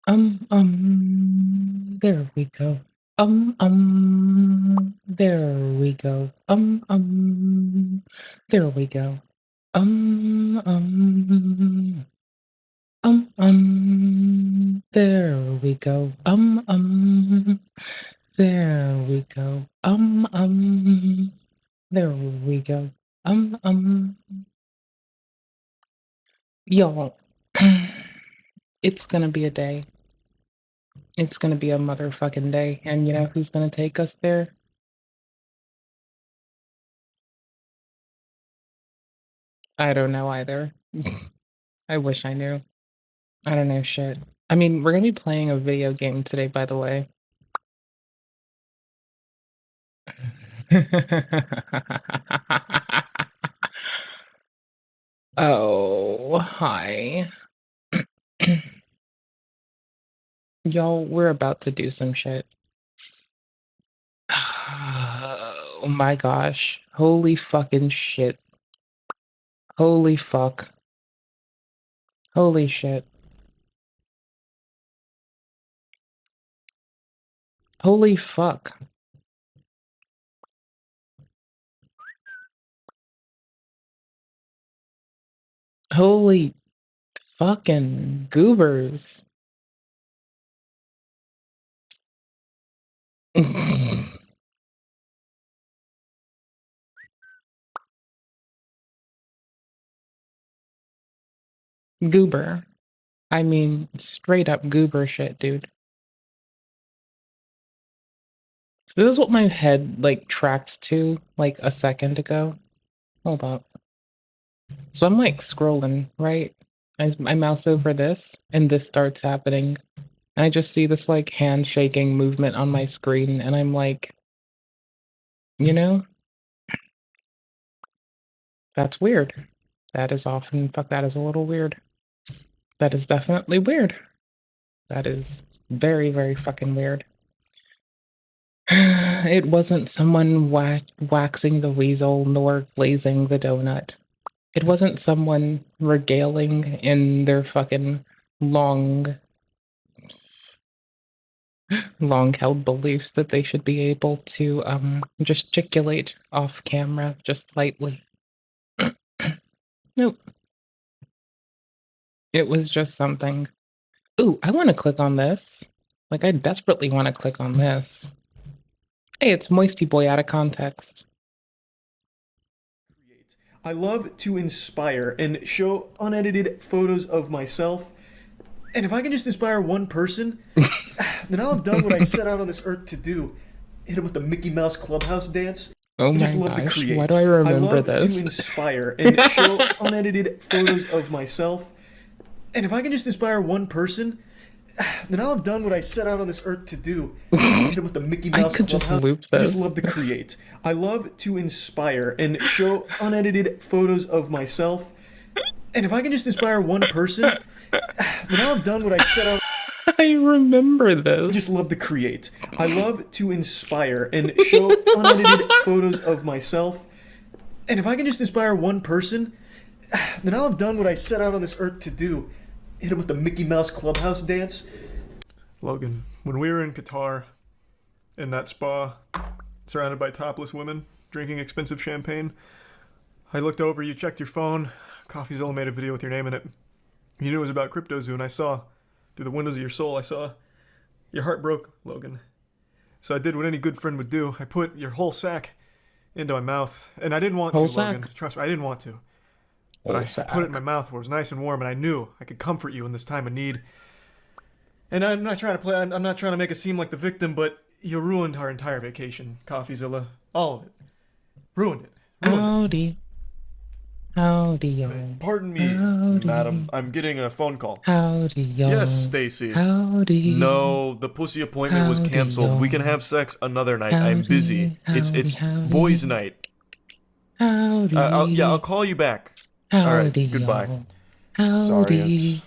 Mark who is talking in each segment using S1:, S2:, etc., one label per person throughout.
S1: There we go. There we go. There we go. There we go. There we go. There we go. Y'all, it's gonna be a day. It's gonna be a motherfucking day. And you know who's gonna take us there? I don't know either. I wish I knew. I don't know shit. I mean, we're gonna be playing a video game today, by the way. Oh, hi. Y'all, we're about to do some shit. Oh my gosh. Holy fucking shit. Holy fuck. Holy shit. Holy fuck. Holy fucking goobers. Goober. I mean, straight up goober shit, dude. So this is what my head, like, tracked to, like, a second ago. Hold up. So I'm, like, scrolling, right? I mouse over this, and this starts happening. And I just see this, like, hand-shaking movement on my screen, and I'm like, you know? That's weird. That is that is a little weird. That is definitely weird. That is very, very fucking weird. It wasn't someone waxing the weasel nor glazing the donut. It wasn't someone regaling in their fucking long held beliefs that they should be able to gesticulate off camera just lightly. Nope. It was just something. Ooh, I want to click on this. Like, I desperately want to click on this. Hey, it's Moisty Boy out of context.
S2: I love to inspire and show unedited photos of myself. And if I can just inspire one person, then I'll have done what I set out on this earth to do. Hit him with the Mickey Mouse Clubhouse dance.
S1: Oh
S2: I
S1: my
S2: just love to
S1: gosh, why
S2: create.
S1: do I
S2: I
S1: remember
S2: love
S1: this?
S2: to inspire and show unedited photos of myself. And if I can just inspire one person, then I'll have done what I set out on this earth to do. Hit him with the Mickey
S1: I
S2: Mouse
S1: could just
S2: Clubhouse.
S1: loop
S2: I just
S1: this.
S2: love to create. I love to inspire and show unedited photos of myself. And if I can just inspire one person, then I'll have done what I set out.
S1: I remember
S2: I
S1: this.
S2: just love to create. I love to inspire and show unedited photos of myself. And if I can just inspire one person, then I'll have done what I set out on this earth to do. Hit him with the Mickey Mouse Clubhouse dance. Logan, when we were in Qatar, in that spa, surrounded by topless women, drinking expensive champagne, I looked over, you checked your phone, CoffeeZilla made a video with your name in it. You knew it was about CryptoZoo, and I saw, through the windows of your soul, I saw your heart broke, Logan. So I did what any good friend would do. I put your whole sack into my mouth, and I didn't want
S1: Whole
S2: to, Logan.
S1: sack?
S2: Trust me, I didn't want to. But
S1: Whole
S2: I put it in
S1: sack.
S2: my mouth where it was nice and warm, and I knew I could comfort you in this time of need. And I'm not trying to play. I'm not trying to make it seem like the victim, but you ruined our entire vacation, CoffeeZilla. All of it. Ruined it. Ruined it.
S1: Howdy. Howdy, yo.
S2: Pardon me,
S1: Howdy.
S2: madam. I'm getting a phone call.
S1: Howdy, yo.
S2: Yes, Stacy.
S1: Howdy.
S2: No, the pussy appointment was
S1: Howdy,
S2: canceled.
S1: yo.
S2: We can have sex another night.
S1: Howdy,
S2: I'm busy. It's
S1: howdy.
S2: boys' night.
S1: Howdy.
S2: I'll call you back.
S1: Howdy,
S2: All right, goodbye.
S1: yo. Howdy.
S2: Sorry,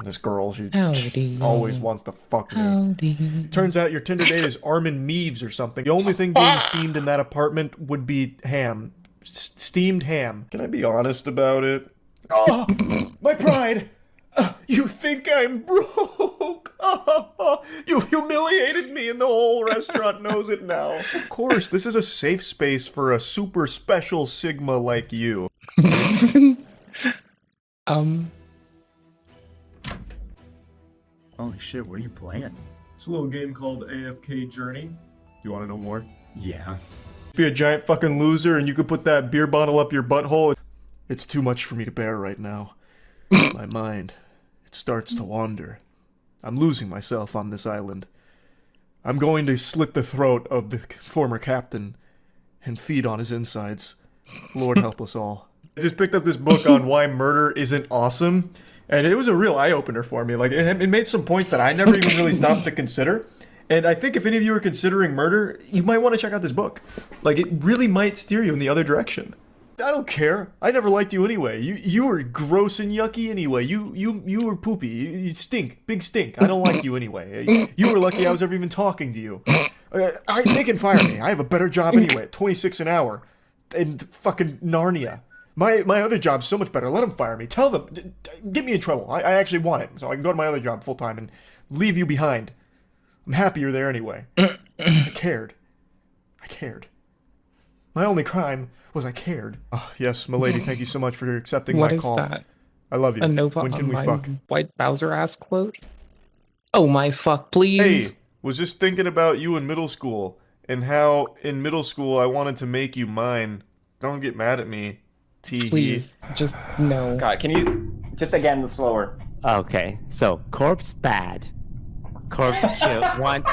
S2: this girl, she
S1: Howdy,
S2: always
S1: yo.
S2: wants to fuck me.
S1: Howdy.
S2: Turns out your Tinder date is Armin Meaves or something. The only thing being steamed in that apartment would be ham. Steamed ham. Can I be honest about it? Oh, my pride! You think I'm broke? You've humiliated me and the whole restaurant knows it now. Of course, this is a safe space for a super special Sigma like you.
S3: Holy shit, what are you playing?
S2: It's a little game called AFK Journey. Do you want to know more?
S3: Yeah.
S2: Be a giant fucking loser and you could put that beer bottle up your butthole. It's too much for me to bear right now. My mind, it starts to wander. I'm losing myself on this island. I'm going to slit the throat of the former captain and feed on his insides. Lord help us all. I just picked up this book on why murder isn't awesome, and it was a real eye-opener for me. Like, it made some points that I never even really stopped to consider. And I think if any of you are considering murder, you might want to check out this book. Like, it really might steer you in the other direction. I don't care. I never liked you anyway. You were gross and yucky anyway. You were poopy. You stink. Big stink. I don't like you anyway. You were lucky I was ever even talking to you. They can fire me. I have a better job anyway. At 26 an hour. In fucking Narnia. My other job's so much better. Let them fire me. Tell them. Get me in trouble. I actually want it. So I can go to my other job full time and leave you behind. I'm happy you're there anyway. I cared. My only crime was I cared. Oh, yes, milady, thank you so much for accepting my call.
S1: What is that?
S2: I love you.
S1: A Nova
S2: When can we
S1: Online
S2: fuck?
S1: White Bowser ass quote? Oh my fuck, please.
S2: Hey, was just thinking about you in middle school and how in middle school I wanted to make you mine. Don't get mad at me. Tee.
S1: Please, just no.
S4: God, can you just again slower?
S5: Okay, so corpse bad. Corpse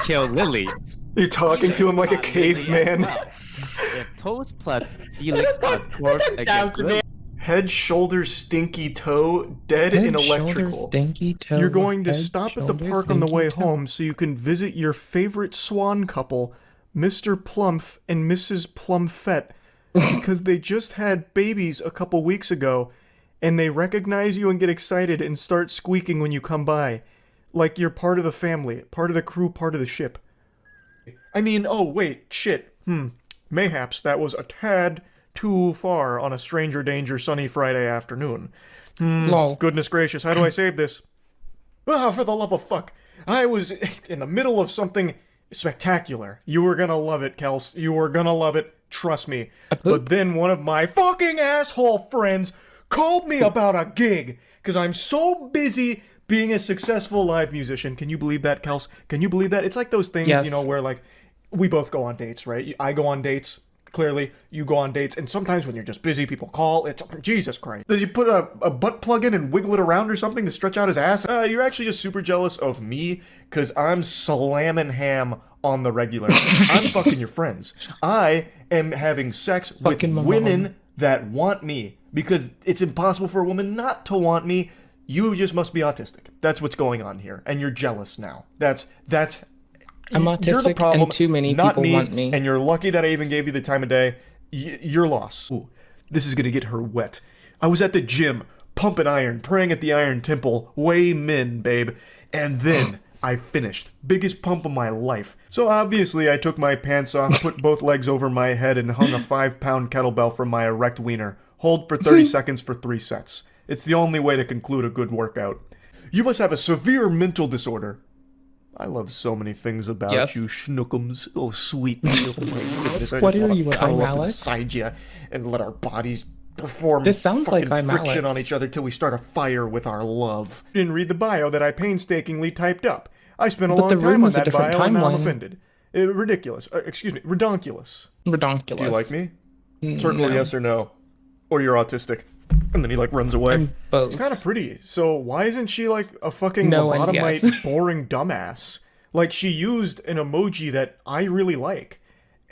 S5: kill Lily.
S2: You're talking to him like a caveman.
S5: If Toast plus Felix got corpse against Lily.
S2: Head, shoulders, stinky toe, dead
S1: Head,
S2: and
S1: shoulder,
S2: electrical.
S1: stinky toe,
S2: You're going to
S1: head,
S2: stop at the
S1: shoulder,
S2: park on the way
S1: stinky toe.
S2: home so you can visit your favorite swan couple, Mr. Plumph and Mrs. Plumfette, because they just had babies a couple weeks ago, and they recognize you and get excited and start squeaking when you come by. Like you're part of the family, part of the crew, part of the ship. I mean, oh wait, shit. Mayhaps that was a tad too far on a stranger danger sunny Friday afternoon.
S1: Lol.
S2: Goodness gracious, how do I save this? Ah, for the love of fuck. I was in the middle of something spectacular. You were gonna love it, Kels. You were gonna love it. Trust me. But then one of my fucking asshole friends called me about a gig. Because I'm so busy being a successful live musician. Can you believe that, Kels? Can you believe that? It's like those things,
S1: Yes.
S2: you know, where like, we both go on dates, right? I go on dates. Clearly, you go on dates, and sometimes when you're just busy, people call. It's Jesus Christ. Did you put a butt plug in and wiggle it around or something to stretch out his ass? You're actually just super jealous of me, because I'm slamming ham on the regular. I'm fucking your friends. I am having sex with
S1: Fucking my
S2: women
S1: mom.
S2: that want me, because it's impossible for a woman not to want me. You just must be autistic. That's what's going on here, and you're jealous now. That's
S1: I'm
S2: you're the
S1: autistic
S2: problem,
S1: and too many
S2: not
S1: people want me.
S2: And you're lucky that I even gave you the time of day. You're lost. Ooh, this is gonna get her wet. I was at the gym, pumping iron, praying at the Iron Temple, way min, babe. And then I finished. Biggest pump of my life. So obviously I took my pants off, put both legs over my head, and hung a 5-pound kettlebell from my erect wiener. Hold for 30 seconds for 3 sets. It's the only way to conclude a good workout. You must have a severe mental disorder. I love so many things about
S1: Yes.
S2: you, Schnookums. Oh, sweet. Oh, my goodness. I
S1: What
S2: just
S1: are
S2: wanna
S1: you,
S2: cuddle
S1: I'm
S2: up
S1: Alex?
S2: inside you and let our bodies perform
S1: This sounds like
S2: fucking
S1: I'm
S2: friction
S1: Alex.
S2: on each other till we start a fire with our love. Didn't read the bio that I painstakingly typed up. I spent a
S1: But
S2: long
S1: the
S2: time
S1: room
S2: on
S1: was a
S2: that
S1: different
S2: bio and now I'm
S1: timeline.
S2: offended. Ridiculous. Excuse me. Redonkulous.
S1: Redonkulous.
S2: Do you like me? Circle
S1: no.
S2: yes or no. Or you're autistic. And then he like runs away.
S1: I'm both.
S2: It's kind of pretty. So why isn't she like a fucking
S1: No and
S2: lobotomite,
S1: yes.
S2: boring dumbass? Like she used an emoji that I really like.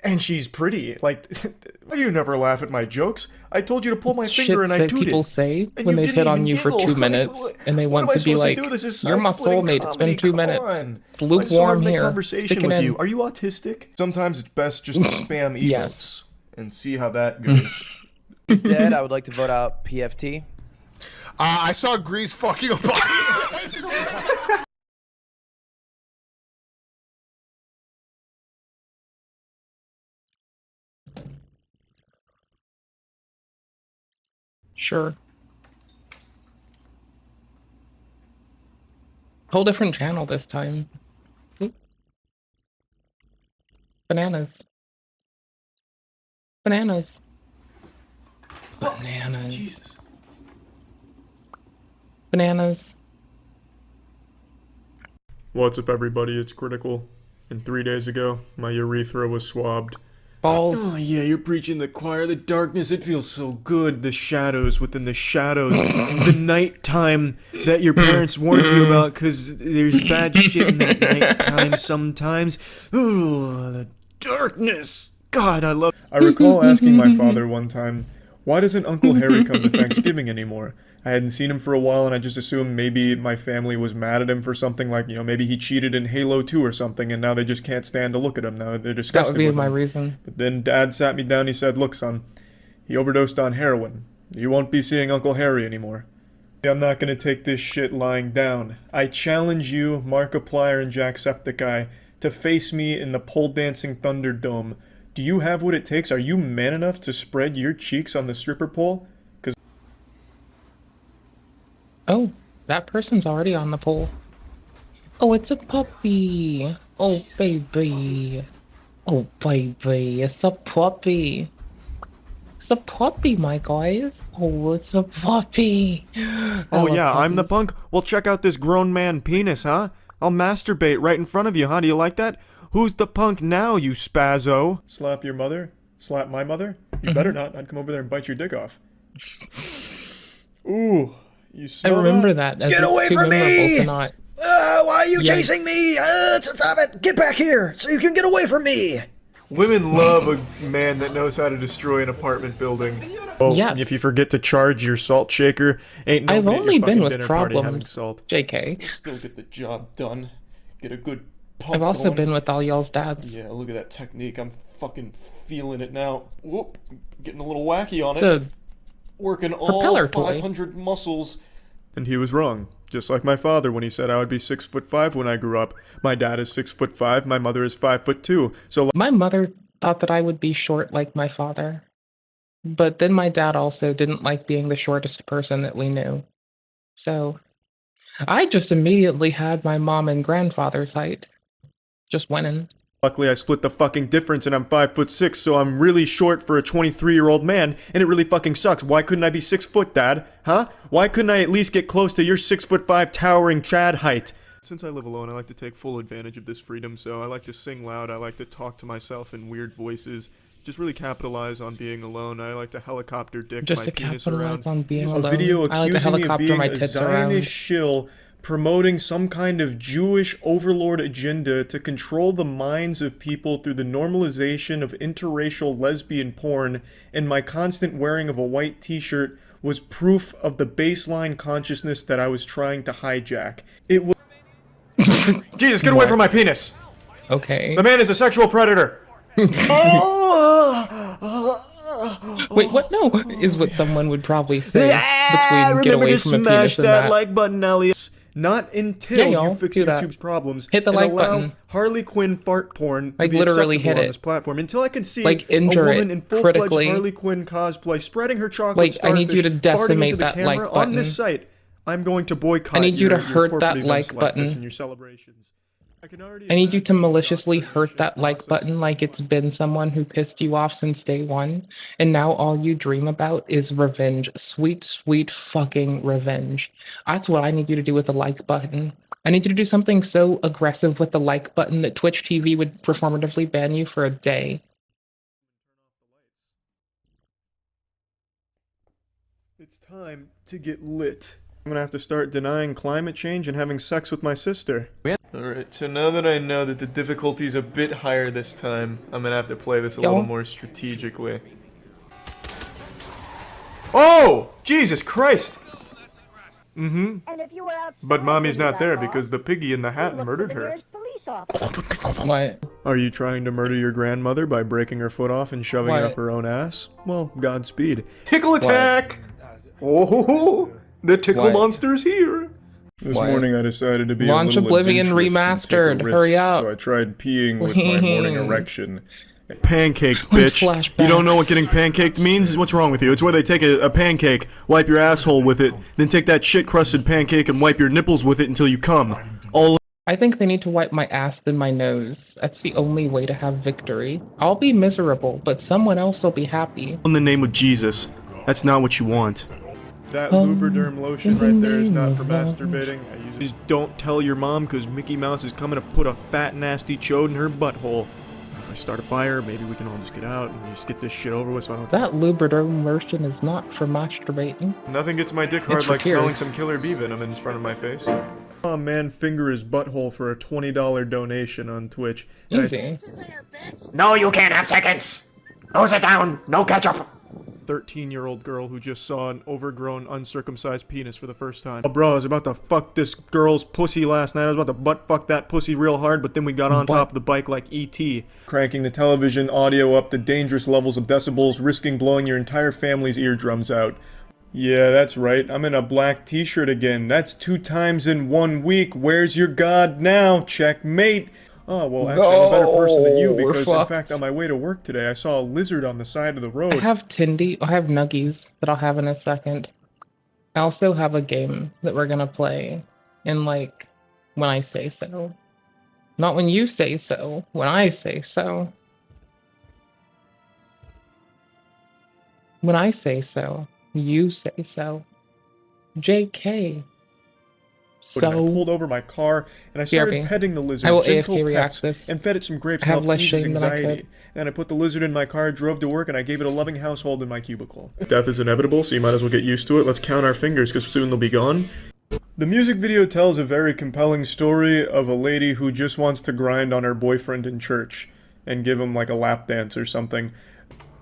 S2: And she's pretty. Like, why do you never laugh at my jokes? I told you to pull my finger
S1: Shit
S2: and I
S1: that
S2: tooted.
S1: people say
S2: And
S1: when
S2: you
S1: they've
S2: didn't
S1: hit on
S2: even
S1: you for
S2: giggle.
S1: 2 minutes
S2: Like,
S1: and they
S2: what
S1: want
S2: am I
S1: to be
S2: supposed
S1: like,
S2: do? This is
S1: you're my
S2: side-splitting
S1: soulmate, it's been
S2: comedy.
S1: 2
S2: Come
S1: minutes.
S2: on.
S1: It's
S2: I just wanted to
S1: lukewarm
S2: make
S1: here.
S2: conversation
S1: Stick it
S2: with
S1: in.
S2: you. Are you autistic? Sometimes it's best just to spam emotes
S1: Yes.
S2: and see how that goes.
S6: Instead, I would like to vote out PFT.
S7: I saw Grease fucking a body.
S1: Sure. Whole different channel this time. See? Bananas. Bananas. Bananas.
S2: Jesus.
S1: Bananas.
S8: What's up, everybody? It's Critical. And 3 days ago, my urethra was swabbed.
S1: Balls.
S2: Oh yeah, you're preaching the choir. The darkness, it feels so good. The shadows within the shadows. The nighttime that your parents warned you about because there's bad shit in that nighttime sometimes. Ooh, the darkness. God, I recall asking my father one time, why doesn't Uncle Harry come to Thanksgiving anymore? I hadn't seen him for a while, and I just assumed maybe my family was mad at him for something, like, you know, maybe he cheated in Halo 2 or something, and now they just can't stand to look at him. Now they're
S1: That
S8: disgusted
S1: would be
S8: with
S1: my
S8: him.
S1: reason.
S8: But then Dad sat me down and he said, look, son, he overdosed on heroin. You won't be seeing Uncle Harry anymore. I'm not going to take this shit lying down. I challenge you, Markiplier and Jacksepticeye, to face me in the pole dancing Thunderdome. Do you have what it takes? Are you man enough to spread your cheeks on the stripper pole?
S1: Oh, that person's already on the pole. Oh, it's a puppy. Oh, baby. Oh, baby. It's a puppy. It's a puppy, my guys. Oh, it's a puppy.
S2: Oh yeah, I'm the punk? Well, check out this grown man penis, huh? I'll masturbate right in front of you, huh? Do you like that? Who's the punk now, you spazzo?
S8: Slap your mother? Slap my mother? You better not. I'd come over there and bite your dick off. Ooh, you
S1: I
S8: smell
S1: remember that. As
S2: Get
S1: it's
S2: away
S1: too
S2: from
S1: memorable
S2: me!
S1: to not.
S2: Why are you
S1: Yikes.
S2: chasing me? Stop it! Get back here so you can get away from me! Women love a man that knows how to destroy an apartment building.
S8: Oh,
S1: Yes.
S8: if you forget to charge your salt shaker, ain't
S1: I've
S8: nobody at
S1: only
S8: your
S1: been
S8: fucking
S1: with
S8: dinner party having
S1: problems.
S8: salt.
S1: JK.
S2: Still get the job done. Get a good pump
S1: I've also
S2: going.
S1: been with all y'all's dads.
S2: Yeah, look at that technique. I'm fucking feeling it now. Whoop, getting a little wacky on
S1: It's
S2: it.
S1: a
S2: Working all
S1: propeller toy.
S2: 500 muscles.
S8: And he was wrong. Just like my father when he said I would be 6'5" when I grew up. My dad is 6'5", my mother is 5'2". So
S1: My mother thought that I would be short like my father. But then my dad also didn't like being the shortest person that we knew. So I just immediately had my mom and grandfather's height. Just winning.
S8: luckily I split the fucking difference and I'm 5'6", so I'm really short for a 23-year-old man, and it really fucking sucks. Why couldn't I be 6 foot, Dad? Huh? Why couldn't I at least get close to your 6'5" towering Chad height? Since I live alone, I like to take full advantage of this freedom, so I like to sing loud, I like to talk to myself in weird voices, just really capitalize on being alone. I like to helicopter dick
S1: Just
S8: my
S1: to
S8: penis
S1: capitalize
S8: around.
S1: on being
S8: A
S1: alone.
S8: video
S1: I like to
S8: accusing me of
S1: helicopter
S8: being
S1: my
S8: a
S1: tits around.
S8: Zionist shill promoting some kind of Jewish overlord agenda to control the minds of people through the normalization of interracial lesbian porn, and my constant wearing of a white t-shirt was proof of the baseline consciousness that I was trying to hijack. It was
S2: Jesus, get away from my penis!
S1: Okay.
S2: The man is a sexual predator!
S1: Wait, what? No, is what someone would probably say between get away from a penis and that.
S8: like button, Elias. Not until
S1: Yeah, y'all,
S8: you fix
S1: do that.
S8: YouTube's problems.
S1: Hit the
S8: and
S1: like
S8: allow
S1: button.
S8: Harley Quinn fart porn to
S1: Like,
S8: be
S1: literally
S8: acceptable
S1: hit
S8: on
S1: it.
S8: this platform. Until I can see
S1: Like,
S8: a
S1: injure
S8: woman
S1: it
S8: in full-fledged
S1: critically.
S8: Harley Quinn cosplay spreading her chocolate
S1: Like, I
S8: starfish,
S1: need you to
S8: farting
S1: decimate
S8: into the
S1: that
S8: camera
S1: like
S8: on this
S1: button.
S8: site. I'm going to boycott
S1: I need you to
S8: your
S1: hurt
S8: corporate
S1: that
S8: events
S1: like
S8: this
S1: button.
S8: and your celebrations. I
S1: need you to maliciously hurt that like button like it's been someone who pissed you off since day one, and now all you dream about is revenge. Sweet, sweet fucking revenge. That's what I need you to do with the like button. I need you to do something so aggressive with the like button that Twitch TV would performatively ban you for a day.
S8: It's time to get lit. I'm gonna have to start denying climate change and having sex with my sister. Alright, so now that I know that the difficulty's a bit higher this time, I'm gonna have to play this a little more strategically.
S2: Oh! Jesus Christ!
S8: Mm-hmm. But Mommy's not there because the piggy in the hat murdered her.
S1: What?
S8: Are you trying to murder your grandmother by breaking her foot off and shoving it
S1: What?
S8: up her own ass? Well, Godspeed.
S2: Tickle attack! Oh, the tickle
S1: What?
S2: monster's here!
S8: This
S1: What?
S8: morning I decided to be
S1: Launch
S8: a little
S1: Oblivion
S8: adventurous and take a
S1: Remastered.
S8: risk,
S1: Hurry up.
S8: So I tried peeing with my morning
S1: Please.
S8: erection. Pancaked, bitch. You don't know what getting pancaked means? What's wrong with you? It's where they take a pancake, wipe your asshole with it, then take that shit-crusted pancake and wipe your nipples with it until you come. All
S1: I think they need to wipe my ass than my nose. That's the only way to have victory. I'll be miserable, but someone else will be happy.
S8: In the name of Jesus. That's not what you want. That Lubriderm lotion right there is not for masturbating. Just don't tell your mom, because Mickey Mouse is coming to put a fat, nasty chode in her butthole. If I start a fire, maybe we can all just get out and just get this shit over with so I don't...
S1: That Lubriderm lotion is not for masturbating.
S8: Nothing gets my dick hard
S1: for
S8: like smelling
S1: tears.
S8: some killer bee venom in front of my face. Oh man, finger his butthole for a $20 donation on Twitch. And
S1: Easy.
S4: No, you can't have seconds. Go sit down. No ketchup.
S8: 13-year-old girl who just saw an overgrown, uncircumcised penis for the first time. Oh, bro, I was about to fuck this girl's pussy last night. I was about to butt fuck that pussy real hard, but then we got on top of the bike like E.T. Cranking the television audio up to dangerous levels of decibels, risking blowing your entire family's eardrums out. Yeah, that's right. I'm in a black t-shirt again. That's 2 times in 1 week. Where's your god now? Checkmate. Oh, well, actually, I'm a better person than you
S1: we're
S8: because, in
S1: fucked.
S8: fact, on my way to work today, I saw a lizard on the side of the
S1: I
S8: road.
S1: have I have Nuggies that I'll have in a second. I also have a game that we're gonna play in, like, when I say so. Not when you say so, when I say so. When I say so, you say so. JK.
S8: And I
S1: So,
S8: pulled over my car and I started
S1: BRB.
S8: petting the lizard,
S1: I will
S8: gentle
S1: AFK react
S8: pets,
S1: this.
S8: and fed it some grapes
S1: I
S8: to
S1: have
S8: help
S1: less
S8: ease its
S1: shame than I
S8: anxiety.
S1: could.
S8: And I put the lizard in my car, drove to work, and I gave it a loving household in my cubicle. Death is inevitable, so you might as well get used to it. Let's count our fingers, because soon they'll be gone. The music video tells a very compelling story of a lady who just wants to grind on her boyfriend in church and give him like a lap dance or something.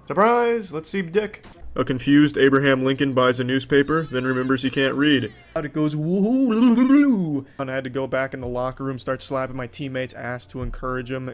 S8: Surprise! Let's see dick. A confused Abraham Lincoln buys a newspaper, then remembers he can't read. It goes woo, and I had to go back in the locker room, start slapping my teammates' ass to encourage them.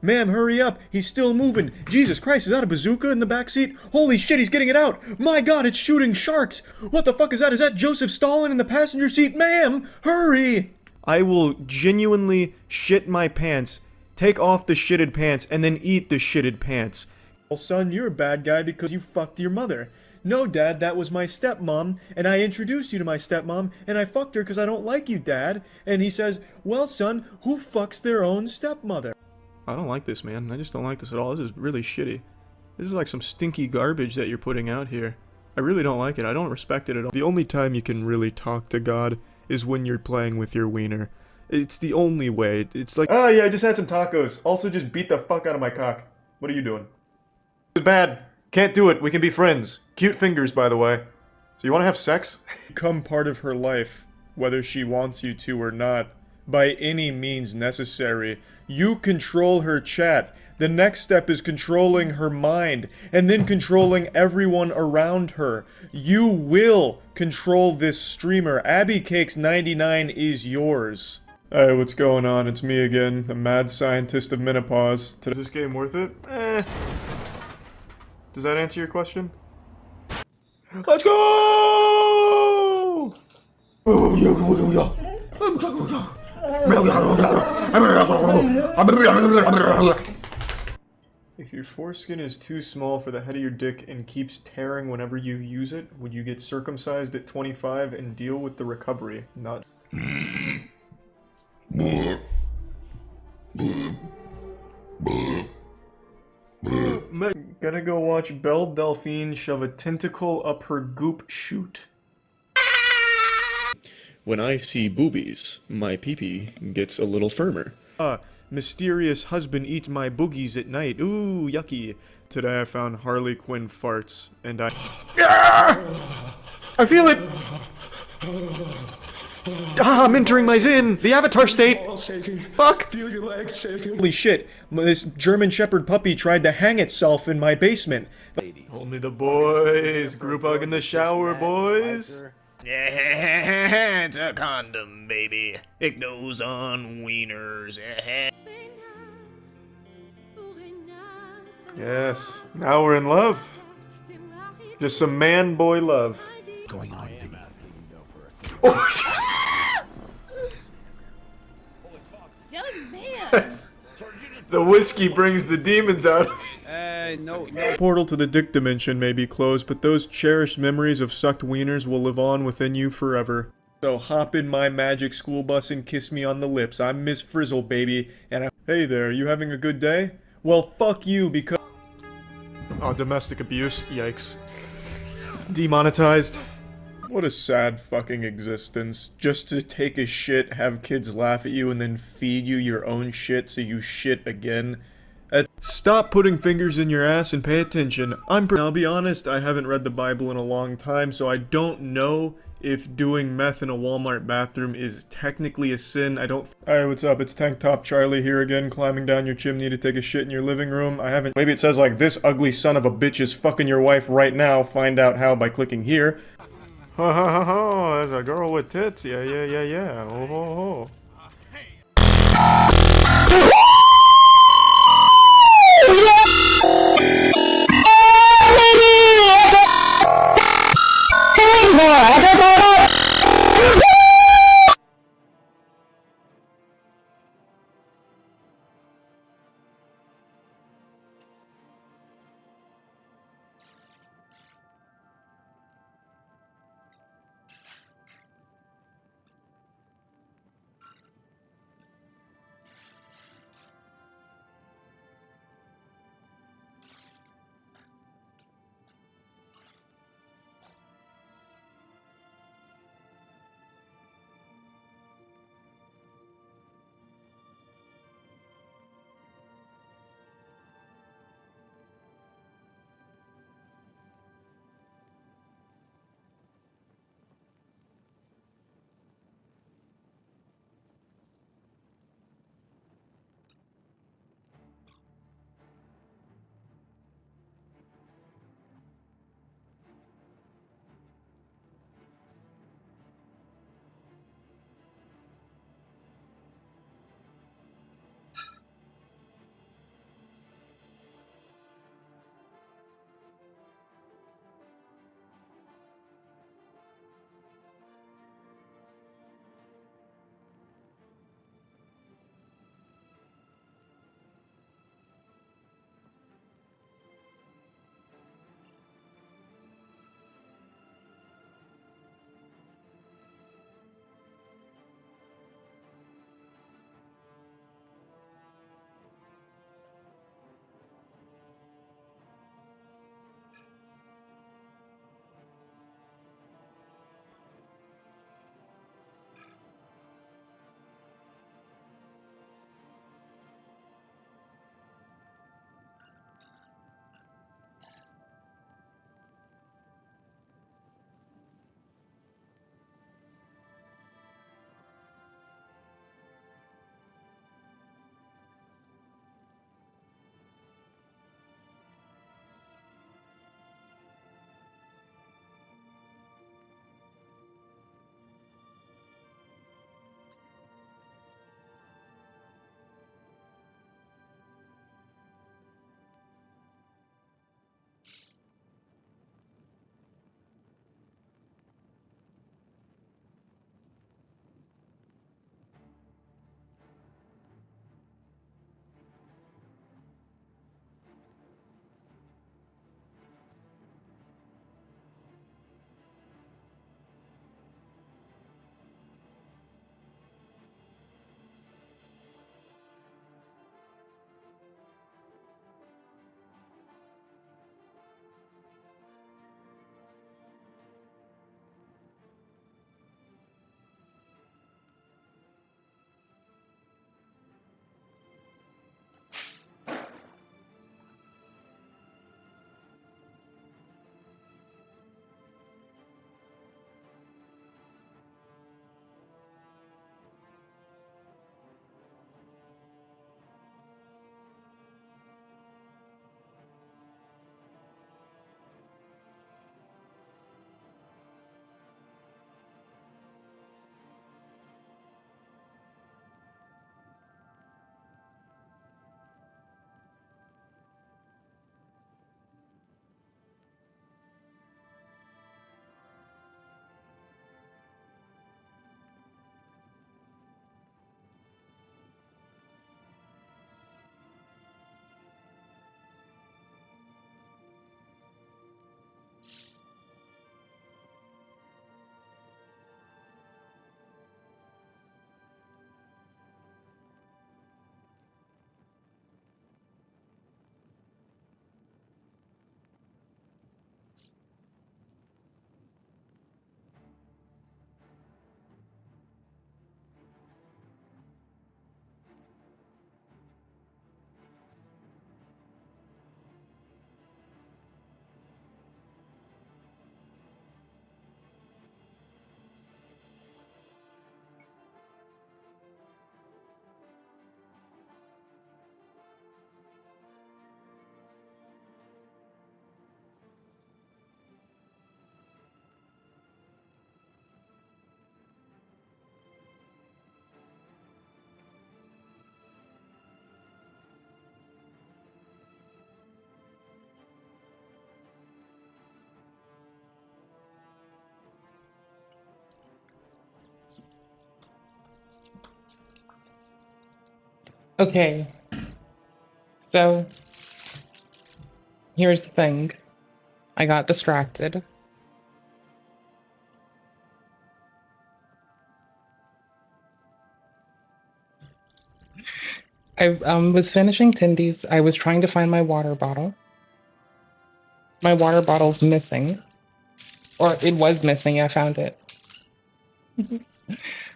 S8: Ma'am, hurry up! He's still moving! Jesus Christ, is that a bazooka in the backseat? Holy shit, he's getting it out! My god, it's shooting sharks! What the fuck is that? Is that Joseph Stalin in the passenger seat? Ma'am, hurry! I will genuinely shit my pants, take off the shitted pants, and then eat the shitted pants. Well, son, you're a bad guy because you fucked your mother. No, Dad, that was my stepmom, and I introduced you to my stepmom, and I fucked her because I don't like you, Dad. And he says, well, son, who fucks their own stepmother? I don't like this, man. I just don't like this at all. This is really shitty. This is like some stinky garbage that you're putting out here. I really don't like it. I don't respect it at all. The only time you can really talk to God is when you're playing with your wiener. It's the only way. It's like, oh yeah, I just had some tacos. Also just beat the fuck out of my cock. What are you doing? It's bad. Can't do it. We can be friends. Cute fingers, by the way. So you want to have sex? Become part of her life, whether she wants you to or not, by any means necessary. You control her chat. The next step is controlling her mind, and then controlling everyone around her. You will control this streamer. AbbyCakes99 is yours. Hey, what's going on? It's me again, the mad scientist of menopause. Is this game worth it? Does that answer your question? Let's go! If your foreskin is too small for the head of your dick and keeps tearing whenever you use it, would you get circumcised at 25 and deal with the recovery? Not. Gonna go watch Belle Delphine shove a tentacle up her goop chute. When I see boobies, my pee-pee gets a little firmer. Mysterious husband eats my boogies at night. Ooh, yucky. Today I found Harley Quinn farts, and I... I feel it! I'm entering my Zin! The Avatar state! Fuck! Feel your legs shaking. Holy shit, this German Shepherd puppy tried to hang itself in my basement. Only the boys! Group hug in the shower, boys!
S9: It's a condom, baby. It goes on wieners.
S8: Yes, now we're in love. Just some man-boy love.
S9: Going on, baby.
S10: Young man!
S8: The whiskey brings the demons out.
S6: No.
S8: Portal to the dick dimension may be closed, but those cherished memories of sucked wieners will live on within you forever. So hop in my magic school bus and kiss me on the lips. I'm Miss Frizzle, baby, and Hey there, you having a good day? Well, fuck you, because... Oh, domestic abuse? Yikes. Demonetized. What a sad fucking existence. Just to take a shit, have kids laugh at you, and then feed you your own shit so you shit again. Stop putting fingers in your ass and pay attention. I'll be honest, I haven't read the Bible in a long time, so I don't know if doing meth in a Walmart bathroom is technically a sin. Hey, what's up? It's Tank Top Charlie here again, climbing down your chimney to take a shit in your living room. Maybe it says like, this ugly son of a bitch is fucking your wife right now. Find out how by clicking here. Ha ha ha ha, there's a girl with tits. Yeah, yeah, yeah, yeah. Oh, ho, ho.
S1: Okay. So, here's the thing. I got distracted. I was finishing Tindy's. I was trying to find my water bottle. My water bottle's missing. Or it was missing, I found it.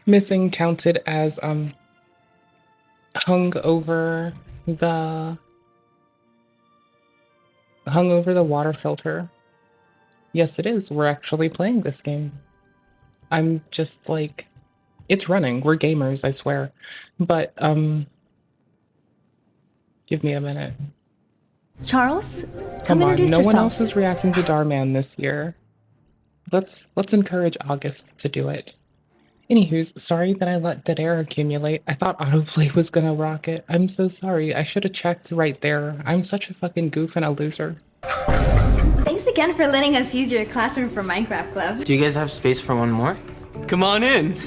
S1: Missing counted as hung over the water filter. Yes, it is. We're actually playing this game. I'm just like, it's running. We're gamers, I swear. But give me a minute.
S11: Charles,
S1: Come on,
S11: introduce
S1: no
S11: yourself.
S1: one else is reacting to Darman this year. Let's encourage August to do it. Anywho's, sorry that I let dead air accumulate. I thought autoplay was gonna rock it. I'm so sorry. I should have checked right there. I'm such a fucking goof and a loser.
S10: Thanks again for letting us use your classroom for Minecraft Club.
S12: Do you guys have space for one more? Come on in.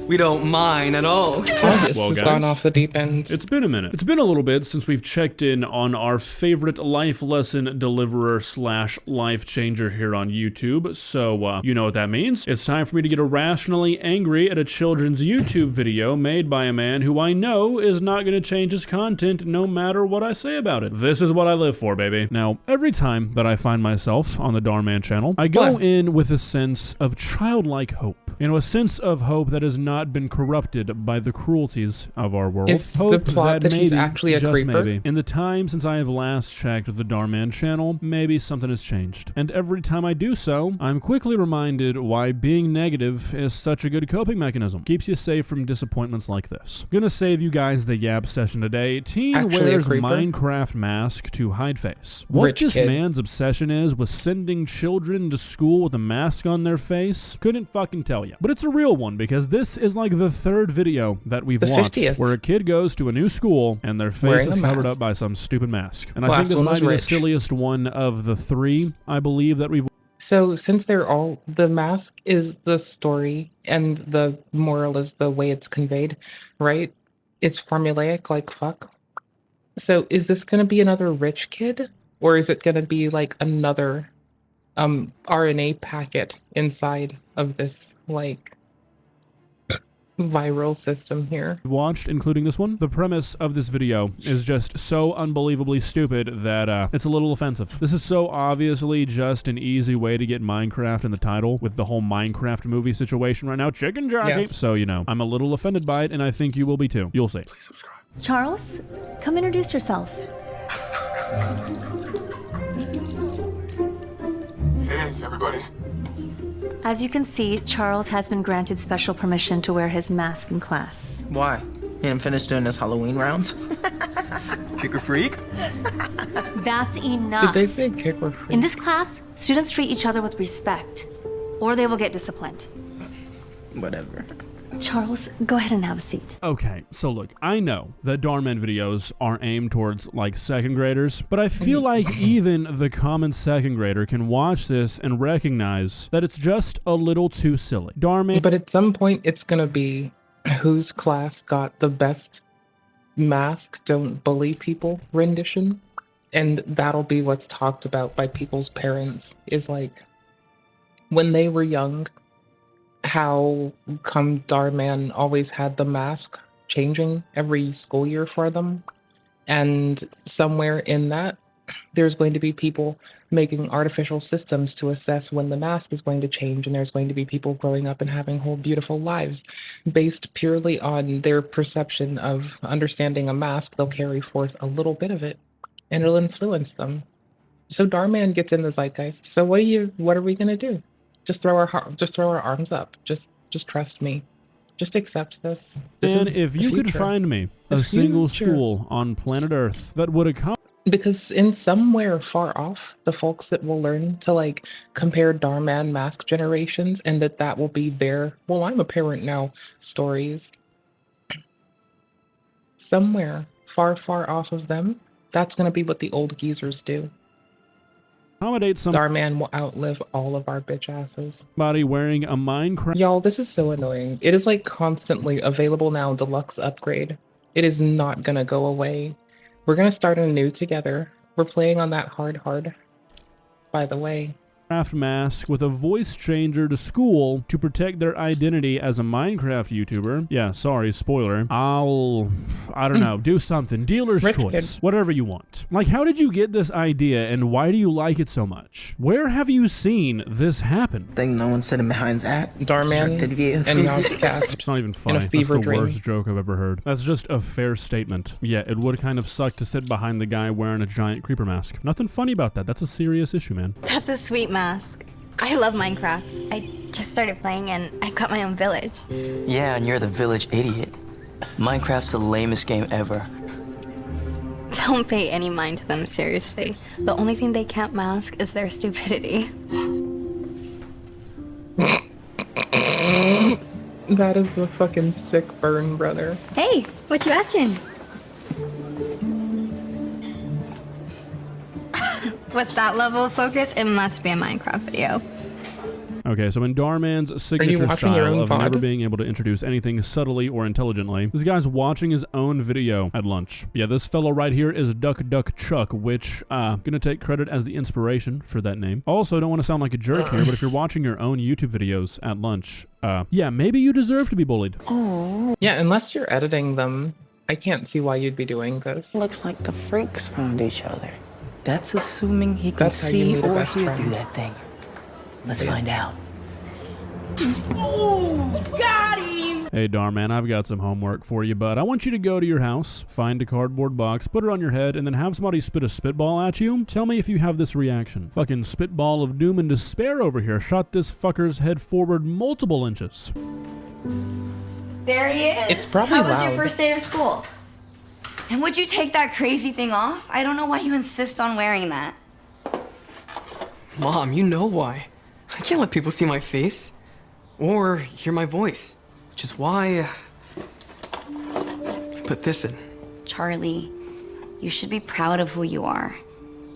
S12: We don't mind at all.
S1: August has gone off the deep end.
S13: It's been a minute. It's been a little bit since we've checked in on our favorite life lesson deliverer / life changer here on YouTube. So, you know what that means. It's time for me to get irrationally angry at a children's YouTube video made by a man who I know is not going to change his content no matter what I say about it. This is what I live for, baby. Now, every time that I find myself on the Darman channel, I go in with a sense of childlike hope. You know, a sense of hope that has not been corrupted by the cruelties of our world.
S1: Is
S13: hope
S1: the plot that he's
S13: maybe,
S1: actually a
S13: just
S1: creeper?
S13: maybe, in the time since I have last checked the Darman channel, maybe something has changed. And every time I do so, I'm quickly reminded why being negative is such a good coping mechanism. Keeps you safe from disappointments like this. Gonna save you guys the yab session today. Teen
S1: Actually a
S13: wears
S1: creeper?
S13: Minecraft mask to hide face. What
S1: Rich
S13: this
S1: kid.
S13: man's obsession is with sending children to school with a mask on their face, couldn't fucking tell you. But it's a real one because this is like the third video that we've
S1: The
S13: watched
S1: 50th.
S13: where a kid goes to a new school and their
S1: Wearing
S13: face
S1: a
S13: is covered
S1: mask.
S13: up by some stupid mask. And I
S1: Last
S13: think this
S1: one
S13: might
S1: was
S13: be the
S1: Rich.
S13: silliest one of the three, I believe, that we've
S1: So since they're all, the mask is the story and the moral is the way it's conveyed, right? It's formulaic like fuck. So is this gonna be another rich kid? Or is it gonna be like another RNA packet inside of this like viral system here?
S13: watched, including this one. The premise of this video is just so unbelievably stupid that it's a little offensive. This is so obviously just an easy way to get Minecraft in the title with the whole Minecraft movie situation right now. Chicken jockey.
S1: Yes.
S13: So, you know, I'm a little offended by it, and I think you will be too. You'll see. Please subscribe.
S11: Charles, come introduce yourself.
S7: Hey, everybody.
S11: As you can see, Charles has been granted special permission to wear his mask in class.
S12: Why? He didn't finish doing his Halloween rounds? Trick or freak?
S11: That's
S1: Did
S11: enough.
S1: they say kick or free?
S11: In this class, students treat each other with respect, or they will get disciplined.
S12: Whatever.
S11: Charles, go ahead and have a seat.
S13: Okay, so look, I know that Darman videos are aimed towards like second graders, but I feel like even the common second grader can watch this and recognize that it's just a little too silly. Darman
S1: But at some point, it's gonna be whose class got the best mask, don't bully people rendition. And that'll be what's talked about by people's parents, is like, when they were young, how come Darman always had the mask changing every school year for them. And somewhere in that, there's going to be people making artificial systems to assess when the mask is going to change, and there's going to be people growing up and having whole beautiful lives based purely on their perception of understanding a mask. They'll carry forth a little bit of it, and it'll influence them. So Darman gets in the zeitgeist. So what are we gonna do? Just throw our arms up. Just trust me. Just accept this.
S13: And
S1: is
S13: if
S1: the
S13: you could
S1: future.
S13: find me
S1: The
S13: a single
S1: future.
S13: school on planet Earth that would accommodate
S1: Because in somewhere far off, the folks that will learn to like compare Darman mask generations, and that will be their, well, I'm a parent now stories. Somewhere far, far off of them, that's gonna be what the old geezers do.
S13: some
S1: Darman will outlive all of our bitch asses.
S13: somebody wearing a Minecraft
S1: Y'all, this is so annoying. It is like constantly available now, deluxe upgrade. It is not gonna go away. We're gonna start anew together. We're playing on that hard, by the way.
S13: Minecraft mask with a voice changer to school to protect their identity as a Minecraft YouTuber. Yeah, sorry, spoiler. I don't know, do something. Dealer's
S1: Rich
S13: choice.
S1: kid.
S13: Whatever you want. Like, how did you get this idea and why do you like it so much? Where have you seen this happen?
S14: I think no one's sitting behind that.
S1: Darman and Yogscast.
S13: It's not even funny.
S1: In a
S13: That's
S1: fever
S13: the
S1: dream.
S13: worst joke I've ever heard. That's just a fair statement. Yeah, it would kind of suck to sit behind the guy wearing a giant creeper mask. Nothing funny about that. That's a serious issue, man.
S10: That's a sweet mask. I love Minecraft. I just started playing and I've got my own village.
S12: Yeah, and you're the village idiot. Minecraft's the lamest game ever.
S10: Don't pay any mind to them, seriously. The only thing they can't mask is their stupidity.
S1: That is a fucking sick burn, brother.
S10: Hey, what you watching? With that level of focus, it must be a Minecraft video.
S13: Okay, so in Darman's signature
S1: watching your
S13: style
S1: own
S13: of
S1: VOD?
S13: never being able to introduce anything subtly or intelligently, this guy's watching his own video at lunch. Yeah, this fellow right here is Duck Duck Chuck, which, gonna take credit as the inspiration for that name. Also, don't want to sound like a jerk here, but if you're watching your own YouTube videos at lunch, yeah, maybe you deserve to be bullied.
S1: Yeah, unless you're editing them, I can't see why you'd be doing this.
S14: Looks like the freaks found each other. That's assuming he can
S1: That's how you
S14: see
S1: meet a
S14: or
S1: best
S14: hear
S1: friend.
S14: through that thing. Let's find out.
S13: Hey Darman, I've got some homework for you, bud. I want you to go to your house, find a cardboard box, put it on your head, and then have somebody spit a spitball at you. Tell me if you have this reaction. Fucking spitball of doom and despair over here shot this fucker's head forward multiple inches.
S10: There he is.
S1: It's probably
S10: How was
S1: loud.
S10: your first day of school? And would you take that crazy thing off? I don't know why you insist on wearing that.
S12: Mom, you know why. I can't let people see my face or hear my voice, which is why I put this in.
S10: Charlie, you should be proud of who you are,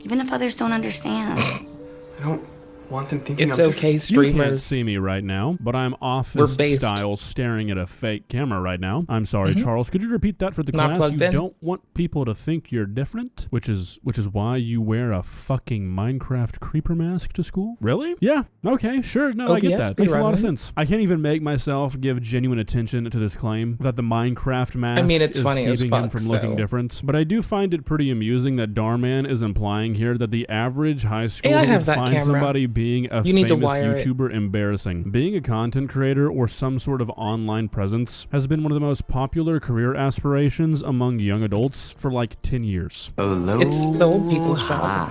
S10: even if others don't understand.
S12: I don't want them thinking
S1: It's
S12: I'm
S1: okay,
S13: You can't
S1: streamers.
S13: see me right now, but I'm
S1: We're
S13: office
S1: based.
S13: style staring at a fake camera right now. I'm sorry, Charles. Could you repeat that for the
S1: Not
S13: class?
S1: plugged
S13: You
S1: in.
S13: don't want people to think you're different, which is why you wear a fucking Minecraft creeper mask to school? Really? Yeah. Okay, sure. No, I get
S1: OBS
S13: that. Makes a lot of
S1: speedrunning.
S13: sense. I can't even make myself give genuine attention to this claim that the Minecraft mask
S1: it's
S13: is
S1: funny as
S13: keeping him
S1: fuck,
S13: from looking
S1: so-
S13: different. But I do find it pretty amusing that Darman is implying here that the average high schooler
S1: I have
S13: would
S1: that
S13: find
S1: camera.
S13: somebody being a
S1: You need to
S13: famous
S1: wire it.
S13: YouTuber embarrassing. Being a content creator or some sort of online presence has been one of the most popular career aspirations among young adults for like 10 years.
S3: Hello.
S1: It's the old people's job.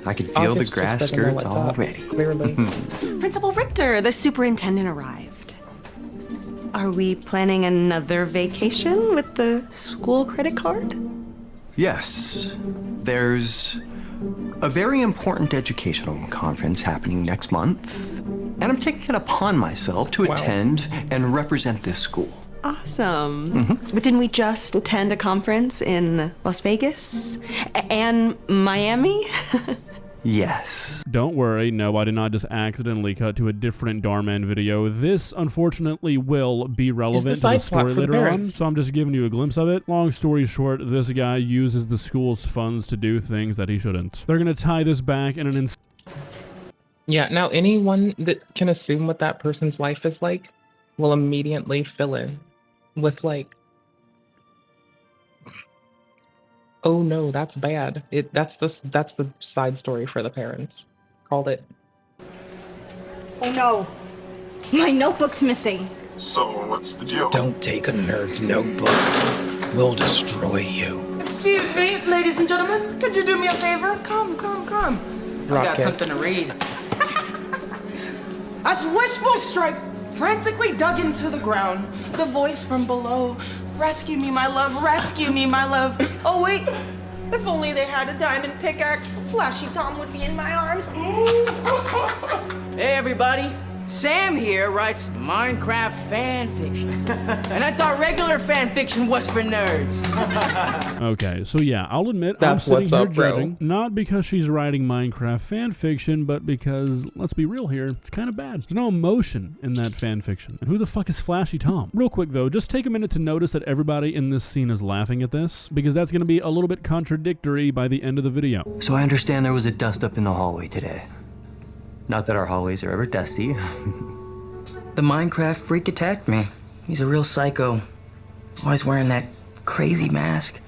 S3: I can feel the
S1: August
S3: grass
S1: just doesn't know
S3: skirts
S1: what's up,
S3: already.
S1: Clearly.
S15: Principal Richter, the superintendent arrived. Are we planning another vacation with the school credit card?
S3: Yes. There's a very important educational conference happening next month, and I'm taking it upon myself to attend and represent this school.
S15: Awesome. But didn't we just attend a conference in Las Vegas? And Miami?
S3: Yes.
S13: Don't worry, no, I did not just accidentally cut to a different Darman video. This, unfortunately, will be relevant to the
S1: side plot
S13: story
S1: for the
S13: later on,
S1: parents.
S13: so I'm just giving you a glimpse of it. Long story short, this guy uses the school's funds to do things that he shouldn't. They're gonna tie this back in an
S1: Yeah, now anyone that can assume what that person's life is like will immediately fill in with like, oh no, that's bad. That's the side story for the parents. Called it.
S10: Oh no, my notebook's missing.
S7: So, what's the deal?
S9: Don't take a nerd's notebook. We'll destroy you.
S15: Excuse me, ladies and gentlemen, could you do me a favor? Come. I've got
S1: Rocket.
S15: something to read. As Wishful Strike frantically dug into the ground, the voice from below, rescue me, my love, rescue me, my love. Oh wait, if only they had a diamond pickaxe, Flashy Tom would be in my arms. Hey everybody, Sam here writes Minecraft fan fiction. And I thought regular fan fiction was for nerds.
S13: Okay, so yeah, I'll admit
S1: That's
S13: I'm
S1: what's
S13: sitting here
S1: up, bro.
S13: judging, not because she's writing Minecraft fan fiction, but because, let's be real here, it's kind of bad. There's no emotion in that fan fiction. And who the fuck is Flashy Tom? Real quick though, just take a minute to notice that everybody in this scene is laughing at this, because that's going to be a little bit contradictory by the end of the video.
S3: So I understand there was a dust up in the hallway today. Not that our hallways are ever dusty.
S14: The Minecraft freak attacked me. He's a real psycho. Always wearing that crazy mask.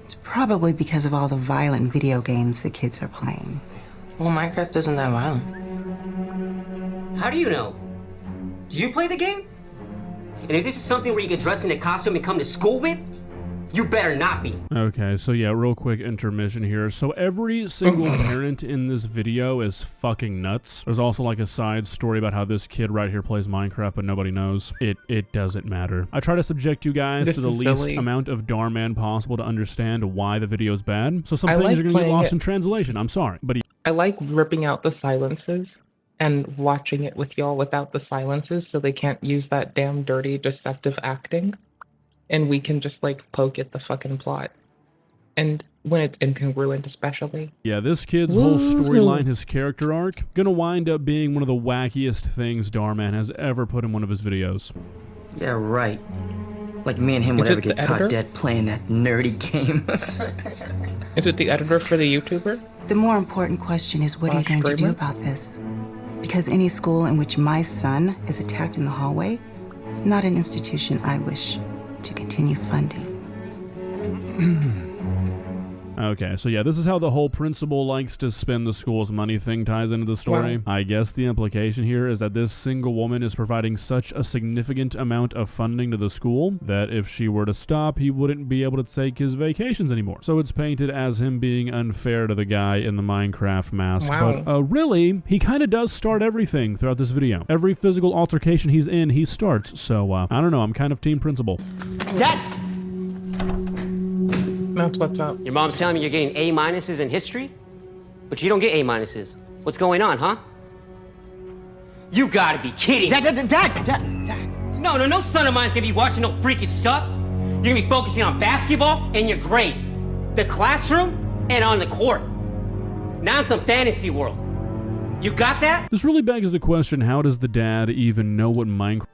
S15: It's probably because of all the violent video games the kids are playing.
S14: Well, Minecraft isn't that violent.
S16: How do you know? Do you play the game? And if this is something where you get dressed in a costume and come to school with, you better not be.
S13: Okay, so yeah, real quick intermission here. So every single parent in this video is fucking nuts. There's also like a side story about how this kid right here plays Minecraft, but nobody knows. It doesn't matter. I try to subject you guys to the least amount of Darman possible to understand why the video is bad. So some things are gonna get lost in translation. I'm sorry, but
S1: I like ripping out the silences and watching it with y'all without the silences so they can't use that damn dirty, deceptive acting. And we can just like poke at the fucking plot. And when it's incongruent especially.
S13: yeah, this kid's whole storyline, his character arc, gonna wind up being one of the wackiest things Darman has ever put in one of his videos.
S14: Yeah, right. Like me and him would
S1: Is
S14: ever
S1: it the
S14: get caught
S1: editor?
S14: dead playing that nerdy game.
S1: Is it the editor for the YouTuber?
S15: The more important question is, what are you going to do about this? Because any school in which my son is attacked in the hallway is not an institution I wish to continue funding.
S13: Okay, so yeah, this is how the whole principal likes to spend the school's money thing ties into the story.
S1: Wow.
S13: I guess the implication here is that this single woman is providing such a significant amount of funding to the school that if she were to stop, he wouldn't be able to take his vacations anymore. So it's painted as him being unfair to the guy in the Minecraft mask.
S1: Wow.
S13: But really, he kind of does start everything throughout this video. Every physical altercation he's in, he starts. So I don't know, I'm kind of team principal.
S16: Dad!
S1: That's what's up.
S16: Your mom's telling me you're getting A minuses in history? But you don't get A minuses. What's going on, huh? You gotta be kidding. Dad. No son of mine's gonna be watching no freaky stuff. You're gonna be focusing on basketball and your grades, the classroom, and on the court. Not in some fantasy world. You got that?
S13: This really begs the question, how does the dad even know what Minecraft...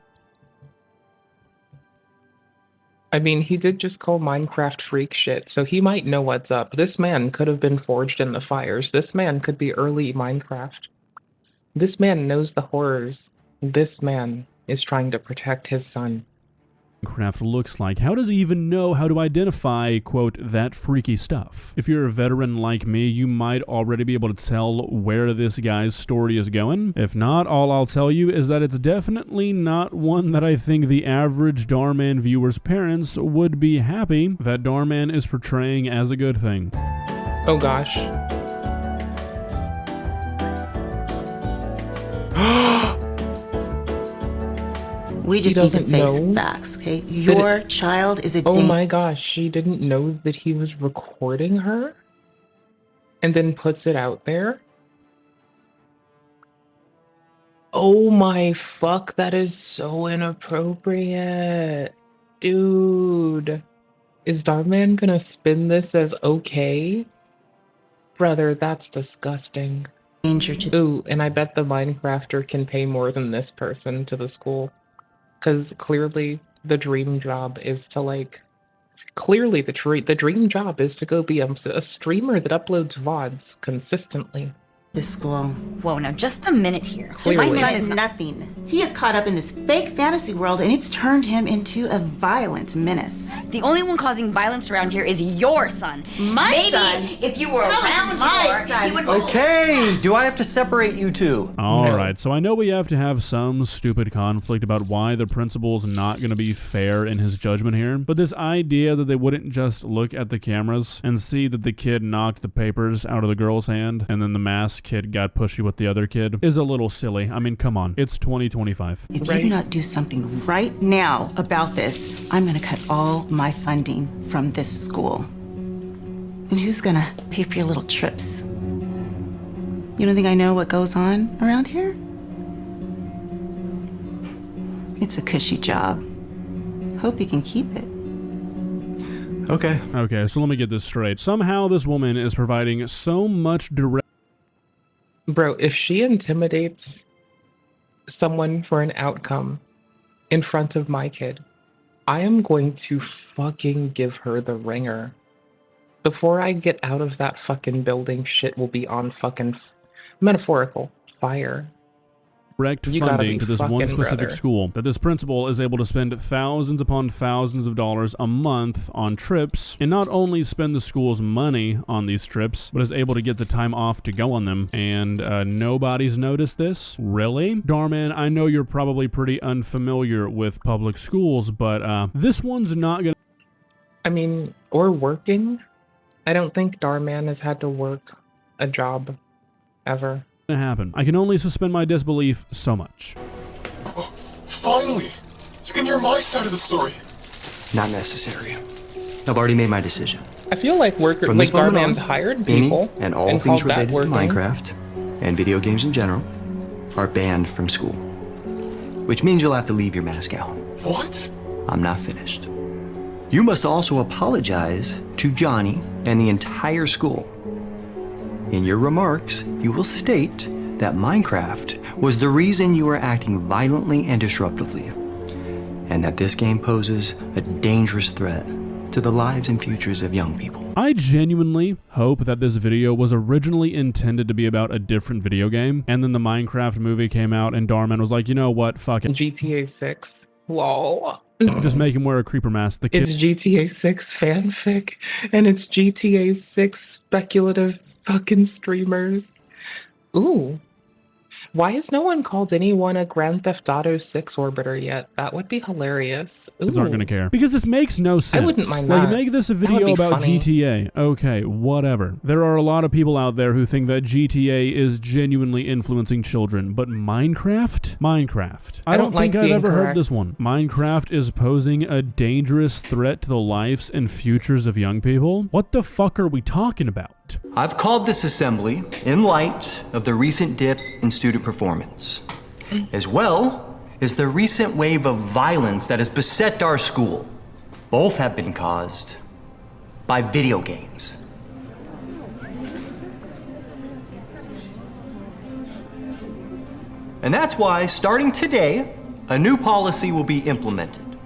S1: I mean, he did just call Minecraft freak shit, so he might know what's up. This man could have been forged in the fires. This man could be early Minecraft. This man knows the horrors. This man is trying to protect his son.
S13: looks like. How does he even know how to identify, quote, that freaky stuff? If you're a veteran like me, you might already be able to tell where this guy's story is going. If not, all I'll tell you is that it's definitely not one that I think the average Darman viewer's parents would be happy that Darman is portraying as a good thing.
S1: Oh gosh.
S15: We just need to face facts, okay? Your child is a
S1: Oh my gosh, she didn't know that he was recording her? And then puts it out there? Oh my fuck, that is so inappropriate. Dude. Is Darman gonna spin this as okay? Brother, that's disgusting. Ooh, and I bet the Minecrafter can pay more than this person to the school. Because clearly the dream job is to the dream job is to go be a streamer that uploads VODs consistently.
S15: This school.
S17: Whoa, now just a minute here.
S15: My
S17: My
S15: son is nothing. He is caught up in this fake fantasy world and it's turned him into a violent menace.
S17: The only one causing violence around here is your son.
S15: My son?
S17: Maybe if you were
S15: How is
S17: around
S15: my
S17: more,
S15: son?
S17: he would.
S3: Okay, do I have to separate you two?
S13: Alright, so I know we have to have some stupid conflict about why the principal's not going to be fair in his judgment here, but this idea that they wouldn't just look at the cameras and see that the kid knocked the papers out of the girl's hand and then the masked kid got pushy with the other kid is a little silly. I mean, come on. It's 2025.
S15: If you do not do something right now about this, I'm going to cut all my funding from this school. And who's going to pay for your little trips? You don't think I know what goes on around here?
S18: It's a cushy job. Hope you can keep it.
S3: Okay.
S13: Okay, so let me get this straight. Somehow this woman is providing so much direct...
S1: Bro, if she intimidates someone for an outcome in front of my kid, I am going to fucking give her the ringer. Before I get out of that fucking building, shit will be on fucking metaphorical fire.
S13: Direct
S1: You gotta
S13: funding
S1: be
S13: to this one
S1: fucking
S13: specific
S1: brother.
S13: school that this principal is able to spend thousands upon thousands of dollars a month on trips, and not only spend the school's money on these trips, but is able to get the time off to go on them, and nobody's noticed this? Really? Darman, I know you're probably pretty unfamiliar with public schools, but this one's not gonna...
S1: I mean, or working. I don't think Darman has had to work a job ever.
S13: happen. I can only suspend my disbelief so much.
S7: Finally! You can hear my side of the story.
S3: Not necessary. I've already made my decision.
S1: I feel like worker,
S3: From
S1: like
S3: this moment
S1: Darman's
S3: on,
S1: hired
S3: Amy
S1: people
S3: and all
S1: and
S3: things
S1: called that
S3: related to
S1: working.
S3: Minecraft and video games in general are banned from school. Which means you'll have to leave your mask out.
S7: What?
S3: I'm not finished. You must also apologize to Johnny and the entire school. In your remarks, you will state that Minecraft was the reason you were acting violently and disruptively, and that this game poses a dangerous threat to the lives and futures of young people.
S13: I genuinely hope that this video was originally intended to be about a different video game, and then the Minecraft movie came out and Darman was like, you know what, fuck it.
S1: GTA 6. Lol.
S13: Just make him wear a creeper mask. The kid...
S1: It's GTA 6 fanfic, and it's GTA 6 speculative fucking streamers. Ooh. Why has no one called anyone a Grand Theft Auto 6 orbiter yet? That would be hilarious. Ooh.
S13: Kids aren't gonna care. Because this makes no sense.
S1: wouldn't mind
S13: like,
S1: that.
S13: make this a
S1: That would
S13: video
S1: be
S13: about
S1: funny.
S13: GTA. Okay, whatever. There are a lot of people out there who think that GTA is genuinely influencing children, but Minecraft? Minecraft. I don't
S1: like
S13: think I've
S1: being
S13: ever heard
S1: correct.
S13: this one. Minecraft is posing a dangerous threat to the lives and futures of young people? What the fuck are we talking about?
S3: I've called this assembly in light of the recent dip in student performance, as well as the recent wave of violence that has beset our school. Both have been caused by video games. And that's why, starting today, a new policy will be implemented.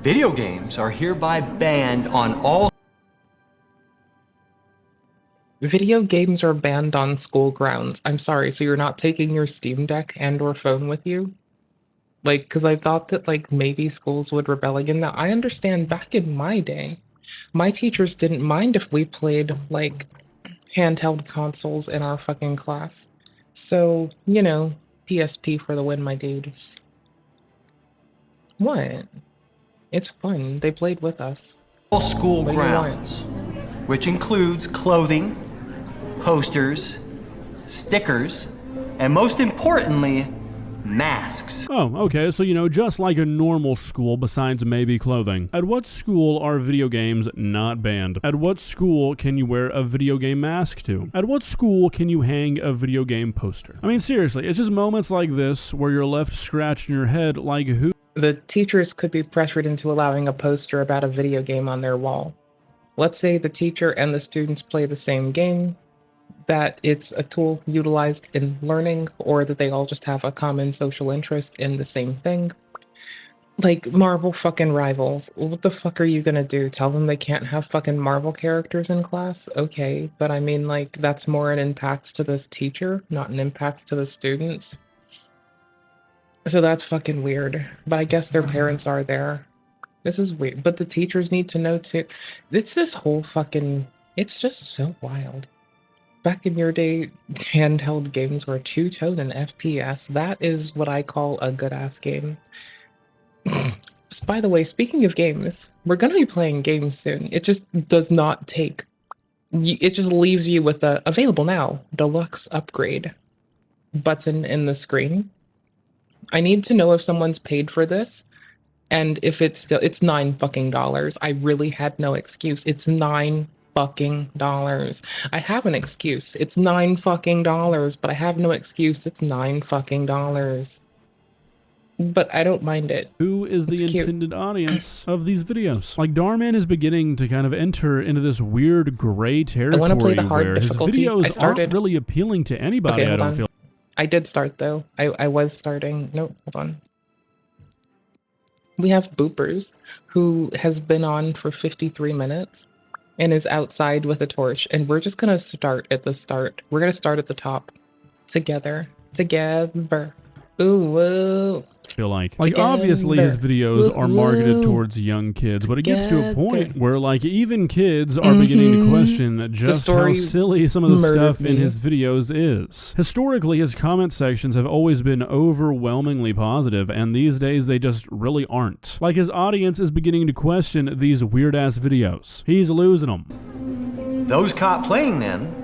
S3: Video games are hereby banned on all...
S1: Video games are banned on school grounds. I'm sorry, so you're not taking your Steam Deck and or phone with you? Like, because I thought that, like, maybe schools would rebel again. Now, I understand back in my day, my teachers didn't mind if we played, like, handheld consoles in our fucking class. So, you know, PSP for the win, my dude. What? It's fun. They played with us.
S3: all school
S1: What do you want?
S3: grounds, which includes clothing, posters, stickers, and most importantly, masks.
S13: Oh, okay, so you know, just like a normal school besides maybe clothing. At what school are video games not banned? At what school can you wear a video game mask to? At what school can you hang a video game poster? I mean, seriously, it's just moments like this where you're left scratching your head like who?
S1: The teachers could be pressured into allowing a poster about a video game on their wall. Let's say the teacher and the students play the same game, that it's a tool utilized in learning, or that they all just have a common social interest in the same thing. Like Marvel fucking Rivals. What the fuck are you gonna do? Tell them they can't have fucking Marvel characters in class? Okay, but I mean, like, that's more an impact to this teacher, not an impact to the students. So that's fucking weird. But I guess their parents are there. This is weird. But the teachers need to know too. It's this whole fucking... It's just so wild. Back in your day, handheld games were two-tone and FPS. That is what I call a good-ass game. By the way, speaking of games, we're going to be playing games soon. It just does not take... It just leaves you with a available now, deluxe upgrade button in the screen. I need to know if someone's paid for this, and if it's still, it's $9 fucking. I really had no excuse. It's $9 fucking. I have an excuse. It's $9 fucking, but I have no excuse. It's $9 fucking. but I don't mind it.
S13: Who is the
S1: It's cute.
S13: intended audience of these videos? Like, Darman is beginning to kind of enter into this weird gray territory
S1: play the hard
S13: where his
S1: difficulty. I
S13: videos
S1: started-
S13: aren't really appealing to anybody,
S1: Okay,
S13: I
S1: hold
S13: don't
S1: on.
S13: feel.
S1: I did start though. I was starting. Nope, hold on. We have Boopers, who has been on for 53 minutes and is outside with a torch. And we're just gonna start at the start. We're gonna start at the top. Together. Together. Ooh, whoa.
S13: Feel like obviously his videos are marketed towards young kids, but it gets to a point where like even kids are beginning to question just how
S1: story
S13: silly some of the stuff in
S1: murdered me.
S13: his videos is. Historically, his comment sections have always been overwhelmingly positive, and these days they just really aren't. Like, his audience is beginning to question these weird ass videos. He's losing them.
S3: Those caught playing them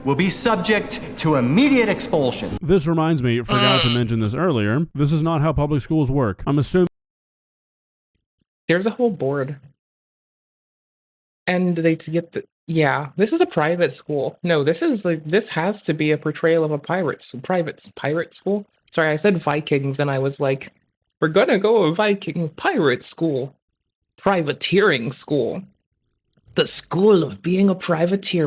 S3: will be subject to immediate expulsion.
S13: This reminds me, forgot to mention this earlier, this is not how public schools work. I'm assuming
S1: There's a whole board. And they to get the yeah, this is a private school. No, this is like this has to be a portrayal of a pirate school. Sorry, I said Vikings and I was like, we're gonna go a Viking pirate school. Privateering school. The school of being a privateer.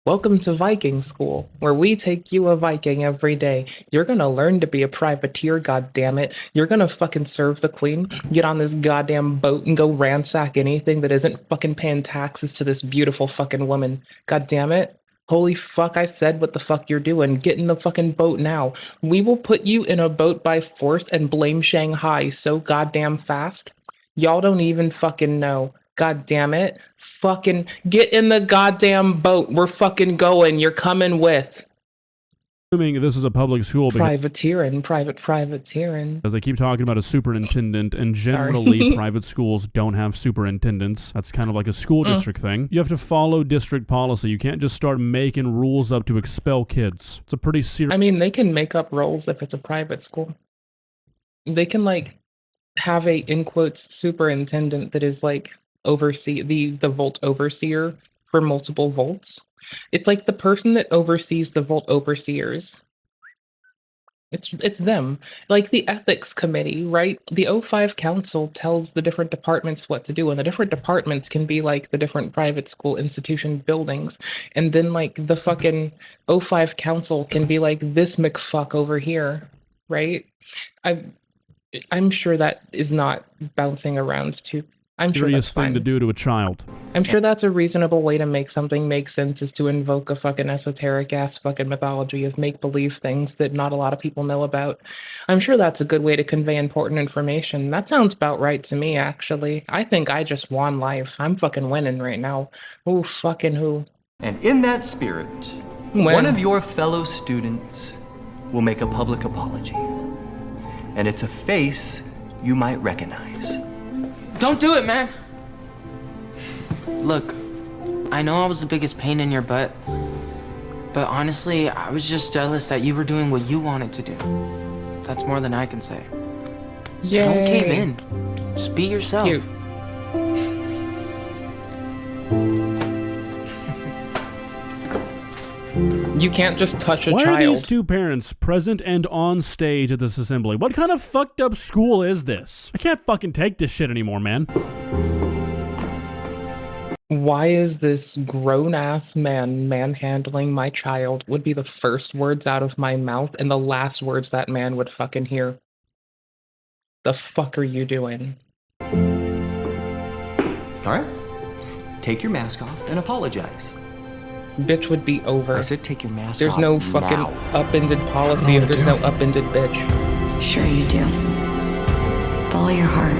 S1: Welcome to Viking School, where we take you a Viking every day. You're gonna learn to be a privateer, goddammit. You're gonna fucking serve the queen, get on this goddamn boat and go ransack anything that isn't fucking paying taxes to this beautiful fucking woman. Goddammit. Holy fuck, I said what the fuck you're doing. Get in the fucking boat now. We will put you in a boat by force and blame Shanghai so goddamn fast. Y'all don't even fucking know. God damn it. Fucking get in the goddamn boat. We're fucking going. You're coming with.
S13: this is a public school
S1: Privateering.
S13: because they keep talking about a superintendent, and generally private schools don't have superintendents. That's kind of like a school district thing. You have to follow district policy. You can't just start making rules up to expel kids. It's a pretty serious...
S1: I mean, they can make up roles if it's a private school. They can, like, have a, in quotes, superintendent that is, like, oversee the vault overseer for multiple vaults. It's like the person that oversees the vault overseers. It's them. Like the ethics committee, right? The O5 council tells the different departments what to do, and the different departments can be like the different private school institution buildings. And then like the fucking O5 council can be like this McFuck over here, right? I'm sure that is not bouncing around too. I'm sure that's
S13: serious thing
S1: fine.
S13: to do to a child.
S1: I'm sure that's a reasonable way to make something make sense, is to invoke a fucking esoteric ass fucking mythology of make believe things that not a lot of people know about. I'm sure that's a good way to convey important information. That sounds about right to me, actually. I think I just won life. I'm fucking winning right now. Ooh, fucking who?
S3: And in that spirit, one of your fellow students will make a public apology. And it's a face you might recognize.
S15: Don't do it, man. Look, I know I was the biggest pain in your butt, but honestly, I was just jealous that you were doing what you wanted to do. That's more than I can say. So don't cave
S1: Yay.
S15: in. Just be yourself.
S1: Cute. You can't just touch a
S13: Why
S1: child.
S13: are these two parents present and on stage at this assembly? What kind of fucked up school is this? I can't fucking take this shit anymore, man.
S1: Why is this grown-ass man manhandling my child would be the first words out of my mouth and the last words that man would fucking hear? The fuck are you doing?
S3: All right? Take your mask off and apologize.
S1: Bitch would be over.
S3: I said take your mask
S1: There's
S3: off
S1: no fucking
S3: now.
S1: upended policy if there's no upended bitch.
S17: Sure you do. Follow your heart.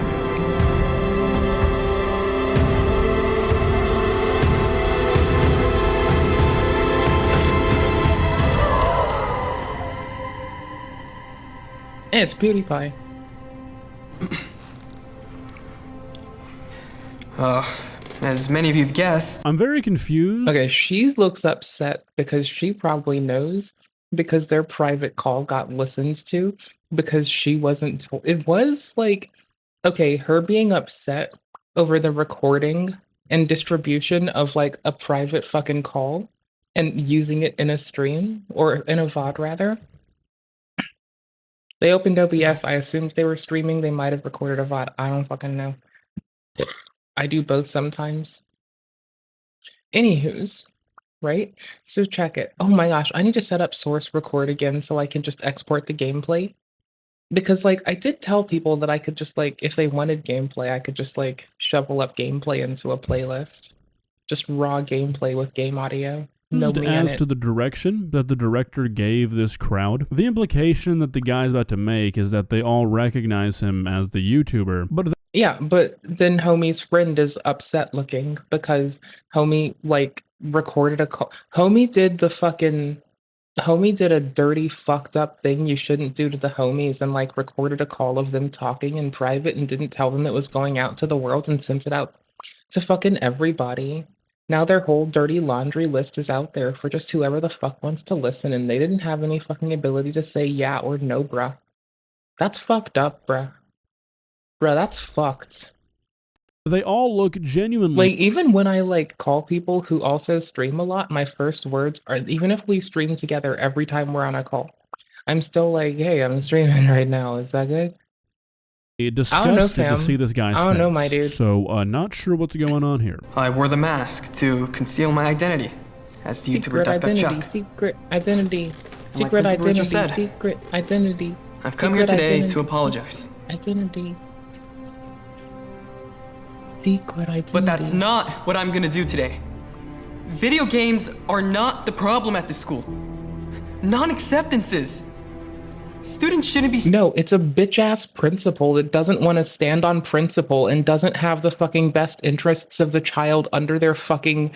S1: And it's PewDiePie.
S12: As many of you've guessed.
S13: I'm very confused.
S1: Okay, she looks upset because she probably knows because their private call got listened to because she wasn't told. It was like, okay, her being upset over the recording and distribution of like a private fucking call and using it in a stream or in a VOD rather. They opened OBS. I assumed they were streaming. They might have recorded a VOD. I don't fucking know. I do both sometimes. Anywho's, right? So check it. Oh my gosh, I need to set up source record again so I can just export the gameplay. Because like I did tell people that I could just like, if they wanted gameplay, I could just like shovel up gameplay into a playlist. Just raw gameplay with game audio. No me in
S13: As
S1: it.
S13: to the direction that the director gave this crowd, the implication that the guy's about to make is that they all recognize him as the YouTuber, but
S1: Yeah, but then Homie's friend is upset looking because Homie like recorded a call. Homie did a dirty fucked up thing you shouldn't do to the homies and like recorded a call of them talking in private and didn't tell them it was going out to the world and sent it out to fucking everybody. Now their whole dirty laundry list is out there for just whoever the fuck wants to listen, and they didn't have any fucking ability to say yeah or no, bruh. That's fucked up, bruh. Bruh, that's fucked.
S13: they all look genuinely...
S1: Like, even when I, like, call people who also stream a lot, my first words are, even if we stream together every time we're on a call, I'm still like, hey, I'm streaming right now. Is that good?
S13: disgusted to
S1: fam.
S13: see this guy's
S1: I don't
S13: face.
S1: know, my dude.
S13: So, not sure what's going on here.
S12: I wore the mask to conceal my identity as the YouTuber
S1: Secret
S12: Duck Duck
S1: identity,
S12: Chuck.
S1: secret identity,
S12: Like
S1: secret
S12: Principal
S1: identity,
S12: just said.
S1: secret identity.
S12: I've come here
S1: secret
S12: today
S1: identity,
S12: to apologize.
S1: Identity. Secret identity.
S12: But that's not what I'm gonna do today. Video games are not the problem at this school. Non-acceptances. Students shouldn't be...
S1: No, it's a bitch-ass principal that doesn't want to stand on principle and doesn't have the fucking best interests of the child under their fucking...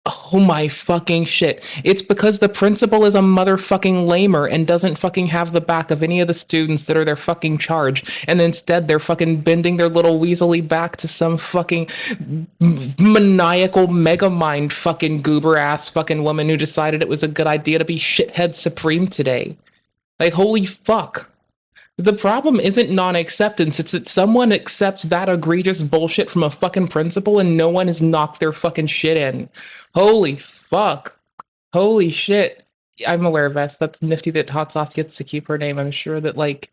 S1: Oh my fucking shit. It's because the principal is a motherfucking lamer and doesn't fucking have the back of any of the students that are their fucking charge. And instead they're fucking bending their little weaselly back to some fucking maniacal megamind fucking goober-ass fucking woman who decided it was a good idea to be shithead supreme today. Like, holy fuck. The problem isn't non-acceptance, it's that someone accepts that egregious bullshit from a fucking principal and no one has knocked their fucking shit in. Holy fuck. Holy shit. I'm aware, Vest, that's nifty that Hot Sauce gets to keep her name. I'm sure that, like,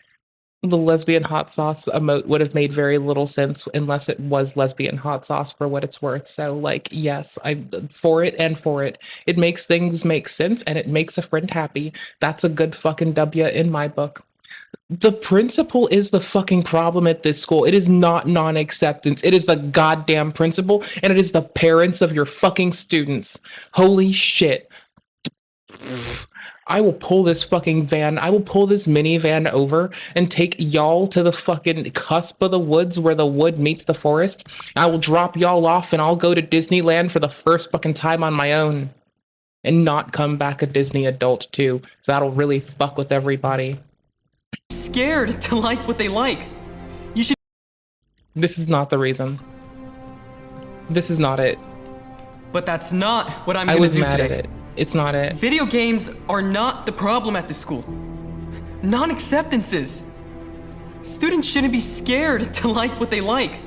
S1: the lesbian hot sauce emote would have made very little sense unless it was lesbian hot sauce for what it's worth. So, like, yes, I'm for it and for it. It makes things make sense and it makes a friend happy. That's a good fucking W in my book. The principal is the fucking problem at this school. It is not non-acceptance. It is the goddamn principal and it is the parents of your fucking students. Holy shit. I will pull this fucking van. I will pull this minivan over and take y'all to the fucking cusp of the woods where the wood meets the forest. I will drop y'all off and I'll go to Disneyland for the first fucking time on my own. And not come back a Disney adult too. So that'll really fuck with everybody.
S12: Scared to like what they like. You should...
S1: This is not the reason. This is not it.
S12: But that's not what I'm
S1: I
S12: gonna
S1: was
S12: do
S1: mad
S12: today.
S1: at it. It's not it.
S12: Video games are not the problem at this school. Non-acceptances. Students shouldn't be scared to like what they like.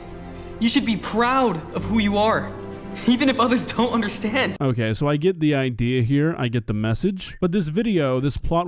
S12: You should be proud of who you are, even if others don't understand.
S13: Okay, so I get the idea here, I get the message, but this video, this plot...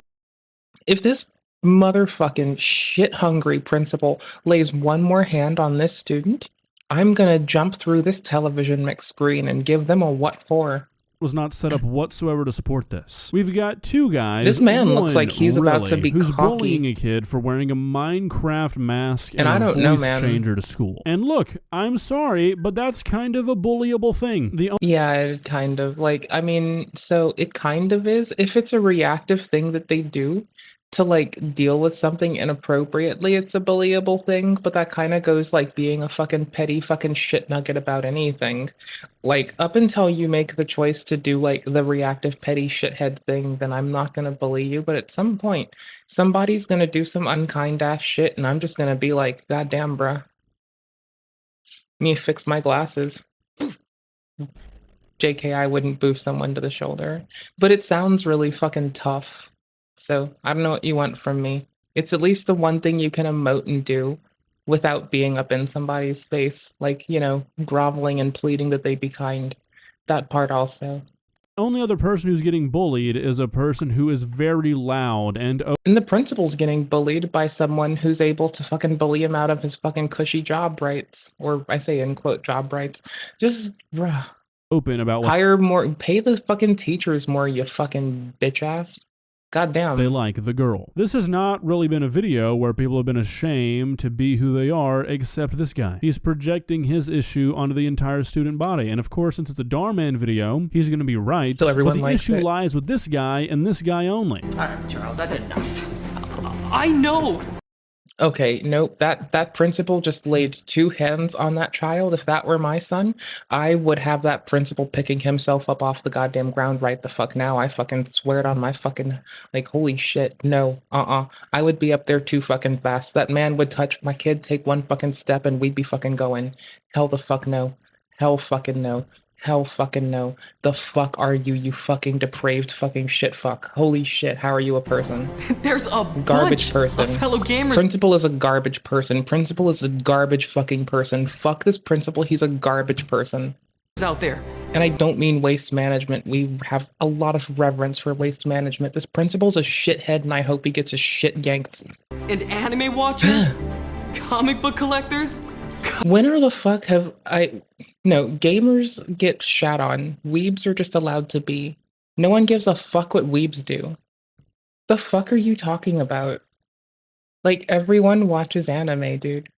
S1: If this motherfucking shit-hungry principal lays one more hand on this student, I'm gonna jump through this television mix screen and give them a what for.
S13: Was not set up whatsoever to support this. We've got two guys.
S1: This man looks like he's about to be
S13: who's
S1: cocky.
S13: bullying a kid for wearing a Minecraft mask
S1: And I
S13: a
S1: don't know,
S13: voice
S1: man.
S13: changer to school. And look, I'm sorry, but that's kind of a bullyable thing.
S1: Yeah, it kind of. Like, I mean, so it kind of is. If it's a reactive thing that they do to, like, deal with something inappropriately, it's a bullyable thing, but that kind of goes like being a fucking petty fucking shit nugget about anything. Like, up until you make the choice to do, like, the reactive petty shithead thing, then I'm not gonna bully you, but at some point, somebody's gonna do some unkind ass shit, and I'm just gonna be like, goddamn, bruh. Me fix my glasses. JK, I wouldn't boof someone to the shoulder. But it sounds really fucking tough. So, I don't know what you want from me. It's at least the one thing you can emote and do without being up in somebody's face. Like, you know, groveling and pleading that they be kind. That part also.
S13: Only other person who's getting bullied is a person who is very loud and
S1: the principal's getting bullied by someone who's able to fucking bully him out of his fucking cushy job rights. Or I say in quote job rights. Just bruh.
S13: Open about what
S1: pay the fucking teachers more, you fucking bitch ass. Goddamn.
S13: They like the girl. This has not really been a video where people have been ashamed to be who they are, except this guy. He's projecting his issue onto the entire student body. And of course, since it's a Darman video, he's going to be right.
S1: So everyone
S13: but the
S1: likes
S13: issue
S1: it.
S13: lies with this guy and this guy only.
S12: Alright, Charles, that's enough. I know.
S1: Okay, nope, that principal just laid 2 hands on that child. If that were my son, I would have that principal picking himself up off the goddamn ground right the fuck now. I fucking swear it on my fucking, like, holy shit, no, I would be up there too fucking fast. That man would touch my kid, take 1 fucking step, and we'd be fucking going. Hell the fuck no. Hell fucking no. Hell fucking no. The fuck are you, you fucking depraved fucking shit fuck. Holy shit, how are you a person?
S12: There's a
S1: Garbage
S12: bunch
S1: person.
S12: of fellow gamers.
S1: Principal is a garbage person. Principal is a garbage fucking person. Fuck this principal, he's a garbage person.
S12: Out there.
S1: And I don't mean waste management. We have a lot of reverence for waste management. This principal's a shithead and I hope he gets his shit yanked.
S12: And anime watchers? Comic book collectors?
S1: When are the fuck have I... No, gamers get shat on. Weebs are just allowed to be. No one gives a fuck what weebs do. The fuck are you talking about? Like, everyone watches anime, dude.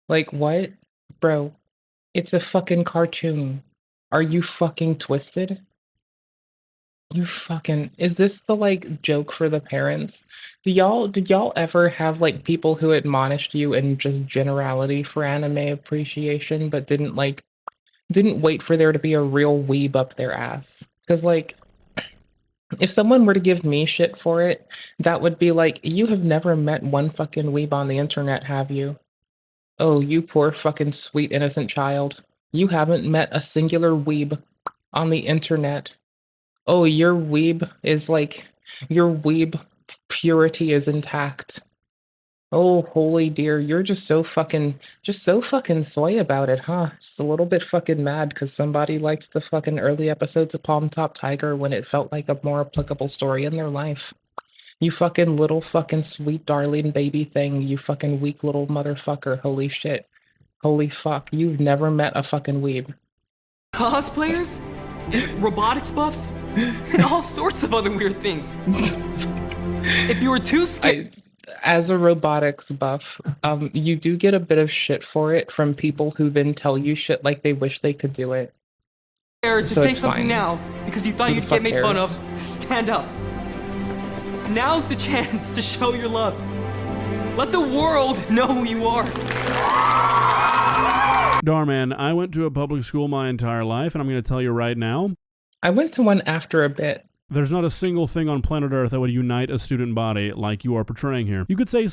S1: Like, what? Bro, it's a fucking cartoon. Are you fucking twisted? You fucking... Is this the, like, joke for the parents? Did y'all ever have, like, people who admonished you in just generality for anime appreciation, but didn't wait for there to be a real weeb up their ass? Because, like, if someone were to give me shit for it, that would be like, you have never met one fucking weeb on the internet, have you? Oh, you poor fucking sweet innocent child. You haven't met a singular weeb on the internet. Oh, your weeb is like, your weeb purity is intact. Oh, holy dear, you're just so fucking soy about it, huh? Just a little bit fucking mad because somebody liked the fucking early episodes of Palm Top Tiger when it felt like a more applicable story in their life. You fucking little fucking sweet darling baby thing, you fucking weak little motherfucker, holy shit. Holy fuck, you've never met a fucking weeb.
S12: Cosplayers? Robotics buffs? And all sorts of other weird things. If you were too scared...
S1: As a robotics buff, you do get a bit of shit for it from people who then tell you shit like they wish they could do it.
S12: To
S1: So
S12: say
S1: it's
S12: something
S1: fine.
S12: now because you thought
S1: Who the
S12: you'd get
S1: fuck
S12: made fun
S1: cares?
S12: of. Stand up. Now's the chance to show your love. Let the world know who you are.
S13: Darman, I went to a public school my entire life, and I'm going to tell you right now.
S1: I went to one after a bit.
S13: There's not a single thing on planet Earth that would unite a student body like you are portraying here. You could say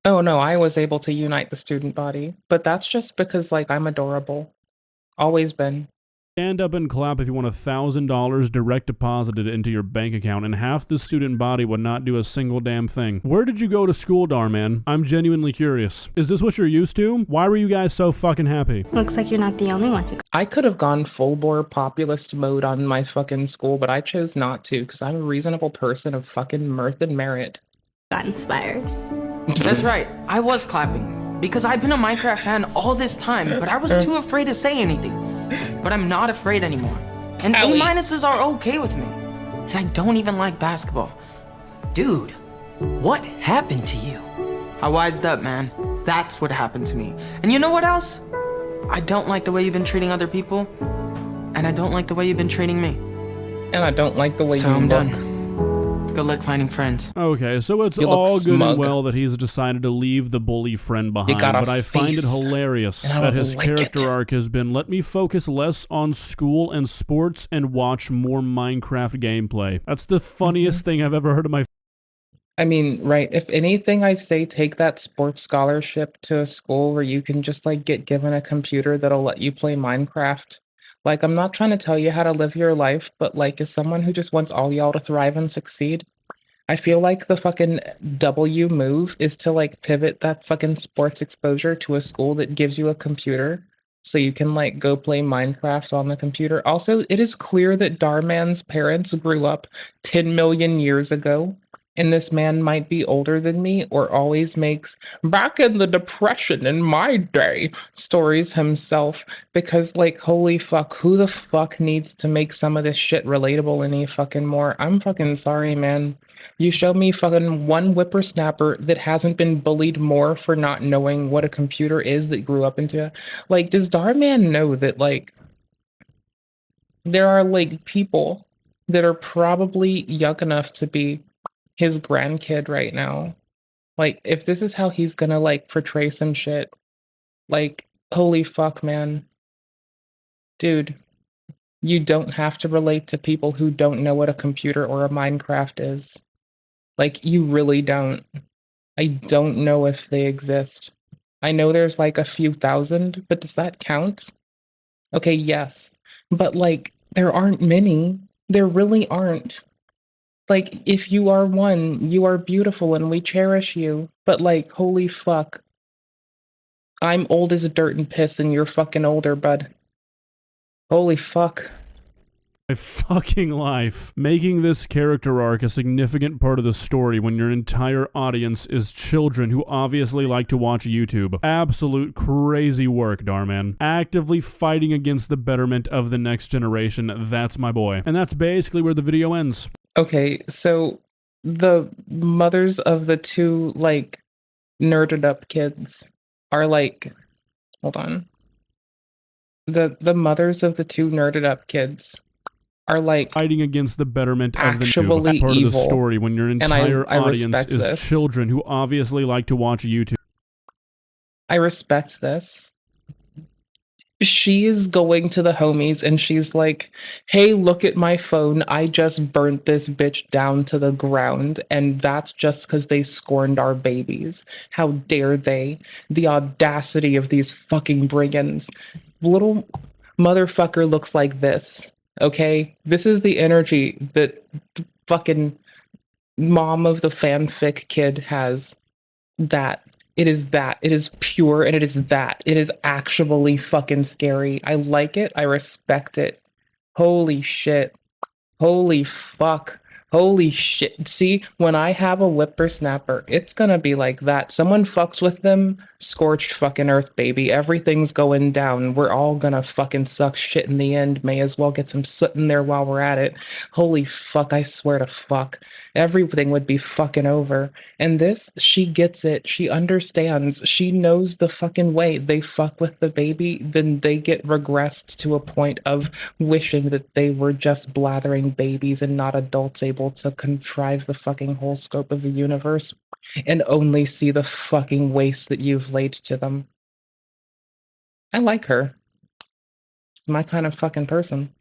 S1: Oh no, I was able to unite the student body, but that's just because, like, I'm adorable. Always been.
S13: stand up and clap if you want $1,000 direct deposited into your bank account, and half the student body would not do a single damn thing. Where did you go to school, Darman? I'm genuinely curious. Is this what you're used to? Why were you guys so fucking happy?
S10: Looks like you're not the only one.
S1: I could have gone full bore populist mode on my fucking school, but I chose not to because I'm a reasonable person of fucking mirth and merit.
S10: Got inspired.
S15: That's right. I was clapping. Because I've been a Minecraft fan all this time, but I was too afraid to say anything. But I'm not afraid anymore. And A minuses are okay with me. And I don't even like basketball. Dude, what happened to you? I wised up, man. That's what happened to me. And you know what else? I don't like the way you've been treating other people. And I don't like the way you've been treating me.
S1: And I don't like the way
S15: so
S1: you
S15: I'm
S1: look.
S15: done. Good luck finding friends.
S13: Okay, so it's
S1: You look
S13: all good
S1: smug.
S13: and well that he's decided to leave the bully friend behind,
S1: got a
S13: but I find it
S1: face,
S13: hilarious
S1: and I
S13: that
S1: don't
S13: his
S1: like
S13: character
S1: it.
S13: arc has been, let me focus less on school and sports and watch more Minecraft gameplay. That's the funniest thing I've ever heard of my...
S1: I mean, right, if anything, I say take that sports scholarship to a school where you can just, like, get given a computer that'll let you play Minecraft. Like, I'm not trying to tell you how to live your life, but, like, as someone who just wants all y'all to thrive and succeed, I feel like the fucking W move is to, like, pivot that fucking sports exposure to a school that gives you a computer so you can like go play Minecraft on the computer. Also, it is clear that Darman's parents grew up 10 million years ago, and this man might be older than me or always makes back in the depression in my day stories himself, because like holy fuck, who the fuck needs to make some of this shit relatable any fucking more? I'm fucking sorry, man. You show me fucking one whippersnapper that hasn't been bullied more for not knowing what a computer is that grew up into. Like, does Darman know that like there are like people that are probably young enough to be his grandkid right now? Like, if this is how he's gonna like portray some shit, like holy fuck, man. Dude, you don't have to relate to people who don't know what a computer or a Minecraft is. Like, you really don't. I don't know if they exist. I know there's like a few thousand, but does that count? Okay, yes. But like, there aren't many. There really aren't. Like, if you are one, you are beautiful and we cherish you. But like, holy fuck. I'm old as dirt and piss and you're fucking older, bud. Holy fuck.
S13: My fucking life. Making this character arc a significant part of the story when your entire audience is children who obviously like to watch YouTube. Absolute crazy work, Darman. Actively fighting against the betterment of the next generation. That's my boy. And that's basically where the video ends.
S1: Okay, so the mothers of the two, like, nerded up kids are like, hold on. The mothers of the two nerded up kids are like
S13: fighting against the betterment of the
S1: actually
S13: part
S1: evil,
S13: of the story when your entire
S1: I
S13: audience
S1: respect
S13: is
S1: this.
S13: children who obviously like to watch YouTube.
S1: I respect this. She is going to the homies and she's like, hey, look at my phone. I just burnt this bitch down to the ground. And that's just because they scorned our babies. How dare they? The audacity of these fucking brigands. Little motherfucker looks like this. Okay? This is the energy that the fucking mom of the fanfic kid has. That. It is that. It is pure and it is that. It is actually fucking scary. I like it. I respect it. Holy shit. Holy fuck. Holy shit. See, when I have a whippersnapper, it's gonna be like that. Someone fucks with them, scorched fucking earth, baby. Everything's going down. We're all gonna fucking suck shit in the end. May as well get some soot in there while we're at it. Holy fuck, I swear to fuck. Everything would be fucking over. And this, she gets it. She understands. She knows the fucking way. They fuck with the baby, then they get regressed to a point of wishing that they were just blathering babies and not adults able to contrive the fucking whole scope of the universe and only see the fucking waste that you've laid to them. I like her. It's my kind of fucking person.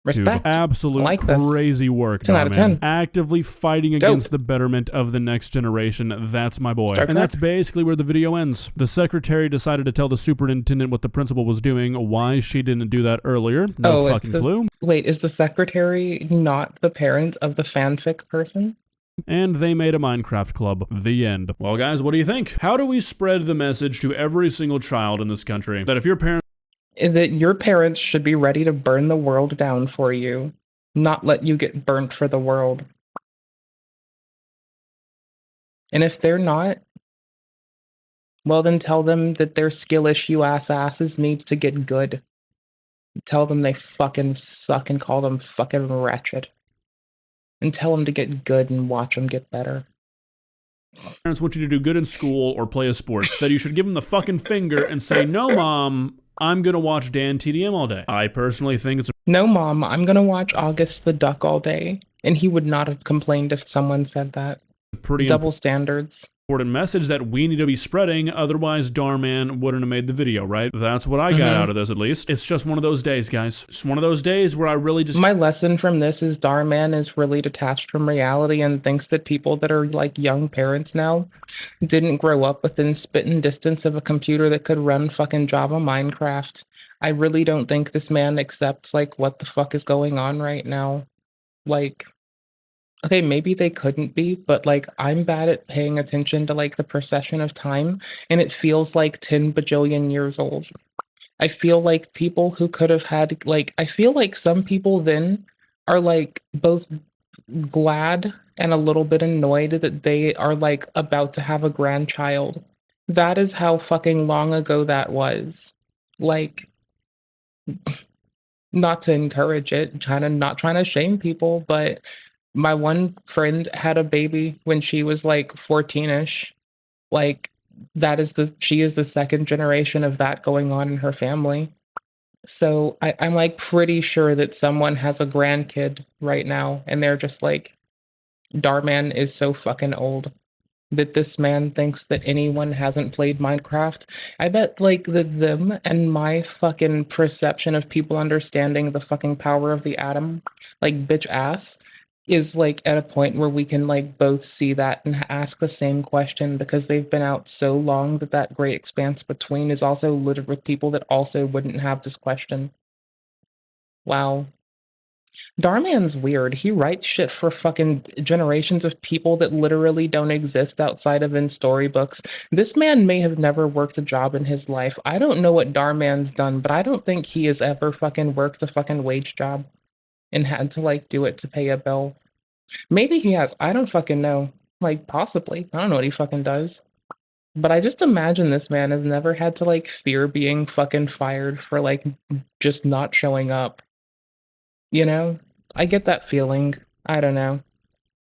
S1: Respect.
S13: Absolute
S1: like
S13: crazy work,
S1: 10 out of 10.
S13: Actively fighting against the betterment of the next generation. That's my boy. And that's basically where the video ends. The secretary decided to tell the superintendent what the principal was doing. Why she didn't do that earlier, no fucking clue.
S1: Wait, is the secretary not the parent of the fanfic person?
S13: And they made a Minecraft club. The end. Well, guys, what do you think? How do we spread the message to every single child in this country that if your parents
S1: that your parents should be ready to burn the world down for you, not let you get burnt for the world. And if they're not, well then tell them that their skill issue asses needs to get good. Tell them they fucking suck and call them fucking wretched. And tell them to get good and watch them get better.
S13: parents want you to do good in school or play a sport, that you should give them the fucking finger and say, no, Mom, I'm gonna watch Dan TDM all day. I personally think it's
S1: no, Mom, I'm gonna watch August the Duck all day. And he would not have complained if someone said that.
S13: Pretty
S1: double standards.
S13: Important message that we need to be spreading, otherwise Darman wouldn't have made the video, right? That's what I got out of this, at least. It's just one of those days, guys. It's one of those days where I really just...
S1: My lesson from this is Darman is really detached from reality and thinks that people that are like young parents now didn't grow up within spitting distance of a computer that could run fucking Java Minecraft. I really don't think this man accepts like what the fuck is going on right now. Like... Okay, maybe they couldn't be, but like I'm bad at paying attention to like the procession of time, and it feels like 10 bajillion years old. I feel like people who could have had, like, I feel like some people then are, like, both glad and a little bit annoyed that they are, like, about to have a grandchild. That is how fucking long ago that was. Like, not to encourage it, not trying to shame people, but my one friend had a baby when she was, like, 14-ish. Like, she is the second generation of that going on in her family. So I'm like pretty sure that someone has a grandkid right now and they're just like, Darman is so fucking old that this man thinks that anyone hasn't played Minecraft. I bet like them and my fucking perception of people understanding the fucking power of the atom, like bitch ass, is like at a point where we can like both see that and ask the same question because they've been out so long that that great expanse between is also littered with people that also wouldn't have this question. Wow. Darman's weird. He writes shit for fucking generations of people that literally don't exist outside of in storybooks. This man may have never worked a job in his life. I don't know what Darman's done, but I don't think he has ever fucking worked a fucking wage job and had to like do it to pay a bill. Maybe he has. I don't fucking know. Like possibly. I don't know what he fucking does. But I just imagine this man has never had to like fear being fucking fired for like just not showing up. You know? I get that feeling. I don't know.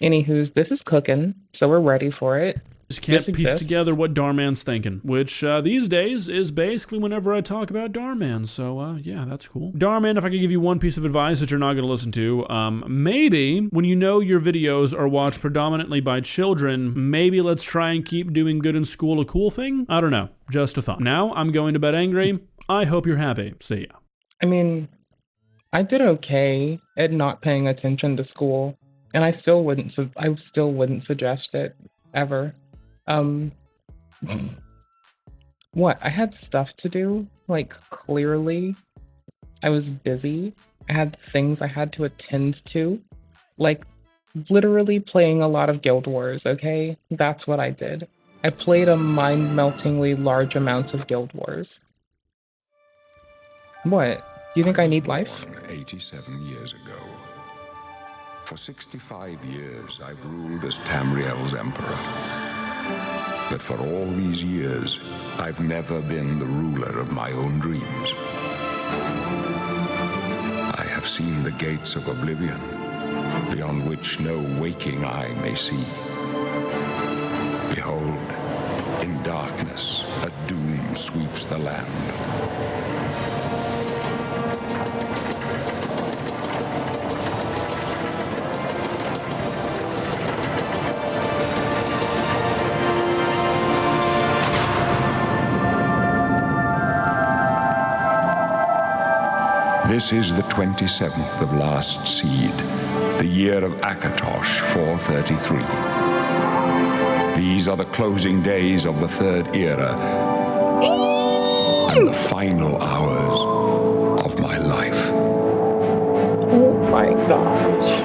S1: Anywho's, this is cooking, so we're ready for it.
S13: Just can't piece together what Darman's thinking, which these days is basically whenever I talk about Darman, so yeah, that's cool. Darman, if I could give you one piece of advice that you're not going to listen to, maybe when you know your videos are watched predominantly by children, maybe let's try and keep doing good in school a cool thing? I don't know, just a thought. Now, I'm going to bed angry. I hope you're happy. See ya.
S1: I mean, I did okay at not paying attention to school, and I still wouldn't suggest it, ever. What? I had stuff to do. Like, clearly, I was busy. I had things I had to attend to. Like, literally playing a lot of Guild Wars, okay? That's what I did. I played a mind-meltingly large amount of Guild Wars. What? Do you think I need life?
S19: 87 years ago. For 65 years, I've ruled as Tamriel's emperor. But for all these years, I've never been the ruler of my own dreams. I have seen the gates of oblivion, beyond which no waking eye may see. Behold, in darkness, a doom sweeps the land. This is the 27th of Last Seed, the year of Akatosh 433. These are the closing days of the Third Era and the final hours of my life.
S1: Oh my gosh.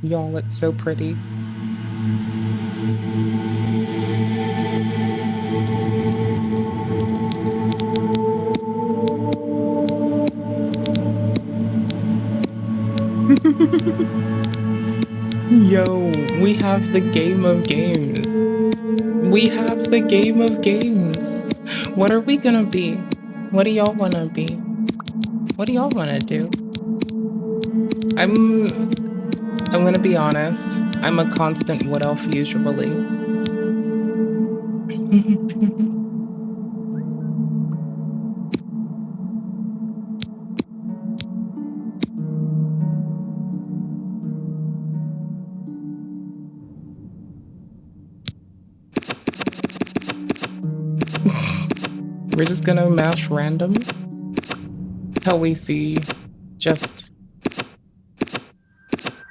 S1: Y'all, it's so pretty. Yo, we have the game of games. We have the game of games. What are we gonna be? What do y'all wanna be? What do y'all wanna do? I'm gonna be honest. I'm a constant wood elf usually. We're just gonna mash random till we see just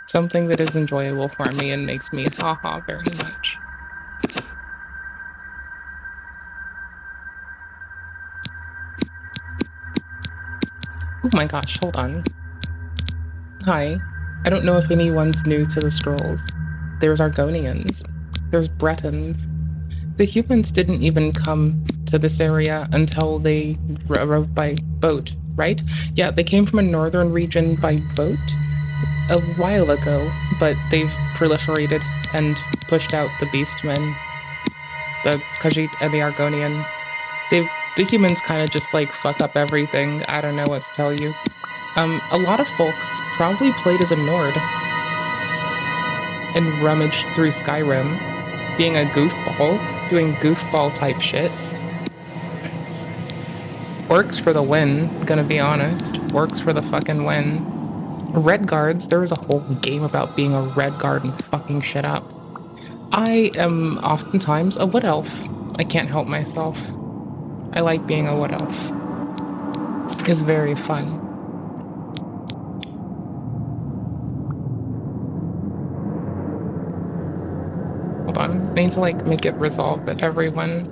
S1: something that is enjoyable for me and makes me haha very much. Oh my gosh, hold on. Hi. I don't know if anyone's new to the scrolls. There's Argonians. There's Bretons. The humans didn't even come to this area until they rode by boat, right? Yeah, they came from a northern region by boat a while ago, but they've proliferated and pushed out the Beastmen, the Khajiit and the Argonian. The humans kind of just like fuck up everything. I don't know what to tell you. A lot of folks probably played as a Nord and rummaged through Skyrim, being a goofball, doing goofball type shit. Orcs for the win, gonna be honest. Orcs for the fucking win. Red guards, there was a whole game about being a red guard and fucking shit up. I am oftentimes a wood elf. I can't help myself. I like being a wood elf. It's very fun. Hold on, I need to like make it resolve at everyone,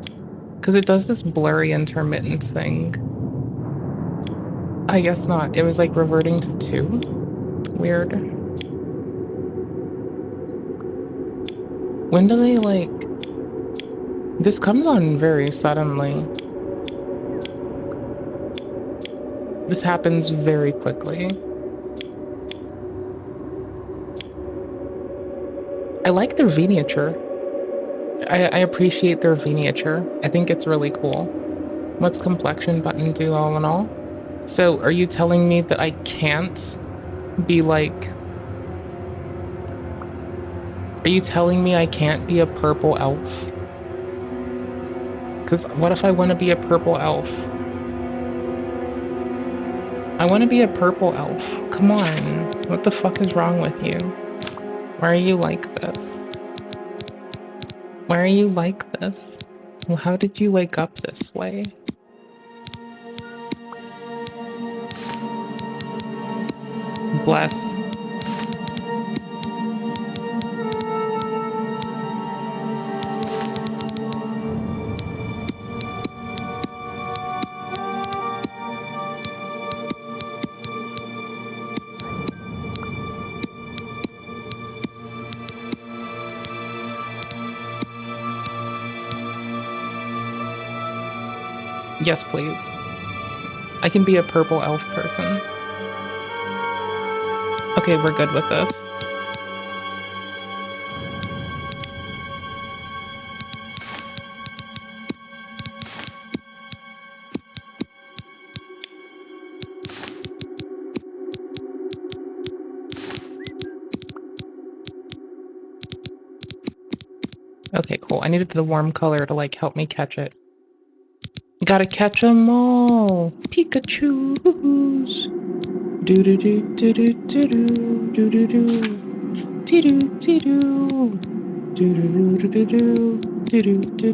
S1: because it does this blurry intermittent thing. I guess not. It was like reverting to 2. Weird. When do they like... This comes on very suddenly. This happens very quickly. I like their miniature. I appreciate their miniature. I think it's really cool. What's complexion button do all in all? So are you telling me that I can't be like... Are you telling me I can't be a purple elf? Because what if I want to be a purple elf? I want to be a purple elf. Come on. What the fuck is wrong with you? Why are you like this? Why are you like this? Well, how did you wake up this way? Bless. Yes, please. I can be a purple elf person. Okay, we're good with this. Okay, cool. I needed the warm color to like help me catch it. Gotta catch them all. Pikachu's. Do do do do do do do do do do do do do do do do do do do do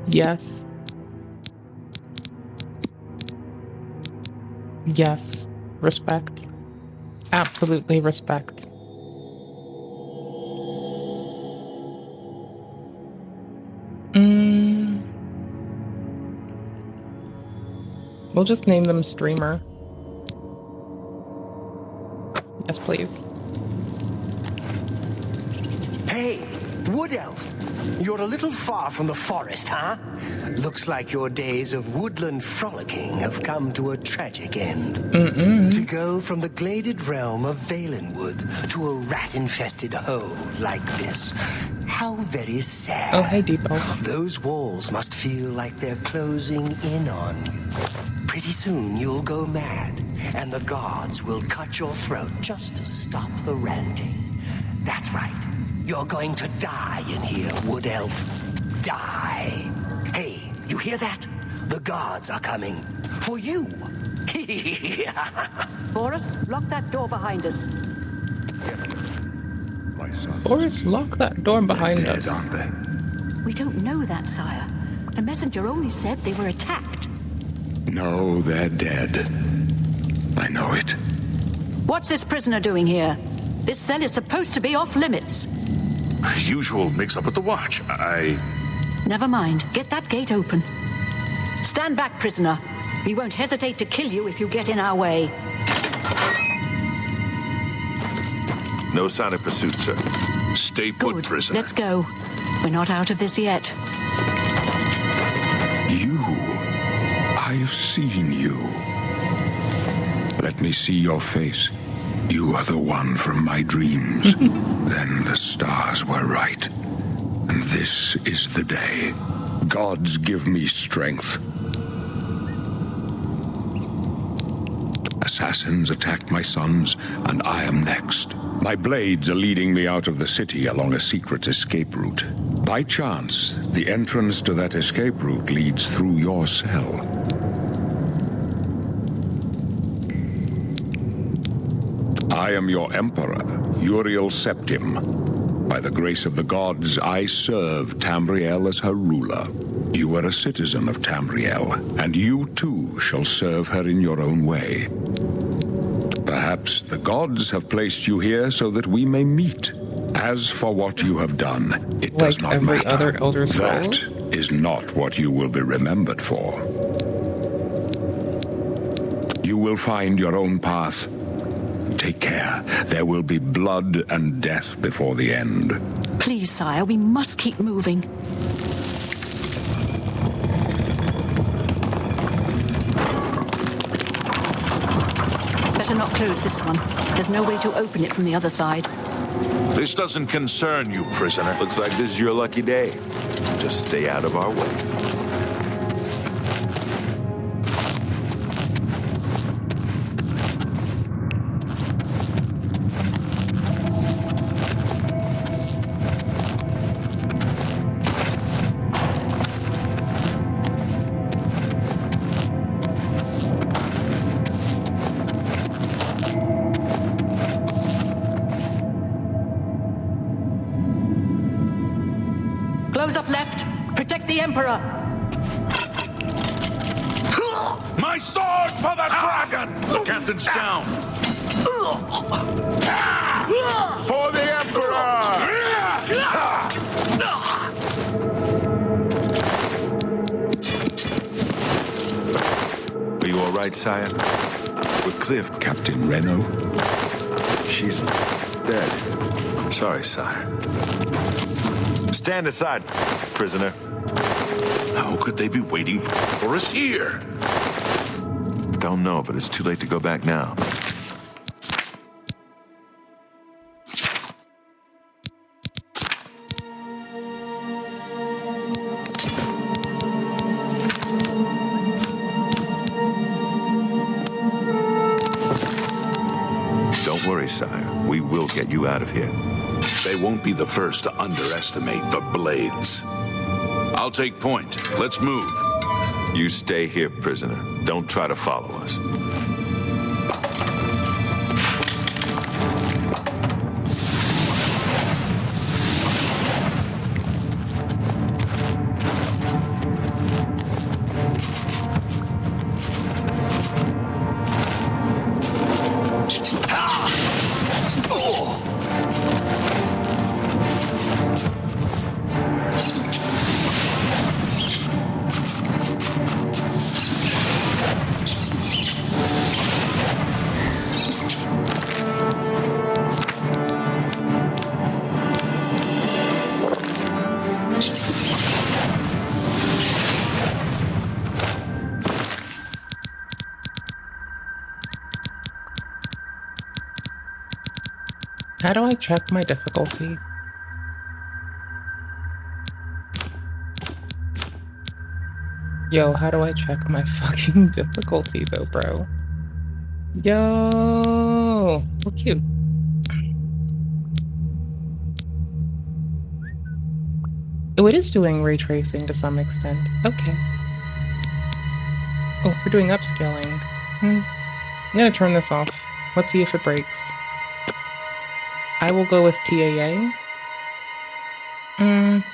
S1: Yes. Yes. Respect. Absolutely respect. We'll just name them Streamer. Yes, please.
S9: Hey, Wood Elf. You're a little far from the forest, huh? Looks like your days of woodland frolicking have come to a tragic end. To go from the gladed realm of Valenwood to a rat-infested hole like this. How very sad.
S1: Oh, hey, Deep Elf.
S9: Those walls must feel like they're closing in on you. Pretty soon you'll go mad, and the guards will cut your throat just to stop the ranting. That's right. You're going to die in here, Wood Elf. Die. Hey, you hear that? The guards are coming. For you.
S20: Boris, lock that door behind us.
S1: Boris, lock that door behind us.
S20: We don't know that, sire. A messenger only said they were attacked.
S19: No, they're dead. I know it.
S20: What's this prisoner doing here? This cell is supposed to be off limits.
S7: Usual mix-up with the watch.
S20: Never mind. Get that gate open. Stand back, prisoner. We won't hesitate to kill you if you get in our way.
S7: No sign of pursuit, sir. Stay put, prisoner.
S20: Let's go. We're not out of this yet.
S19: I've seen you. Let me see your face. You are the one from my dreams. Then the stars were right. And this is the day. Gods give me strength. Assassins attacked my sons, and I am next. My blades are leading me out of the city along a secret escape route. By chance, the entrance to that escape route leads through your cell. I am your emperor, Uriel Septim. By the grace of the gods, I serve Tamriel as her ruler. You are a citizen of Tamriel, and you too shall serve her in your own way. Perhaps the gods have placed you here so that we may meet. As for what you have done, it does not matter.
S1: Like every other Elder Scrolls?
S19: That is not what you will be remembered for. You will find your own path. Take care. There will be blood and death before the end.
S20: Please, sire, we must keep moving. Better not close this one. There's no way to open it from the other side.
S7: This doesn't concern you, prisoner. Looks like this is your lucky day. Just stay out of our way.
S20: Close up left. Protect the Emperor.
S7: My sword for the dragon! The captain's down. For the Emperor! Are you all right, sire? With Cliff,
S19: Captain Reno?
S7: She's dead. Sorry, sire. Stand aside, prisoner. How could they be waiting for us here? Don't know, but it's too late to go back now. Don't worry, sire. We will get you out of here. They won't be the first to underestimate the Blades. I'll take point. Let's move. You stay here, prisoner. Don't try to follow us.
S1: How do I check my difficulty? Yo, how do I check my fucking difficulty though, bro? Yo, well, cute. Oh, it is doing ray tracing to some extent. Okay. Oh, we're doing upscaling. I'm gonna turn this off. Let's see if it breaks. I will go with TAA.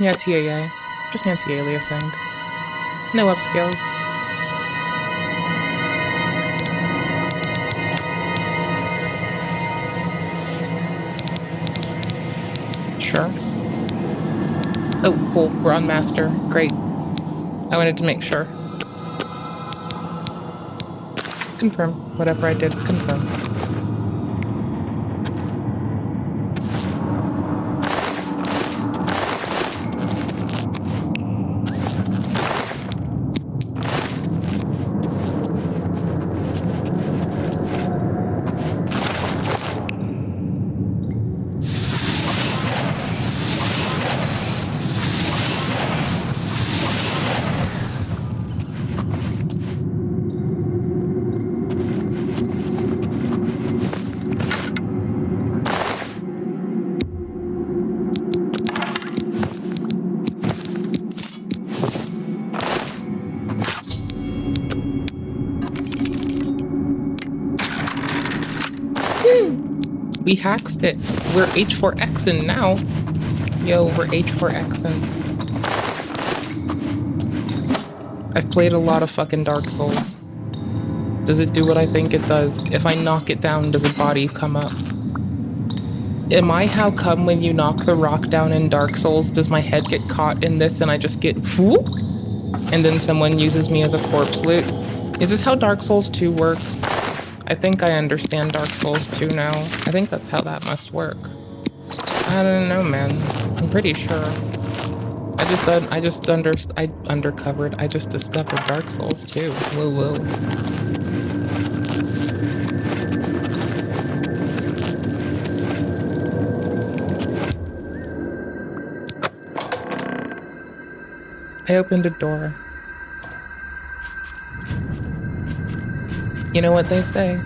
S1: Yeah, TAA. Just anti-aliasing. No upscales. Sure. Oh, cool. We're on master. Great. I wanted to make sure. Confirm. Whatever I did, confirm. We hacked it. We're H4Xing now. Yo, we're H4Xing. I've played a lot of fucking Dark Souls. Does it do what I think it does? If I knock it down, does a body come up? Am I how come when you knock the rock down in Dark Souls, does my head get caught in this and I just get whoop? And then someone uses me as a corpse loot? Is this how Dark Souls 2 works? I think I understand Dark Souls 2 now. I think that's how that must work. I don't know, man. I'm pretty sure. I just discovered Dark Souls 2. Whoa, whoa. I opened a door. You know what they say?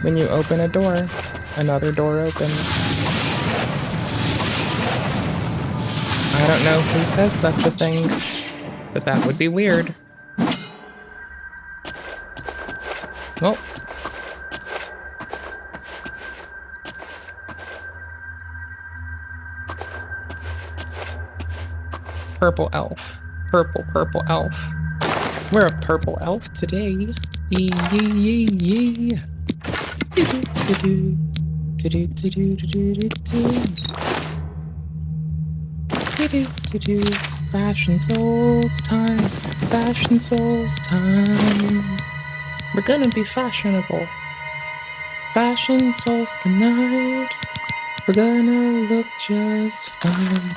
S1: When you open a door, another door opens. I don't know who says such a thing, but that would be weird. Well. Purple elf. Purple elf. We're a purple elf today. Yeah. Fashion Souls time. Fashion Souls time. We're gonna be fashionable. Fashion Souls tonight. We're gonna look just fine.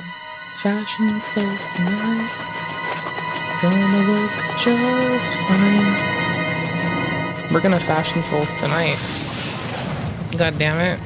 S1: Fashion Souls tonight. Gonna look just fine. We're gonna Fashion Souls tonight. God damn it.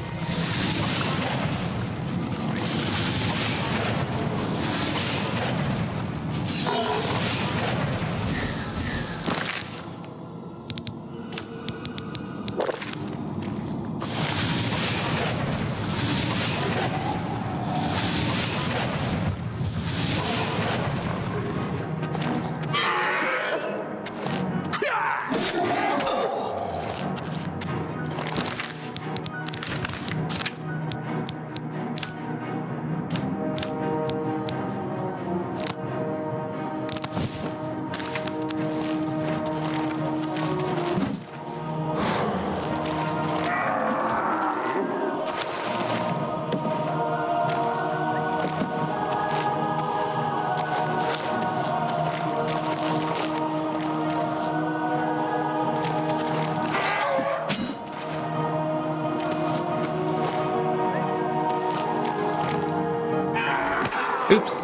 S1: Oops.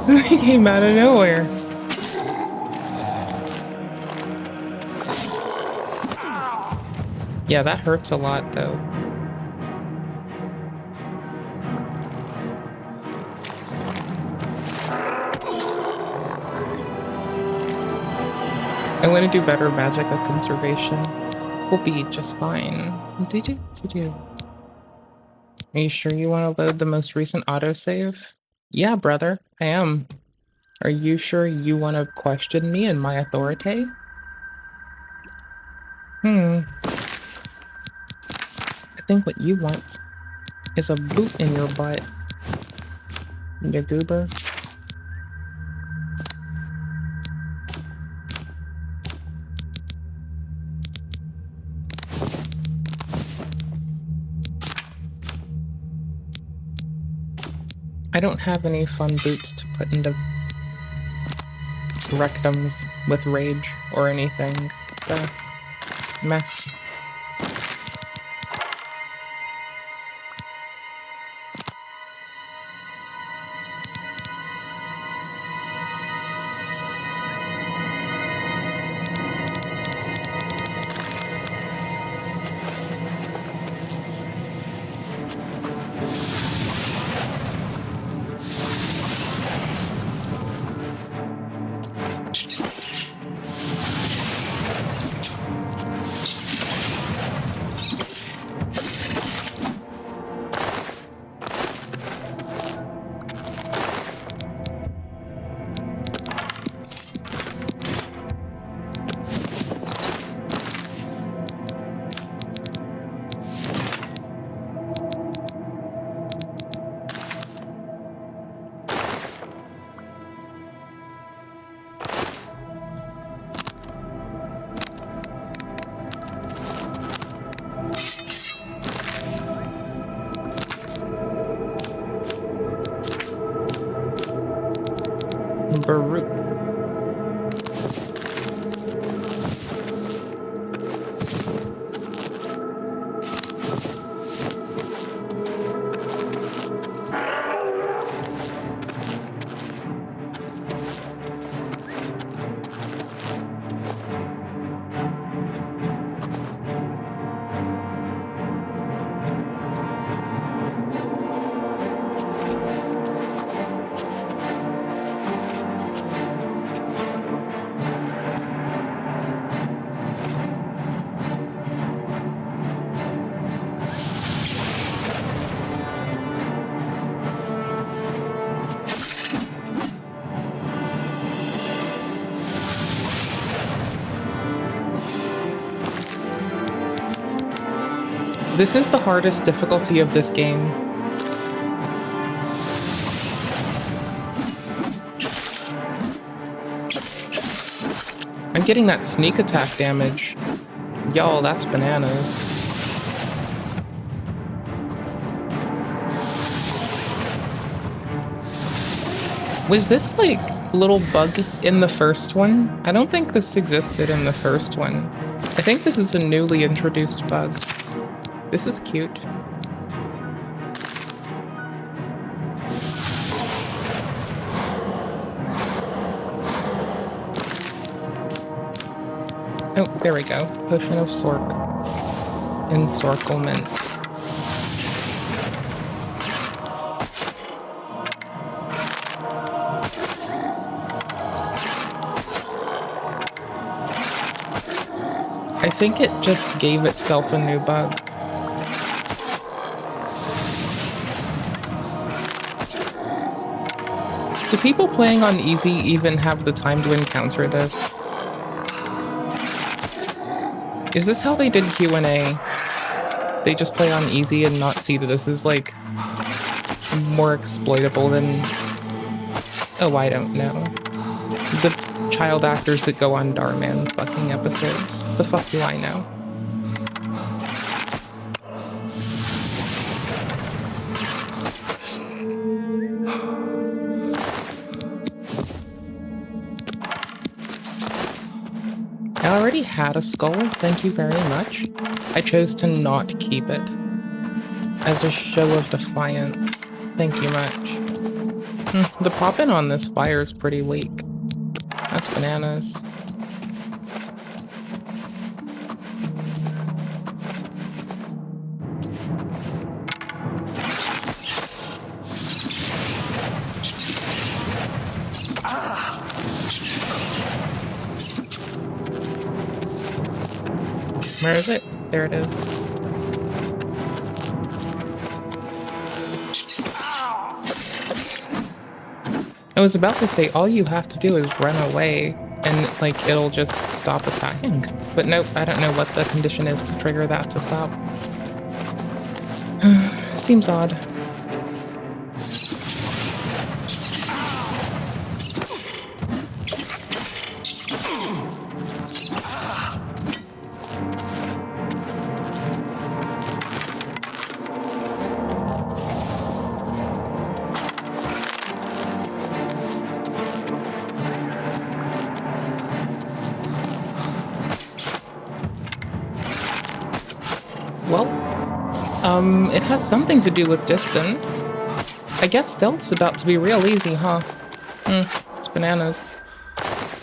S1: They came out of nowhere. Yeah, that hurts a lot though. I'm gonna do better magic of conservation. We'll be just fine. Do. Are you sure you want to load the most recent autosave? Yeah, brother, I am. Are you sure you want to question me and my authority? I think what you want is a boot in your butt. You goober. I don't have any fun boots to put into rectums with rage or anything, so meh. Baruch. This is the hardest difficulty of this game. I'm getting that sneak attack damage. Y'all, that's bananas. Was this like little bug in the first one? I don't think this existed in the first one. I think this is a newly introduced bug. This is cute. Oh, there we go. Potion of Sork. Encirclement. I think it just gave itself a new bug. Do people playing on easy even have the time to encounter this? Is this how they did Q&A? They just play on easy and not see that this is like more exploitable than... Oh, I don't know. The child actors that go on Darman fucking episodes. The fuck do I know? I already had a skull, thank you very much. I chose to not keep it. As a show of defiance. Thank you much. The poppin' on this fire is pretty weak. That's bananas. Where is it? There it is. I was about to say, all you have to do is run away and, like, it'll just stop attacking. But nope, I don't know what the condition is to trigger that to stop. Seems odd. It has something to do with distance. I guess stealth's about to be real easy, huh? It's bananas.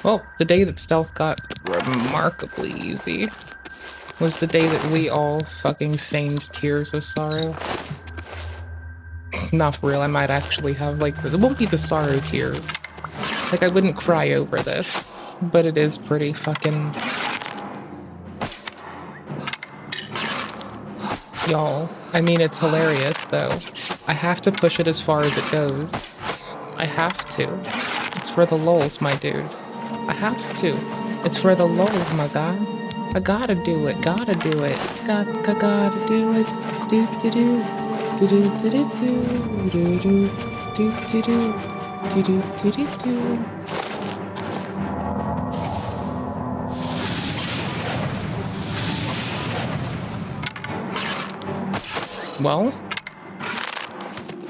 S1: Well, the day that stealth got remarkably easy was the day that we all fucking feigned tears of sorrow. Not for real, I might actually have, like, it won't be the sorrow tears. Like, I wouldn't cry over this, but it is pretty fucking... Y'all, I mean, it's hilarious, though. I have to push it as far as it goes. I have to. It's for the lulz, my dude. I have to. It's for the lulz, my guy. I gotta do it. Gotta do it. Gotta do it. Do do do. Do do do do do. Do do do do do. Do do do do. Well,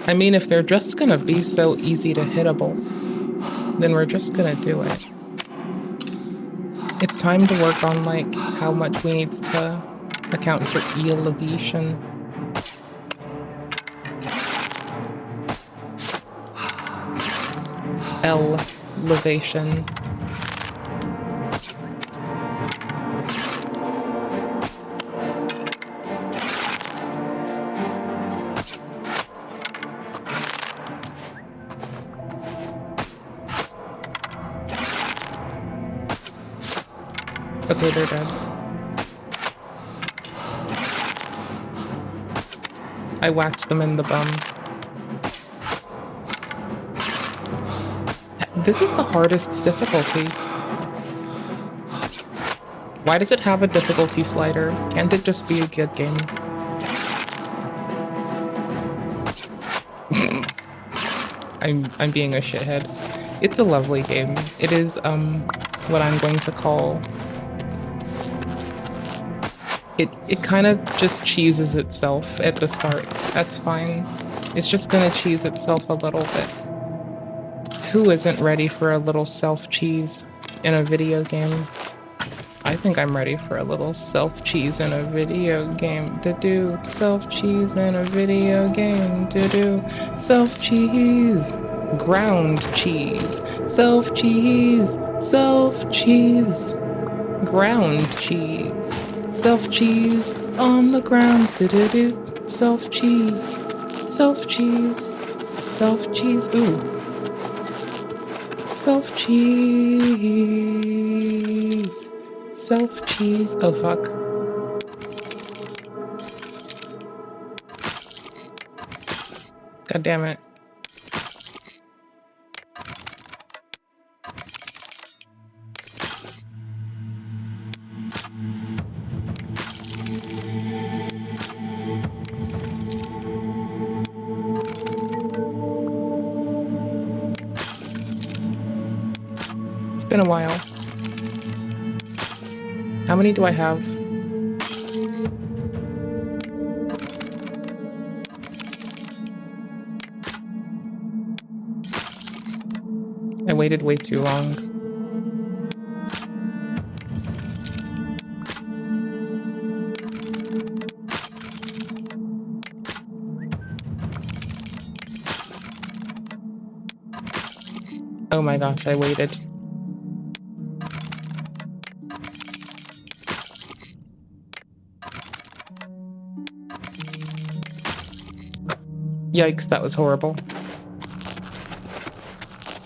S1: I mean, if they're just gonna be so easy to hittable, then we're just gonna do it. It's time to work on, like, how much we need to account for elevation. Elevation. Okay, they're dead. I whacked them in the bum. This is the hardest difficulty. Why does it have a difficulty slider? Can't it just be a good game? I'm being a shithead. It's a lovely game. It is what I'm going to call... It kind of just cheeses itself at the start. That's fine. It's just gonna cheese itself a little bit. Who isn't ready for a little self-cheese in a video game? I think I'm ready for a little self-cheese in a video game. To do self-cheese in a video game. To do self-cheese. Ground cheese. Self-cheese. Self-cheese. Ground cheese. Self-cheese on the ground, do-do-do. Self-cheese, self-cheese, self-cheese, ooh. Self-cheese, self-cheese, oh fuck. God damn it. Been a while. How many do I have? I waited way too long. Oh my gosh, I waited. Yikes, that was horrible.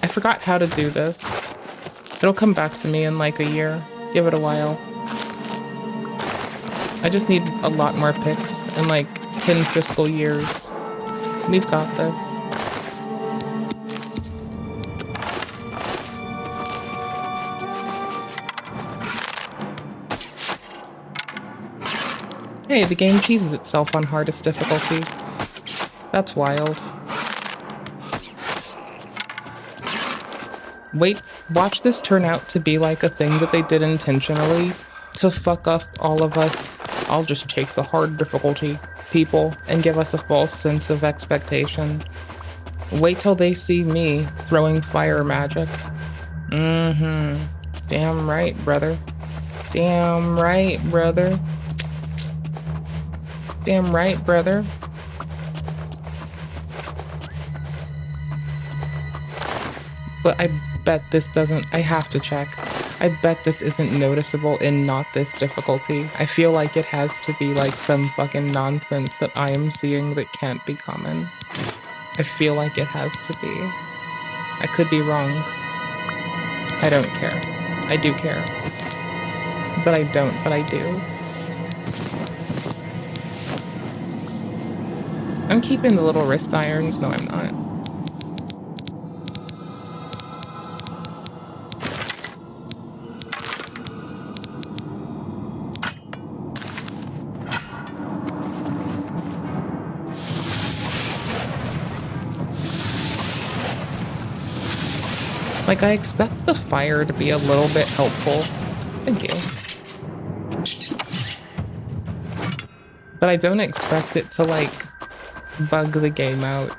S1: I forgot how to do this. It'll come back to me in like a year. Give it a while. I just need a lot more picks in like 10 fiscal years. We've got this. Hey, the game cheeses itself on hardest difficulty. That's wild. Wait, watch this turn out to be like a thing that they did intentionally to fuck up all of us. I'll just take the hard difficulty, people, and give us a false sense of expectation. Wait till they see me throwing fire magic. Mm-hmm. Damn right, brother. Damn right, brother. Damn right, brother. But I bet this doesn't... I have to check. I bet this isn't noticeable in not this difficulty. I feel like it has to be like some fucking nonsense that I am seeing that can't be common. I feel like it has to be. I could be wrong. I don't care. I do care. But I don't, but I do. I'm keeping the little wrist irons. No, I'm not. Like, I expect the fire to be a little bit helpful. Thank you. But I don't expect it to, like, bug the game out.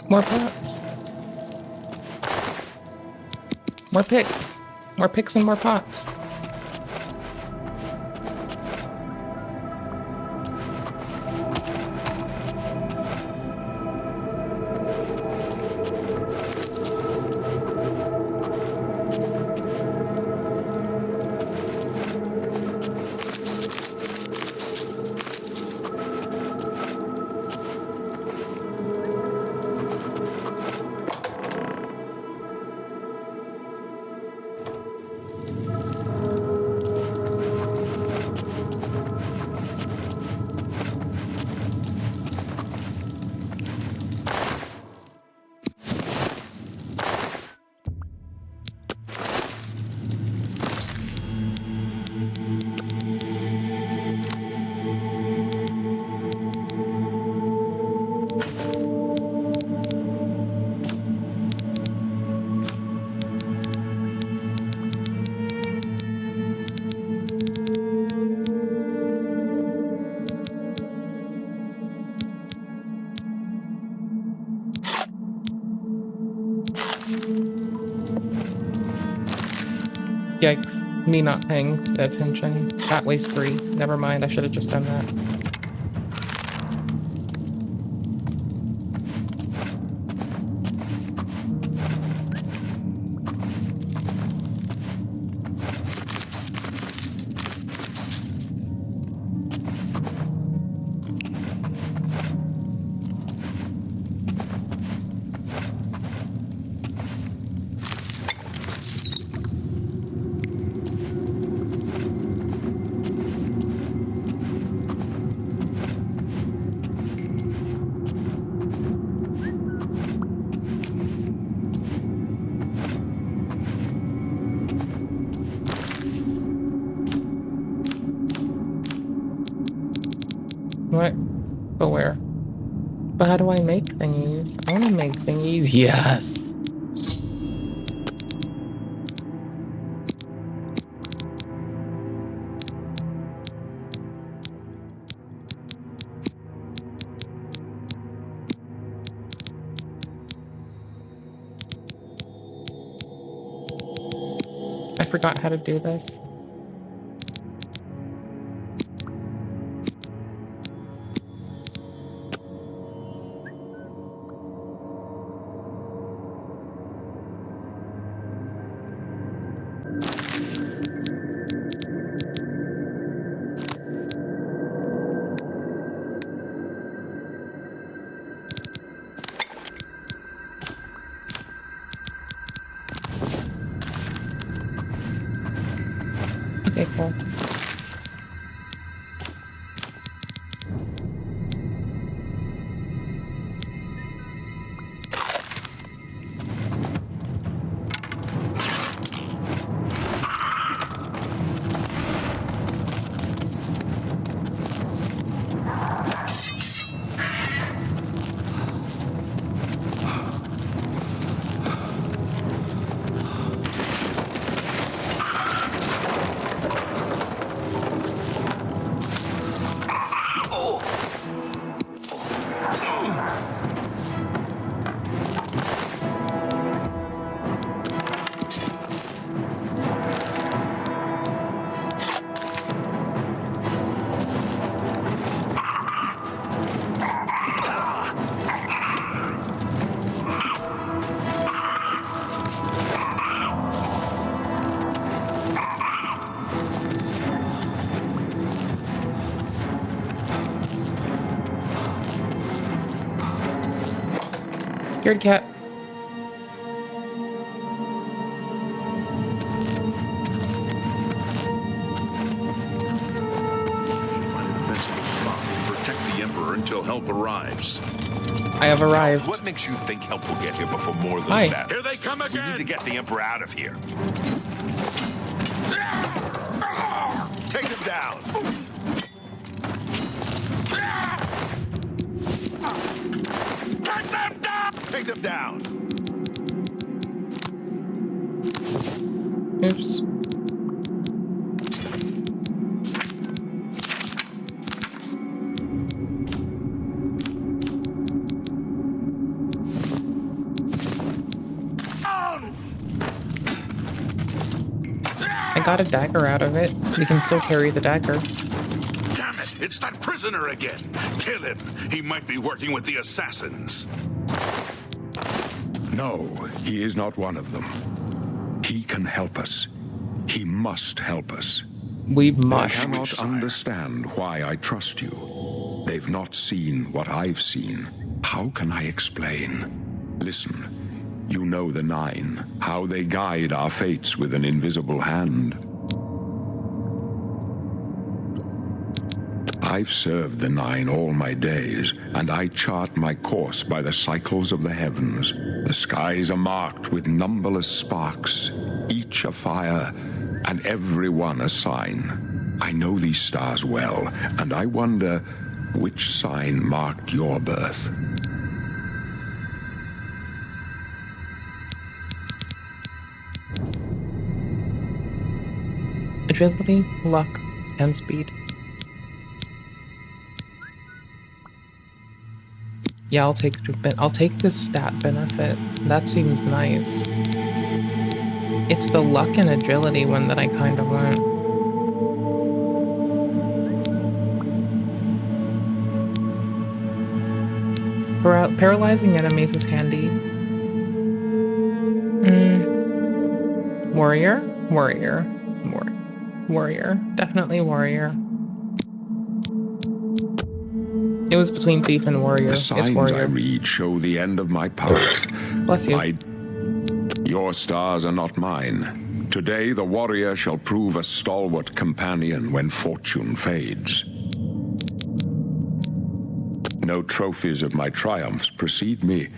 S1: More pots. More picks. More picks and more pots. Yikes, me not paying attention. That weighs 3. Never mind, I should have just done that. What? But where? But how do I make thingies? I want to make thingies. Yes! I forgot how to do this. Okay, cool. Scared cat.
S7: Protect the Emperor until help arrives.
S1: I have arrived.
S7: What makes you think help will get here before more than
S1: Hi.
S7: that? Here they come again! We need to get the Emperor out of here. Take him down! Take them down!
S1: Oops. I got a dagger out of it. We can still carry the dagger.
S7: Damn it! It's that prisoner again! Kill him! He might be working with the assassins.
S19: No, he is not one of them. He can help us. He must help us.
S1: We must.
S19: I cannot understand why I trust you. They've not seen what I've seen. How can I explain? Listen, you know the Nine, how they guide our fates with an invisible hand. I've served the Nine all my days, and I chart my course by the cycles of the heavens. The skies are marked with numberless sparks, each a fire, and every one a sign. I know these stars well, and I wonder which sign marked your birth.
S1: Agility, luck, and speed. Yeah, I'll take this stat benefit. That seems nice. It's the luck and agility one that I kind of want. Paralyzing enemies is handy. Warrior? Warrior. Definitely warrior. It was between thief and warrior.
S19: The signs
S1: it's warrior.
S19: I read show the end of my path.
S1: Bless you.
S19: Your stars are not mine. Today the warrior shall prove a stalwart companion when fortune fades. No trophies of my triumphs precede me,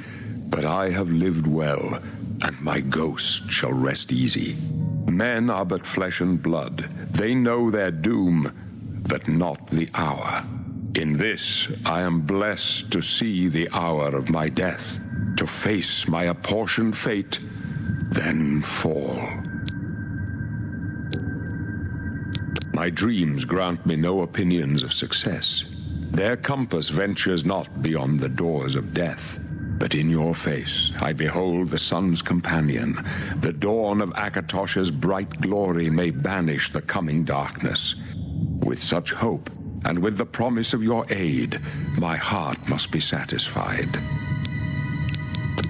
S19: but I have lived well, and my ghost shall rest easy. Men are but flesh and blood. They know their doom, but not the hour. In this, I am blessed to see the hour of my death, to face my apportioned fate, then fall. My dreams grant me no opinions of success. Their compass ventures not beyond the doors of death. But in your face, I behold the sun's companion. The dawn of Akatosh's bright glory may banish the coming darkness. With such hope, and with the promise of your aid, my heart must be satisfied.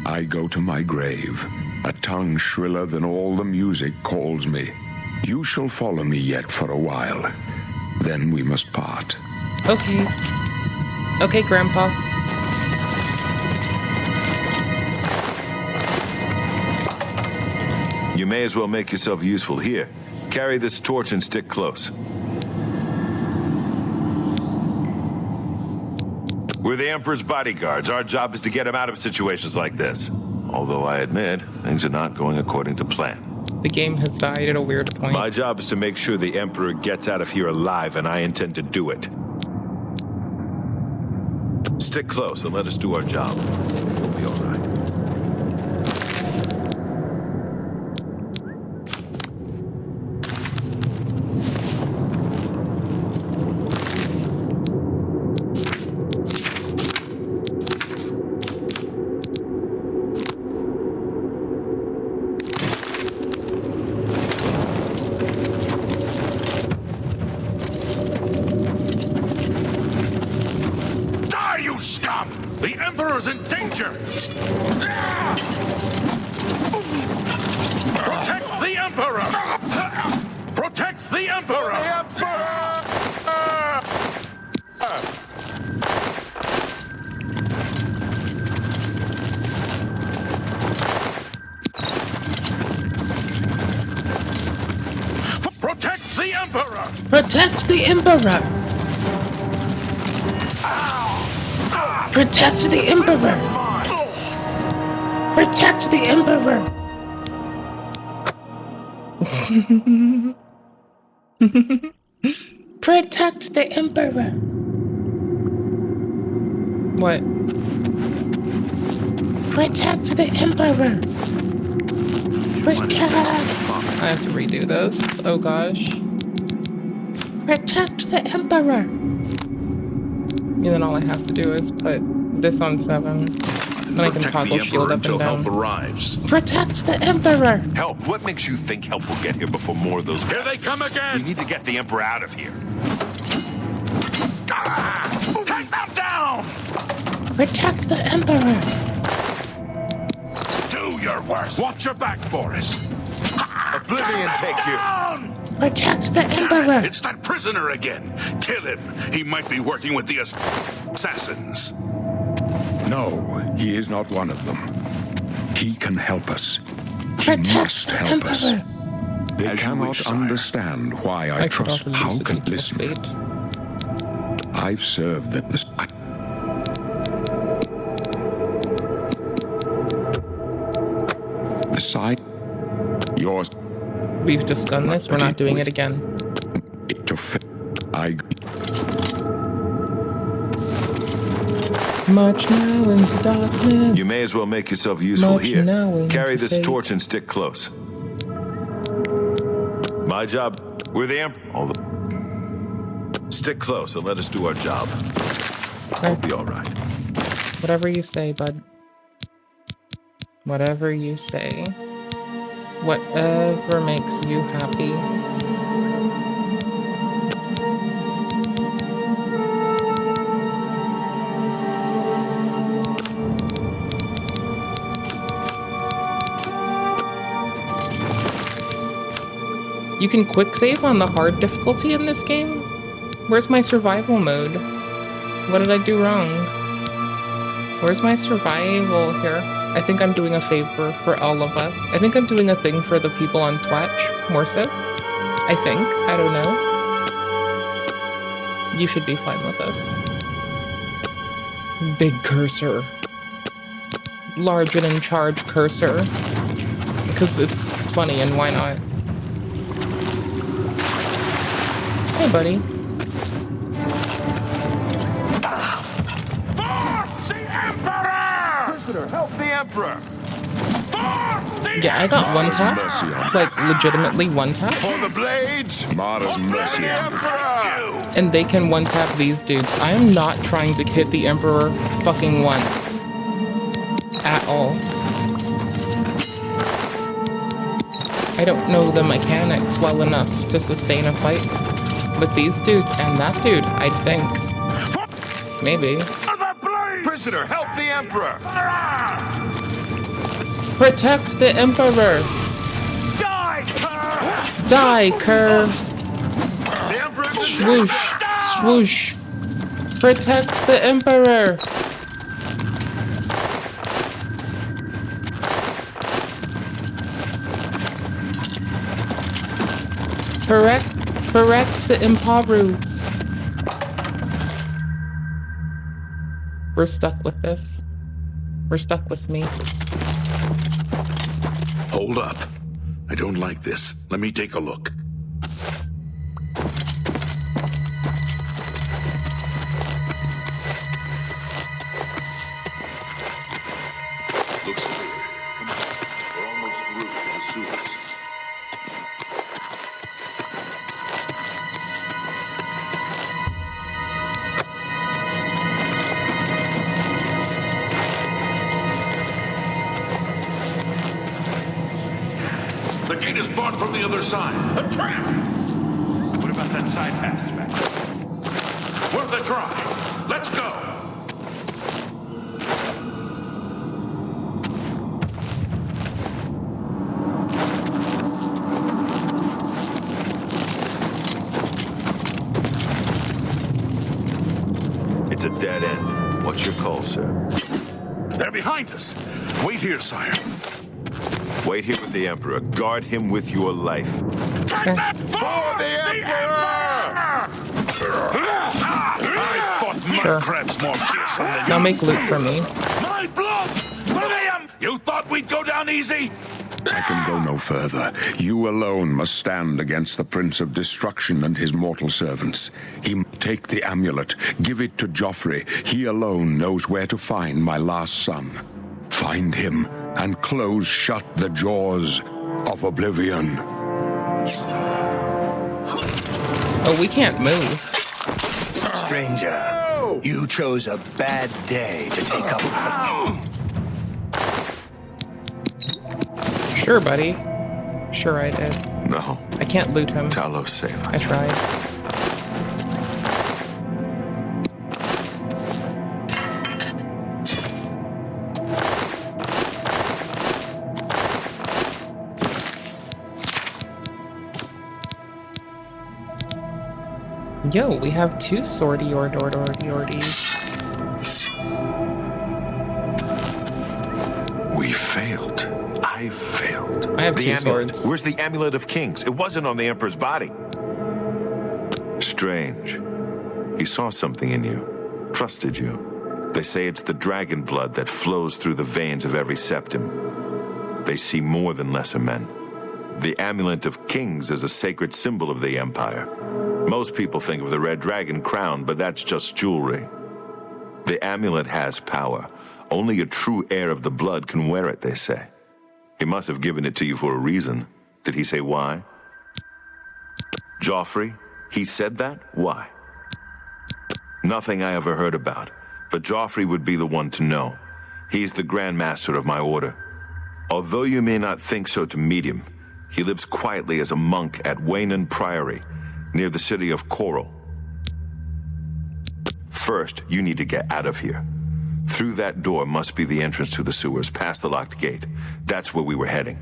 S19: I go to my grave. A tongue shriller than all the music calls me. You shall follow me yet for a while. Then we must part.
S1: Okay. Okay, Grandpa.
S7: You may as well make yourself useful here. Carry this torch and stick close. We're the Emperor's bodyguards. Our job is to get him out of situations like this. Although I admit, things are not going according to plan.
S1: The game has died at a weird point.
S7: My job is to make sure the Emperor gets out of here alive, and I intend to do it. Stick close and let us do our job. We'll be all right.
S21: The Emperor's in danger! Protect the Emperor! Protect the Emperor! Protect the Emperor!
S1: Protect the Emperor! Protect the Emperor! Protect the Emperor! Protect the Emperor! What? Protect the Emperor! Protect! I have to redo this. Oh gosh. Protect the Emperor! And then all I have to do is put this on 7. Then I can toggle shield up and down.
S21: Help arrives.
S1: Protect the Emperor!
S7: Help? What makes you think help will get here before more of those guys?
S21: Here they come again!
S7: We need to get the Emperor out of here.
S21: Take them down!
S1: Protect the Emperor!
S21: Do your worst. Watch your back, Boris.
S7: Oblivion take you.
S1: Protect the
S21: Damn
S1: Emperor!
S21: it, it's that prisoner again. Kill him. He might be working with the assassins.
S19: No, he is not one of them. He can help us. He
S1: Protect
S19: must
S1: the
S19: help us.
S1: Emperor!
S19: They
S21: As you
S19: cannot
S21: wish, sire.
S19: understand why I
S1: could
S19: trust
S1: offer
S19: how
S1: Lucy
S19: can
S1: to
S19: listen.
S1: fate.
S19: I've served the side. Yours.
S1: We've just done this, we're not doing it again. March now into darkness.
S7: You may as well make yourself useful
S1: March
S7: here.
S1: now into
S7: Carry this
S1: fate.
S7: torch and stick close. My job. We're the Emperor. Stick close and let us do our job. We'll be all right.
S1: Whatever you say, bud. Whatever you say. Whatever makes you happy. You can quick save on the hard difficulty in this game? Where's my survival mode? What did I do wrong? Where's my survival here? I think I'm doing a favor for all of us. I think I'm doing a thing for the people on Twitch, more so. I think. I don't know. You should be fine with this. Big cursor. Large and in charge cursor. Because it's funny and why not? Hey, buddy.
S7: Prisoner, help the Emperor!
S1: Yeah, I got one tap. Like, legitimately one tap.
S7: For the blades! Mara's mercy.
S1: And they can one tap these dudes. I am not trying to hit the Emperor fucking once. At all. I don't know the mechanics well enough to sustain a fight with these dudes and that dude, I think. Maybe.
S7: Prisoner, help the Emperor!
S1: Protects the Emperor! Die, Kerr! Swoosh! Swoosh! Protects the Emperor! Corrects the Imparu. We're stuck with this. We're stuck with me.
S21: Hold up. I don't like this. Let me take a look. Looks clear. Come on. We're almost through to the sewers. The gate is barred from the other side. A trap! What about that side passage back there? Worth a try. Let's go!
S7: It's a dead end. What's your call, sir?
S21: They're behind us. Wait here, sire.
S7: Wait here with the Emperor. Guard him with your life.
S21: For the Emperor! I thought
S1: Sure.
S21: Minecraft's more fearsome than
S1: Now
S21: you.
S1: make loot for me.
S21: My blood! For them! You thought we'd go down easy?
S19: I can go no further. You alone must stand against the Prince of Destruction and his mortal servants. Take the amulet, give it to Joffrey. He alone knows where to find my last son. Find him and close shut the jaws of oblivion.
S1: Oh, we can't move.
S9: Stranger, you chose a bad day to take up.
S1: Sure, buddy. Sure I did.
S7: No.
S1: I can't loot him.
S7: Talos, save us.
S1: I tried. Yo, we have two swordy ordies.
S7: We failed. I failed.
S1: I have
S7: the
S1: two
S7: amulet.
S1: swords.
S7: Where's the Amulet of Kings? It wasn't on the Emperor's body. Strange. He saw something in you. Trusted you. They say it's the dragon blood that flows through the veins of every septim. They see more than lesser men. The Amulet of Kings is a sacred symbol of the Empire. Most people think of the red dragon crown, but that's just jewelry. The amulet has power. Only a true heir of the blood can wear it, they say. He must have given it to you for a reason. Did he say why? Joffrey? He said that? Why? Nothing I ever heard about, but Joffrey would be the one to know. He's the Grand Master of my order. Although you may not think so to meet him, he lives quietly as a monk at Waynon Priory, near the city of Coral. First, you need to get out of here. Through that door must be the entrance to the sewers, past the locked gate. That's where we were heading.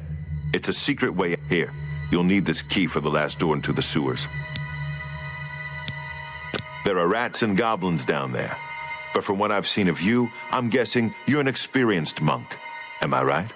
S7: It's a secret way here. You'll need this key for the last door into the sewers. There are rats and goblins down there. But from what I've seen of you, I'm guessing you're an experienced monk. Am I right?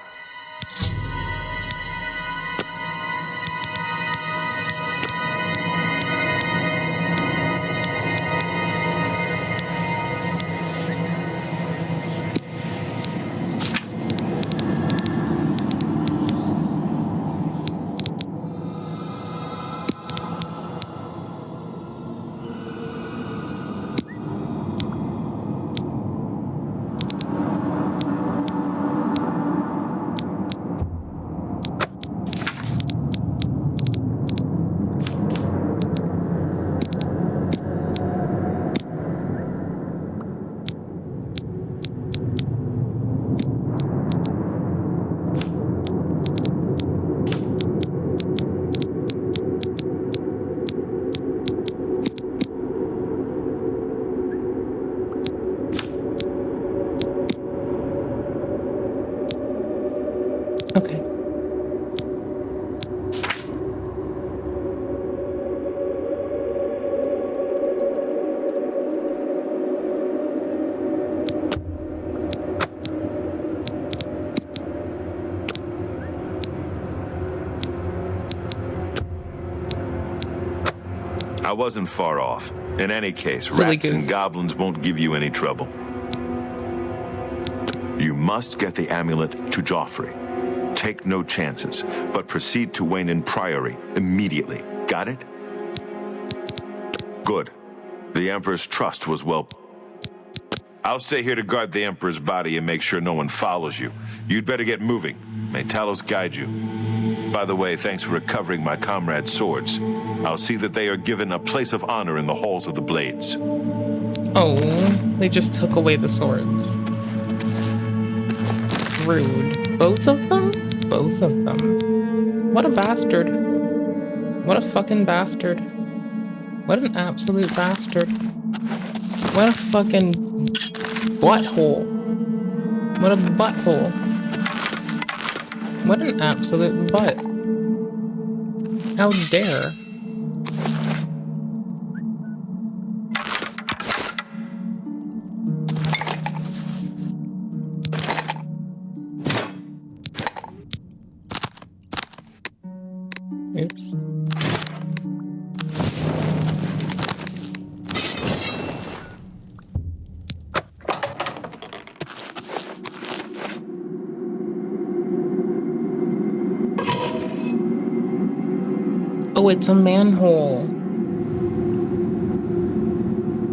S7: I wasn't far off. In any case,
S1: Silly
S7: rats and
S1: goose.
S7: goblins won't give you any trouble. You must get the amulet to Joffrey. Take no chances, but proceed to Wayne Priory immediately. Got it? Good. The Emperor's trust was well... I'll stay here to guard the Emperor's body and make sure no one follows you. You'd better get moving. May Talos guide you. By the way, thanks for recovering my comrades' swords. I'll see that they are given a place of honor in the halls of the Blades.
S1: Oh, they just took away the swords. Rude. Both of them? Both of them. What a bastard. What a fucking bastard. What an absolute bastard. What a fucking butthole. What a butthole. What an absolute butt. How dare. Oops. Oh, it's a manhole.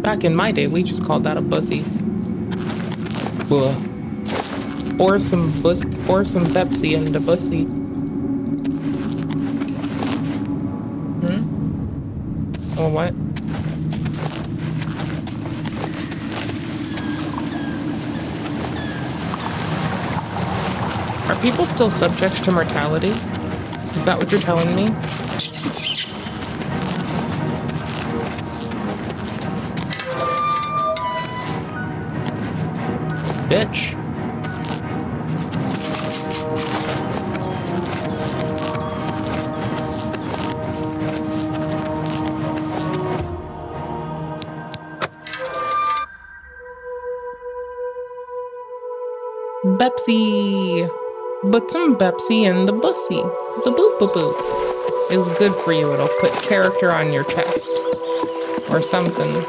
S1: Back in my day, we just called that a bussy. Ugh. Or some Pepsi in the bussy. Or what? Are people still subject to mortality? Is that what you're telling me? Bitch. Pepsi. But some Pepsi in the bussy. The boop boop boop is good for you. It'll put character on your chest. Or something.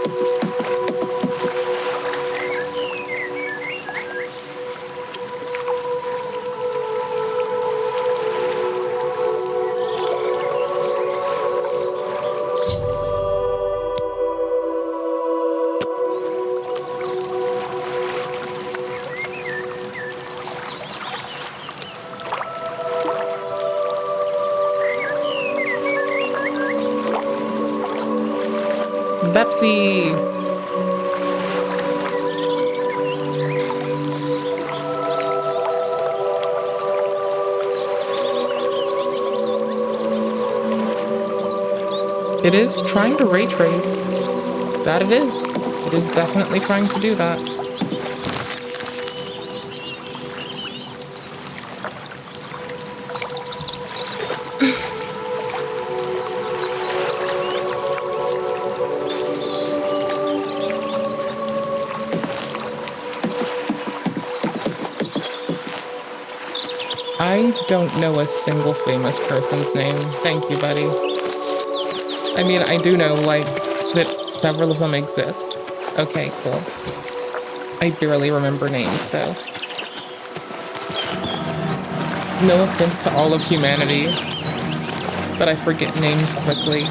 S1: Pepsi. It is trying to ray trace. That it is. It is definitely trying to do that. I don't know a single famous person's name. Thank you, buddy. I mean, I do know, like, that several of them exist. Okay, cool. I barely remember names, though. No offense to all of humanity, but I forget names quickly.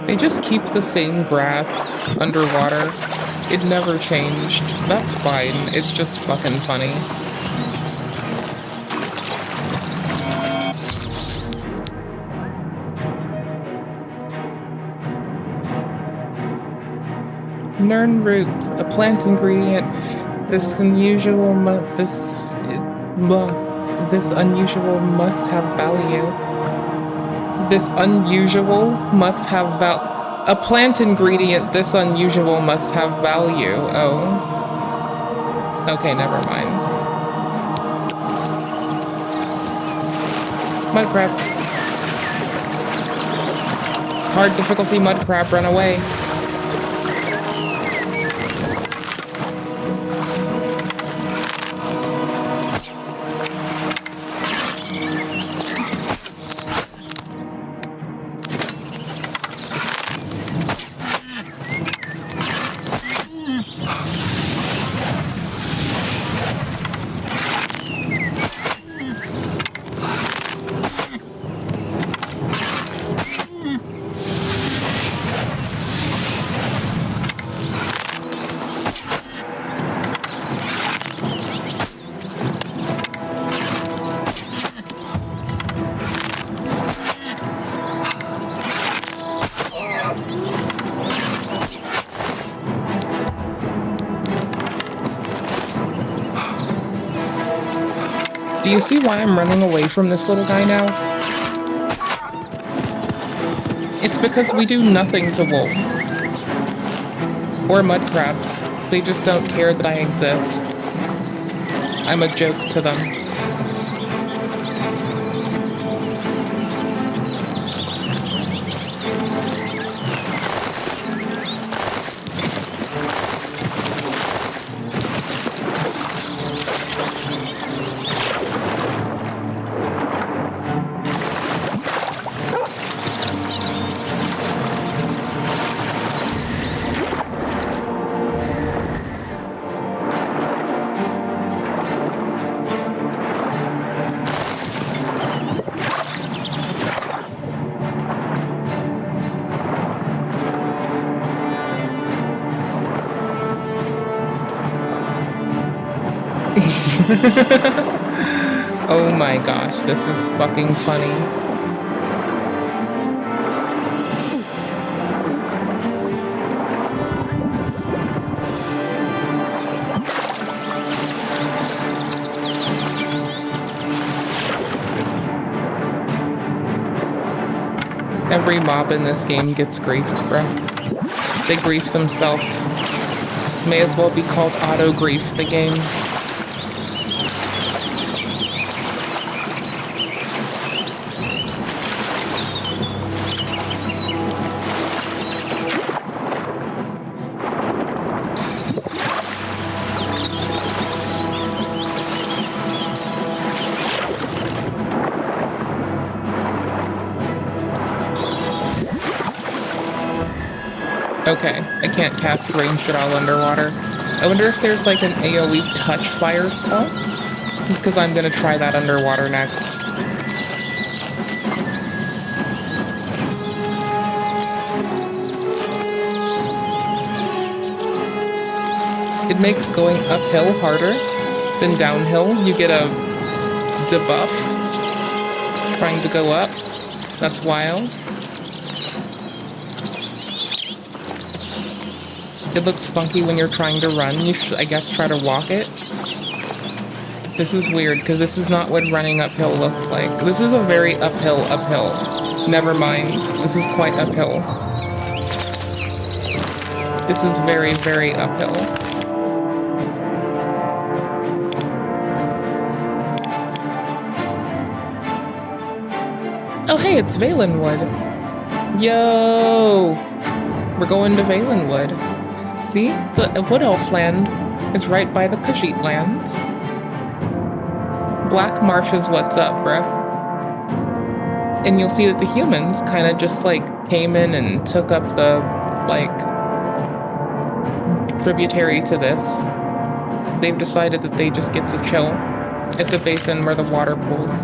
S1: They just keep the same grass underwater. It never changed. That's fine. It's just fucking funny. Nernroot, a plant ingredient. This unusual must have value. This unusual must have a plant ingredient. This unusual must have value. Oh. Okay, never mind. Mud crab. Hard difficulty mud crab, run away. Do you see why I'm running away from this little guy now? It's because we do nothing to wolves. Or mud crabs. They just don't care that I exist. I'm a joke to them. Oh my gosh, this is fucking funny. Every mob in this game gets griefed, bro. They grief themselves. May as well be called auto-grief, the game. Okay, I can't cast ranged at all underwater. I wonder if there's like an AoE touch fire spell? Because I'm gonna try that underwater next. It makes going uphill harder than downhill. You get a debuff trying to go up. That's wild. It looks funky when you're trying to run. You should, I guess, try to walk it. This is weird, because this is not what running uphill looks like. This is a very uphill. Never mind. This is quite uphill. This is very, very uphill. Oh, hey, it's Valenwood. Yo! We're going to Valenwood. See? The Wood Elf land is right by the Khajiit lands. Black Marsh is what's up, bruh. And you'll see that the humans kind of just, like, came in and took up the, like, tributary to this. They've decided that they just get to chill at the basin where the water pools.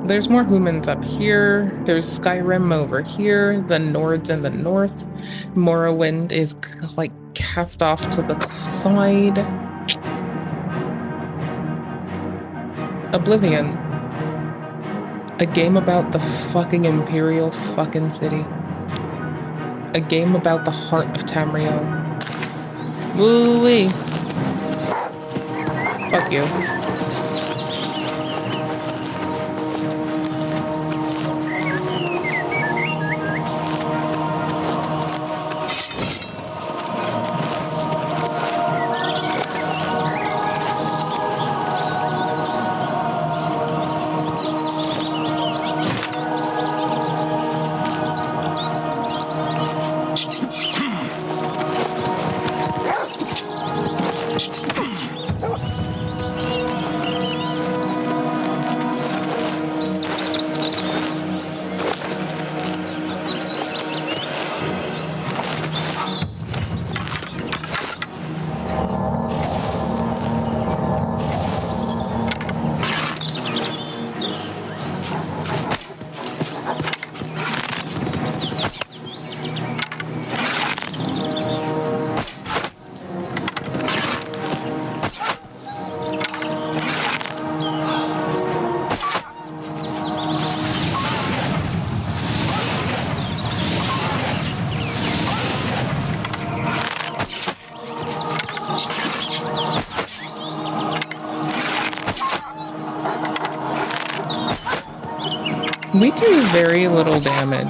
S1: There's more humans up here. There's Skyrim over here. The Nords in the north. Morrowind is like cast off to the side. Oblivion. A game about the fucking Imperial fucking city. A game about the heart of Tamriel. Woo-wee. Fuck you. We do very little damage.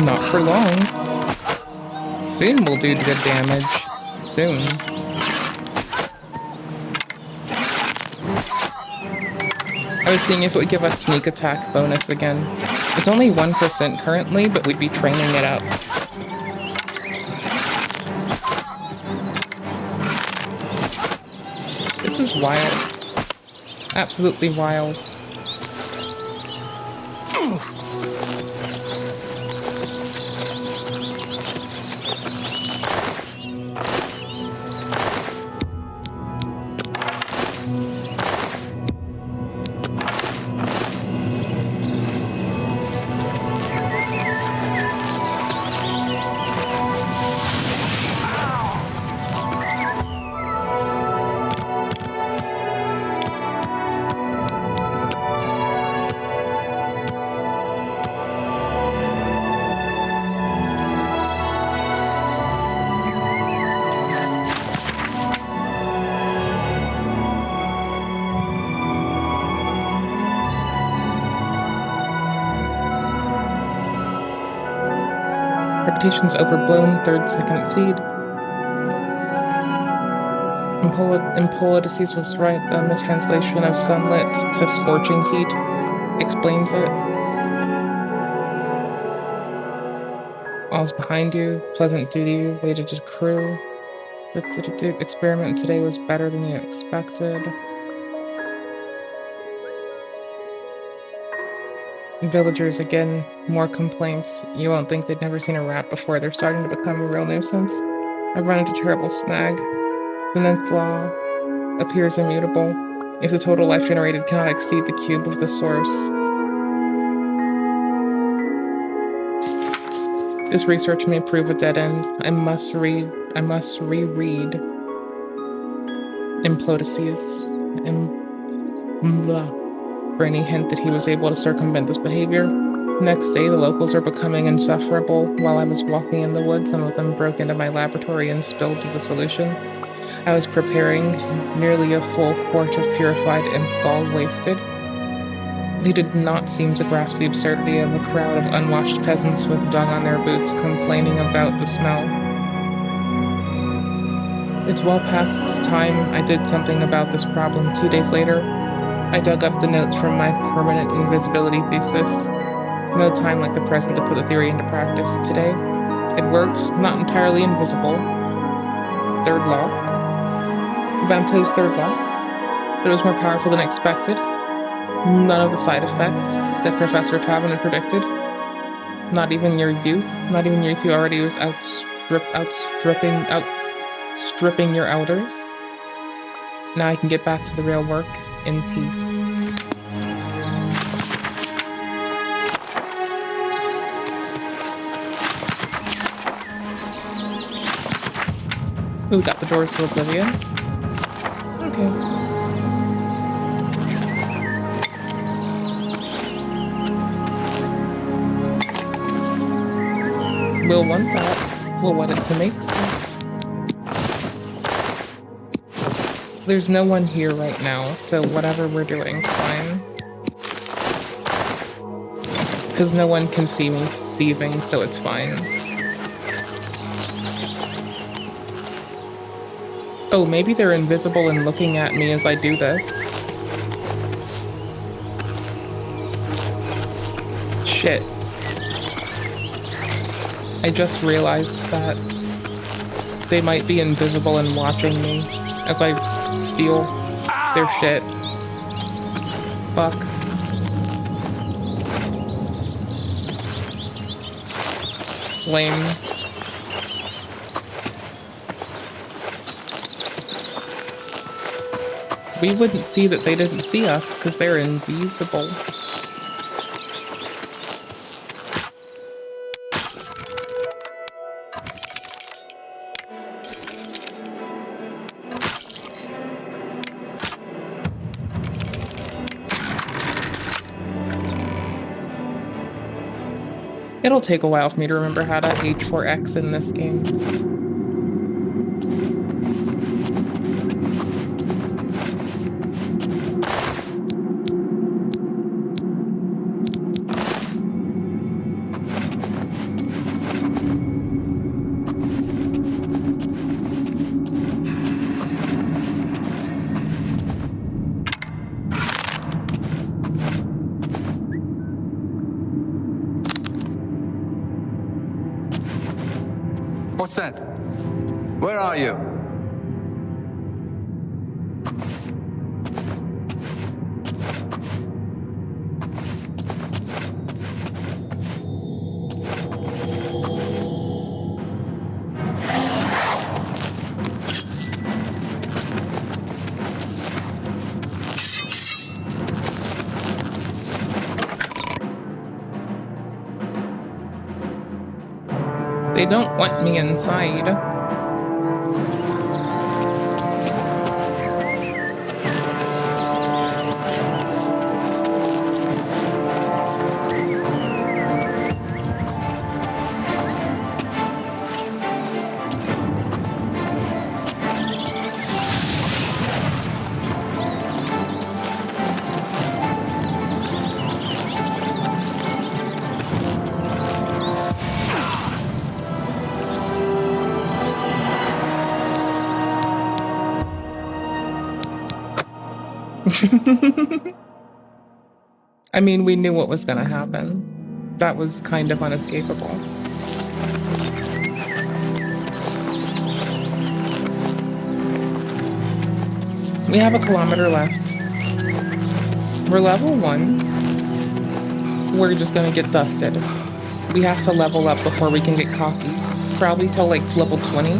S1: Not for long. Soon we'll do good damage. Soon. I was seeing if it would give us sneak attack bonus again. It's only 1% currently, but we'd be training it up. This is wild. Absolutely wild. Reputation's overblown, third, second seed. Impolidices was right. The mistranslation of sunlit to scorching heat explains it. All's behind you. Pleasant duty waited to crew. Experiment today was better than you expected. Villagers again, more complaints. You won't think they'd never seen a rat before. They're starting to become a real nuisance. I've run into a terrible snag. The 9th law appears immutable if the total life generated cannot exceed the cube of the source. This research may prove a dead end. I must reread Implodices for any hint that he was able to circumvent this behavior. Next day, the locals are becoming insufferable. While I was walking in the woods, some of them broke into my laboratory and spilled the solution. I was preparing nearly a full quart of purified imp gall wasted. They did not seem to grasp the absurdity of a crowd of unwashed peasants with dung on their boots complaining about the smell. It's well past time I did something about this problem. 2 days later, I dug up the notes from my permanent invisibility thesis. No time like the present to put the theory into practice. Today, it worked, not entirely invisible. Third law. Vanto's third law. But it was more powerful than expected. None of the side effects that Professor Tavin had predicted. Not even your youth who already was outstripping your elders. Now I can get back to the real work in peace. Ooh, got the doors to oblivion. Okay. We'll want that. We'll want it to make stuff. There's no one here right now, so whatever we're doing is fine. Because no one can see me thieving, so it's fine. Oh, maybe they're invisible and looking at me as I do this. Shit. I just realized that they might be invisible and watching me as I steal their shit. Fuck. Lame. We wouldn't see that they didn't see us because they're invisible. It'll take a while for me to remember how to H4X in this game.
S5: What's that? Where are you?
S1: They don't want me inside. I mean, we knew what was gonna happen. That was kind of unescapable. We have 1 kilometer left. We're level 1. We're just gonna get dusted. We have to level up before we can get cocky. Probably till like level 20.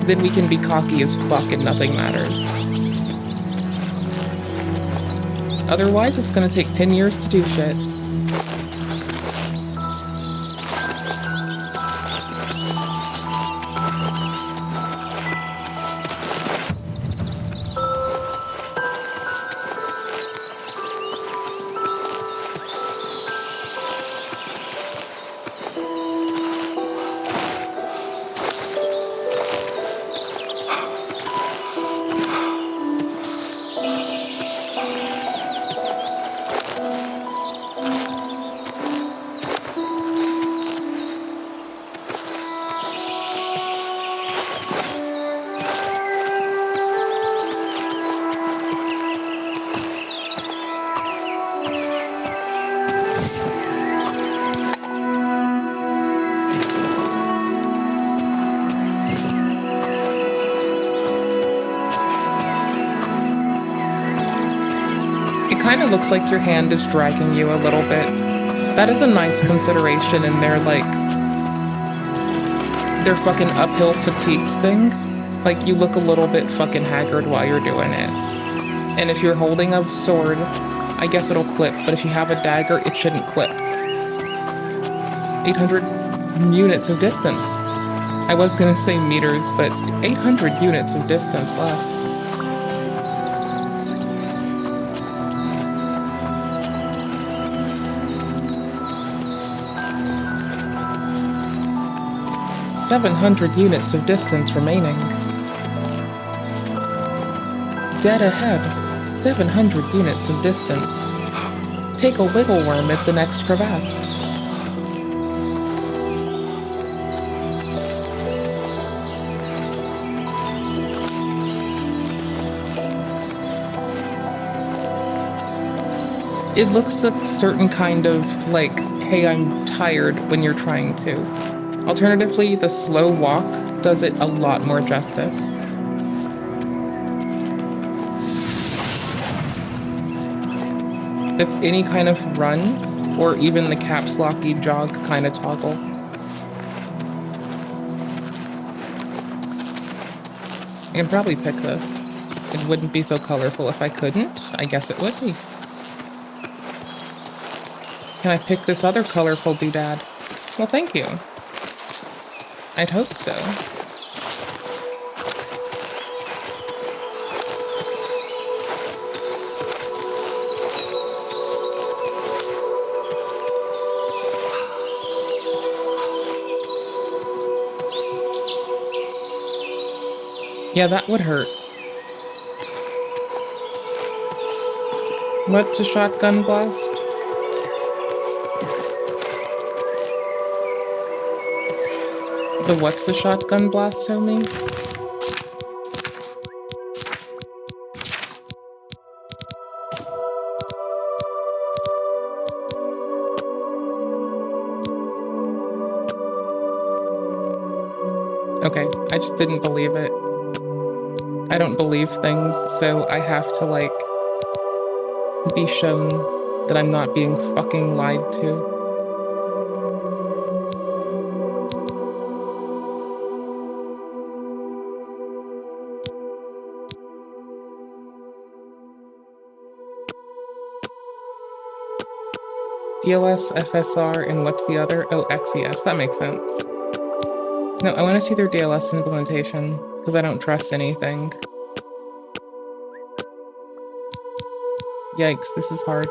S1: Then we can be cocky as fuck and nothing matters. Otherwise, it's gonna take 10 years to do shit. Kind of looks like your hand is dragging you a little bit. That is a nice consideration in their fucking uphill fatigued thing. Like, you look a little bit fucking haggard while you're doing it. And if you're holding a sword, I guess it'll clip, but if you have a dagger, it shouldn't clip. 800 units of distance. I was gonna say meters, but 800 units of distance left. 700 units of distance remaining. Dead ahead, 700 units of distance. Take a wiggle worm at the next crevasse. It looks a certain kind of, like, hey, I'm tired when you're trying to. Alternatively, the slow walk does it a lot more justice. It's any kind of run, or even the caps locky jog kind of toggle. I can probably pick this. It wouldn't be so colorful if I couldn't. I guess it would be. Can I pick this other colorful doodad? Well, thank you. I'd hope so. Yeah, that would hurt. What's a shotgun blast? The what's the shotgun blast, homie? Okay, I just didn't believe it. I don't believe things, so I have to, like, be shown that I'm not being fucking lied to. DLS, FSR, and what's the other? Oh, XES. That makes sense. No, I want to see their DLS implementation, because I don't trust anything. Yikes, this is hard.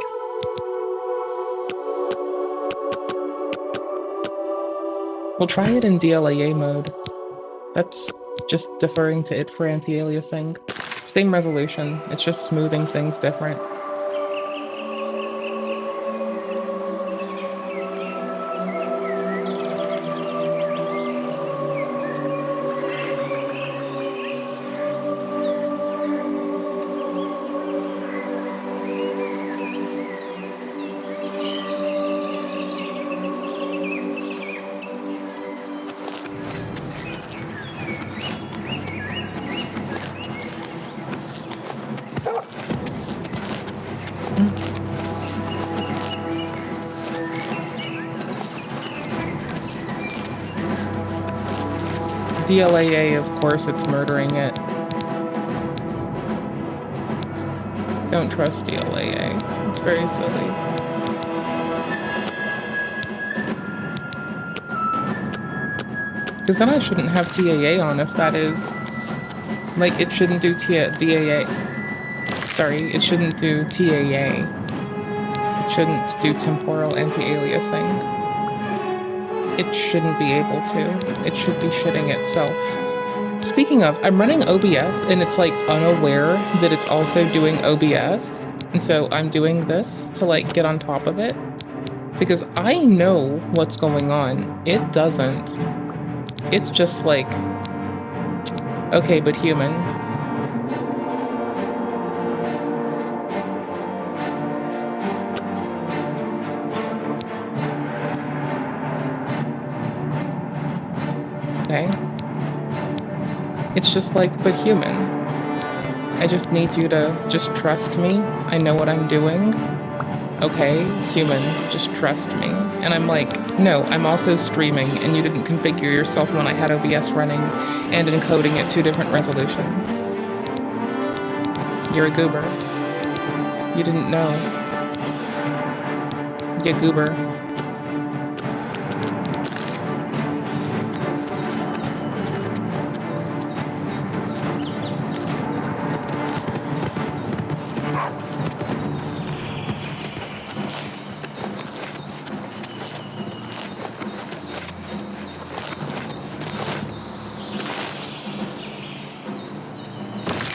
S1: We'll try it in DLAA mode. That's just deferring to it for anti-aliasing. Same resolution, it's just smoothing things different. DLAA, of course, it's murdering it. Don't trust DLAA. It's very silly. Because then I shouldn't have TAA on if that is... Like, it shouldn't do DAA. Sorry, it shouldn't do TAA. It shouldn't do temporal anti-aliasing. It shouldn't be able to. It should be shitting itself. Speaking of, I'm running OBS and it's like unaware that it's also doing OBS. And so I'm doing this to like get on top of it. Because I know what's going on. It doesn't. It's just like, okay, but human. Okay. It's just like, but human. I just need you to just trust me. I know what I'm doing. Okay, human, just trust me. And I'm like, no, I'm also streaming, and you didn't configure yourself when I had OBS running and encoding at 2 different resolutions. You're a goober. You didn't know. You goober.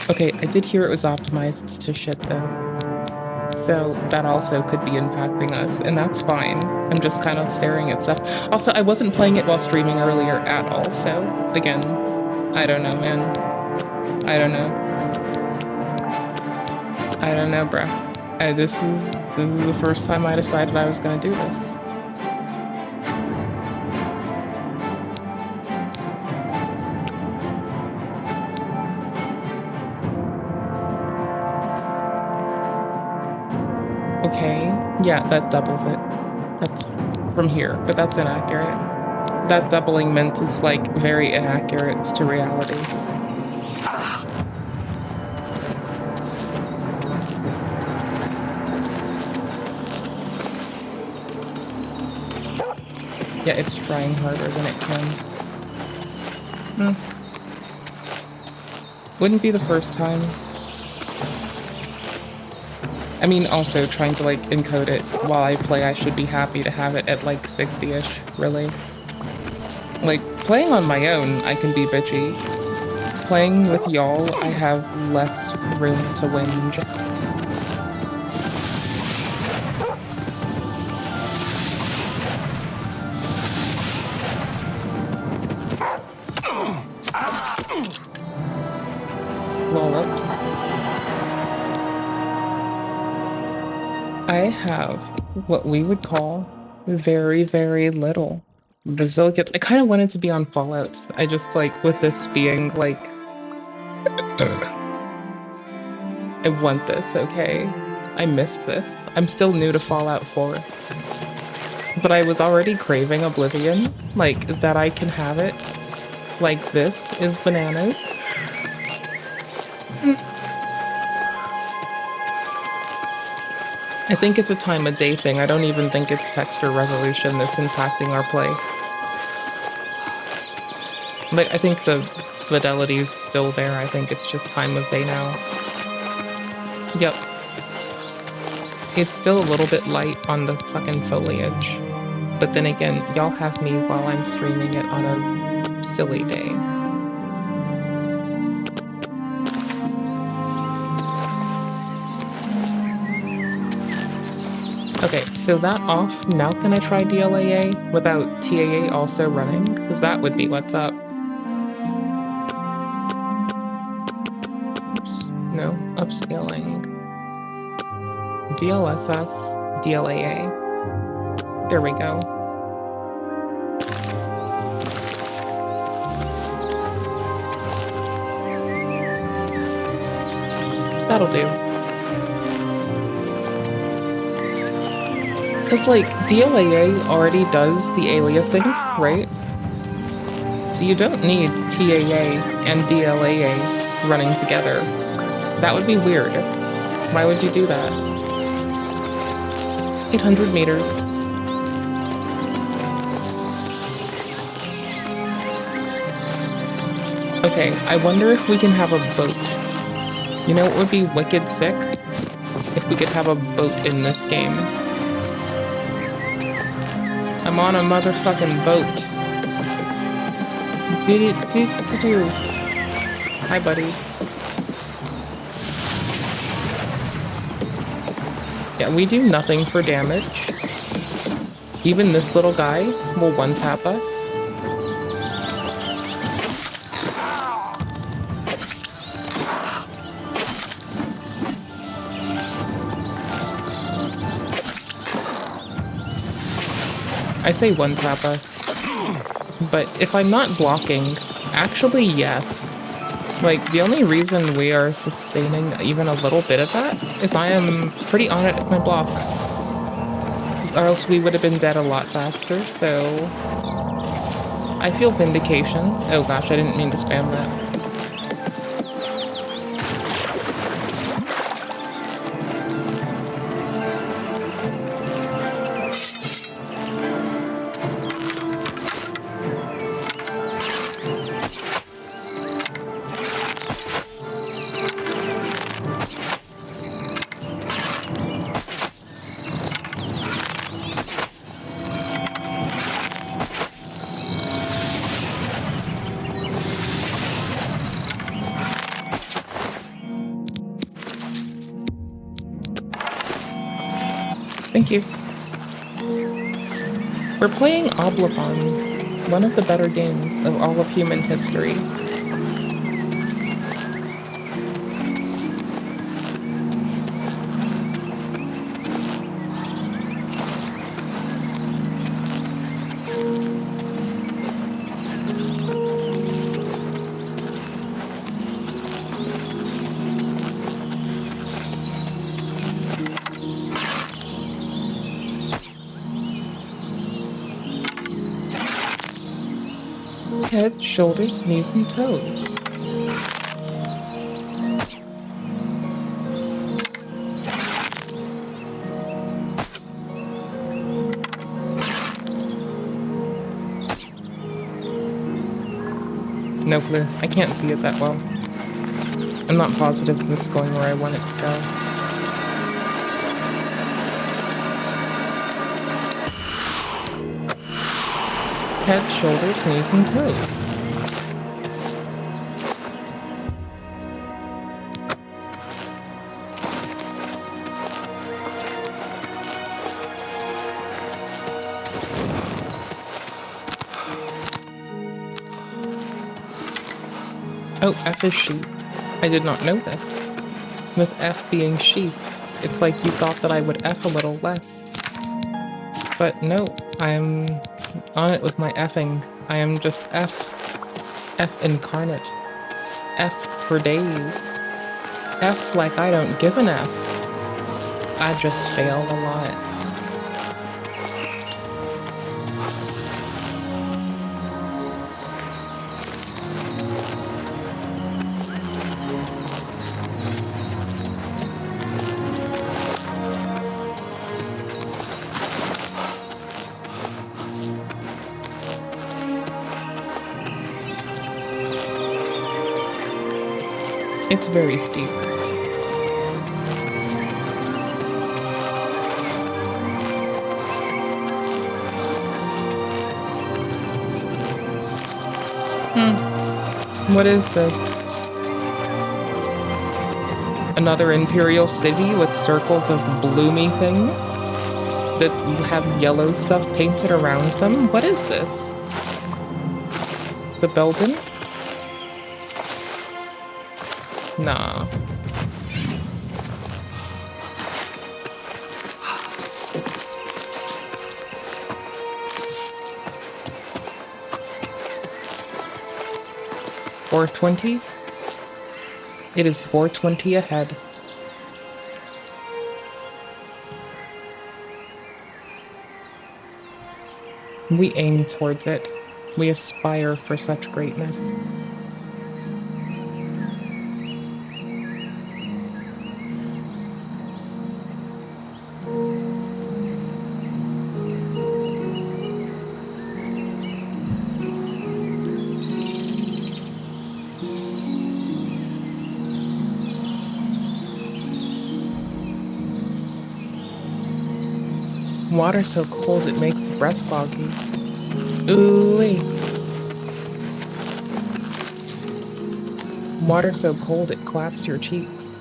S1: Okay, I did hear it was optimized to shit though. So that also could be impacting us, and that's fine. I'm just kind of staring at stuff. Also, I wasn't playing it while streaming earlier at all, so again, I don't know, man. I don't know. I don't know, bruh. This is the first time I decided I was gonna do this. Okay, yeah, that doubles it. That's from here, but that's inaccurate. That doubling meant is like very inaccurate to reality. Yeah, it's trying harder than it can. Wouldn't be the first time. I mean, also trying to like encode it while I play, I should be happy to have it at like 60-ish, really. Like, playing on my own, I can be bitchy. Playing with y'all, I have less room to whinge. Lollips. I have what we would call very, very little Basilicates. I kind of wanted to be on Fallouts. I just like, with this being like, I want this, okay? I missed this. I'm still new to Fallout 4. But I was already craving Oblivion, like, that I can have it. Like, this is bananas. I think it's a time of day thing. I don't even think it's texture resolution that's impacting our play. Like, I think the fidelity's still there. I think it's just time of day now. Yep. It's still a little bit light on the fucking foliage. But then again, y'all have me while I'm streaming it on a silly day. Okay, so that off. Now can I try DLAA without TAA also running? Because that would be what's up. Oops. No, upscaling. DLSS, DLAA. There we go. That'll do. Because, like, DLAA already does the aliasing, right? So you don't need TAA and DLAA running together. That would be weird. Why would you do that? 800 meters. Okay, I wonder if we can have a boat. You know what would be wicked sick? If we could have a boat in this game. I'm on a motherfucking boat. Hi, buddy. Yeah, we do nothing for damage. Even this little guy will one-tap us. I say one-tap us, but if I'm not blocking, actually yes. Like, the only reason we are sustaining even a little bit of that is I am pretty on it at my block. Or else we would have been dead a lot faster, so I feel vindication. Oh gosh, I didn't mean to spam that. Thank you. We're playing Oblivion, one of the better games of all of human history. Head, shoulders, knees, and toes. No clue. I can't see it that well. I'm not positive if it's going where I want it to go. Head, shoulders, knees, and toes. Oh, F is sheath. I did not know this. With F being sheath, it's like you thought that I would F a little less. But no, I'm on it with my effing. I am just F incarnate. F for days. F like I don't give an F. I just fail a lot. It's very steep. What is this? Another Imperial city with circles of bloomy things that have yellow stuff painted around them? What is this? The Belden? Nah. $420? It is $420 ahead. We aim towards it. We aspire for such greatness. Water so cold it makes the breath foggy. Ooh-wee. Water so cold it claps your cheeks.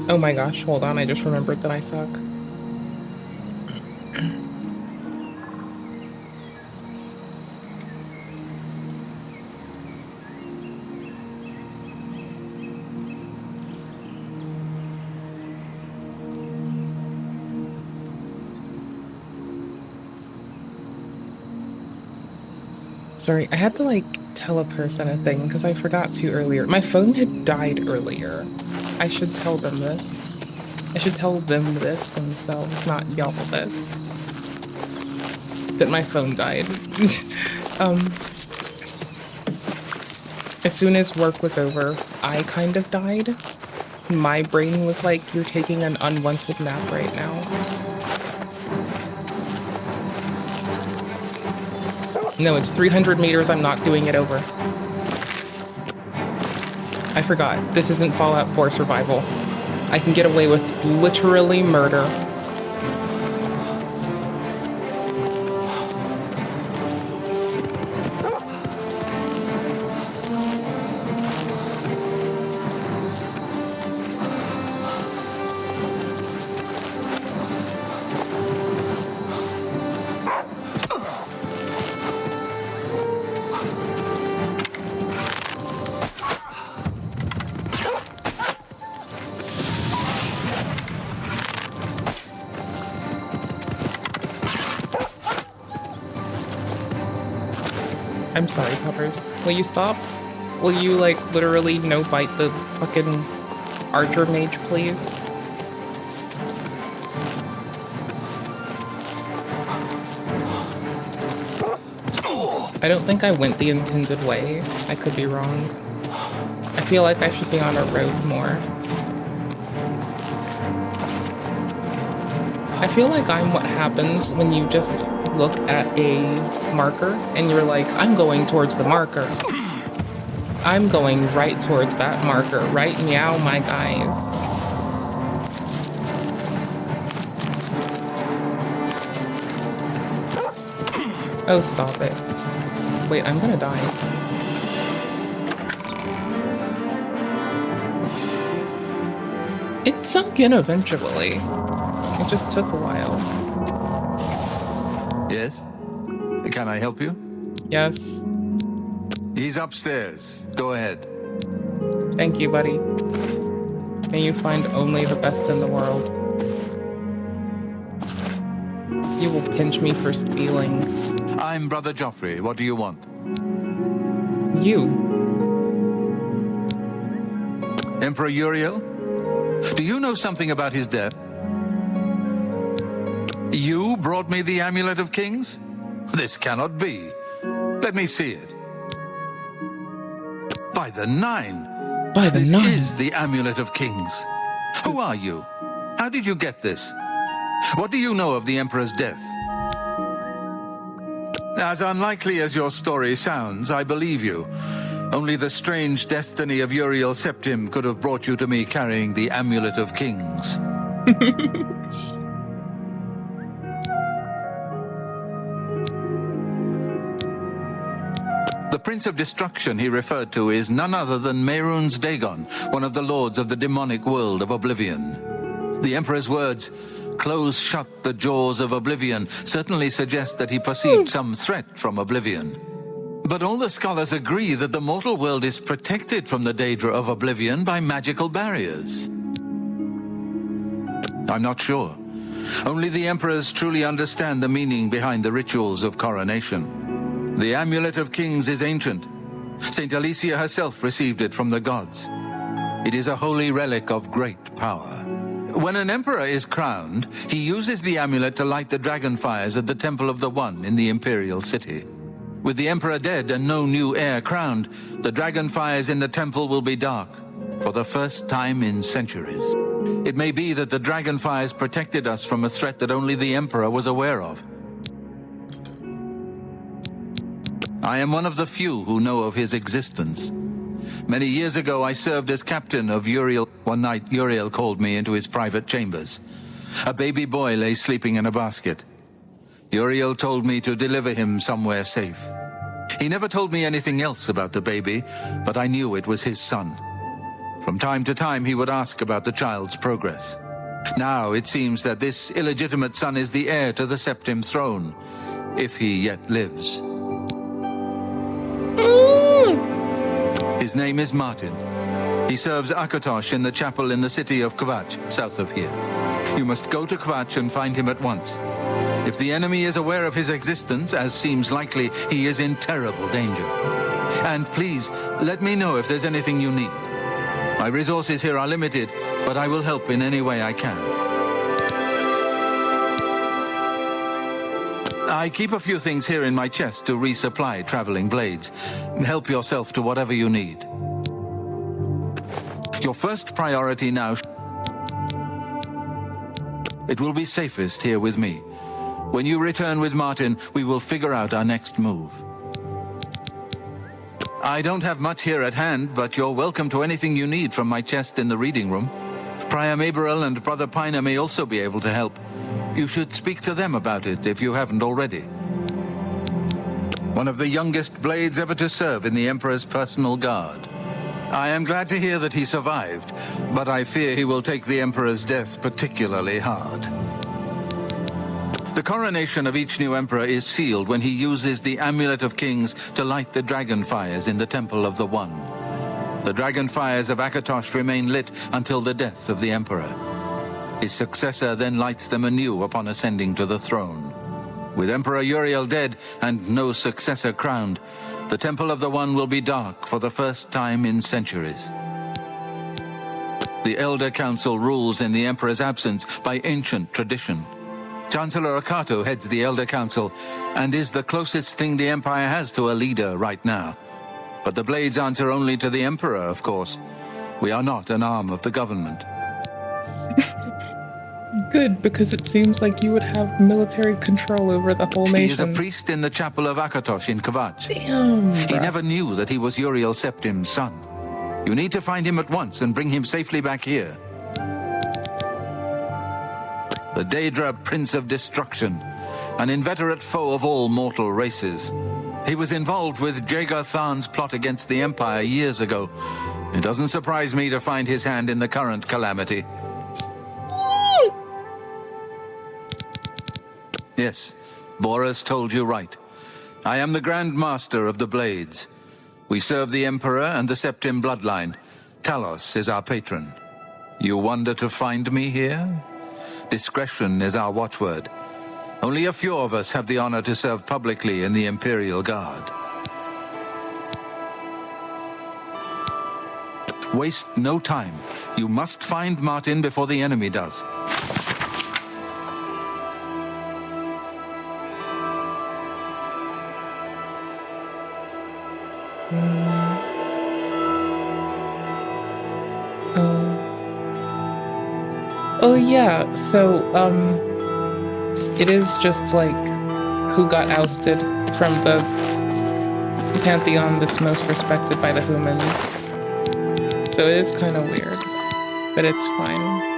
S1: Oh my gosh, hold on, I just remembered that I suck. Sorry, I had to like tell a person a thing because I forgot to earlier. My phone had died earlier. I should tell them this. I should tell them this themselves, not y'all this. That my phone died. As soon as work was over, I kind of died. My brain was like, you're taking an unwanted nap right now. No, it's 300 meters. I'm not doing it over. I forgot. This isn't Fallout 4 survival. I can get away with literally murder. I'm sorry, Peppers. Will you stop? Will you, like, literally no-bite the fucking archer mage, please? I don't think I went the intended way. I could be wrong. I feel like I should be on a road more. I feel like I'm what happens when you just look at a marker and you're like, I'm going towards the marker. I'm going right towards that marker. Right meow, my guys. Oh, stop it. Wait, I'm gonna die. It sunk in eventually. It just took a while.
S5: Yes? Can I help you?
S1: Yes.
S5: He's upstairs. Go ahead.
S1: Thank you, buddy. May you find only the best in the world. You will pinch me for stealing.
S5: I'm Brother Joffrey. What do you want?
S1: You.
S5: Emperor Uriel? Do you know something about his death? You brought me the Amulet of Kings? This cannot be. Let me see it. By the Nine!
S1: By the Nine!
S5: This is the Amulet of Kings. Who are you? How did you get this? What do you know of the Emperor's death? As unlikely as your story sounds, I believe you. Only the strange destiny of Uriel Septim could have brought you to me carrying the Amulet of Kings. The Prince of Destruction he referred to is none other than Mehrunes Dagon, one of the lords of the demonic world of Oblivion. The Emperor's words, "Close shut the jaws of Oblivion," certainly suggest that he perceived some threat from Oblivion. But all the scholars agree that the mortal world is protected from the danger of Oblivion by magical barriers. I'm not sure. Only the Emperors truly understand the meaning behind the rituals of coronation. The Amulet of Kings is ancient. Saint Alicia herself received it from the gods. It is a holy relic of great power. When an emperor is crowned, he uses the amulet to light the dragon fires at the Temple of the One in the Imperial City. With the emperor dead and no new heir crowned, the dragon fires in the temple will be dark, for the first time in centuries. It may be that the dragon fires protected us from a threat that only the emperor was aware of. I am one of the few who know of his existence. Many years ago, I served as captain of Uriel. One night, Uriel called me into his private chambers. A baby boy lay sleeping in a basket. Uriel told me to deliver him somewhere safe. He never told me anything else about the baby, but I knew it was his son. From time to time, he would ask about the child's progress. Now it seems that this illegitimate son is the heir to the Septim throne, if he yet lives. His name is Martin. He serves Akatosh in the chapel in the city of Kvatch, south of here. You must go to Kvatch and find him at once. If the enemy is aware of his existence, as seems likely, he is in terrible danger. And please, let me know if there's anything you need. My resources here are limited, but I will help in any way I can. I keep a few things here in my chest to resupply traveling blades. Help yourself to whatever you need. Your first priority now... It will be safest here with me. When you return with Martin, we will figure out our next move. I don't have much here at hand, but you're welcome to anything you need from my chest in the reading room. Prior Maberel and Brother Piner may also be able to help. You should speak to them about it if you haven't already. One of the youngest blades ever to serve in the Emperor's personal guard. I am glad to hear that he survived, but I fear he will take the Emperor's death particularly hard. The coronation of each new emperor is sealed when he uses the Amulet of Kings to light the dragon fires in the Temple of the One. The dragon fires of Akatosh remain lit until the death of the emperor. His successor then lights them anew upon ascending to the throne. With Emperor Uriel dead and no successor crowned, The Temple of the One will be dark for the first time in centuries. The Elder Council rules in the Emperor's absence by ancient tradition. Chancellor Akato heads the Elder Council and is the closest thing the Empire has to a leader right now. But the Blades answer only to the Emperor, of course. We are not an arm of the government.
S1: Good, because it seems like you would have military control over the whole nation.
S5: He is a priest in the chapel of Akatosh in Kvatch.
S1: Damn.
S5: He never knew that he was Uriel Septim's son. You need to find him at once and bring him safely back here. The Daedra Prince of Destruction, an inveterate foe of all mortal races. He was involved with Jagar Than's plot against the Empire years ago. It doesn't surprise me to find his hand in the current calamity. Yes, Boris told you right. I am the Grand Master of the Blades. We serve the Emperor and the Septim bloodline. Talos is our patron. You wonder to find me here? Discretion is our watchword. Only a few of us have the honor to serve publicly in the Imperial Guard. Waste no time. You must find Martin before the enemy does.
S1: Oh yeah, so, it is just like who got ousted from the pantheon that's most respected by the humans. So it is kind of weird, but it's fine.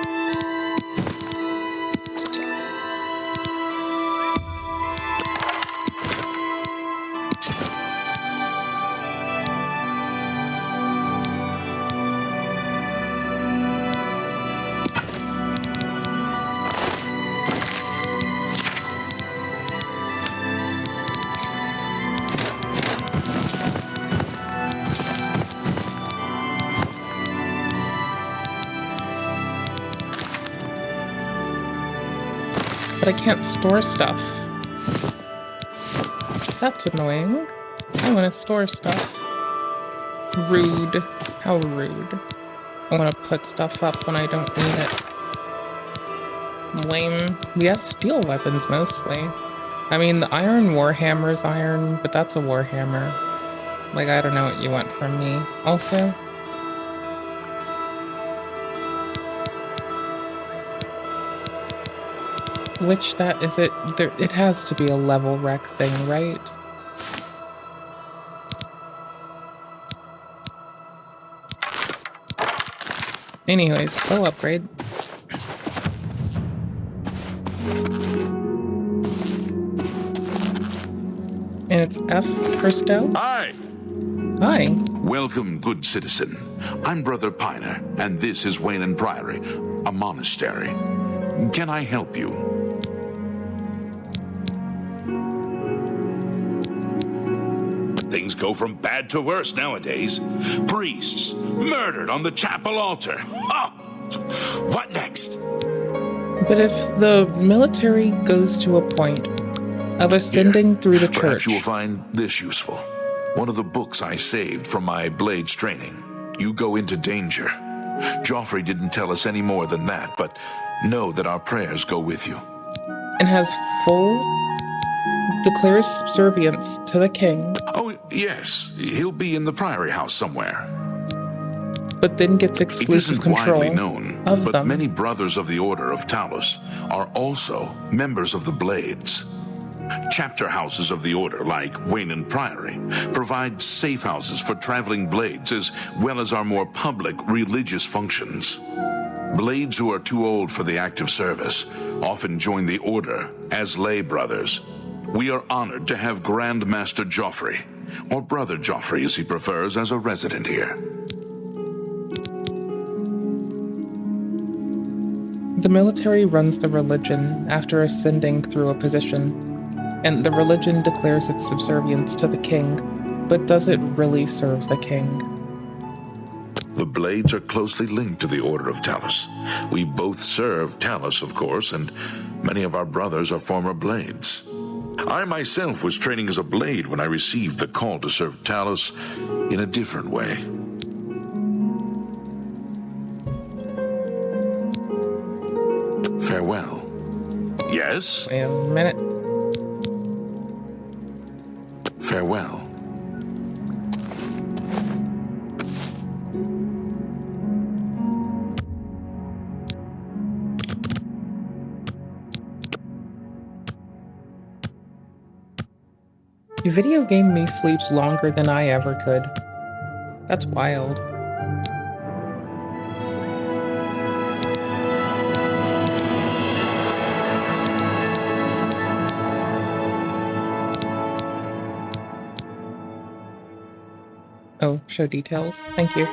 S1: But I can't store stuff. That's annoying. I want to store stuff. Rude. How rude. I want to put stuff up when I don't need it. Lame. We have steel weapons mostly. I mean, the iron warhammer is iron, but that's a warhammer. Like, I don't know what you want from me. Also, which that is it? There, it has to be a level rec thing, right? Anyways, go upgrade. And it's F. Christo.
S21: Hi.
S1: Hi.
S21: Welcome, good citizen. I'm Brother Piner, and this is Wayland Priory, a monastery. Can I help you? Things go from bad to worse nowadays. Priests murdered on the chapel altar. Oh, what next?
S1: But if the military goes to a point of ascending through the
S21: Perhaps
S1: church,
S21: you will find this useful. One of the books I saved from my Blades training. You go into danger. Joffrey didn't tell us any more than that, but know that our prayers go with you.
S1: and has full declares subservience to the king.
S21: Oh, yes. He'll be in the Priory House somewhere.
S1: But then gets exclusive control
S21: widely known,
S1: of
S21: but
S1: them.
S21: many brothers of the Order of Talos are also members of the Blades. Chapter houses of the Order, like Wayland Priory, provide safe houses for traveling Blades as well as our more public religious functions. Blades who are too old for the active service often join the Order as lay brothers. We are honored to have Grand Master Joffrey, or Brother Joffrey as he prefers, as a resident here.
S1: The military runs the religion after ascending through a position, and the religion declares its subservience to the king, but does it really serve the king?
S21: The Blades are closely linked to the Order of Talos. We both serve Talos, of course, and many of our brothers are former Blades. I myself was training as a blade when I received the call to serve Talos in a different way. Farewell. Yes?
S1: Wait a minute.
S21: Farewell.
S1: Video game me sleeps longer than I ever could. That's wild. Oh, show details. Thank you.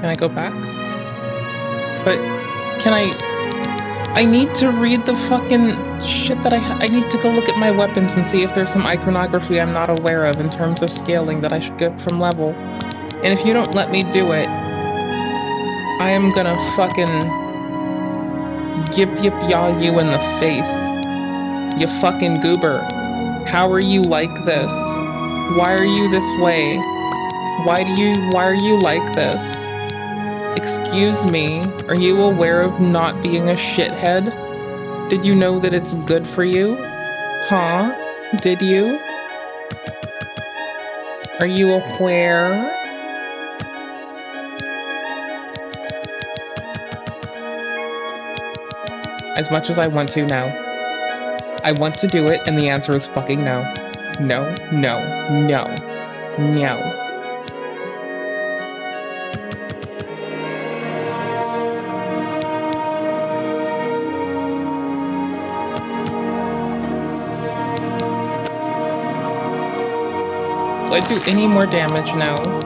S1: Can I go back? But can I need to read the fucking shit that I need to go look at my weapons and see if there's some iconography I'm not aware of in terms of scaling that I should get from level. And if you don't let me do it, I am gonna fucking yip yaw you in the face. You fucking goober. How are you like this? Why are you this way? Why are you like this? Excuse me, are you aware of not being a shithead? Did you know that it's good for you? Huh? Did you? Are you aware? As much as I want to now. I want to do it, and the answer is fucking no. No, no, no, no. Do I do any more damage now?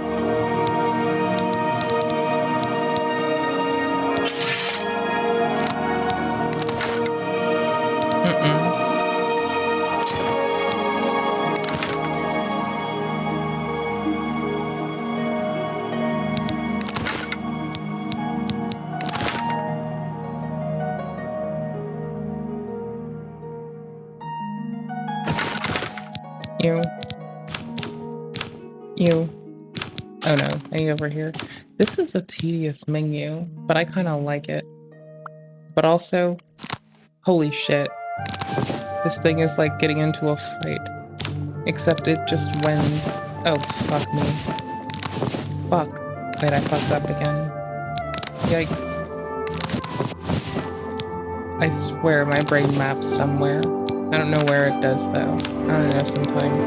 S1: You. Oh no, I need over here. This is a tedious menu, but I kind of like it. But also, holy shit. This thing is like getting into a fight. Except it just wins. Oh, fuck me. Fuck. Wait, I fucked up again. Yikes. I swear my brain maps somewhere. I don't know where it does though. I don't know sometimes.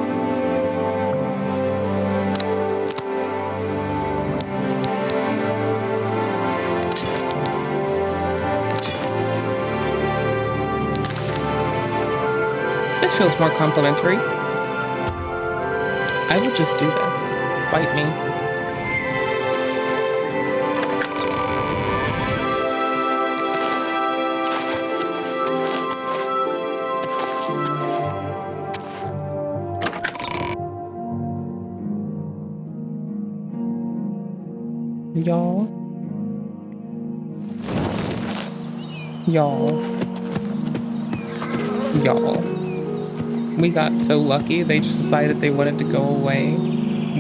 S1: This feels more complimentary. I will just do this. Fight me. Y'all. We got so lucky, they just decided they wanted to go away.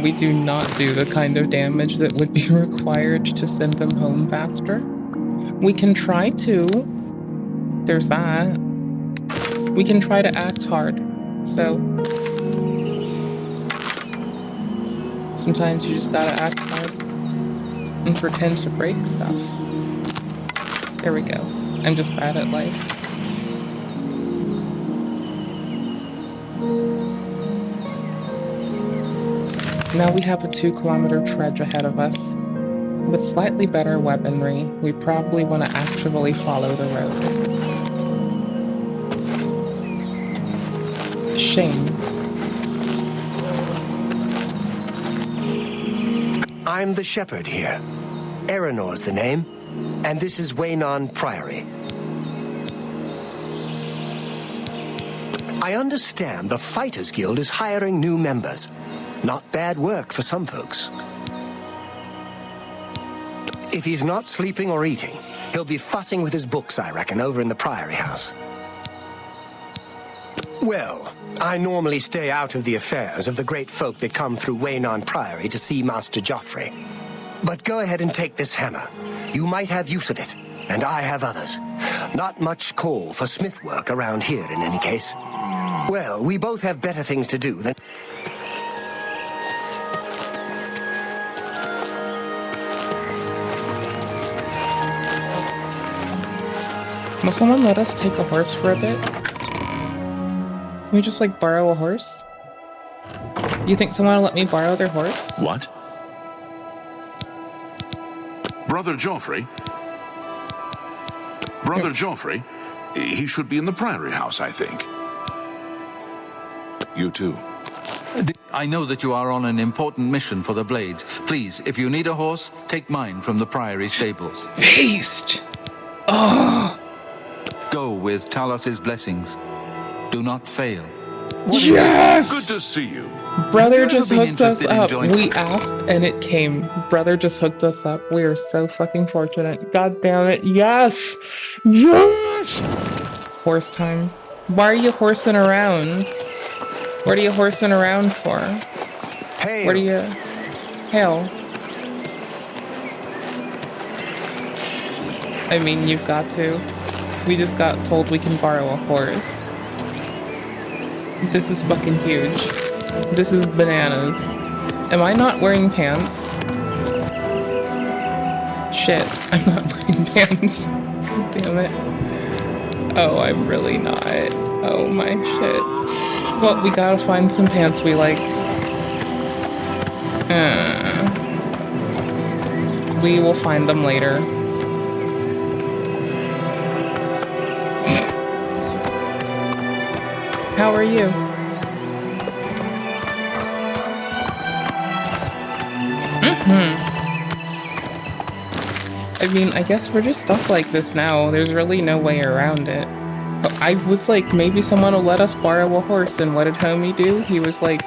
S1: We do not do the kind of damage that would be required to send them home faster. We can try to. There's that. We can try to act hard. So sometimes you just gotta act hard and pretend to break stuff. There we go. I'm just bad at life. Now we have a 2-kilometer trudge ahead of us. With slightly better weaponry, we probably want to actively follow the road. Shame.
S9: I'm the shepherd here. Eranor's the name, and this is Waynon Priory. I understand the Fighters Guild is hiring new members. Not bad work for some folks. If he's not sleeping or eating, he'll be fussing with his books, I reckon, over in the Priory House. Well, I normally stay out of the affairs of the great folk that come through Waynon Priory to see Master Joffrey. But go ahead and take this hammer. You might have use of it, and I have others. Not much call for smith work around here in any case. Well, we both have better things to do than...
S1: Will someone let us take a horse for a bit? Can we just, like, borrow a horse? Do you think someone will let me borrow their horse?
S21: What? Brother Joffrey? Brother Joffrey? He should be in the Priory House, I think. You too.
S5: I know that you are on an important mission for the Blades. Please, if you need a horse, take mine from the Priory stables.
S1: Feast! Oh!
S5: Go with Talos's blessings. Do not fail.
S1: Yes!
S21: Good to see you.
S1: Brother just hooked us up. We asked and it came. Brother just hooked us up. We are so fucking fortunate. God damn it. Yes! Yes! Horse time. Why are you horsing around? What are you horsing around for?
S9: Hail.
S1: What are you... Hail. I mean, you've got to. We just got told we can borrow a horse. This is fucking huge. This is bananas. Am I not wearing pants? Shit, I'm not wearing pants. Damn it. Oh, I'm really not. Oh my shit. Well, we gotta find some pants we like. We will find them later. How are you? I mean, I guess we're just stuck like this now. There's really no way around it. I was like, maybe someone will let us borrow a horse, and what did homie do? He was like,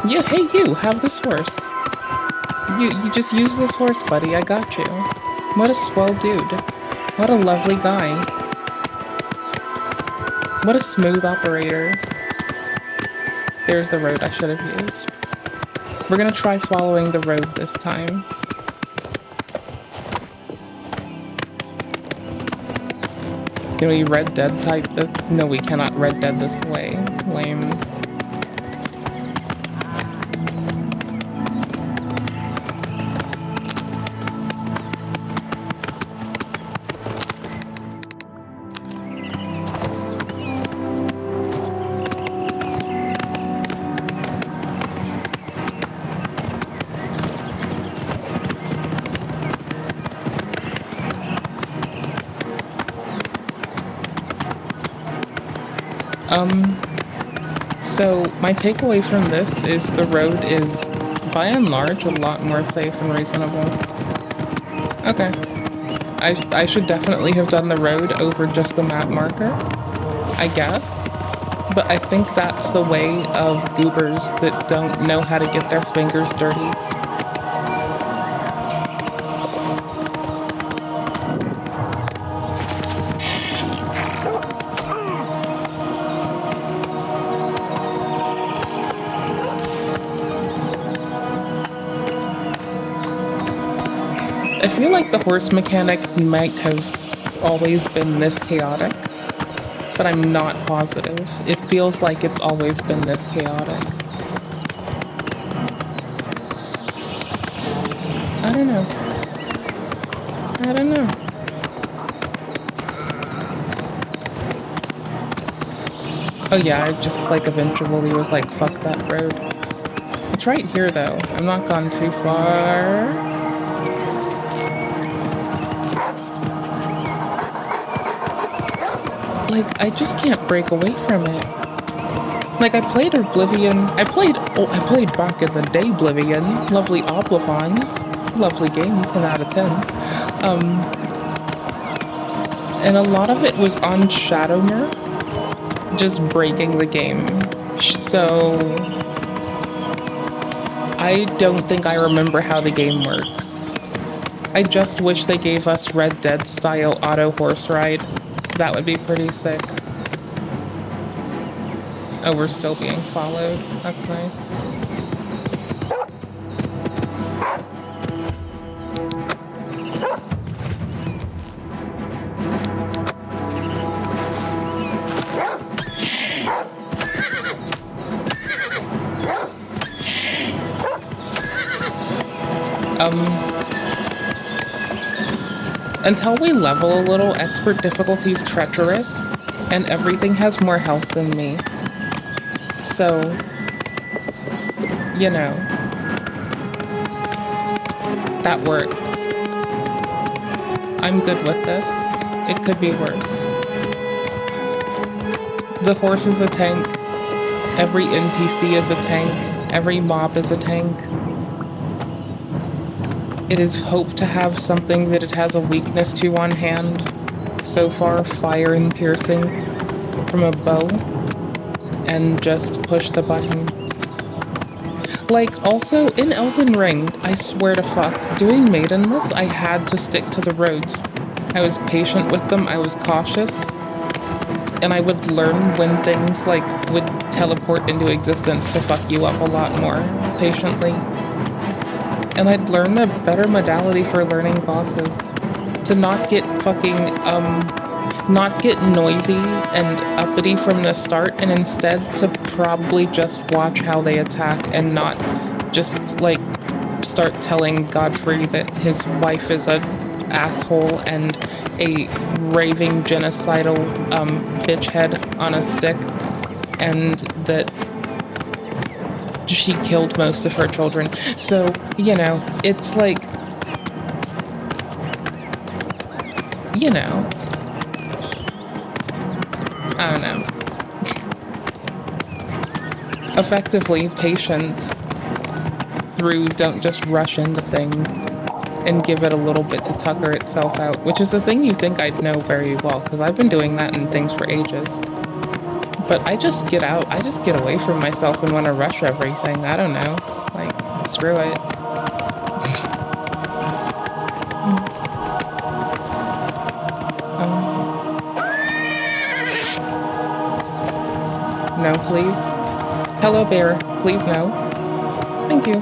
S1: yeah, hey you, have this horse. You just use this horse, buddy, I got you. What a swell dude. What a lovely guy. What a smooth operator. There's the road I should have used. We're gonna try following the road this time. Can we Red Dead type this? No, we cannot Red Dead this way. Lame. So my takeaway from this is the road is, by and large, a lot more safe and reasonable. Okay. I should definitely have done the road over just the map marker, I guess. But I think that's the way of goobers that don't know how to get their fingers dirty. I feel like the horse mechanic might have always been this chaotic, but I'm not positive. It feels like it's always been this chaotic. I don't know. I don't know. Oh yeah, I just like eventually was like, fuck that road. It's right here though. I'm not gone too far. Like, I just can't break away from it. Like, I played Oblivion. I played back in the day Oblivion. Lovely Oblivion. Lovely game, 10 out of 10. And a lot of it was on Shadowmer. Just breaking the game. So I don't think I remember how the game works. I just wish they gave us Red Dead style auto horse ride. That would be pretty sick. Oh, we're still being followed. That's nice. Until we level a little, expert difficulty's treacherous, and everything has more health than me. So, you know, that works. I'm good with this. It could be worse. The horse is a tank. Every NPC is a tank. Every mob is a tank. It is hope to have something that it has a weakness to on hand. So far, fire and piercing from a bow. And just push the button. Like, also, in Elden Ring, I swear to fuck, doing Maidenless, I had to stick to the roads. I was patient with them, I was cautious. And I would learn when things, like, would teleport into existence to fuck you up a lot more patiently. And I'd learn a better modality for learning bosses. To not get fucking, not get noisy and uppity from the start, and instead to probably just watch how they attack and not just, like, start telling Godfrey that his wife is a asshole and a raving genocidal, bitch head on a stick, and that she killed most of her children. So, you know, it's like, you know, I don't know. Effectively, patience through don't just rush into things and give it a little bit to tucker itself out, which is a thing you think I'd know very well, because I've been doing that in things for ages. But I just get out, I just get away from myself and want to rush everything. I don't know. Like, screw it. No, please. Hello, bear. Please, no. Thank you.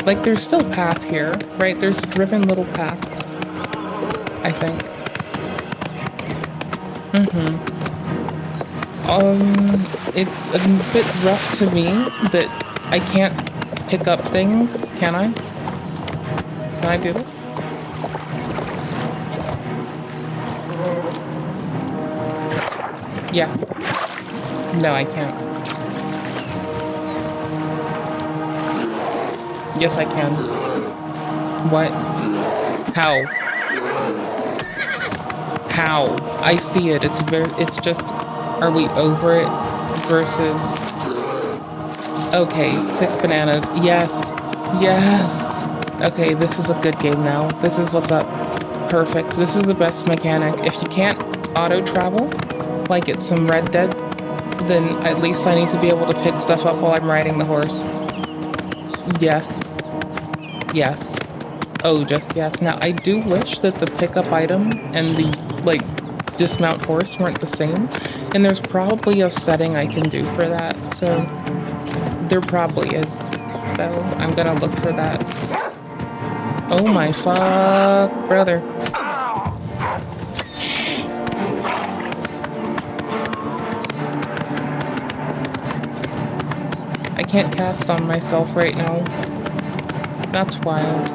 S1: Like, there's still path here, right? There's a driven little path, I think. It's a bit rough to me that I can't pick up things, can I? Can I do this? Yeah. No, I can't. Yes, I can. What? How? How? I see it. It's just, are we over it versus, okay, sick bananas. Yes. Yes. Okay, this is a good game now. This is what's up. Perfect. This is the best mechanic. If you can't auto travel, like it's some Red Dead, then at least I need to be able to pick stuff up while I'm riding the horse. Yes. Yes. Oh, just yes. Now, I do wish that the pickup item and the, like, dismount horse weren't the same. And there's probably a setting I can do for that. So, there probably is. So, I'm gonna look for that. Oh my fuck, brother. I can't cast on myself right now. That's wild.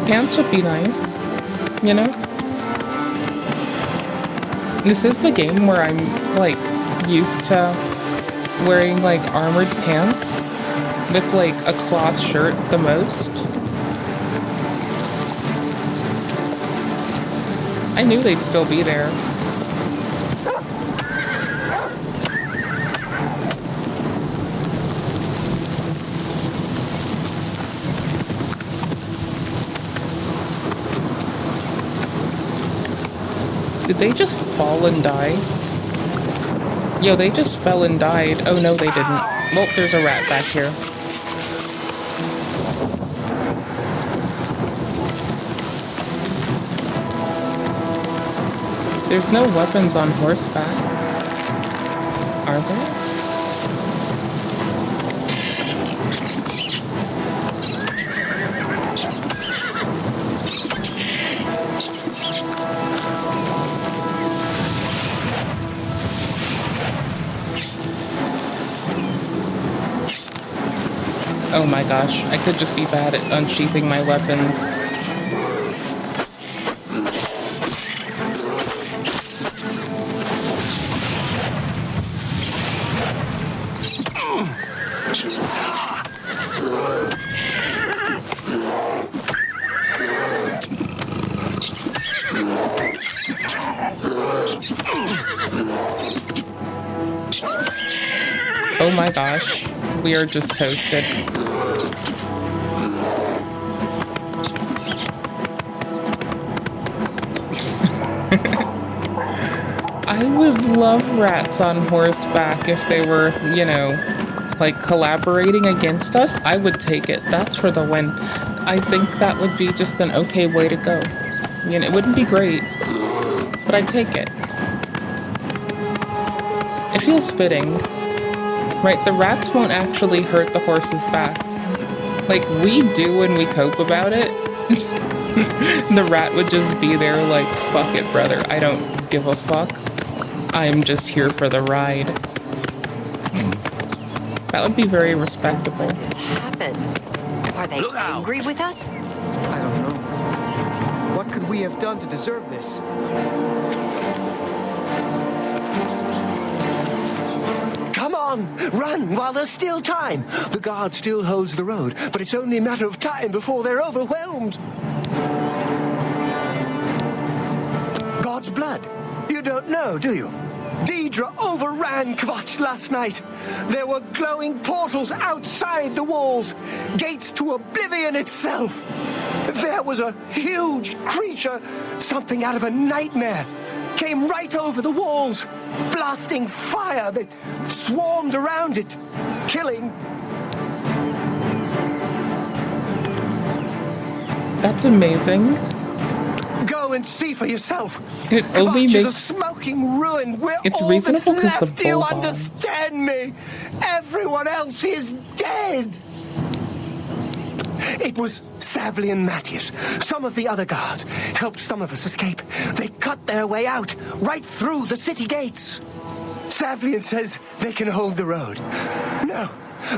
S1: Pants would be nice, you know? This is the game where I'm, like, used to wearing, like, armored pants with, like, a cloth shirt the most. I knew they'd still be there. Did they just fall and die? Yo, they just fell and died. Oh no, they didn't. Well, there's a rat back here. There's no weapons on horseback. Are there? Oh my gosh, I could just be bad at unsheathing my weapons. Oh my gosh, we are just toasted. I would love rats on horseback if they were, you know, like collaborating against us. I would take it. That's for the win. I think that would be just an okay way to go. You know, it wouldn't be great, but I'd take it. It feels fitting. Right, the rats won't actually hurt the horse's back. Like, we do when we cope about it. The rat would just be there like, fuck it, brother. I don't give a fuck. I'm just here for the ride. That would be very respectable.
S20: What has happened? Are they angry with us?
S9: I don't know. What could we have done to deserve this? Come on, run while there's still time. The guard still holds the road, but it's only a matter of time before they're overwhelmed. God's blood. You don't know, do you? Deidre overran Kvatch last night. There were glowing portals outside the walls, gates to oblivion itself. There was a huge creature, something out of a nightmare, came right over the walls, blasting fire that swarmed around it, killing.
S1: That's amazing.
S9: Go and see for yourself.
S1: It only
S9: Kvatch is a
S1: makes...
S9: smoking ruin. We're
S1: It's
S9: all
S1: reasonable
S9: that's
S1: 'cause the
S9: left. Do you
S1: bull bomb.
S9: understand me? Everyone else is dead. It was Savli and Matthias. Some of the other guards helped some of us escape. They cut their way out, right through the city gates. Savlian says they can hold the road.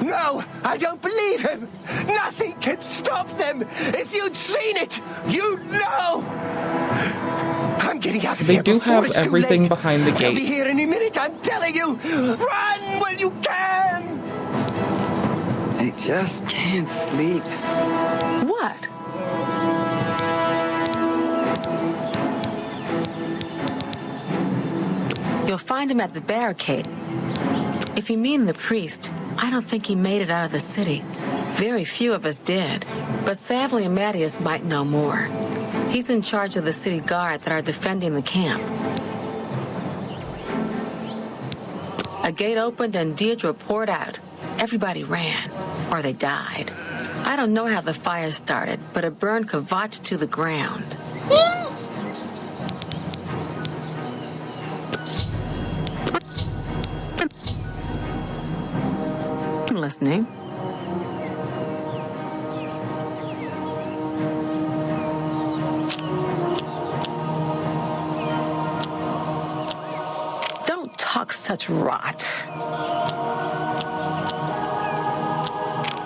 S9: No, I don't believe him. Nothing can stop them. If you'd seen it, you'd know. I'm getting out of
S1: They
S9: here.
S1: do
S9: before
S1: have
S9: it's too
S1: everything
S9: late.
S1: behind the
S9: They'll
S1: gate.
S9: be here any minute, I'm telling you. Run when you can.
S2: I just can't sleep.
S20: What?
S22: You'll find him at the barricade. If you mean the priest, I don't think he made it out of the city. Very few of us did. But Savli and Matthias might know more. He's in charge of the city guard that are defending the camp. A gate opened and Deidre poured out. Everybody ran, or they died. I don't know how the fire started, but it burned Kvatch to the ground. I'm listening. Don't talk such rot.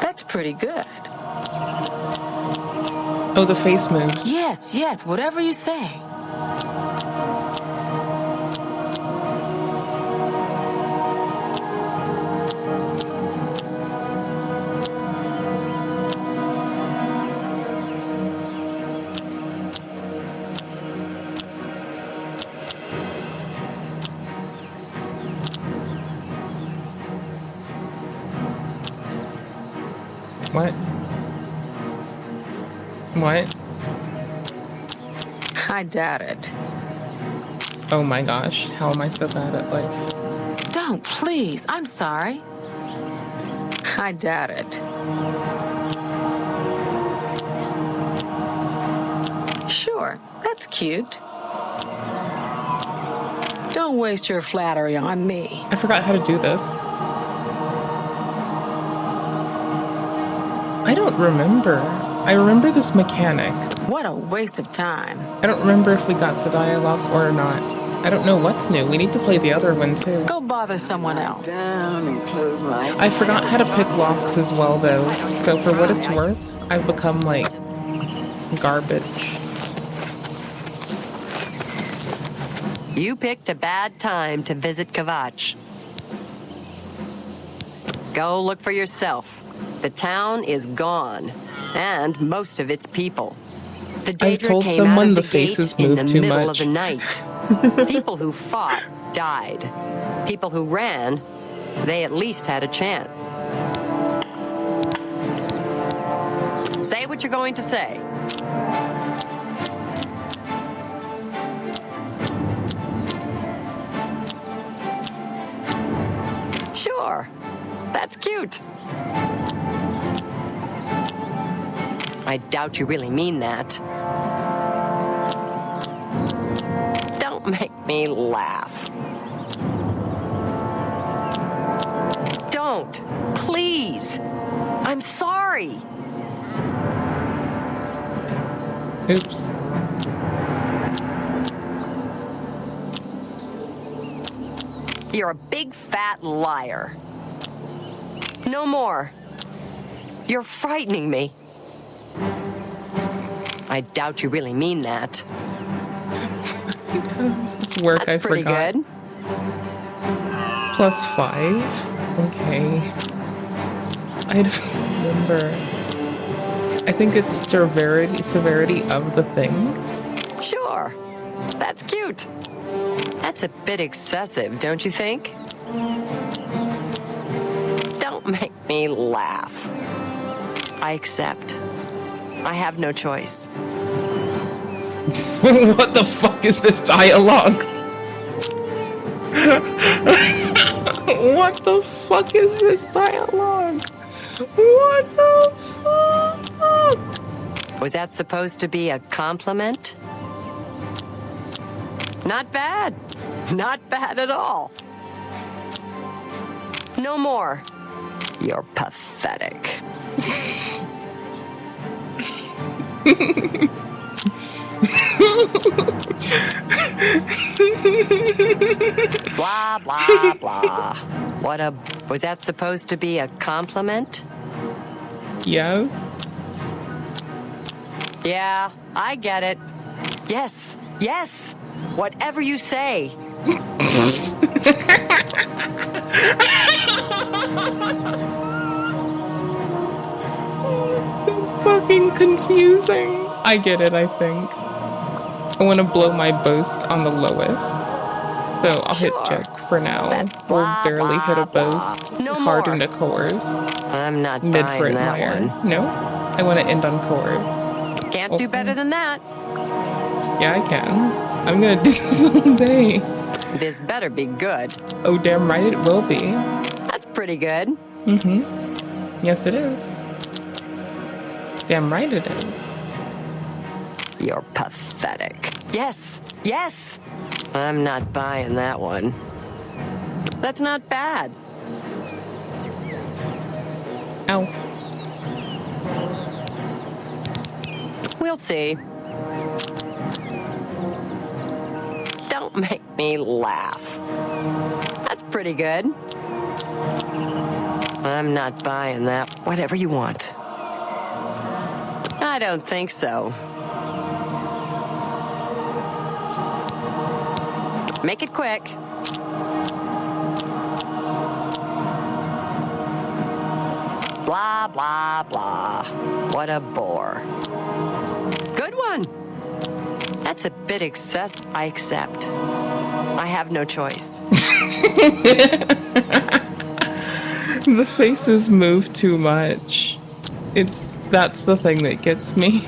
S22: That's pretty good.
S1: Oh, the face moves.
S22: Yes, whatever you say.
S1: What? What?
S22: I doubt it.
S1: Oh my gosh, how am I so bad at life?
S22: Don't, please. I'm sorry. I doubt it. Sure, that's cute. Don't waste your flattery on me.
S1: I forgot how to do this. I don't remember. I remember this mechanic.
S22: What a waste of time.
S1: I don't remember if we got the dialogue or not. I don't know what's new. We need to play the other one too.
S22: Go bother someone else.
S2: Down and close my
S1: I forgot how to pick locks as well though. So for what it's worth, I've become like garbage.
S4: You picked a bad time to visit Kvatch. Go look for yourself. The town is gone, and most of its people. The
S1: I've
S4: Daedra
S1: told
S4: came
S1: someone
S4: out
S1: the
S4: of the gate
S1: faces
S4: in
S1: move
S4: the
S1: too
S4: middle
S1: much.
S4: of the night. People who fought died. People who ran, they at least had a chance. Say what you're going to say. Sure, that's cute. I doubt you really mean that. Don't make me laugh. Don't, please. I'm sorry.
S1: Oops.
S4: You're a big fat liar. No more. You're frightening me. I doubt you really mean that.
S1: How does this work?
S4: That's
S1: I
S4: pretty
S1: forgot.
S4: good.
S1: +5? Okay. I don't remember. I think it's severity of the thing.
S4: Sure. That's cute. That's a bit excessive, don't you think? Don't make me laugh. I accept. I have no choice.
S1: What the fuck is this dialogue? What the fuck is this dialogue? What the fuck?
S4: Was that supposed to be a compliment? Not bad. Not bad at all. No more. You're pathetic. Blah, blah, blah. Was that supposed to be a compliment?
S1: Yes.
S4: Yeah, I get it. Yes, yes. Whatever you say.
S1: It's so fucking confusing. I get it, I think. I want to blow my boast on the lowest. So I'll hit check for now. We'll barely hit a boast. Hard into cores.
S4: I'm not
S1: Mid for
S4: buying that
S1: admire.
S4: one.
S1: No? I want to end on cores.
S4: Can't do better than that.
S1: Yeah, I can. I'm gonna do this all day.
S4: This better be good.
S1: Oh, damn right it will be.
S4: That's pretty good.
S1: Mm-hmm. Yes, it is. Damn right it is.
S4: You're pathetic. Yes, yes. I'm not buying that one. That's not bad.
S1: Ow.
S4: We'll see. Don't make me laugh. That's pretty good. I'm not buying that. Whatever you want. I don't think so. Make it quick. Blah, blah, blah. What a bore. Good one. That's a bit excessive. I accept. I have no choice.
S1: The faces move too much. That's the thing that gets me.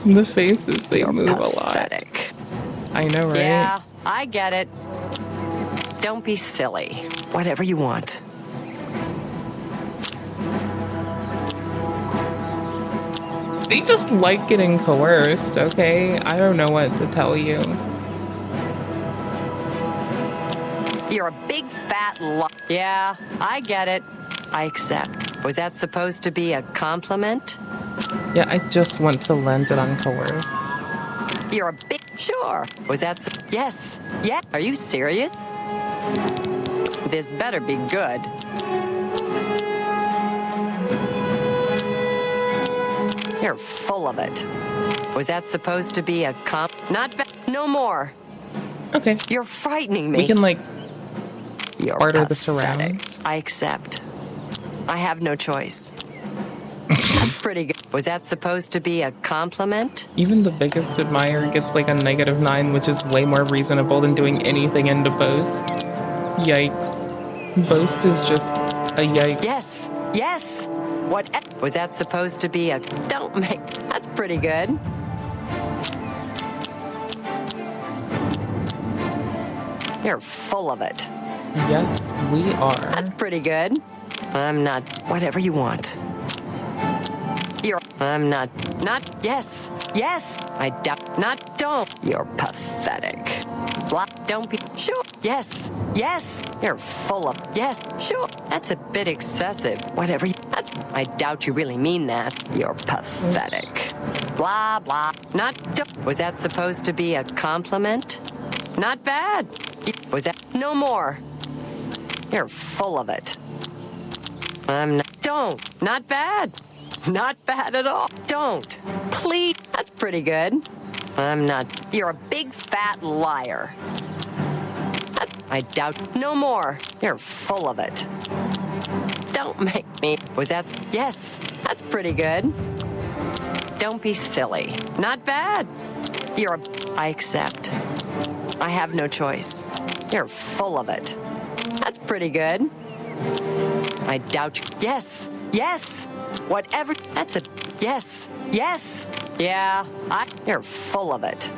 S1: The faces, they move a lot.
S4: Pathetic.
S1: I I know, right?
S4: Yeah, I get it. Don't be silly. Whatever you want.
S1: They just like getting coerced, okay? I don't know what to tell you.
S4: You're a big fat Yeah, I get it. I accept. Was that supposed to be a compliment?
S1: Yeah, I just want to land it on coerce.
S4: You're a big... Sure. Was that... Yes. Yeah. Are you serious? This better be good. You're full of it. Was that supposed to be a Not bad. No more.
S1: Okay.
S4: You're frightening me.
S1: We can, like,
S4: You're
S1: barter this
S4: pathetic.
S1: around.
S4: I accept. I have no choice. That's pretty good. Was that supposed to be a compliment?
S1: Even the biggest admirer gets like a -9, which is way more reasonable than doing anything into boast. Yikes. Boast is just a yikes.
S4: Yes. Yes. What was that supposed to be a... Don't make... That's pretty good. You're full of it.
S1: Yes, we are.
S4: That's pretty good. I'm not... Whatever you want. I'm not... Yes. Yes. I doubt... Not... Don't. You're pathetic. Don't be... Sure. Yes. Yes. You're full of... Yes. Sure. That's a bit excessive. Whatever you... I doubt you really mean that. You're pathetic. Blah, blah. Not... Was that supposed to be a compliment? Not bad. Was that... No more. You're full of it. I'm not... Don't. Not bad. Not bad at all. Don't. Please. That's pretty good. I'm not... You're a big fat liar. I doubt... No more. You're full of it. Don't make me... Was that... Yes. That's pretty good. Don't be silly. Not bad. You're a... I accept. I have no choice. You're full of it. That's pretty good. I doubt you. Yes. Yes. Whatever. That's a... Yes. Yes. Yeah. You're full of it.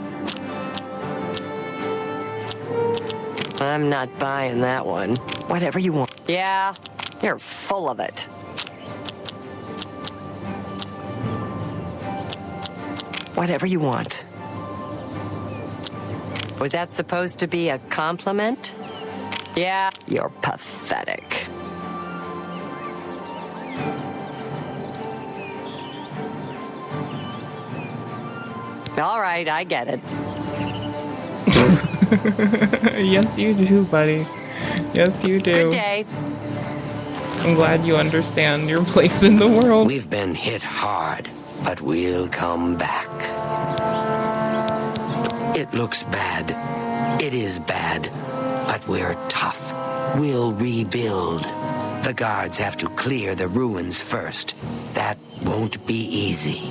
S4: I'm not buying that one. Whatever you want. Yeah. You're full of it. Whatever you want. Was that supposed to be a compliment? Yeah. You're pathetic. All right, I get it.
S1: Yes, you do, buddy. Yes, you do.
S4: Good day.
S1: I'm glad you understand your place in the world.
S6: We've been hit hard, but we'll come back. It looks bad. It is bad, but we're tough. We'll rebuild. The guards have to clear the ruins first. That won't be easy.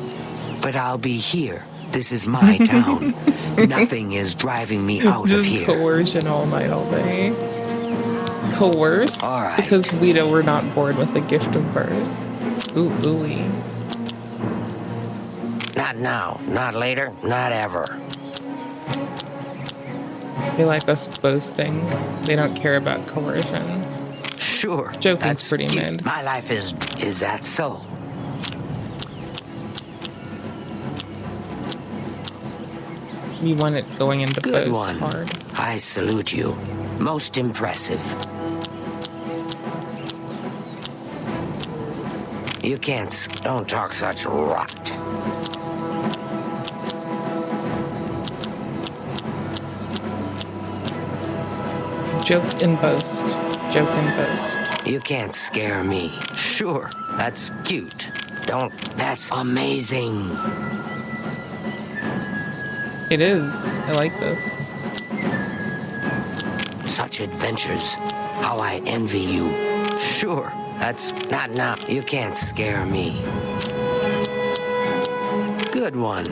S6: But I'll be here. This is my town. Nothing is driving me out of here.
S1: Coercion all night, all day. Coerce?
S6: All right.
S1: Because we're not born with the gift of verse. Ooh, ooey.
S6: Not now, not later, not ever.
S1: They like us boasting. They don't care about coercion.
S6: Sure.
S1: Joking's pretty mid.
S6: My life is that so?
S1: You want it going into
S6: Good
S1: boast
S6: one.
S1: hard.
S6: I salute you. Most impressive. You can't... Don't talk such rot.
S1: Joke and boast. Joke and boast.
S6: You can't scare me. Sure, that's cute. Don't... That's amazing.
S1: It is. I like this.
S6: Such adventures. How I envy you. Sure, that's not now. You can't scare me. Good one.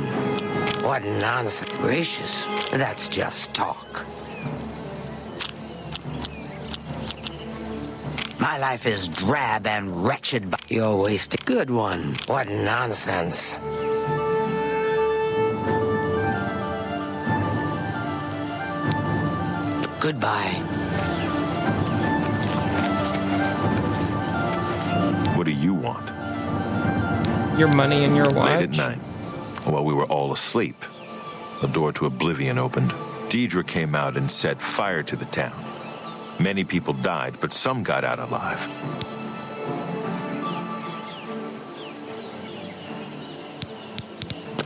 S6: What nonsense. Gracious. That's just talk. My life is drab and wretched, but you're wasted. Good one. What nonsense. Goodbye.
S7: What do you want?
S1: Your money and your watch?
S7: Late at night, while we were all asleep, the door to oblivion opened. Deidre came out and set fire to the town. Many people died, but some got out alive.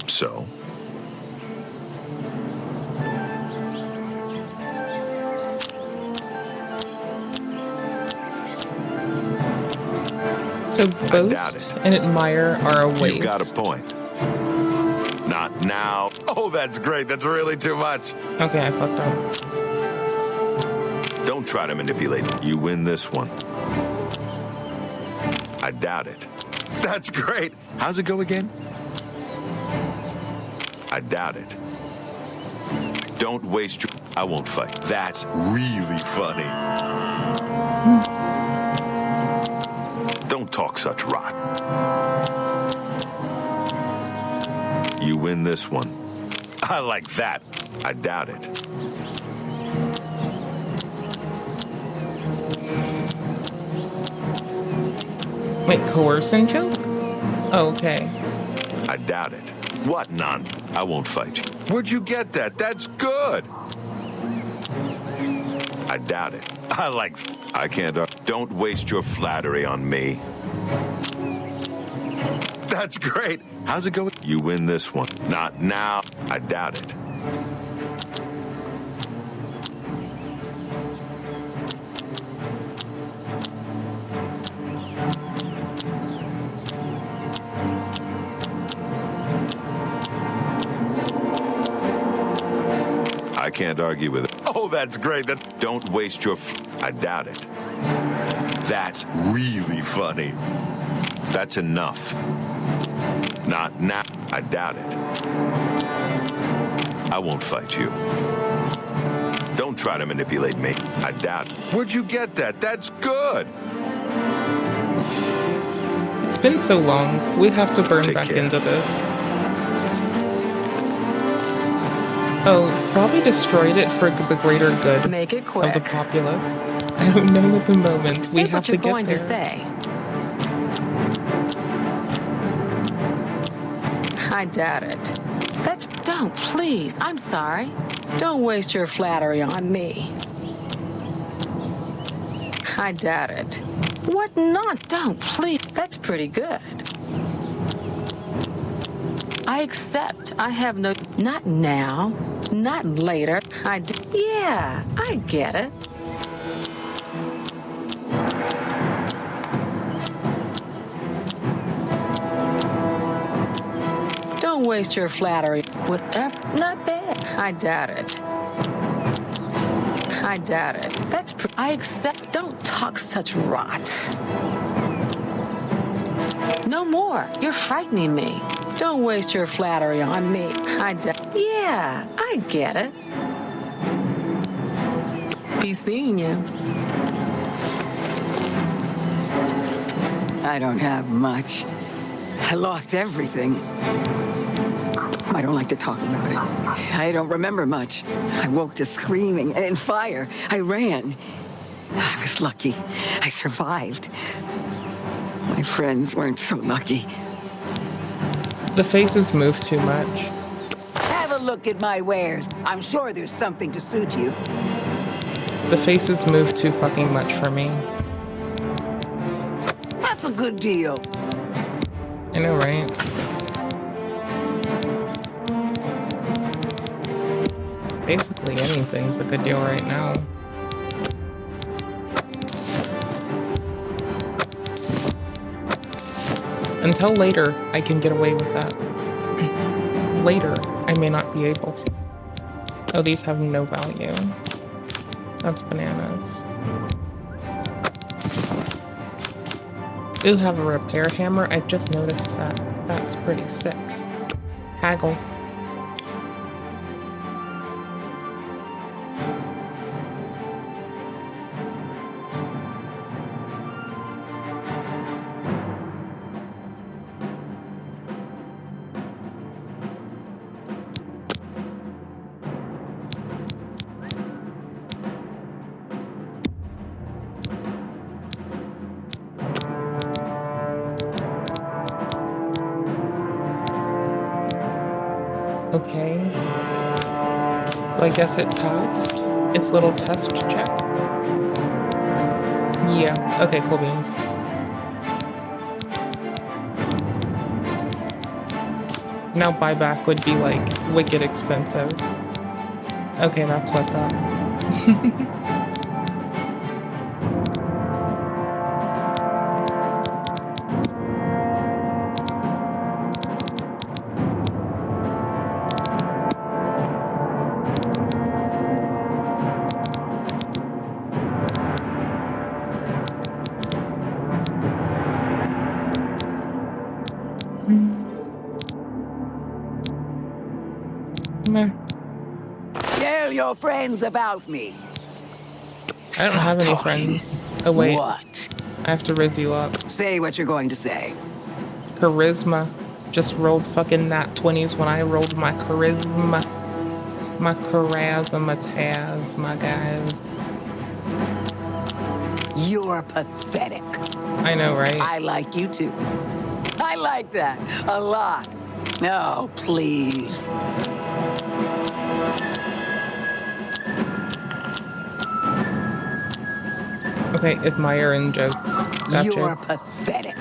S7: So?
S1: So boast and admire are a waste.
S7: You've got a point. Not now. Oh, that's great. That's really too much.
S1: Okay, I fucked up.
S7: Don't try to manipulate. You win this one. I doubt it. That's great. How's it go again? I doubt it. Don't waste your... I won't fight. That's really funny. Don't talk such rot. You win this one. I like that. I doubt it.
S1: Wait, coercion joke? Oh, okay.
S7: I doubt it. What none? I won't fight you. Where'd you get that? That's good. I doubt it. I like... I can't... Don't waste your flattery on me. That's great. How's it go? You win this one. Not now. I doubt it. I can't argue with it. Oh, that's great. Don't waste your... I doubt it. That's really funny. That's enough. Not now. I doubt it. I won't fight you. Don't try to manipulate me. I doubt it. Where'd you get that? That's good.
S1: It's been so long. We have to burn back into this. Oh, probably destroyed it for the greater good
S22: Make it quick.
S1: of the populace. I don't know at the moment.
S22: Say
S1: we have
S22: what
S1: to
S22: you're
S1: get
S22: going
S1: there.
S22: to say. I doubt it. That's... Don't, please. I'm sorry. Don't waste your flattery on me. I doubt it. What not? Don't, please. That's pretty good. I accept. I have no... Not now. Not later. Yeah, I get it. Don't waste your flattery. Whatever. Not bad. I doubt it. I doubt it. That's... I accept. Don't talk such rot. No more. You're frightening me. Don't waste your flattery on me. Yeah, I get it. Be seeing you.
S8: I don't have much. I lost everything. I don't like to talk about it. I don't remember much. I woke to screaming and fire. I ran. I was lucky. I survived. My friends weren't so lucky.
S1: The faces move too much.
S8: Have a look at my wares. I'm sure there's something to suit you.
S1: The faces move too fucking much for me.
S8: That's a good deal.
S1: I know, right? Basically anything's a good deal right now. Until later, I can get away with that. Later, I may not be able to. Oh, these have no value. That's bananas. Ooh, have a repair hammer. I just noticed that. That's pretty sick. Haggle. Okay. So I guess it passed its little test check. Yeah. Okay, cool beans. Now buyback would be like wicked expensive. Okay, that's what's up.
S2: Tell your friends about me.
S1: I don't have any
S2: talking.
S1: friends. Oh wait.
S2: What?
S1: I have to rizz you up.
S2: Say what you're going to say.
S1: Charisma. Just rolled fucking nat 20s when I rolled my charisma. My charisma, my guys.
S2: You're pathetic.
S1: I know, right?
S2: I like you too. I like that a lot. No, please.
S1: Okay, admiring jokes. Gotcha.
S2: You're pathetic.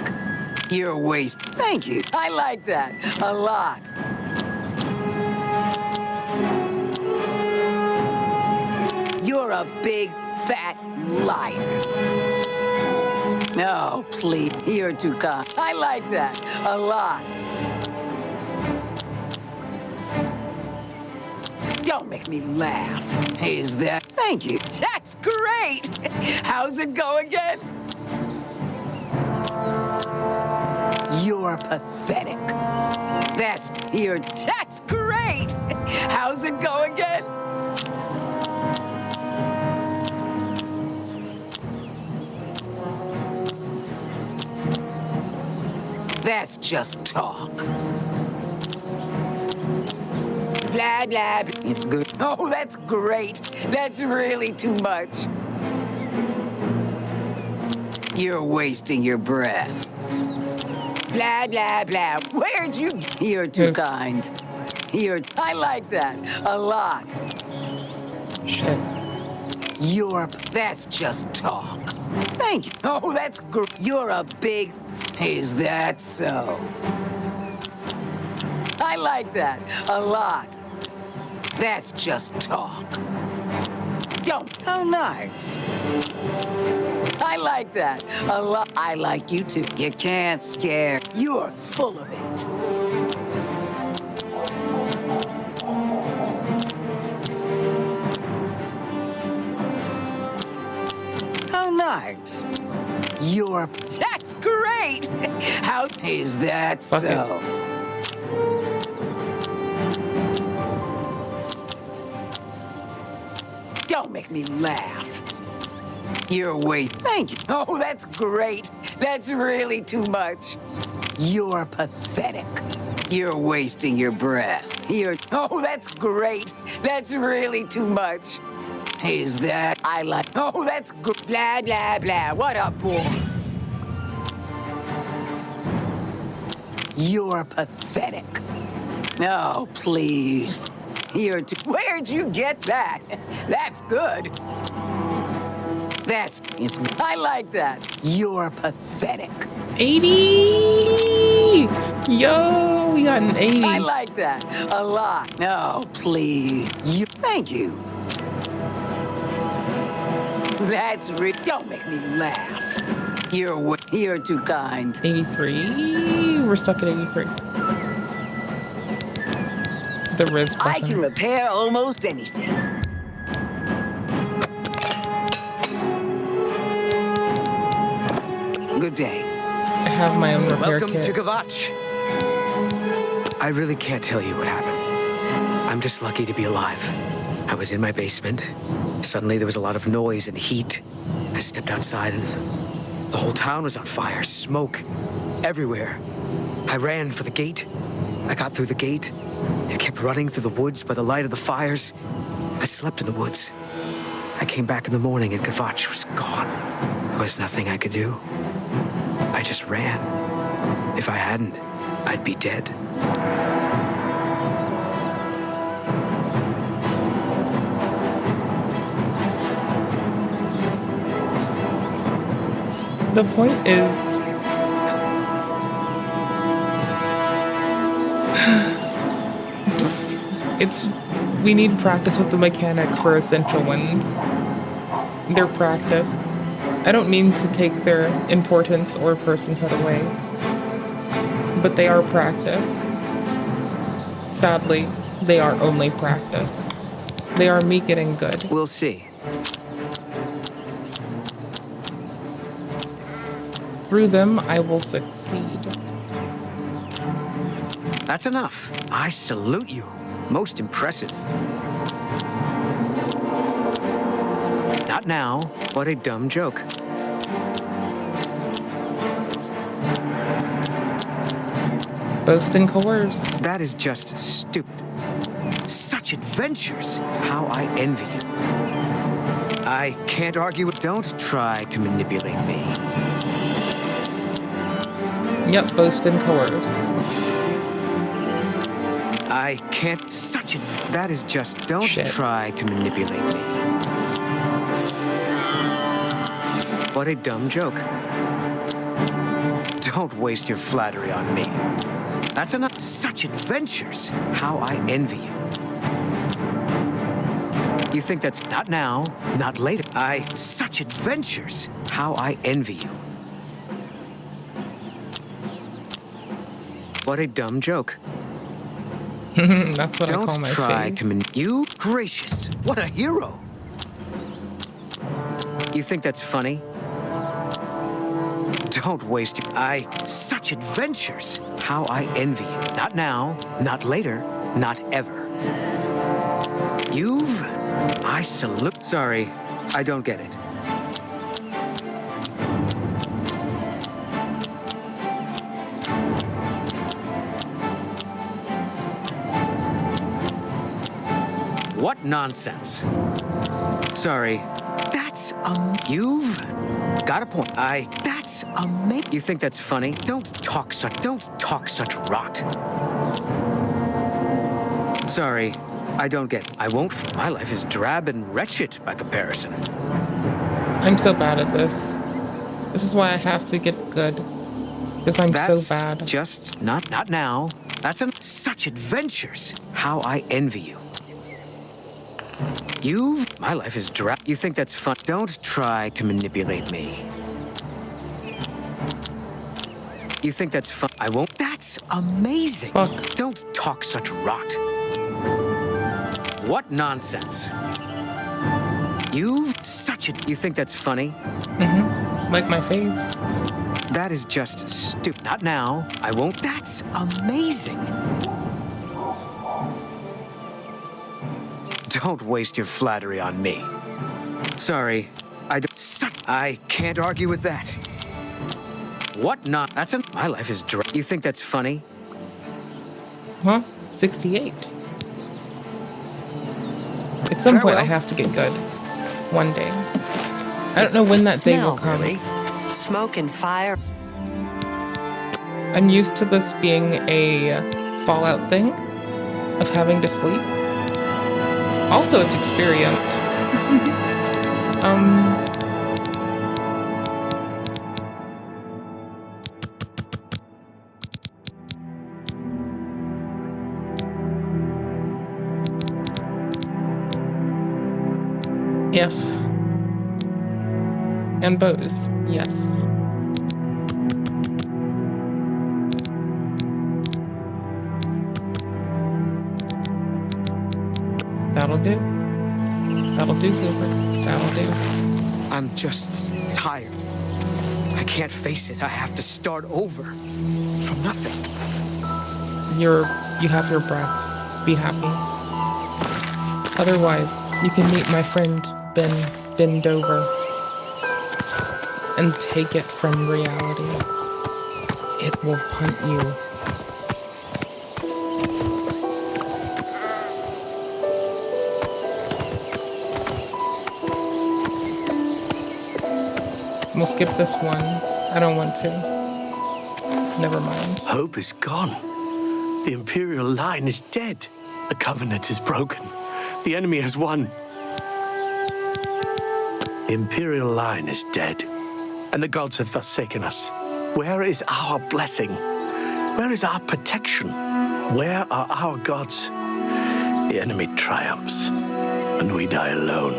S2: You're waste. Thank you. I like that a lot. You're a big, fat liar. No, please. You're too kind. I like that a lot. Don't make me laugh. Is that? Thank you. That's great. How's it go again? You're pathetic. That's great. How's it go again? That's just talk. Blah, blah, blah. It's good. Oh, that's great. That's really too much. You're wasting your breath. Blah, blah, blah. Where'd you... You're too kind. I like that a lot.
S1: Shit.
S2: That's just talk. Thank you. Oh, that's great. You're a big... Is that so? I like that a lot. That's just talk. Don't. How nice. I like that a lot. I like you too. You can't scare. You're full of it. How nice. That's great. How is that so? Don't make me laugh. Thank you. Oh, that's great. That's really too much. You're pathetic. You're wasting your breath. Oh, that's great. That's really too much. Is that? I like. Oh, that's good. Blah, blah, blah. What a bore. You're pathetic. No, please. Where'd you get that? That's good. I like that. You're pathetic.
S1: 80! Yo, we got an 80.
S2: I like that a lot. No, please. Thank you. Don't make me laugh. You're too kind.
S1: 83? We're stuck at 83. The rizz button.
S2: I can repair almost anything. Good day.
S1: I have my own repair
S11: Welcome
S1: kit.
S11: to Kvatch. I really can't tell you what happened. I'm just lucky to be alive. I was in my basement. Suddenly there was a lot of noise and heat. I stepped outside and the whole town was on fire. Smoke everywhere. I ran for the gate. I got through the gate and kept running through the woods by the light of the fires. I slept in the woods. I came back in the morning and Kvatch was gone. There was nothing I could do. I just ran. If I hadn't, I'd be dead.
S1: The point is, we need practice with the mechanic for essential ones. Their practice. I don't mean to take their importance or personhood away, but they are practice. Sadly, they are only practice. They are me getting good.
S11: We'll see.
S1: Through them, I will succeed.
S11: That's enough. I salute you. Most impressive. Not now. What a dumb joke.
S1: Boast and coerce.
S11: That is just stupid. Such adventures. How I envy you. I can't argue with. Don't try to manipulate me.
S1: Yep, boast and coerce.
S11: I can't. Such a. That is just. Don't try to manipulate me. What a dumb joke. Don't waste your flattery on me. That's enough. Such adventures. How I envy you. You think that's not now, not later. Such adventures. How I envy you. What a dumb joke.
S1: That's what I call my
S11: Don't try
S1: face.
S11: to you gracious. What a hero. You think that's funny? Don't waste your. Such adventures. How I envy you. Not now, not later, not ever. I salute. Sorry, I don't get it. What nonsense. Sorry. That's you've got a point. That's amazing. You think that's funny? Don't talk such rot. Sorry, I don't get it. I won't. My life is drab and wretched by comparison.
S1: I'm so bad at this. This is why I have to get good. Because I'm so bad.
S11: Just not now. That's such adventures. How I envy you. My life is drab. You think that's fun? Don't try to manipulate me. You think that's fun? I won't. That's amazing.
S1: Fuck.
S11: Don't talk such rot. What nonsense. You think that's funny?
S1: Mm-hmm. Like my face.
S11: That is just stupid. Not now. I won't. That's amazing. Don't waste your flattery on me. Sorry, I can't argue with that. What not? My life is dry. You think that's funny?
S1: Huh? 68. At some point, I have to get good. One day. I don't know when that day will come.
S4: Really. Smoke and fire.
S1: I'm used to this being a Fallout thing of having to sleep. Also, it's experience. If. And bows, yes. That'll do. That'll do, Cooper. That'll do.
S11: I'm just tired. I can't face it. I have to start over. From nothing.
S1: You have your breath. Be happy. Otherwise, you can meet my friend Ben Bendover and take it from reality. It will punt you. We'll skip this one. I don't want to. Never mind.
S14: Hope is gone. The Imperial line is dead. The Covenant is broken. The enemy has won. The Imperial line is dead. and the gods have forsaken us. Where is our blessing? Where is our protection? Where are our gods? The enemy triumphs, and we die alone.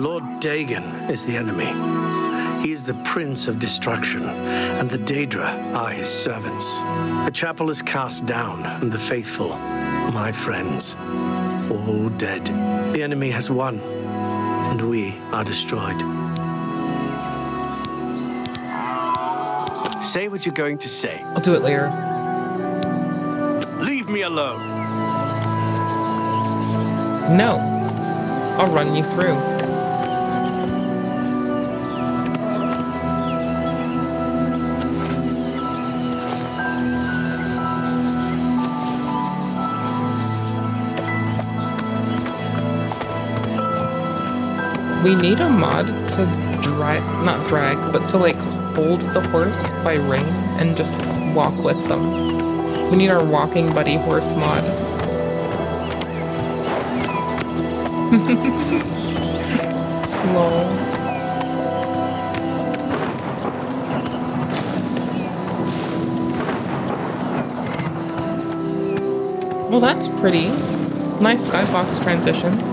S14: Lord Dagon is the enemy. He is the prince of destruction, and the Daedra are his servants. The chapel is cast down, and the faithful, my friends, all dead. The enemy has won, and we are destroyed. Say what you're going to say.
S1: I'll do it later.
S14: Leave me alone.
S1: No. I'll run you through. We need a mod to not drag, but to like hold the horse by rein and just walk with them. We need our walking buddy horse mod. Lol. Well, that's pretty. Nice skybox transition.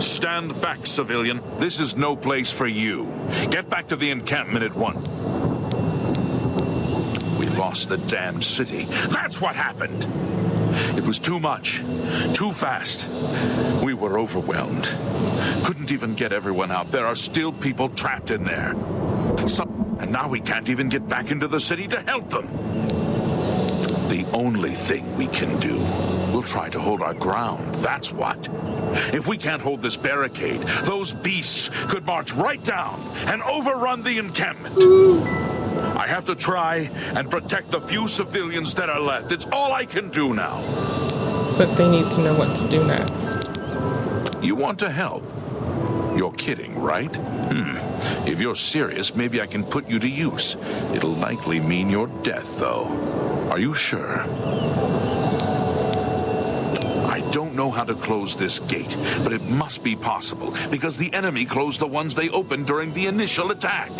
S21: Stand back, civilian. This is no place for you. Get back to the encampment at once. We lost the damned city. That's what happened. It was too much. Too fast. We were overwhelmed. Couldn't even get everyone out. There are still people trapped in there. And now we can't even get back into the city to help them. The only thing we can do, we'll try to hold our ground, that's what. If we can't hold this barricade, those beasts could march right down and overrun the encampment. I have to try and protect the few civilians that are left. It's all I can do now.
S1: But they need to know what to do next.
S21: You want to help? You're kidding, right? If you're serious, maybe I can put you to use. It'll likely mean your death, though. Are you sure? I don't know how to close this gate, but it must be possible, because the enemy closed the ones they opened during the initial attack.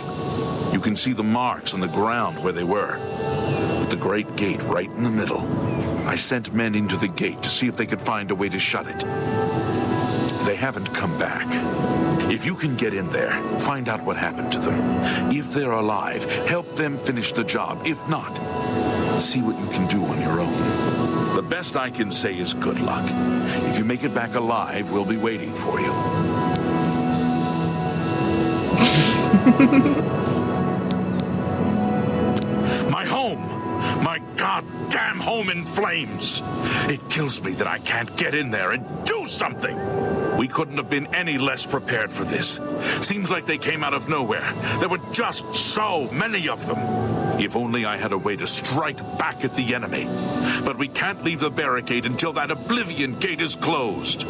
S21: You can see the marks on the ground where they were, with the great gate right in the middle. I sent men into the gate to see if they could find a way to shut it. They haven't come back. If you can get in there, find out what happened to them. If they're alive, help them finish the job. If not, see what you can do on your own. The best I can say is good luck. If you make it back alive, we'll be waiting for you. My home! My goddamn home in flames! It kills me that I can't get in there and do something! We couldn't have been any less prepared for this. Seems like they came out of nowhere. There were just so many of them. If only I had a way to strike back at the enemy. But we can't leave the barricade until that Oblivion gate is closed.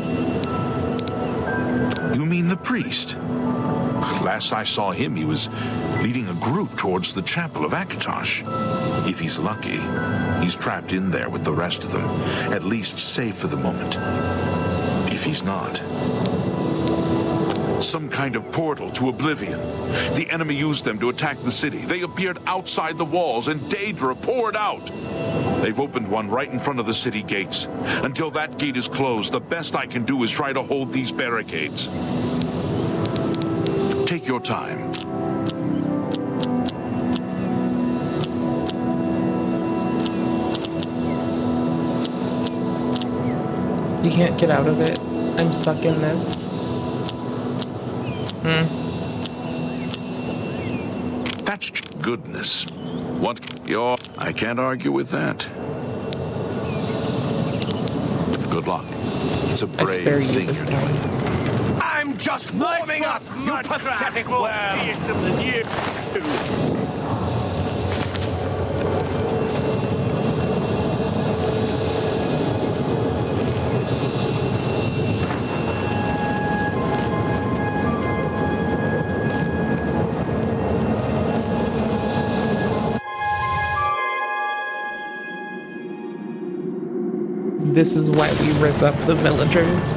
S21: You mean the priest? Last I saw him, he was leading a group towards the chapel of Akatosh. If he's lucky, he's trapped in there with the rest of them, at least safe for the moment. If he's not, some kind of portal to Oblivion. The enemy used them to attack the city. They appeared outside the walls, and Daedra poured out. They've opened one right in front of the city gates. Until that gate is closed, the best I can do is try to hold these barricades. Take your time.
S1: You can't get out of it. I'm stuck in this.
S21: That's goodness. What I can't argue with that. Good luck.
S5: It's a
S1: I
S5: brave
S1: spare you
S5: thing
S1: this
S5: you're
S1: time.
S5: doing.
S9: I'm just warming up, you pathetic worm!
S14: Than you.
S1: This is why we riz up the villagers.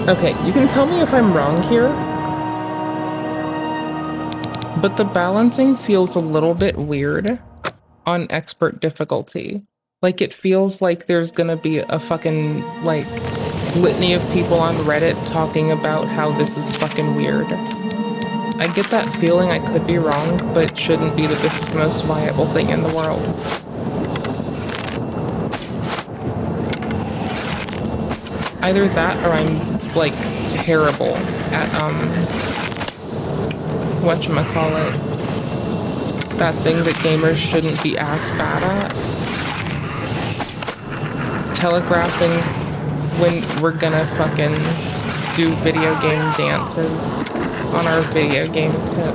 S1: Okay, you can tell me if I'm wrong here, but the balancing feels a little bit weird on expert difficulty. Like, it feels like there's gonna be a fucking, like, litany of people on Reddit talking about how this is fucking weird. I get that feeling, I could be wrong, but it shouldn't be that this is the most viable thing in the world. Either that or I'm, like, terrible at, whatchamacallit, that thing that gamers shouldn't be as bad at. Telegraphing when we're gonna fucking do video game dances on our video game tip.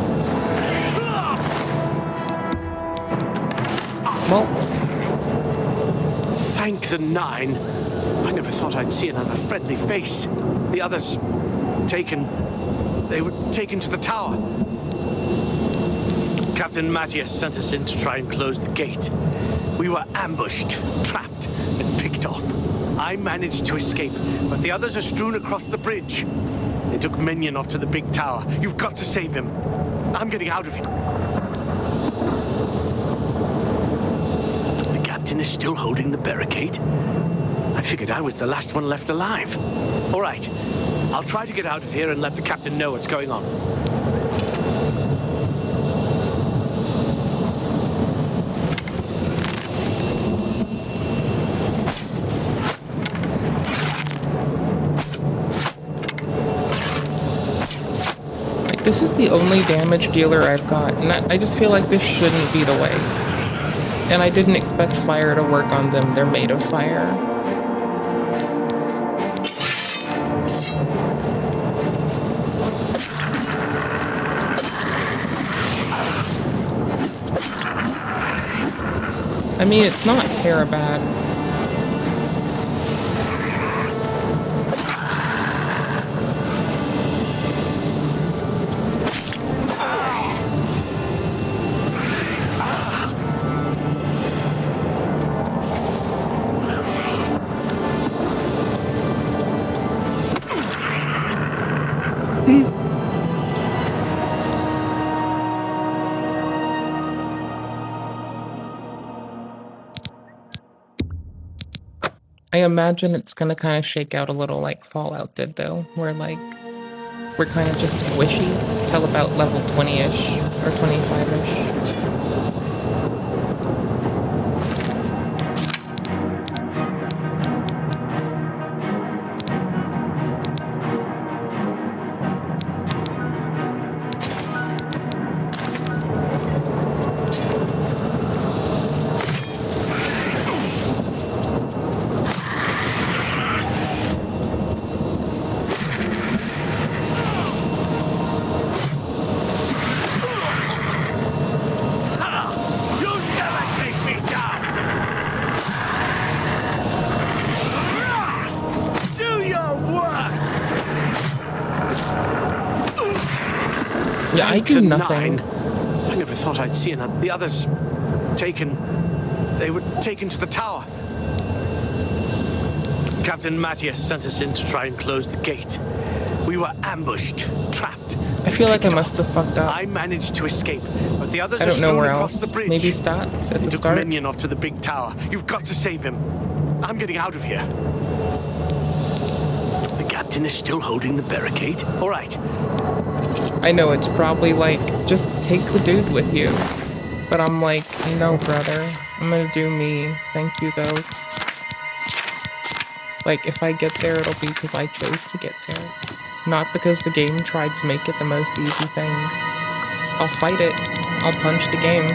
S1: Well,
S14: Thank the Nine. I never thought I'd see another friendly face. The others taken. They were taken to the tower. Captain Matthias sent us in to try and close the gate. We were ambushed, trapped, and picked off. I managed to escape, but the others are strewn across the bridge. They took Minion off to the big tower. You've got to save him. I'm getting out of here. The captain is still holding the barricade. I figured I was the last one left alive. All right, I'll try to get out of here and let the captain know what's going on.
S1: this is the only damage dealer I've got, and I just feel like this shouldn't be the way. And I didn't expect fire to work on them. They're made of fire. I mean, it's not terribad. I imagine it's gonna kind of shake out a little like Fallout did, though, where like we're kind of just squishy till about level 20-ish or 25-ish. Yeah, I do nothing.
S14: I never thought I'd see another. The others taken. They were taken to the tower. Captain Matthias sent us in to try and close the gate. We were ambushed, trapped.
S1: I feel like I must have fucked up.
S14: I managed to escape, but the others
S1: I
S14: are
S1: don't know
S14: strewn
S1: where
S14: across
S1: else.
S14: the bridge.
S1: Maybe stats at
S14: They
S1: the
S14: took
S1: start.
S14: Minion off to the big tower. You've got to save him. I'm getting out of here. The captain is still holding the barricade. All right.
S1: I know it's probably like, just take the dude with you. But I'm like, no, brother. I'm gonna do me. Thank you, though. Like, if I get there, it'll be because I chose to get there. Not because the game tried to make it the most easy thing. I'll fight it. I'll punch the game.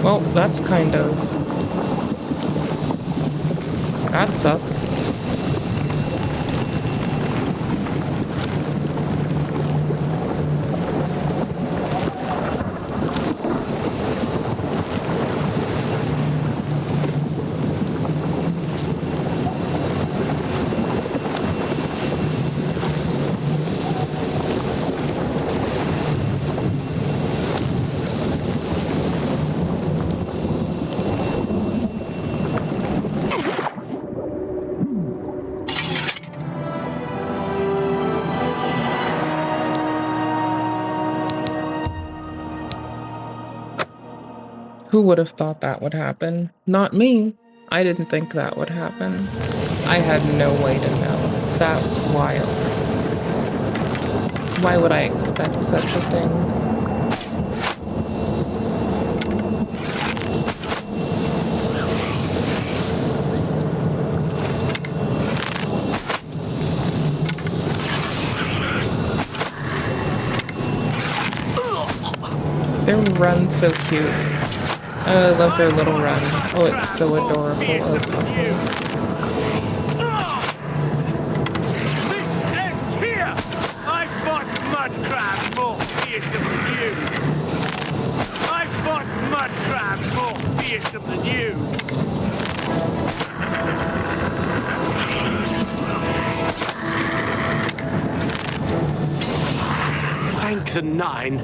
S1: Well, that's kind of... that sucks. Who would have thought that would happen? Not me. I didn't think that would happen. I had no way to know. That was wild. Why would I expect such a thing? Their run's so cute. Oh, I love their little run. Oh, it's so adorable. Oh, fucking.
S16: This ends here! I fought mud crabs more fearsome than you. I fought mud crabs more fearsome than you. Thank the Nine.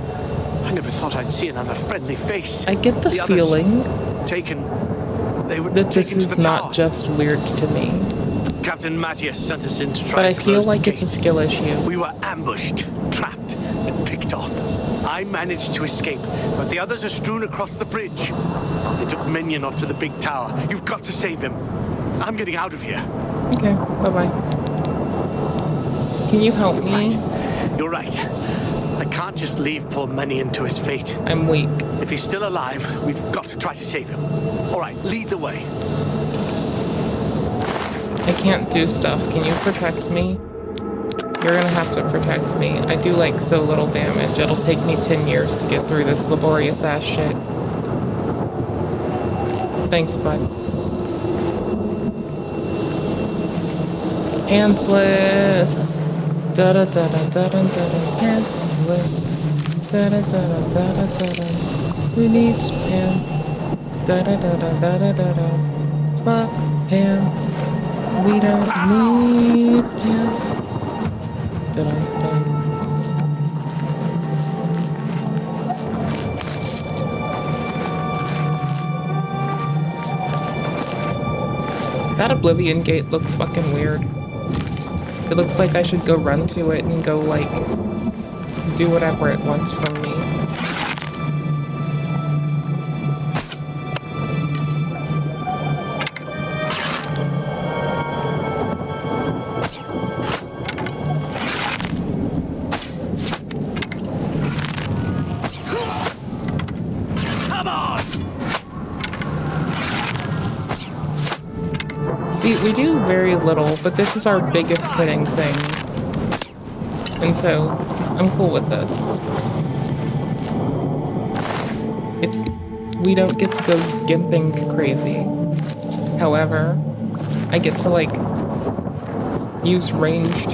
S16: I never thought I'd see another friendly face.
S1: I get the feeling
S16: taken. They were
S1: that this
S16: taken to
S1: is
S16: the
S1: not
S16: tower.
S1: just weird to me.
S16: Captain Matthias sent us in to try
S1: But I
S16: and
S1: feel
S16: close
S1: like
S16: the
S1: it's a
S16: gate.
S1: skill issue.
S16: We were ambushed, trapped, and picked off. I managed to escape, but the others are strewn across the bridge. They took Minion to the big tower. You've got to save him. I'm getting out of here.
S1: Okay, bye-bye. Can you help me?
S16: Right. You're right. I can't just leave poor Minion to his fate.
S1: I'm weak.
S16: If he's still alive, we've got to try to save him. All right, lead the way.
S1: I can't do stuff. Can you protect me? You're gonna have to protect me. I do like so little damage. It'll take me 10 years to get through this laborious ass shit. Thanks, bud. Pantsless. Da da da da da da da. Pantsless. Da da da da da da da. Who needs pants? Da da da da da da da da. Fuck pants. We don't need pants. Da da da. That Oblivion Gate looks fucking weird. It looks like I should go run to it and go, like, do whatever it wants from me.
S16: Come on!
S1: See, we do very little, but this is our biggest hitting thing. And so, I'm cool with this. We don't get to go gimping crazy. However, I get to, like, use ranged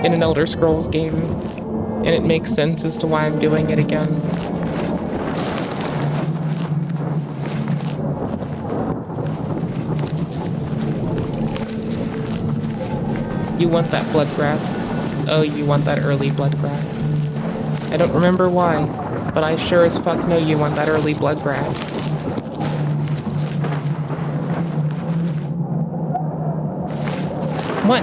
S1: in an Elder Scrolls game, and it makes sense as to why I'm doing it again. You want that bloodgrass. Oh, you want that early bloodgrass. I don't remember why, but I sure as fuck know you want that early bloodgrass. What?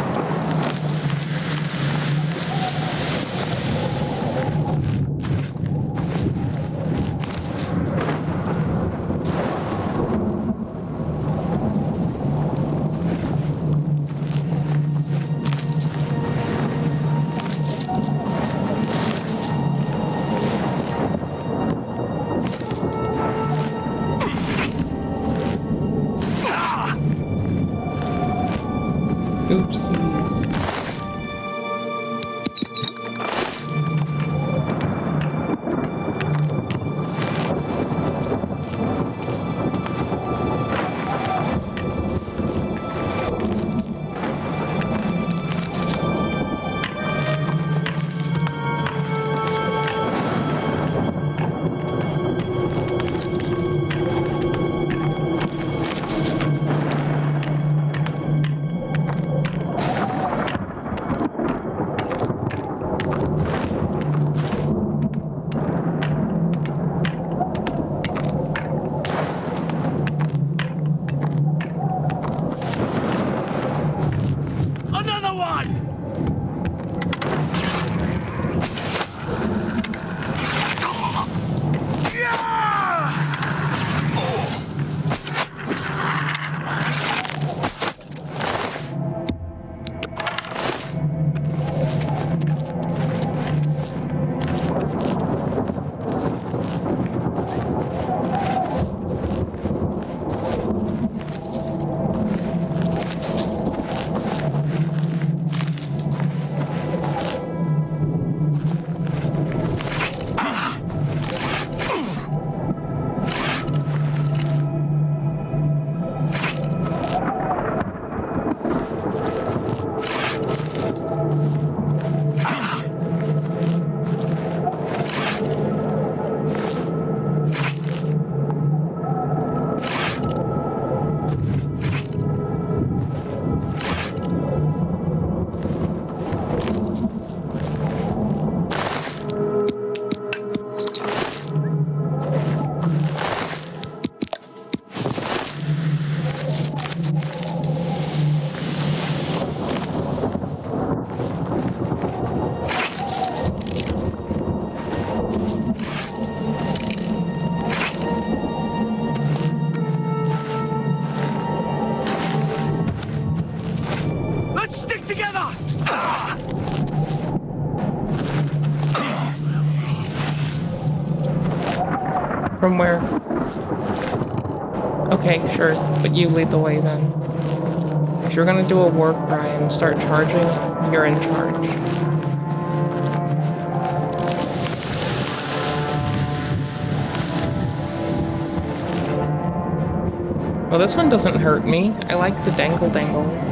S1: From where? Okay, sure. But you lead the way then. If you're gonna do a war cry and start charging, you're in charge. Well, this one doesn't hurt me. I like the dangle dangles.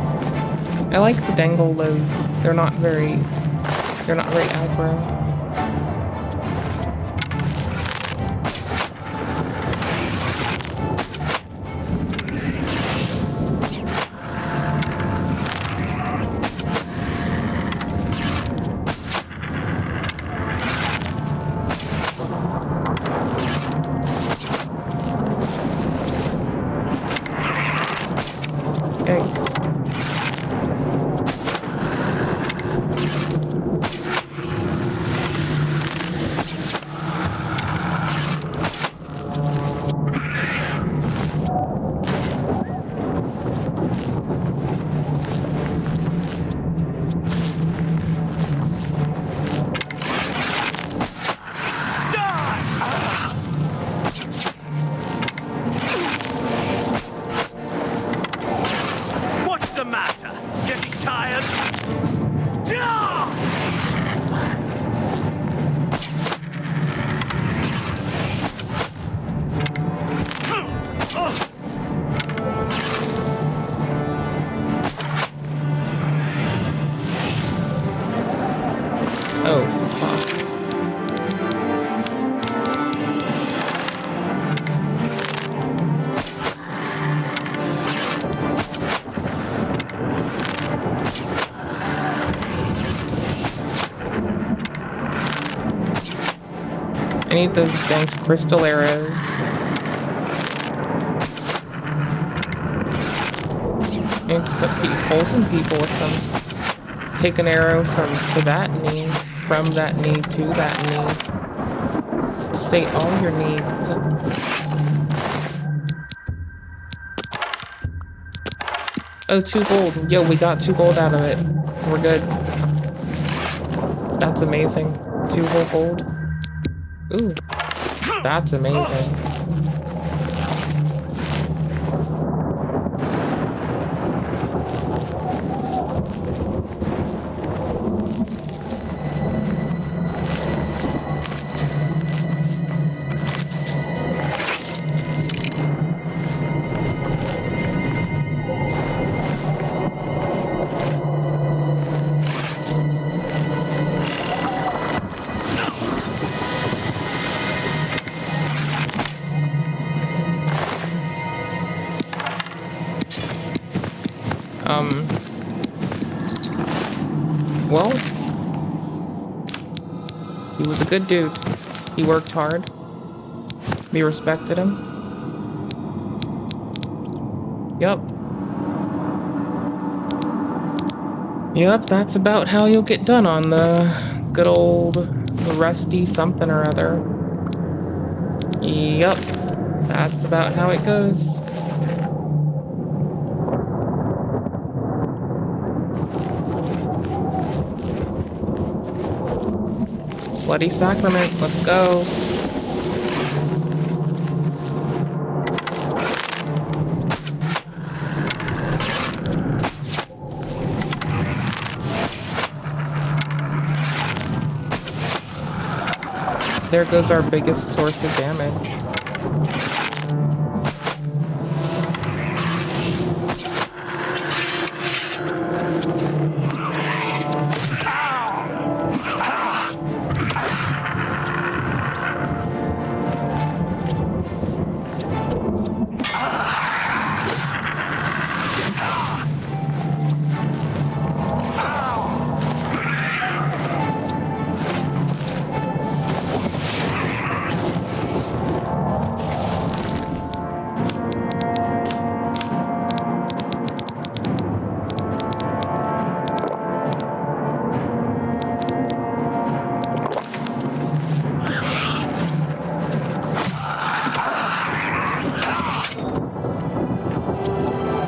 S1: I like the dangle lows. They're not very aggro. I need those dang crystal arrows. I need to put holes in people with them. Take an arrow to that knee, from that knee to that knee. Say all your needs. Oh, 2 gold. Yo, we got 2 gold out of it. We're good. That's amazing. 2 whole gold. Ooh, that's amazing. Well, he was a good dude. He worked hard. We respected him. Yup. Yep, that's about how you'll get done on the good old rusty something or other. Yup, that's about how it goes. Bloody Sacrament, let's go. There goes our biggest source of damage.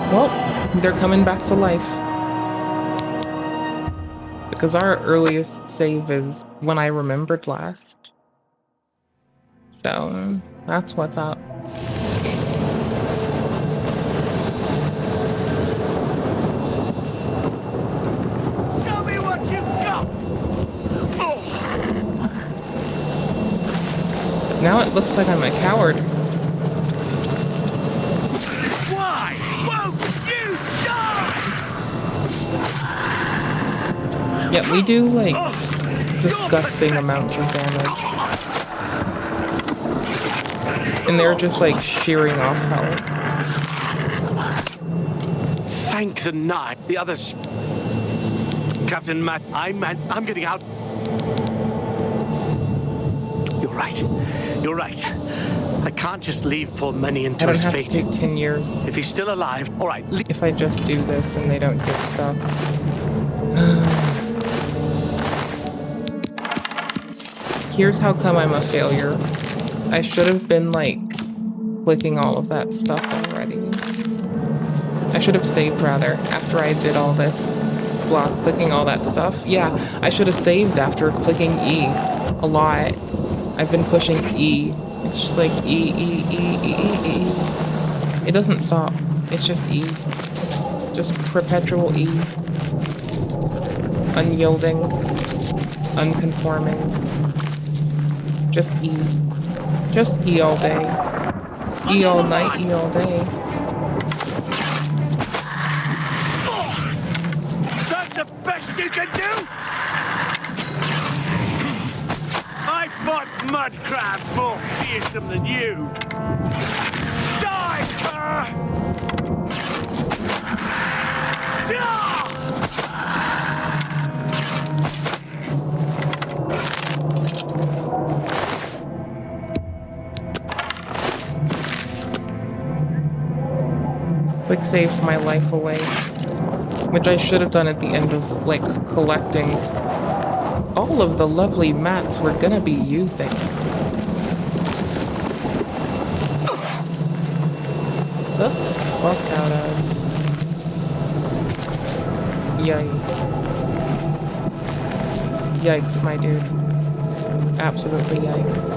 S1: Well, they're coming back to life. Because our earliest save is when I remembered last. So, That's what's up.
S16: Show me what you've got!
S1: Now it looks like I'm a coward.
S16: Why won't you die?
S1: Yeah, we do like disgusting amounts of damage. And they're just like shearing off health.
S16: Thank the night. The others. Captain Matt, I'm getting out. You're right. You're right. I can't just leave poor Menion
S1: I
S16: to
S1: don't
S16: his
S1: have
S16: fate.
S1: to take 10 years.
S16: If he's still alive, all right.
S1: If I just do this and they don't get stuck. Here's how come I'm a failure. I should have been like clicking all of that stuff already. I should have saved rather after I did all this block clicking all that stuff. Yeah, I should have saved after clicking E a lot. I've been pushing E. It's just like E, E, E, E, E, E. It doesn't stop. It's just E. Just perpetual E. Unyielding. Unconforming. Just E. Just E all day. E all night, E all day.
S16: That's the best you can do? I fought mud crabs more fearsome than you. Die, sir!
S1: Quick saved my life away. Which I should have done at the end of, like, collecting all of the lovely mats we're gonna be using. The fuck out of... Yikes. Yikes, my dude. Absolutely yikes.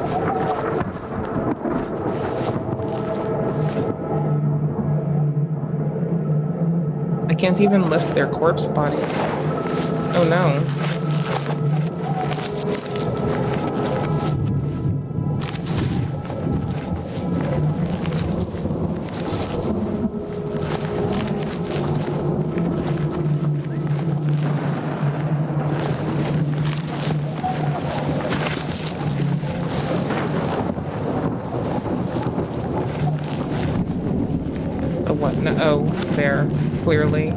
S1: I can't even lift their corpse body. Oh no. Oh, what? No, oh, there. Clearly.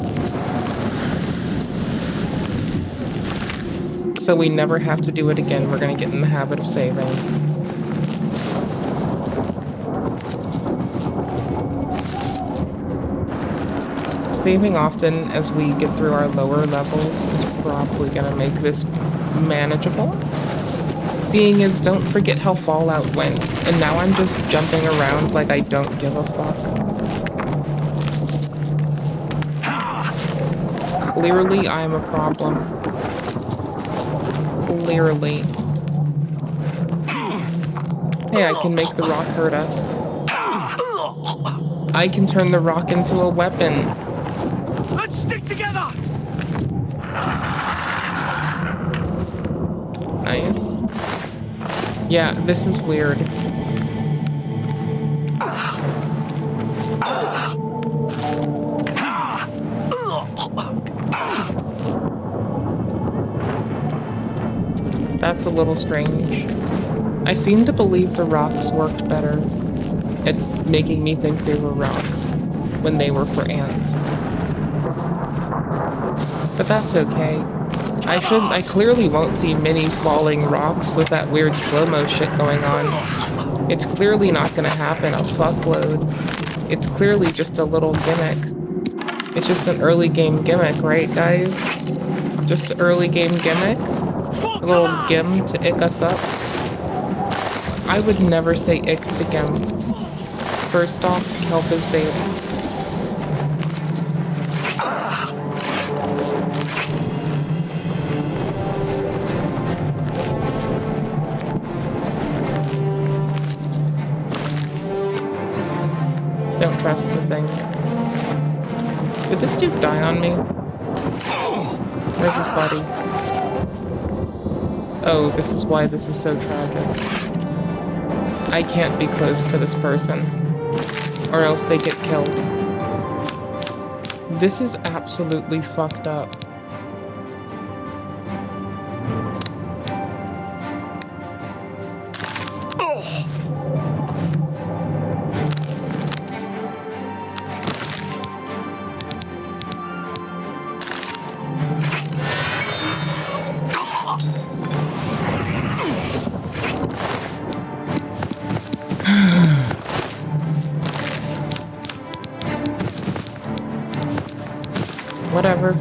S1: So we never have to do it again. We're gonna get in the habit of saving. Saving often as we get through our lower levels is probably gonna make this manageable. Seeing as don't forget how Fallout went, and now I'm just jumping around like I don't give a fuck. Clearly, I'm a problem. Clearly. Hey, I can make the rock hurt us. I can turn the rock into a weapon.
S16: Let's stick together!
S1: Nice. Yeah, this is weird. That's a little strange. I seem to believe the rocks worked better at making me think they were rocks when they were for ants. But that's okay. I clearly won't see many falling rocks with that weird slow-mo shit going on. It's clearly not gonna happen a fuckload. It's clearly just a little gimmick. It's just an early game gimmick, right guys? Just an early game gimmick? A little gim to ick us up. I would never say ick to gim. First off, kelp is babe. Don't trust the thing. Did this dude die on me? Where's his body? Oh, this is why this is so tragic. I can't be close to this person, or else they get killed. This is absolutely fucked up. Whatever.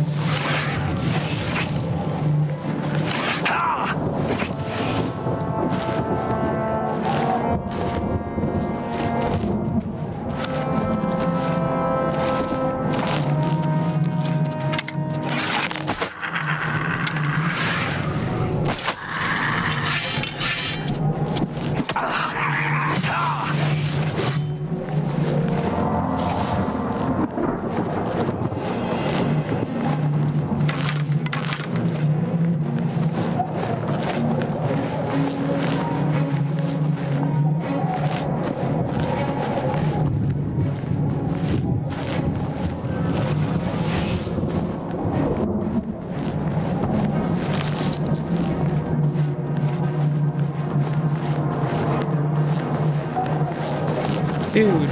S1: Dude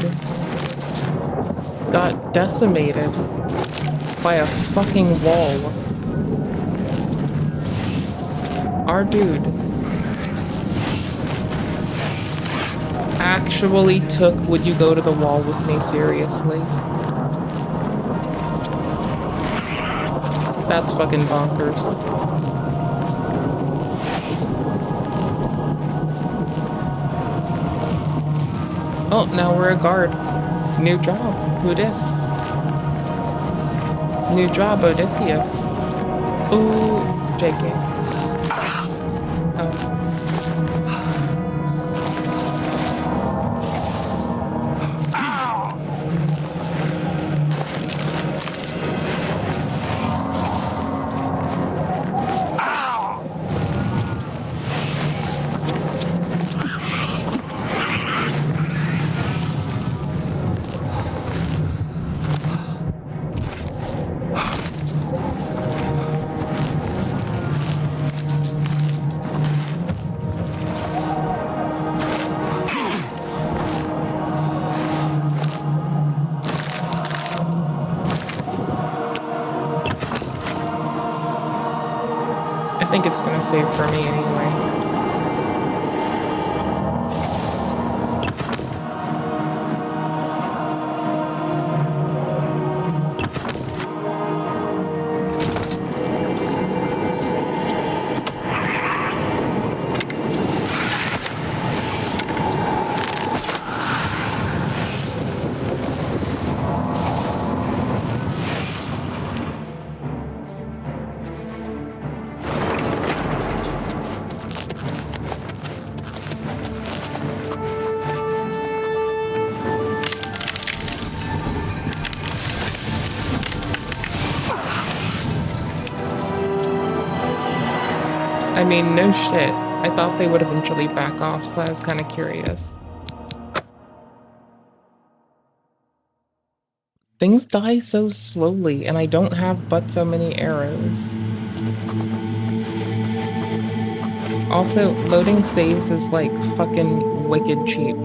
S1: got decimated by a fucking wall. Our dude actually took "would you go to the wall with me" seriously. That's fucking bonkers. Oh, now we're a guard. New job. Who dis? New job, Odysseus. Ooh, JK. Oh. I think it's gonna save for me anyway. I mean, no shit. I thought they would eventually back off, so I was kind of curious. Things die so slowly, and I don't have but so many arrows. Also, loading saves is like fucking wicked cheap.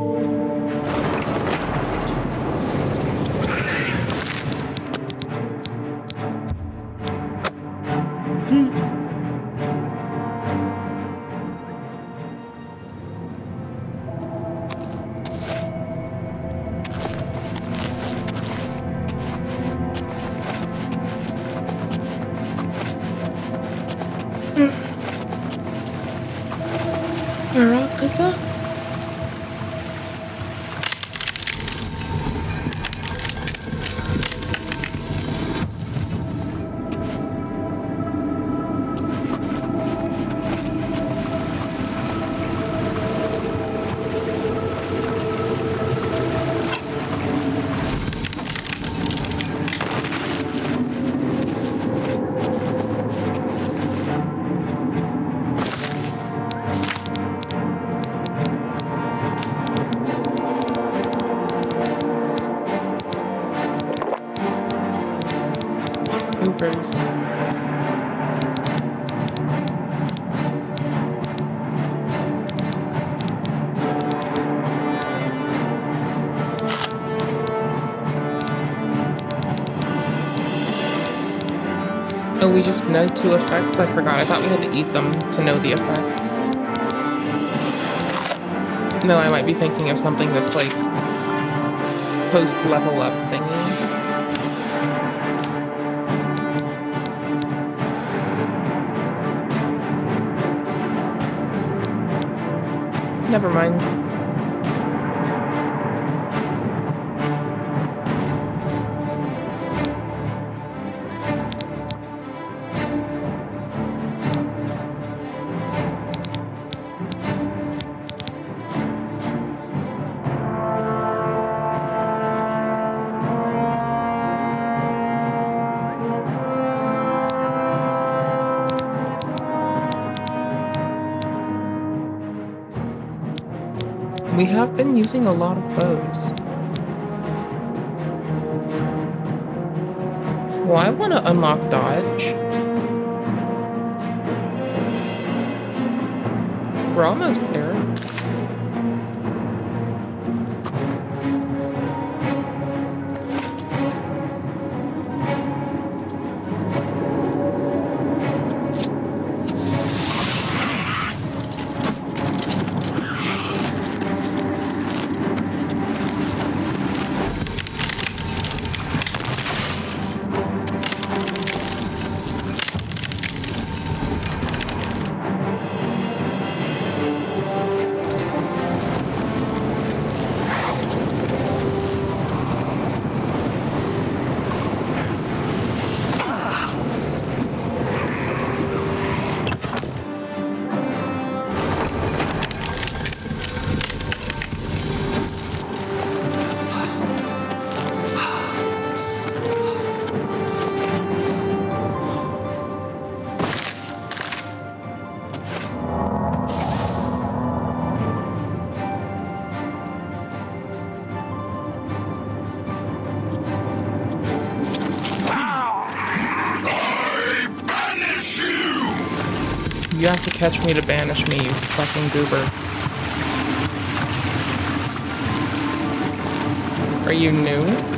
S1: Arakaza? Oh, we just know 2 effects? I forgot. I thought we had to eat them to know the effects. No, I might be thinking of something that's like post-level up thingy. Never mind. We have been using a lot of bows. Well, I want to unlock dodge. We're almost there. You have to catch me to banish me, you fucking goober. Are you new?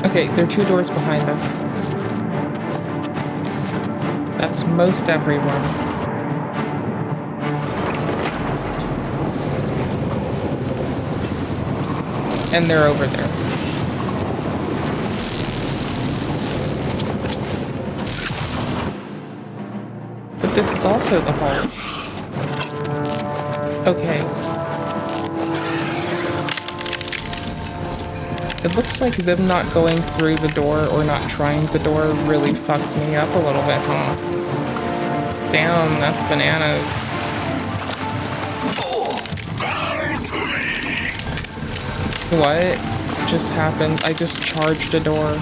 S1: Okay, there are 2 doors behind us. That's most everyone. And they're over there. But this is also the halls. Okay. It looks like them not going through the door or not trying the door really fucks me up a little bit, huh? Damn, that's bananas. What just happened? I just charged a door.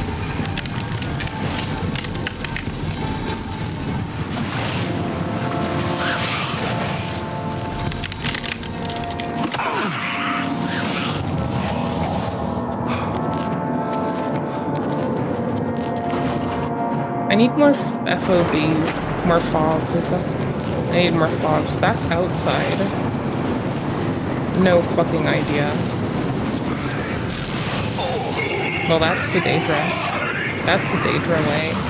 S1: I need more FOVs, more fobs. I need more fobs. That's outside. No fucking idea. Well, that's the Daedra. That's the Daedra way.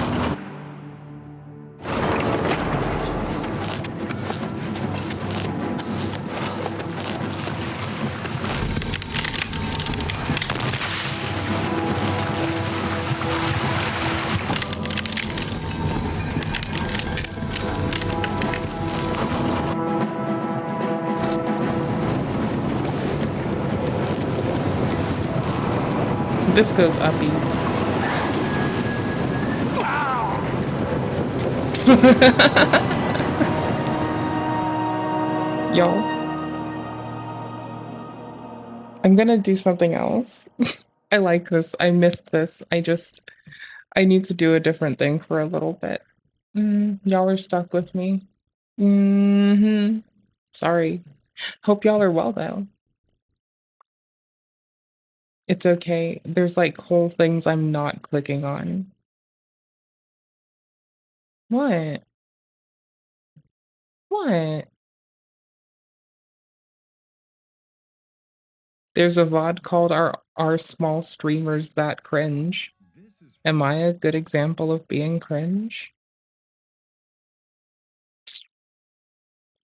S1: This goes uppies. Yo. I'm gonna do something else. I like this. I missed this. I need to do a different thing for a little bit. Y'all are stuck with me. Sorry. Hope y'all are well though. It's okay. There's like whole things I'm not clicking on. What? What? There's a VOD called Our Small Streamers That Cringe. Am I a good example of being cringe?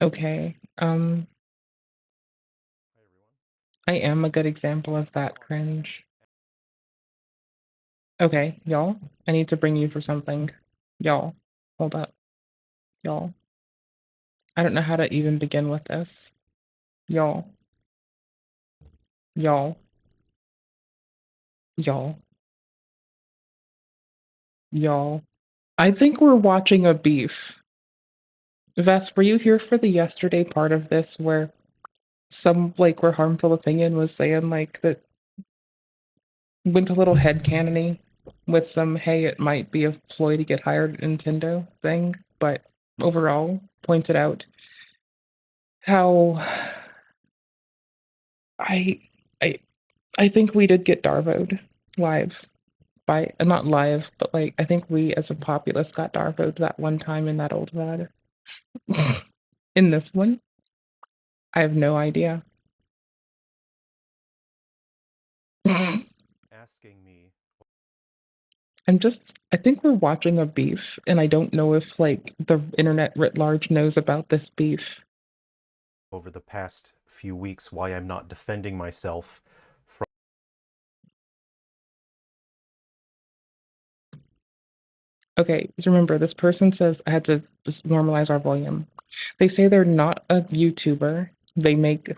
S1: Okay. I am a good example of that cringe. Okay, y'all, I need to bring you for something. Y'all, hold up. Y'all. I don't know how to even begin with this. Y'all. Y'all. Y'all. Y'all. I think we're watching a beef. Vess, were you here for the yesterday part of this where where Harmful Opinion was saying like that went a little headcanony with some hey it might be a ploy to get hired Nintendo thing, but overall pointed out how I I I think we did get Darvoed live by not live, but like I think we as a populace got Darvoed that one time in that old VOD. In this one, I have no idea.
S3: Asking me.
S1: I think we're watching a beef, and I don't know if like the internet writ large knows about this beef.
S3: Over the past few weeks, why I'm not defending myself from.
S1: Okay, so remember, this person says I had to just normalize our volume. They say they're not a YouTuber. They make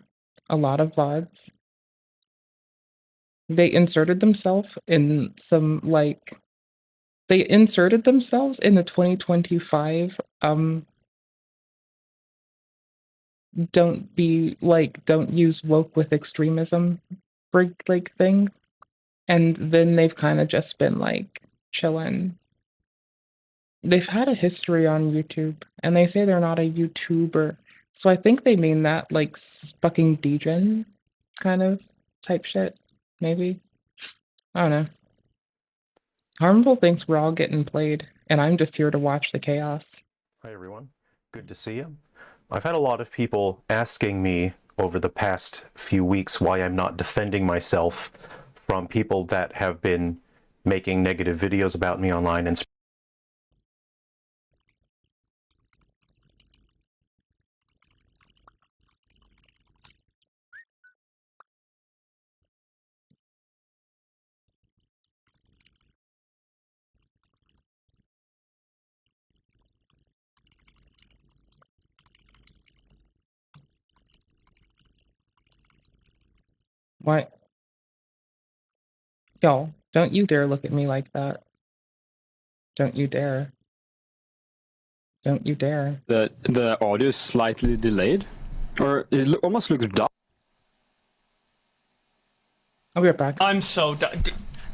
S1: a lot of VODs. They inserted themselves in some like they inserted themselves in the 2025 don't use woke with extremism like thing. And then they've kind of just been like chilling. They've had a history on YouTube and they say they're not a YouTuber. So I think they mean that like fucking degen kind of type shit. Maybe. I don't know. Harmful thinks we're all getting played, and I'm just here to watch the chaos.
S3: Hi everyone, good to see you. I've had a lot of people asking me over the past few weeks why I'm not defending myself from people that have been making negative videos about me online and
S1: What? Y'all, don't you dare look at me like that. Don't you dare. Don't you dare.
S18: The audio is slightly delayed, or it almost looks dark.
S1: I'll be right back.
S12: I'm so done.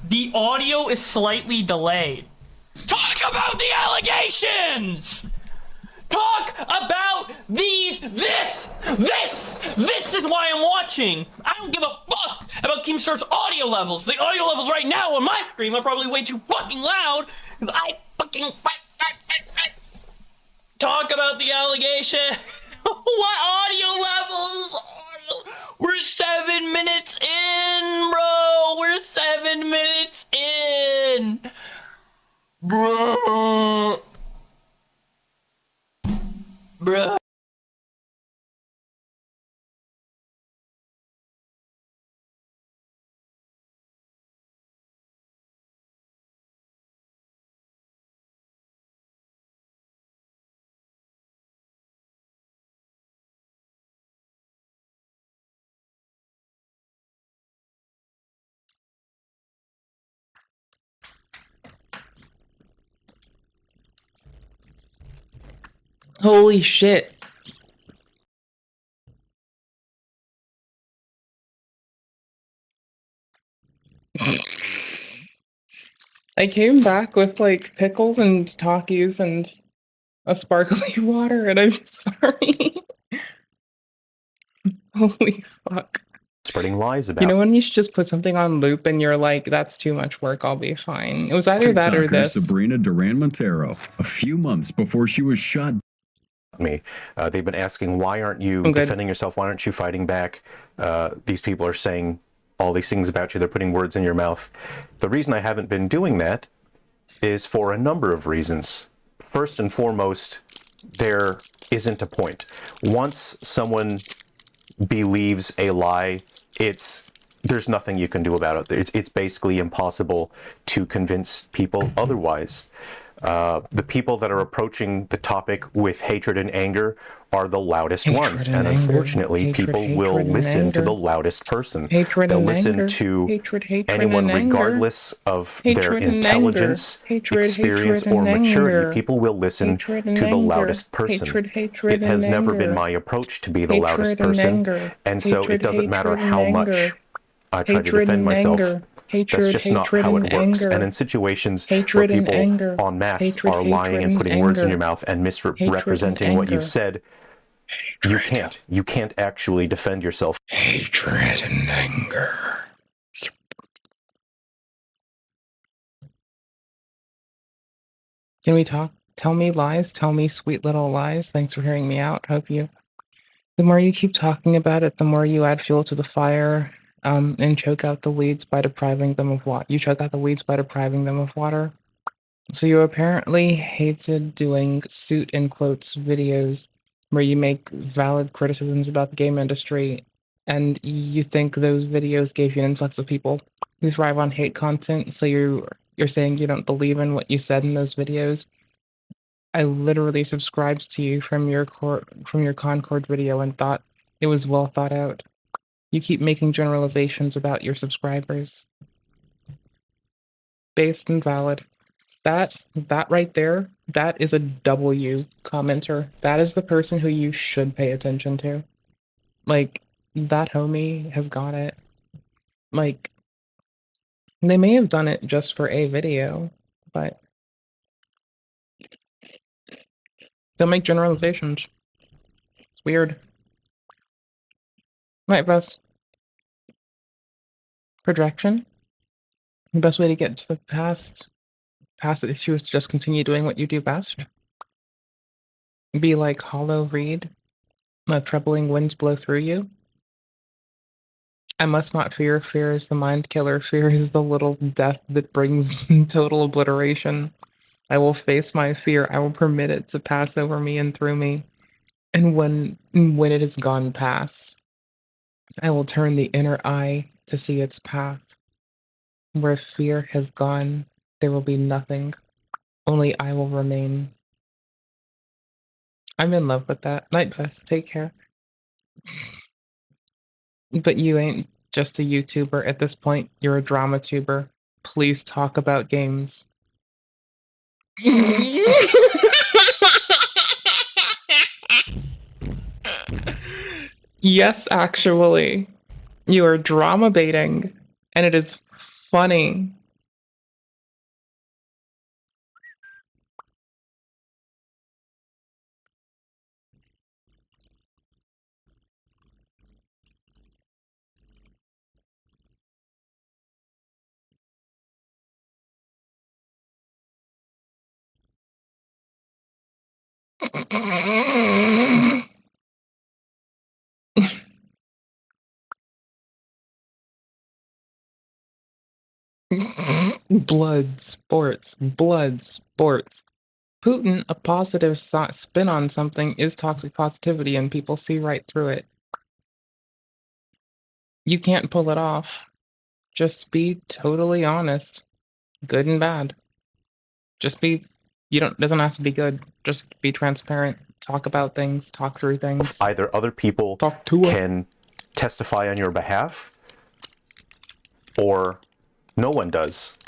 S12: The audio is slightly delayed. Talk about the allegations! Talk about this is why I'm watching. I don't give a fuck about Keemstar's audio levels. The audio levels right now on my stream are probably way too fucking loud, because I fucking talk about the allegation. What audio levels? We're 7 minutes in, bro. We're 7 minutes in. Bro. Bruh.
S1: Holy shit. I came back with like pickles and Takis and a sparkly water, and I'm sorry. Holy fuck.
S3: Spreading lies about.
S1: You know when you should just put something on loop and you're like, that's too much work, I'll be fine. It was either that or
S10: TikToker
S1: this.
S10: Sabrina Duran Montero, a few months before she was shot.
S3: They've been asking, why aren't you defending yourself? Why aren't you fighting back? These people are saying all these things about you. They're putting words in your mouth. The reason I haven't been doing that is for a number of reasons. First and foremost, there isn't a point. Once someone believes a lie, there's nothing you can do about it. It's basically impossible to convince people otherwise. The people that are approaching the topic with hatred and anger are the loudest ones, and unfortunately, people will listen to the loudest person. They'll listen to anyone regardless of their intelligence, experience, or maturity. People will listen to the loudest person. It has never been my approach to be the loudest person, and so it doesn't matter how much I try to defend myself. That's just not how it works. And in situations where people en masse are lying and putting words in your mouth and misrepresenting what you've said, you can't actually defend yourself.
S1: Hatred and anger. Can we talk? Tell me lies. Tell me sweet little lies. Thanks for hearing me out. The more you keep talking about it, the more you add fuel to the fire. And choke out the weeds by depriving them of water. You choke out the weeds by depriving them of water. So you apparently hated doing suit in quotes videos where you make valid criticisms about the game industry, and you think those videos gave you an influx of people who thrive on hate content. So you're saying you don't believe in what you said in those videos. I literally subscribed to you from your Concord video and thought it was well thought out. You keep making generalizations about your subscribers. Based and valid. That right there, that is a W commenter. That is the person who you should pay attention to. Like, that homie has got it. Like, they may have done it just for a video, but don't make generalizations. It's weird. Right, Bess? Projection? The best way to get to the past the issue is to just continue doing what you do best. Be like Hollow Reed. Let troubling winds blow through you. I must not fear. Fear is the mind killer. Fear is the little death that brings total obliteration. I will face my fear. I will permit it to pass over me and through me. And when it has gone past, I will turn the inner eye to see its path. Where fear has gone, there will be nothing. Only I will remain. I'm in love with that. Nightfest, take care. But you ain't just a YouTuber at this point. You're a drama tuber. Please talk about games. Yes, actually. You are drama baiting, and it is funny. Blood sports. Putin, a positive spin on something, is toxic positivity, and people see right through it. You can't pull it off. Just be totally honest. Good and bad. Doesn't have to be good. Just be transparent. Talk about things. Talk through things.
S3: Either other people can testify on your behalf, or no one does.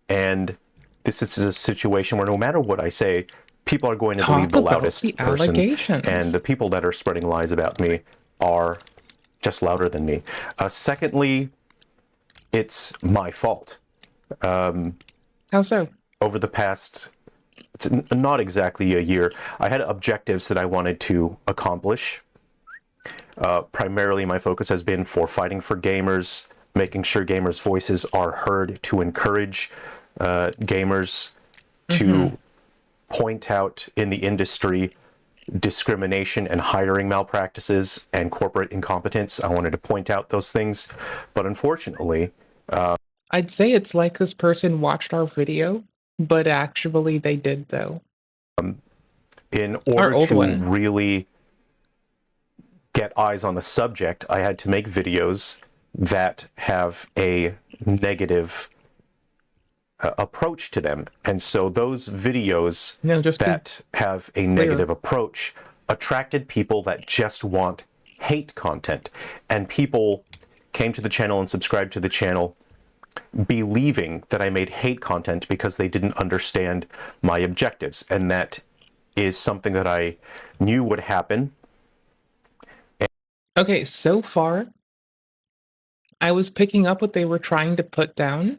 S3: And this is a situation where no matter what I say, people are going to
S1: Talk
S3: believe the
S1: about
S3: loudest
S1: the
S3: person,
S1: allegations.
S3: and the people that are spreading lies about me are just louder than me. Secondly, it's my fault.
S1: How so?
S3: Over the past, it's not exactly a year, I had objectives that I wanted to accomplish. Primarily, my focus has been for fighting for gamers, making sure gamers' voices are heard, to encourage gamers to point out in the industry discrimination and hiring malpractices and corporate incompetence. I wanted to point out those things, but unfortunately,
S1: I'd say it's like this person watched our video, but actually they did though.
S3: in
S1: Our
S3: order
S1: old
S3: to
S1: one.
S3: really get eyes on the subject, I had to make videos that have a negative approach to them. And so those videos that have a negative approach attracted people that just want hate content. And people came to the channel and subscribed to the channel believing that I made hate content because they didn't understand my objectives. And that is something that I knew would happen.
S1: Okay, so far, I was picking up what they were trying to put down,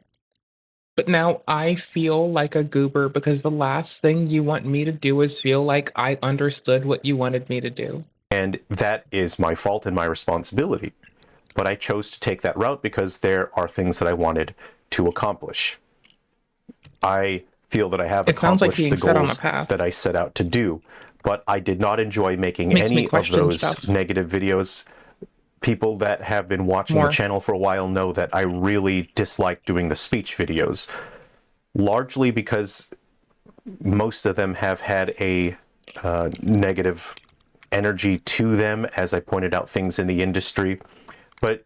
S1: but now I feel like a goober because the last thing you want me to do is feel like I understood what you wanted me to do.
S3: And that is my fault and my responsibility. But I chose to take that route because there are things that I wanted to accomplish. I feel that I have
S1: It sounds like
S3: accomplished
S1: being
S3: the
S1: set on a
S3: goals
S1: path.
S3: that I set out to do, but I did not enjoy making
S1: Makes me
S3: any of
S1: question
S3: those
S1: stuff.
S3: negative videos. People that have been watching
S1: More.
S3: the channel for a while know that I really dislike doing the speech videos, largely because most of them have had a negative energy to them, as I pointed out things in the industry, but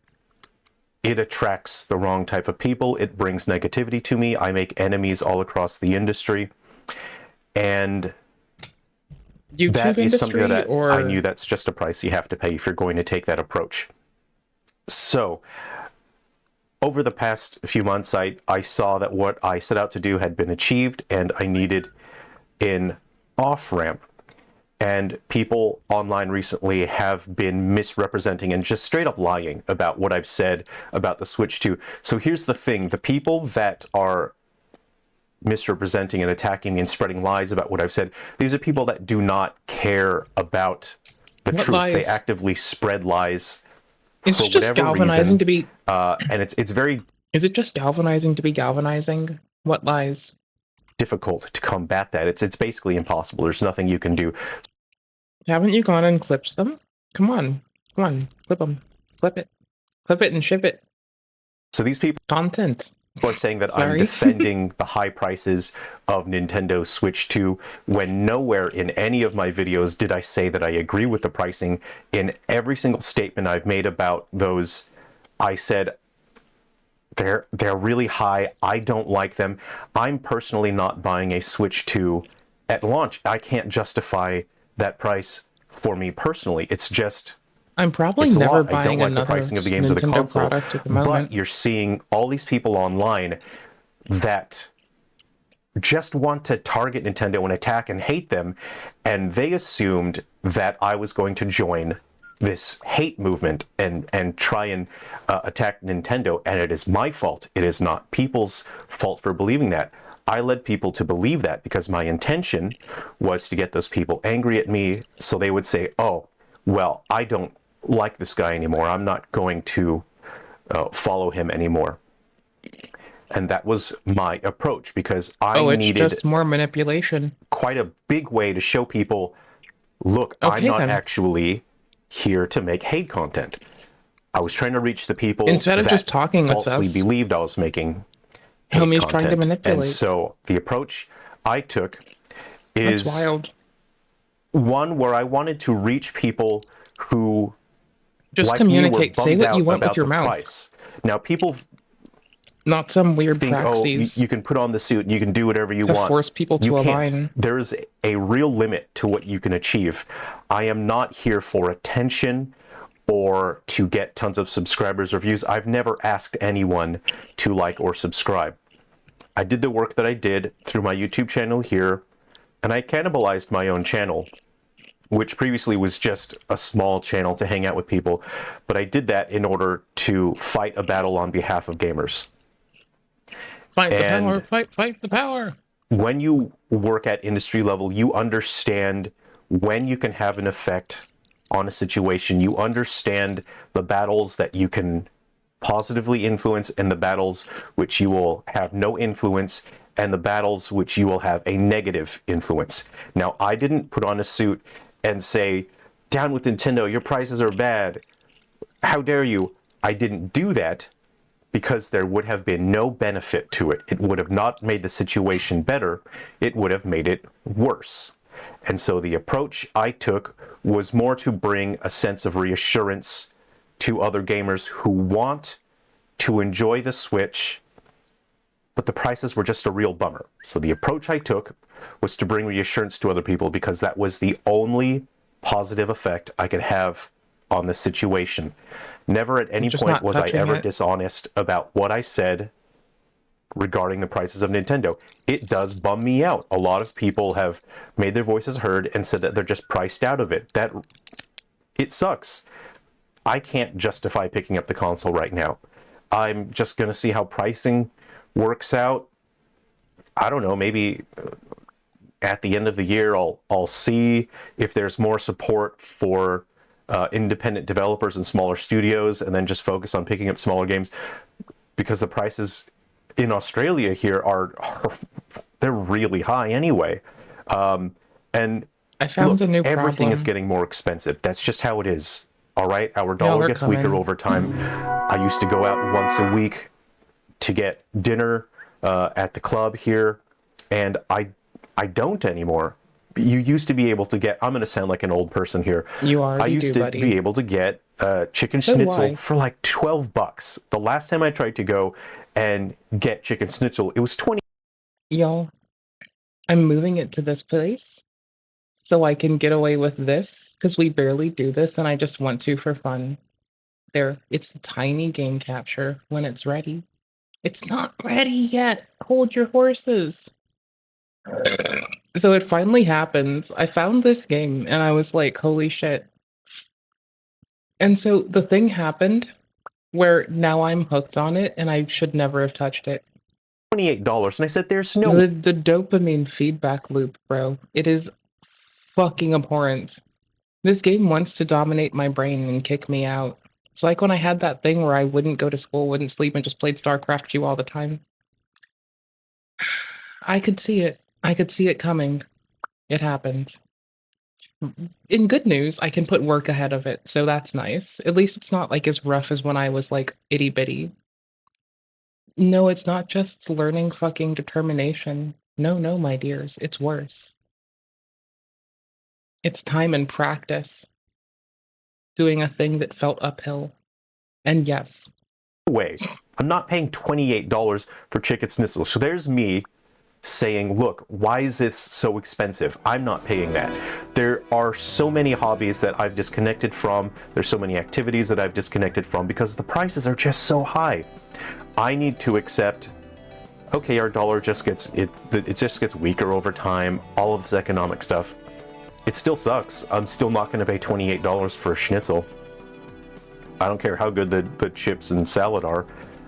S3: it attracts the wrong type of people. It brings negativity to me. I make enemies all across the industry, and
S1: YouTube
S3: that is something
S1: industry,
S3: that
S1: or
S3: I knew that's just a price you have to pay if you're going to take that approach. So over the past few months, I saw that what I set out to do had been achieved, and I needed an off-ramp. And people online recently have been misrepresenting and just straight up lying about what I've said about the Switch 2. So here's the thing. The people that are misrepresenting and attacking me and spreading lies about what I've said, these are people that do not care about the
S1: What
S3: truth.
S1: lies?
S3: They actively spread lies
S1: It's
S3: for
S1: just
S3: whatever
S1: galvanizing
S3: reason.
S1: to be.
S3: And it's very
S1: Is it just galvanizing to be galvanizing? What lies?
S3: difficult to combat that. It's basically impossible. There's nothing you can do.
S1: Haven't you gone and clipped them? Come on, clip them, clip it and ship it.
S3: So these people
S1: content
S3: are saying that I'm
S1: Sorry.
S3: defending the high prices of Nintendo Switch 2 when nowhere in any of my videos did I say that I agree with the pricing. In every single statement I've made about those, I said they're really high. I don't like them. I'm personally not buying a Switch 2 at launch. I can't justify that price for me personally. It's just
S1: I'm probably
S3: it's a
S1: never
S3: lot. I don't
S1: buying
S3: like the
S1: another
S3: pricing of the games or the
S1: Nintendo
S3: console.
S1: product at the moment.
S3: But you're seeing all these people online that just want to target Nintendo and attack and hate them, and they assumed that I was going to join this hate movement and try and attack Nintendo, and it is my fault. It is not people's fault for believing that. I led people to believe that because my intention was to get those people angry at me so they would say, oh, well, I don't like this guy anymore. I'm not going to follow him anymore. And that was my approach because I
S1: it's
S3: needed
S1: just more manipulation.
S3: quite a big way to show people, look, I'm
S1: Okay,
S3: not
S1: then.
S3: actually here to make hate content. I was trying to reach the people
S1: Instead of
S3: that
S1: just talking with
S3: falsely
S1: us.
S3: believed I was making hate
S1: Homie's trying to
S3: content.
S1: manipulate.
S3: And so the approach I took
S1: That's
S3: is
S1: wild.
S3: one where I wanted to reach people who
S1: Just
S3: like me, were
S1: communicate. Say
S3: bummed
S1: what you
S3: out
S1: want with
S3: about
S1: your
S3: the
S1: mouth.
S3: price. Now people
S1: Not some weird
S3: think, oh,
S1: praxis.
S3: you can put on the suit and you can do whatever you
S1: To
S3: want.
S1: force people to
S3: You can't.
S1: align.
S3: There's a real limit to what you can achieve. I am not here for attention or to get tons of subscribers or views. I've never asked anyone to like or subscribe. I did the work that I did through my YouTube channel here and I cannibalized my own channel, which previously was just a small channel to hang out with people, but I did that in order to fight a battle on behalf of gamers.
S1: Fight the power, fight the power.
S3: When you work at industry level, you understand when you can have an effect on a situation. You understand the battles that you can positively influence and the battles which you will have no influence, and the battles which you will have a negative influence. Now, I didn't put on a suit and say, down with Nintendo, your prices are bad. How dare you? I didn't do that because there would have been no benefit to it. It would have not made the situation better. It would have made it worse. And so the approach I took was more to bring a sense of reassurance to other gamers who want to enjoy the Switch, but the prices were just a real bummer. So the approach I took was to bring reassurance to other people because that was the only positive effect I could have on the situation. Never at any point was I ever dishonest about what I said regarding the prices of Nintendo. It does bum me out. A lot of people have made their voices heard and said that they're just priced out of it. It sucks. I can't justify picking up the console right now. I'm just going to see how pricing works out. I don't know, maybe at the end of the year I'll see if there's more support for independent developers and smaller studios, and then just focus on picking up smaller games, because the prices in Australia here are they're really high anyway. And
S1: I found a new
S3: everything
S1: problem.
S3: is getting more expensive. That's just how it is. All right, our dollar gets weaker over time. I used to go out once a week to get dinner at the club here, and I don't anymore. You used to be able to get, I'm going to sound like an old person here.
S1: You are.
S3: I used to be able to get chicken schnitzel for like $12. The last time I tried to go and get chicken schnitzel, it was 20.
S1: Y'all, I'm moving it to this place so I can get away with this, because we barely do this and I just want to for fun. There, it's the tiny game capture when it's ready. It's not ready yet. Hold your horses. So it finally happens. I found this game and I was like, holy shit. And so the thing happened where now I'm hooked on it and I should never have touched it.
S3: $28, and I said, there's no...
S1: The dopamine feedback loop, bro. It is fucking abhorrent. This game wants to dominate my brain and kick me out. It's like when I had that thing where I wouldn't go to school, wouldn't sleep, and just played StarCraft 2 all the time. I could see it. I could see it coming. It happened. In good news, I can put work ahead of it, so that's nice. At least it's not like as rough as when I was like itty bitty. No, it's not just learning fucking determination. No, my dears, it's worse. It's time and practice. Doing a thing that felt uphill. And yes.
S3: Way. I'm not paying $28 for chicken schnitzel. So there's me saying, look, why is this so expensive? I'm not paying that. There are so many hobbies that I've disconnected from. There's so many activities that I've disconnected from because the prices are just so high. I need to accept, okay, our dollar just gets, it just gets weaker over time. All of this economic stuff. It still sucks. I'm still not going to pay $28 for a schnitzel. I don't care how good the chips and salad are.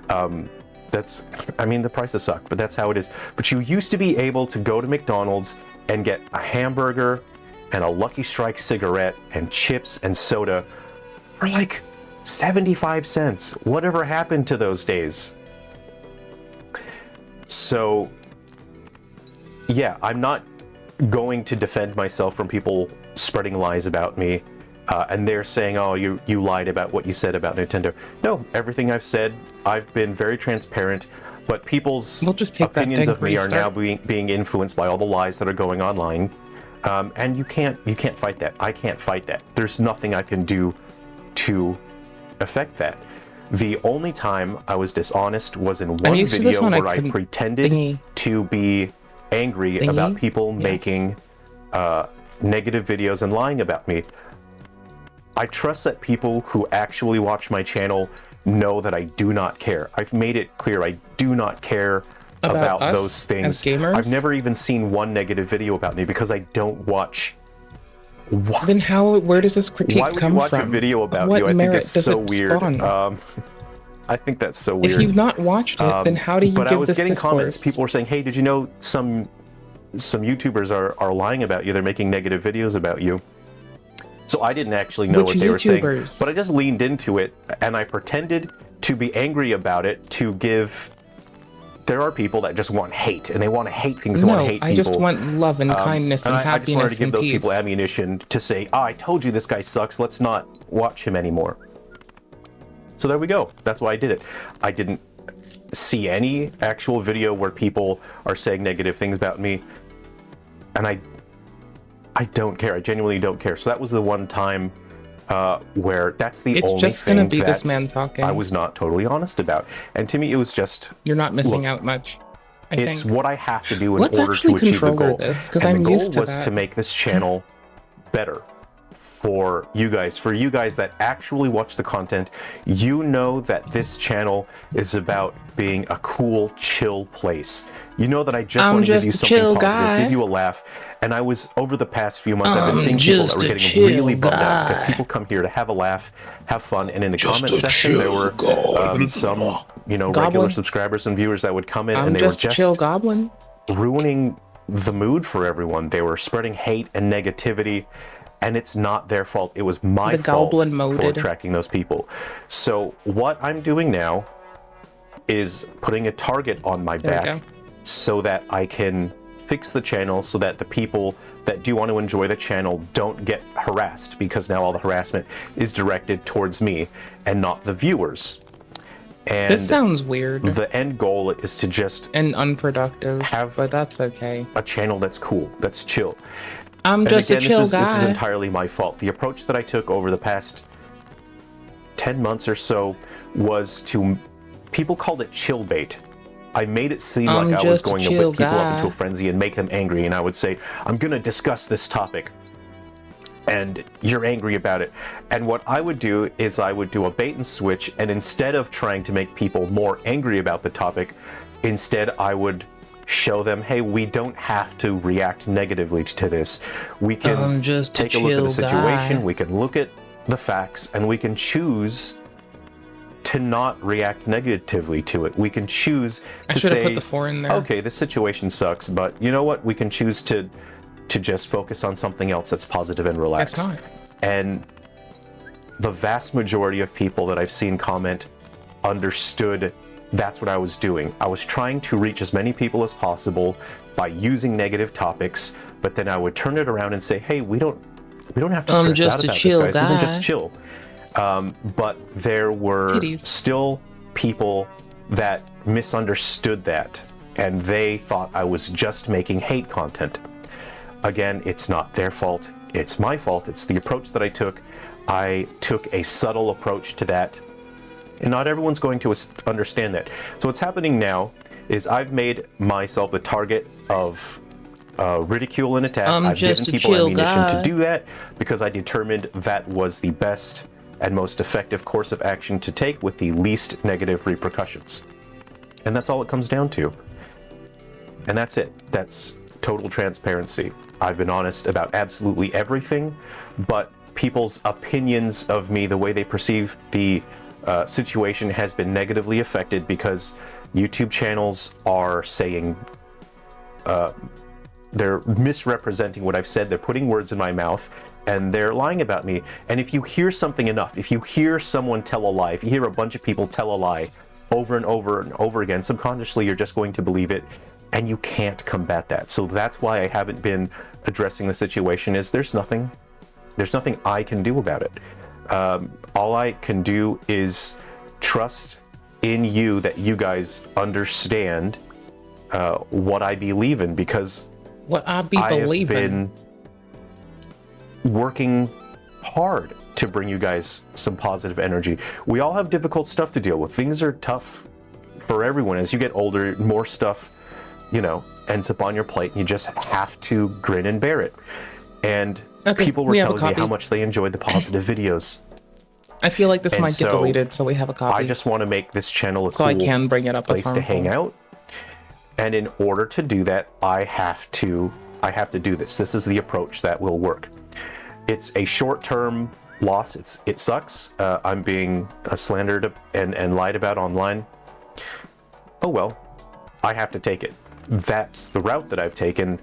S3: I mean, the prices suck, but that's how it is. But you used to be able to go to McDonald's and get a hamburger and a Lucky Strike cigarette and chips and soda for like 75 cents. Whatever happened to those days? So, yeah, I'm not going to defend myself from people spreading lies about me. And they're saying, oh, you lied about what you said about Nintendo. No, everything I've said, I've been very transparent, but people's opinions of me are now being influenced by all the lies that are going online. And you can't fight that. I can't fight that. There's nothing I can do to affect that. The only time I was dishonest was in one video where I pretended to be angry about people making negative videos and lying about me. I trust that people who actually watch my channel know that I do not care. I've made it clear I do not care
S1: About us
S3: those things.
S1: as gamers?
S3: I've never even seen one negative video about me because I don't watch.
S1: Then where does this critique
S3: Why would
S1: come
S3: you watch
S1: from?
S3: a video about
S1: What
S3: you? I think
S1: merit
S3: it's
S1: does
S3: so
S1: it
S3: weird.
S1: spawn?
S3: I think that's so weird.
S1: If you've not watched it, then how do you
S3: But
S1: give
S3: I was
S1: this
S3: getting
S1: discourse?
S3: comments. People were saying, "Hey, did you know some YouTubers are lying about you? They're making negative videos about you." So I didn't actually know
S1: Which
S3: what they were saying,
S1: YouTubers?
S3: but I just leaned into it and I pretended to be angry about it to give. There are people that just want hate, and they want to hate things. They want to hate people.
S1: I just want love and kindness and
S3: I just
S1: happiness
S3: wanted to give
S1: and
S3: those
S1: peace.
S3: people ammunition to say, "Oh, I told you this guy sucks. Let's not watch him anymore." So there we go. That's why I did it. I didn't see any actual video where people are saying negative things about me, and I don't care. I genuinely don't care. So that was the one time where that's the
S1: It's
S3: only
S1: just
S3: thing
S1: gonna be
S3: that
S1: this man talking.
S3: I was not totally honest about. And to me, it was just
S1: You're not missing
S3: look,
S1: out much.
S3: it's
S1: think.
S3: what I have to do in
S1: Let's
S3: order to
S1: actually
S3: achieve the
S1: control
S3: goal.
S1: this, 'cause
S3: And
S1: I'm
S3: the goal
S1: used to
S3: was
S1: that.
S3: to make this channel better for you guys that actually watch the content. You know that this channel is about being a cool, chill place. You know that I just
S1: I'm
S3: want to give you
S1: just a
S3: something
S1: chill
S3: positive,
S1: guy.
S3: give you a people over the past few months, I've
S1: I'm
S3: been seeing people that
S1: just
S3: were
S1: a
S3: getting
S1: chill
S3: really bummed out because
S1: guy.
S3: people come here to have a laugh, have fun, and in the
S1: Just
S3: comment
S1: a
S3: section there
S1: chill
S3: were some, regular
S1: Goblin.
S3: subscribers and viewers that would come in
S1: I'm
S3: and they were
S1: just a chill goblin.
S3: ruining the mood for everyone. They were spreading hate and negativity, and it's not their fault. It was my
S1: The
S3: fault
S1: goblin
S3: for
S1: moded.
S3: attracting those people. So what I'm doing now is putting a target on my
S1: There we
S3: back
S1: go.
S3: so that I can fix the channel so that the people that do want to enjoy the channel don't get harassed, because now all the harassment is directed towards me and not the viewers. And
S1: This sounds weird
S3: the end goal is to just
S1: and unproductive, but that's okay.
S3: a channel that's cool, that's chill.
S1: I'm
S3: And
S1: just
S3: again,
S1: a chill
S3: this is
S1: guy.
S3: entirely my fault. The approach that I took over the past 10 months or so was to, people called it chill bait. I made it seem
S1: I'm
S3: like I was
S1: just a
S3: going to
S1: chill
S3: whip people
S1: guy.
S3: up into a frenzy and make them angry, and I would say, I'm going to discuss this topic, and you're angry about it. And what I would do is I would do a bait and switch, and instead of trying to make people more angry about the topic, instead I would show them, hey, we don't have to react negatively to this. We can
S1: I'm just a
S3: take a look at the
S1: chill
S3: situation,
S1: guy.
S3: we can look at the facts, and we can choose to not react negatively to it. We can choose
S1: I
S3: to
S1: should have
S3: say,
S1: put the 4 in there.
S3: okay, this situation sucks, but you know what? We can choose to just focus on something else that's positive and relaxed.
S1: Guess not.
S3: And the vast majority of people that I've seen comment understood that's what I was doing. I was trying to reach as many people as possible by using negative topics, but then I would turn it around and say, hey, we don't have to
S1: I'm
S3: stress
S1: just
S3: out
S1: a
S3: about this,
S1: chill
S3: guys. We can
S1: guy.
S3: just chill. But there were
S1: Titties.
S3: still people that misunderstood that, and they thought I was just making hate content. Again, it's not their fault. It's my fault. It's the approach that I took. I took a subtle approach to that, and not everyone's going to understand that. So what's happening now is I've made myself the target of ridicule and attack.
S1: I'm
S3: I've
S1: just
S3: given
S1: a
S3: people
S1: chill
S3: ammunition
S1: guy.
S3: to do that because I determined that was the best and most effective course of action to take with the least negative repercussions. And that's all it comes down to. And that's it. That's total transparency. I've been honest about absolutely everything, but people's opinions of me, the way they perceive the situation, has been negatively affected because YouTube channels are saying, they're misrepresenting what I've said. They're putting words in my mouth and they're lying about me. And if you hear something enough, if you hear someone tell a lie, if you hear a bunch of people tell a lie over and over and over again, subconsciously you're just going to believe it, and you can't combat that. So that's why I haven't been addressing the situation. Is there's nothing I can do about it. All I can do is trust in you that you guys understand what I believe in, because
S1: What I be
S3: I have
S1: believing.
S3: been working hard to bring you guys some positive energy. We all have difficult stuff to deal with. Things are tough for everyone. As you get older, more stuff, ends up on your plate, and you just have to grin and bear it. And
S1: Okay,
S3: people were
S1: we have a
S3: telling me how
S1: copy.
S3: much they enjoyed the positive videos.
S1: I feel like this
S3: And
S1: might get
S3: so,
S1: deleted, so we have a copy.
S3: I just want to make this channel a
S1: So I
S3: cool
S1: can bring it up with
S3: place to hang
S1: harmful.
S3: out. And in order to do that, I have to do this. This is the approach that will work. It's a short-term loss. It sucks. I'm being slandered and lied about online. Oh well, I have to take it. That's the route that I've taken.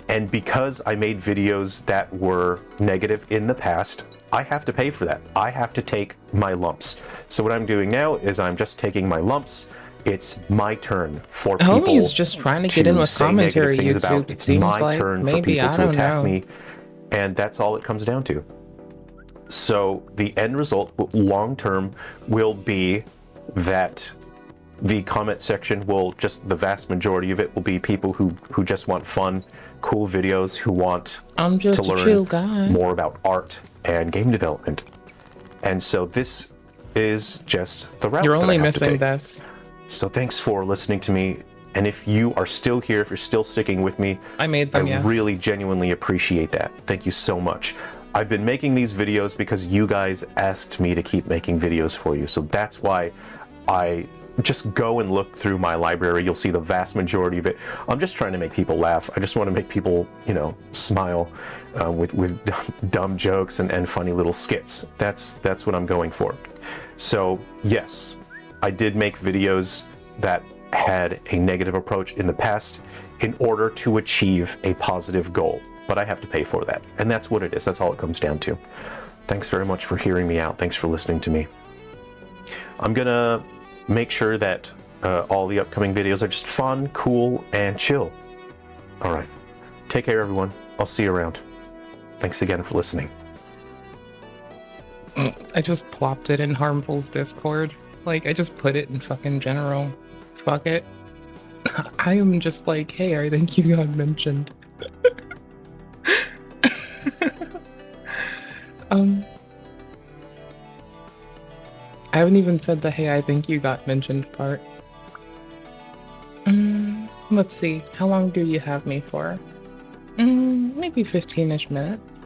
S3: And because I made videos that were negative in the past, I have to pay for that. I have to take my lumps. So what I'm doing now is I'm just taking my lumps. It's my turn for people.
S1: Homie's just trying to get in with commentary. YouTube.
S3: It's
S1: seems
S3: my
S1: like
S3: turn for
S1: maybe,
S3: people
S1: I
S3: to
S1: don't
S3: attack
S1: know.
S3: me, and that's all it comes down to. So the end result, long term, will be that the comment section will just, the vast majority of it will be people who just want fun, cool videos, who want
S1: I'm just
S3: to
S1: a
S3: learn
S1: chill guy.
S3: more about art and game development. And so this is just the route.
S1: You're
S3: that
S1: only
S3: I have to
S1: missing
S3: take.
S1: this.
S3: So thanks for listening to me. And if you are still here, if you're still sticking with me,
S1: I made them, yeah.
S3: really genuinely appreciate that. Thank you so much. I've been making these videos because you guys asked me to keep making videos for you. So that's why I just go and look through my library. You'll see the vast majority of it. I'm just trying to make people laugh. I just want to make people, you know, smile with dumb jokes and funny little skits. That's what I'm going for. So yes, I did make videos that had a negative approach in the past in order to achieve a positive goal, but I have to pay for that. And that's what it is. That's all it comes down to. Thanks very much for hearing me out. Thanks for listening to me. I'm gonna make sure that all the upcoming videos are just fun, cool, and chill. All right. Take care, everyone. I'll see you around. Thanks again for listening.
S1: I just plopped it in Harmful's Discord. Like, I just put it in fucking general. Fuck it. I am just like, hey, I think you got mentioned. I haven't even said the hey, I think you got mentioned part. Let's see, how long do you have me for? Maybe 15-ish minutes.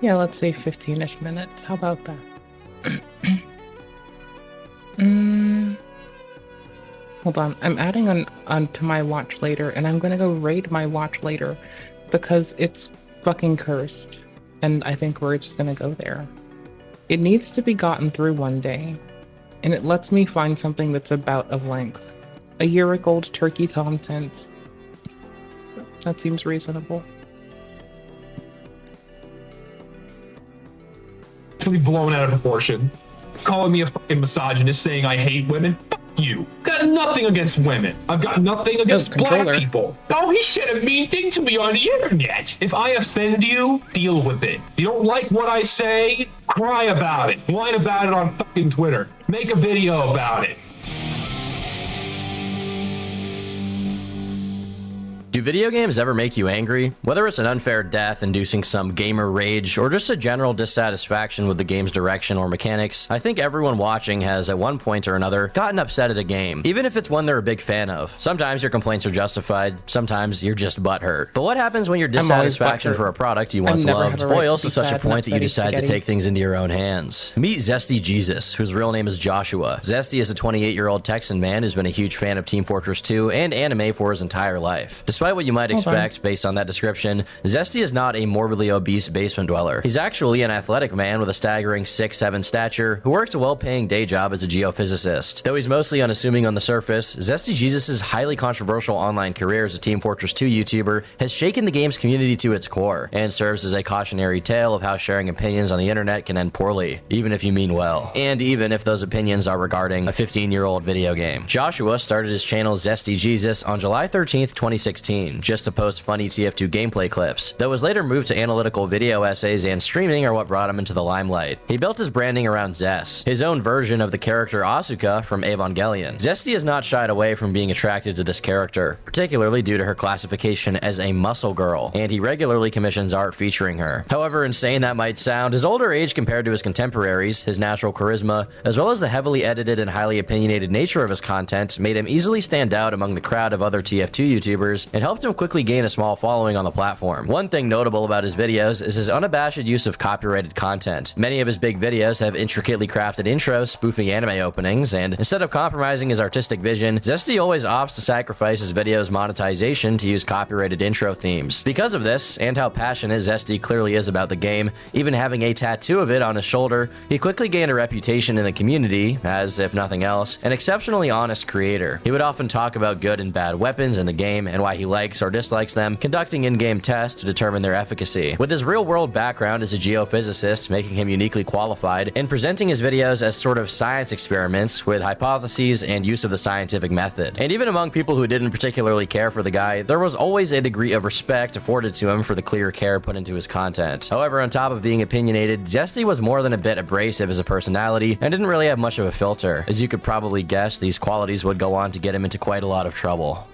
S1: Yeah, let's say 15-ish minutes. How about that? Hold on, I'm adding on to my watch later, and I'm gonna go raid my watch later because it's fucking cursed, and I think we're just gonna go there. It needs to be gotten through one day, and it lets me find something that's about of length. A year-old turkey content. That seems reasonable.
S15: Actually blown out of proportion. Calling me a fucking misogynist, saying I hate women. Fuck you. Got nothing against women. I've got nothing against black people. Oh, he said a mean thing to me on the internet. If I offend you, deal with it. You don't like what I say? Cry about it. Whine about it on fucking Twitter. Make a video about it.
S17: Do video games ever make you angry? Whether it's an unfair death inducing some gamer rage, or just a general dissatisfaction with the game's direction or mechanics, I think everyone watching has at one point or another gotten upset at a game, even if it's one they're a big fan of. Sometimes your complaints are justified, sometimes you're just butthurt. But what happens when your dissatisfaction for a product you once loved boils to such a point that you decide to take things into your own hands? Meet Zesty Jesus, whose real name is Joshua. Zesty is a 28-year-old Texan man who's been a huge fan of Team Fortress 2 and anime for his entire life. Despite what you might expect based on that description, Zesty is not a morbidly obese basement dweller. He's actually an athletic man with a staggering 6'7" stature who works a well-paying day job as a geophysicist. Though he's mostly unassuming on the surface, Zesty Jesus' highly controversial online career as a Team Fortress 2 YouTuber has shaken the game's community to its core and serves as a cautionary tale of how sharing opinions on the internet can end poorly, even if you mean well, and even if those opinions are regarding a 15-year-old video game. Joshua started his channel Zesty Jesus on July 13th, 2016, just to post funny TF2 gameplay clips, though his later move to analytical video essays and streaming are what brought him into the limelight. He built his branding around Zess, his own version of the character Asuka from Evangelion. Zesty has not shied away from being attracted to this character, particularly due to her classification as a muscle girl, and he regularly commissions art featuring her. However insane that might sound, his older age compared to his contemporaries, his natural charisma, as well as the heavily edited and highly opinionated nature of his content made him easily stand out among the crowd of other TF2 YouTubers and helped him quickly gain a small following on the platform. One thing notable about his videos is his unabashed use of copyrighted content. Many of his big videos have intricately crafted intros spoofing anime openings, and instead of compromising his artistic vision, Zesty always opts to sacrifice his video's monetization to use copyrighted intro themes. Because of this, and how passionate Zesty clearly is about the game, even having a tattoo of it on his shoulder, he quickly gained a reputation in the community as, if nothing else, an exceptionally honest creator. He would often talk about good and bad weapons in the game and why he likes or dislikes them, conducting in-game tests to determine their efficacy. With his real-world background as a geophysicist making him uniquely qualified, and presenting his videos as sort of science experiments with hypotheses and use of the scientific method. And even among people who didn't particularly care for the guy, there was always a degree of respect afforded to him for the clear care put into his content. However, on top of being opinionated, Zesty was more than a bit abrasive as a personality and didn't really have much of a filter. As you could probably guess, these qualities would go on to get him into quite a lot of trouble.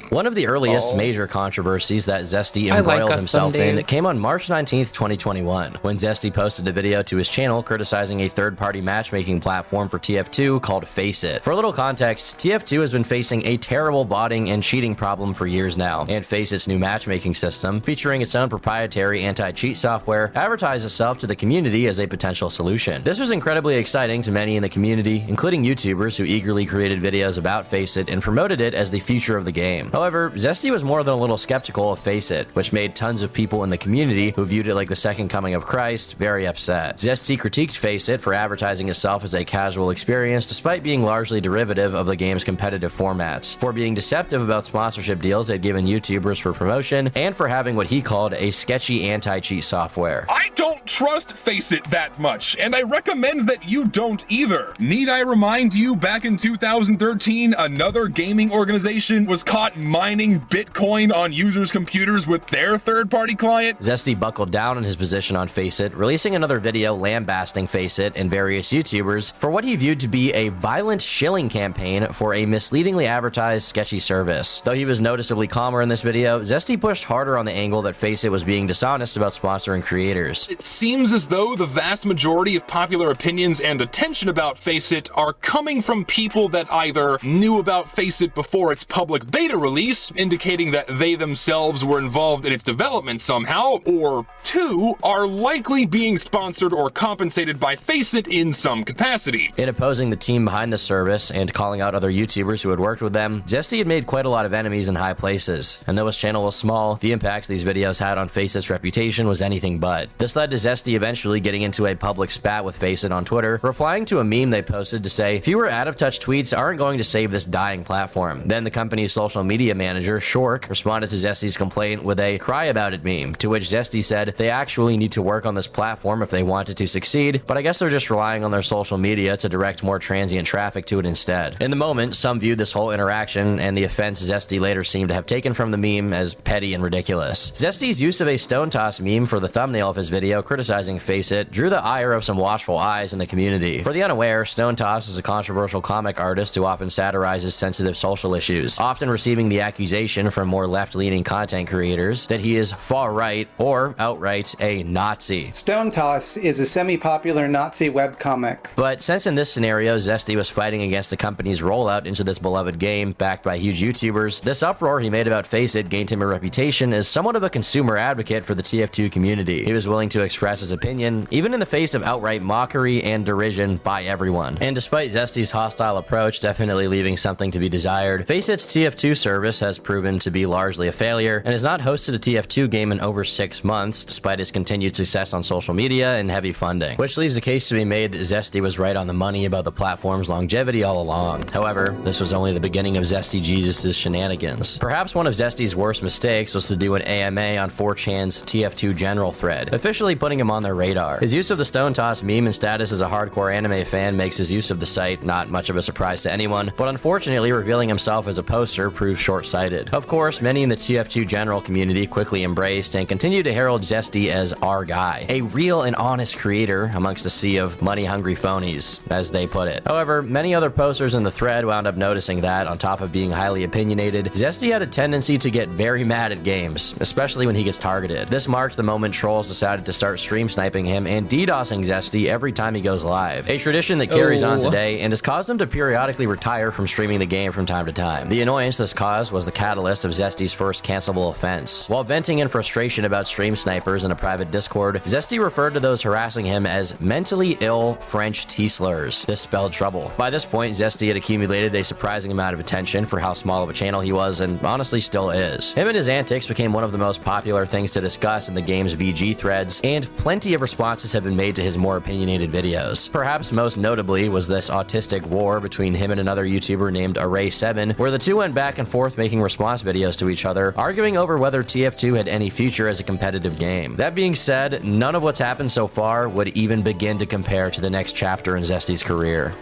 S17: One of the earliest major controversies that Zesty embroiled himself in came on March 19th, 2021, when Zesty posted a video to his channel criticizing a third-party matchmaking platform for TF2 called FACEIT. For a little context, TF2 has been facing a terrible botting and cheating problem for years now, and FACEIT's new matchmaking system, featuring its own proprietary anti-cheat software, advertised itself to the community as a potential solution. This was incredibly exciting to many in the community, including YouTubers who eagerly created videos about FACEIT and promoted it as the future of the game. However, Zesty was more than a little skeptical of FACEIT, which made tons of people in the community who viewed it like the second coming of Christ very upset. Zesty critiqued FACEIT for advertising itself as a casual experience despite being largely derivative of the game's competitive formats, for being deceptive about sponsorship deals they'd given YouTubers for promotion, and for having what he called a sketchy anti-cheat software.
S13: I don't trust FACEIT that much, and I recommend that you don't either. Need I remind you, back in 2013, another gaming organization was caught mining Bitcoin on users' computers with their third-party client?
S17: Zesty buckled down on his position on FACEIT, releasing another video lambasting FACEIT and various YouTubers for what he viewed to be a violent shilling campaign for a misleadingly advertised sketchy service. Though he was noticeably calmer in this video, Zesty pushed harder on the angle that FACEIT was being dishonest about sponsoring creators.
S13: It seems as though the vast majority of popular opinions and attention about FACEIT are coming from people that either knew about FACEIT before its public beta release, indicating that they themselves were involved in its development somehow, or two, are likely being sponsored or compensated by FACEIT in some capacity.
S17: In opposing the team behind the service and calling out other YouTubers who had worked with them, Zesty had made quite a lot of enemies in high places, and though his channel was small, the impact these videos had on FACEIT's reputation was anything but. This led to Zesty eventually getting into a public spat with FACEIT on Twitter, replying to a meme they posted to say, "Fewer out-of-touch tweets aren't going to save this dying platform." Then the company's social media manager, Shork, responded to Zesty's complaint with a "cry about it" meme, to which Zesty said they actually need to work on this platform if they wanted to succeed, but I guess they're just relying on their social media to direct more transient traffic to it instead. In the moment, some viewed this whole interaction and the offense Zesty later seemed to have taken from the meme as petty and ridiculous. Zesty's use of a stone toss meme for the thumbnail of his video criticizing FACEIT drew the ire of some watchful eyes in the community. For the unaware, Stone Toss is a controversial comic artist who often satirizes sensitive social issues, often receiving the accusation from more left-leaning content creators that he is far-right or outright a Nazi.
S19: Stone Toss is a semi-popular Nazi webcomic.
S17: But since in this scenario Zesty was fighting against the company's rollout into this beloved game backed by huge YouTubers, this uproar he made about FACEIT gained him a reputation as somewhat of a consumer advocate for the TF2 community. He was willing to express his opinion, even in the face of outright mockery and derision by everyone. And despite Zesty's hostile approach definitely leaving something to be desired, FACEIT's TF2 service has proven to be largely a failure and has not hosted a TF2 game in over 6 months, despite its continued success on social media and heavy funding, which leaves a case to be made that Zesty was right on the money about the platform's longevity all along. However, this was only the beginning of Zesty Jesus' shenanigans. Perhaps one of Zesty's worst mistakes was to do an AMA on 4chan's TF2 general thread, officially putting him on their radar. His use of the Stone Toss meme and status as a hardcore anime fan makes his use of the site not much of a surprise to anyone, but unfortunately revealing himself as a poster proved short-sighted. Of course, many in the TF2 general community quickly embraced and continued to herald Zesty Zesty as our guy, a real and honest creator amongst a sea of money-hungry phonies, as they put it. However, many other posters in the thread wound up noticing that, on top of being highly opinionated, Zesty had a tendency to get very mad at games, especially when he gets targeted. This marked the moment trolls decided to start stream sniping him and DDoSing Zesty every time he goes live, a tradition that carries on today and has caused him to periodically retire from streaming the game from time to time. The annoyance this caused was the catalyst of Zesty's first cancelable offense. While venting in frustration about stream snipers in a private Discord, Zesty referred to those harassing him as mentally ill French T-slurs. This spelled trouble. By this point, Zesty had accumulated a surprising amount of attention for how small of a channel he was, and honestly still is. Him and his antics became one of the most popular things to discuss in the game's VG threads, and plenty of responses have been made to his more opinionated videos. Perhaps most notably was this autistic war between him and another YouTuber named Array7, where the two went back and forth making response videos to each other, arguing over whether TF2 had any future as a competitive game. That being said, none of what's happened so far would even begin to compare to the next chapter in Zesty's career.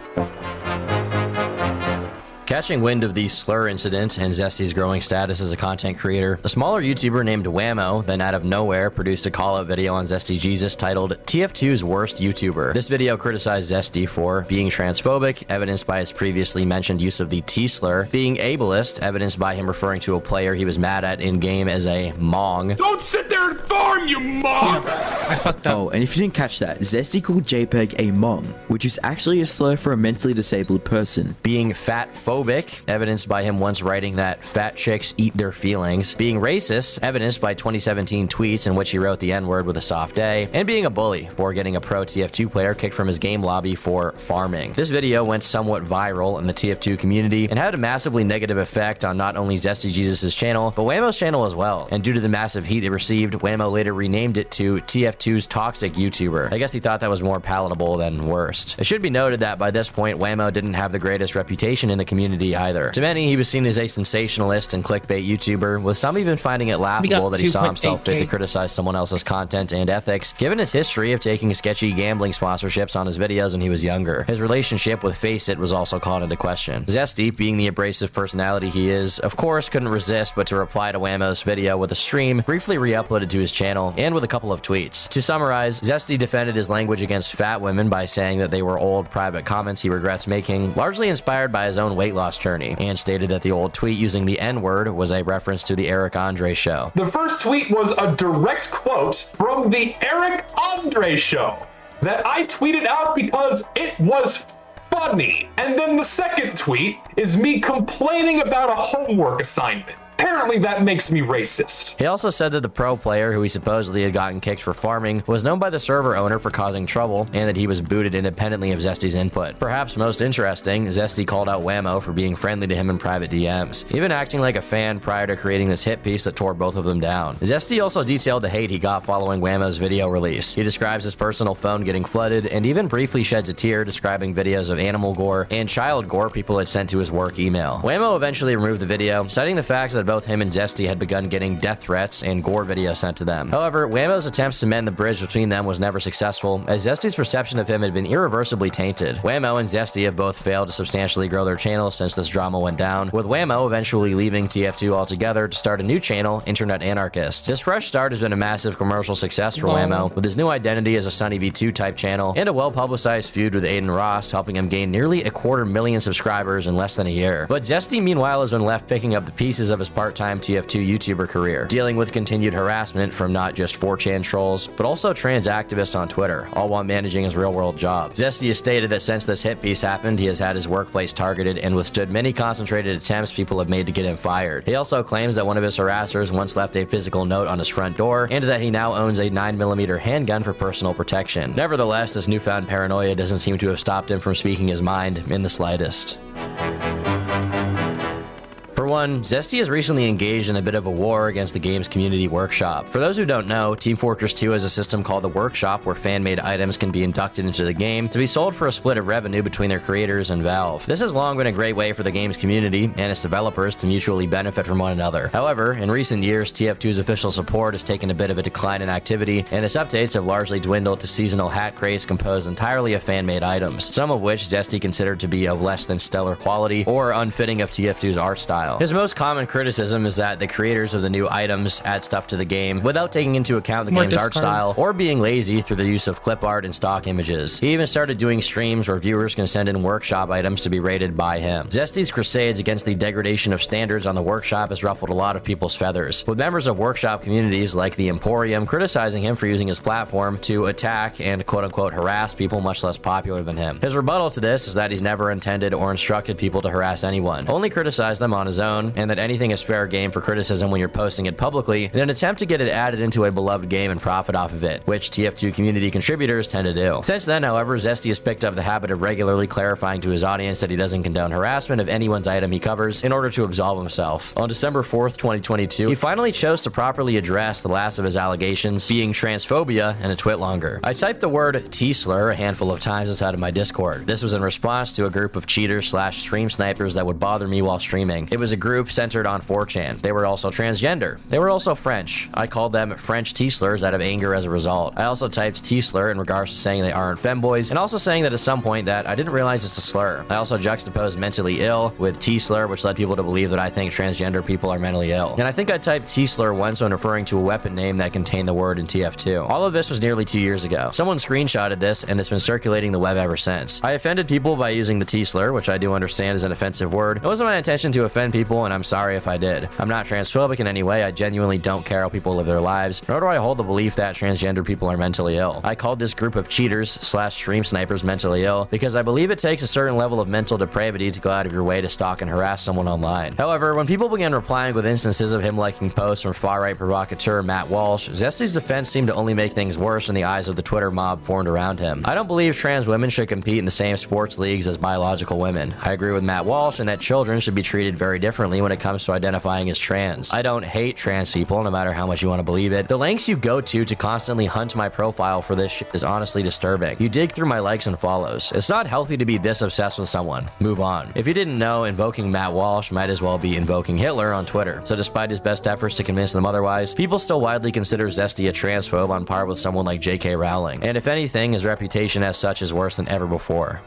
S17: Catching wind of the slur incident and Zesty's growing status as a content creator, a smaller YouTuber named Whammo then out of nowhere produced a call-out video on Zesty Jesus titled TF2's Worst YouTuber. This video criticized Zesty for being transphobic, evidenced by his previously mentioned use of the T-slur, being ableist, evidenced by him referring to a player he was mad at in-game as a mong.
S6: Don't sit there and farm, you mong!
S1: I fucked up.
S20: Oh, and if you didn't catch that, Zesty called JPEG a mong, which is actually a slur for a mentally disabled person.
S17: Being fat-phobic, evidenced by him once writing that fat chicks eat their feelings, being racist, evidenced by 2017 tweets in which he wrote the N-word with a soft A, and being a bully for getting a pro TF2 player kicked from his game lobby for farming. This video went somewhat viral in the TF2 community and had a massively negative effect on not only Zesty Jesus' channel, but Whammo's channel as well, and due to the massive heat it received, Whammo later renamed it to TF2's Toxic YouTuber. I guess he thought that was more palatable than worst. It should be noted that by this point, Whammo didn't have the greatest reputation in the community either. To many, he was seen as a sensationalist and clickbait YouTuber, with some even finding it laughable that he saw himself fit to criticize someone else's content and ethics, given his history of taking sketchy gambling sponsorships on his videos when he was younger. His relationship with FACEIT was also called into question. Zesty, being the abrasive personality he is, of course couldn't resist but to reply to Whammo's video with a stream, briefly re-uploaded to his channel, and with a couple of tweets. To summarize, Zesty defended his language against fat women by saying that they were old private comments he regrets making, largely inspired by his own weight loss journey, and stated that the old tweet using the N-word was a reference to the Eric Andre show.
S15: The first tweet was a direct quote from the Eric Andre show that I tweeted out because it was funny. And then the second tweet is me complaining about a homework assignment. Apparently that makes me racist.
S17: He also said that the pro player who he supposedly had gotten kicked for farming was known by the server owner for causing trouble, and that he was booted independently of Zesty's input. Perhaps most interesting, Zesty called out Whammo for being friendly to him in private DMs, even acting like a fan prior to creating this hit piece that tore both of them down. Zesty also detailed the hate he got following Whammo's video release. He describes his personal phone getting flooded, and even briefly sheds a tear describing videos of animal gore and child gore people had sent to his work email. Whammo eventually removed the video, citing the fact that both him and Zesty had begun getting death threats and gore videos sent to them. However, Whammo's attempts to mend the bridge between them was never successful, as Zesty's perception of him had been irreversibly tainted. Whammo and Zesty have both failed to substantially grow their channels since this drama went down, with Whammo eventually leaving TF2 altogether to start a new channel, Internet Anarchist. This fresh start has been a massive commercial success for Whammo, with his new identity as a Sunny V2 type channel, and a well-publicized feud with Aiden Ross helping him gain nearly 250,000 subscribers in less than a year. But Zesty, meanwhile, has been left picking up the pieces of his part-time TF2 YouTuber career, dealing with continued harassment from not just 4chan trolls, but also trans activists on Twitter, all while managing his real-world job. Zesty has stated that since this hit piece happened, he has had his workplace targeted and withstood many concentrated attempts people have made to get him fired. He also claims that one of his harassers once left a physical note on his front door, and that he now owns a 9mm handgun for personal protection. Nevertheless, this newfound paranoia doesn't seem to have stopped him from speaking his mind in the slightest. For one, Zesty has recently engaged in a bit of a war against the game's community workshop. For those who don't know, Team Fortress 2 has a system called the Workshop where fan-made items can be inducted into the game to be sold for a split of revenue between their creators and Valve. This has long been a great way for the game's community and its developers to mutually benefit from one another. However, in recent years, TF2's official support has taken a bit of a decline in activity, and its updates have largely dwindled to seasonal hat crates composed entirely of fan-made items, some of which Zesty considered to be of less than stellar quality or unfitting of TF2's art style. His most common criticism is that the creators of the new items add stuff to the game without taking into account the
S1: More
S17: game's art
S1: discards.
S17: style or being lazy through the use of clip art and stock images. He even started doing streams where viewers can send in workshop items to be rated by him. Zesty's crusades against the degradation of standards on the workshop has ruffled a lot of people's feathers, with members of workshop communities like the Emporium criticizing him for using his platform to attack and quote-unquote harass people much less popular than him. His rebuttal to this is that he's never intended or instructed people to harass anyone, only criticize them on his own, and that anything is fair game for criticism when you're posting it publicly in an attempt to get it added into a beloved game and profit off of it, which TF2 community contributors tend to do. Since then, however, Zesty has picked up the habit of regularly clarifying to his audience that he doesn't condone harassment of anyone's item he covers in order to absolve himself. On December 4th, 2022, he finally chose to properly address the last of his allegations, being transphobia, in a twit longer. I typed the word T-slur a handful of times inside of my Discord. This was in response to a group of cheaters / stream snipers that would bother me while streaming. It was a group centered on 4chan. They were also transgender. They were also French. I called them French T-slurs out of anger as a result. I also typed T-slur in regards to saying they aren't femboys, and also saying that at some point that I didn't realize it's a slur. I also juxtaposed mentally ill with T-slur, which led people to believe that I think transgender people are mentally ill. And I think I typed T-slur once when referring to a weapon name that contained the word in TF2. All of this was nearly 2 years ago. Someone screenshotted this, and it's been circulating the web ever since. I offended people by using the T-slur, which I do understand is an offensive word. It wasn't my intention to offend people, and I'm sorry if I did. I'm not transphobic in any way. I genuinely don't care how people live their lives, nor do I hold the belief that transgender people are mentally ill. I called this group of cheaters / stream snipers mentally ill because I believe it takes a certain level of mental depravity to go out of your way to stalk and harass someone online. However, when people began replying with instances of him liking posts from far-right provocateur Matt Walsh, Zesty's defense seemed to only make things worse in the eyes of the Twitter mob formed around him. I don't believe trans women should compete in the same sports leagues as biological women. I agree with Matt Walsh in that children should be treated very differently when it comes to identifying as trans. I don't hate trans people, no matter how much you want to believe it. The lengths you go to constantly hunt my profile for this shit is honestly disturbing. You dig through my likes and follows. It's not healthy to be this obsessed with someone. Move on. If you didn't know, invoking Matt Walsh might as well be invoking Hitler on Twitter. So despite his best efforts to convince them otherwise, people still widely consider Zesty a transphobe on par with someone like J.K. Rowling. And if anything, his reputation as such is worse than ever before.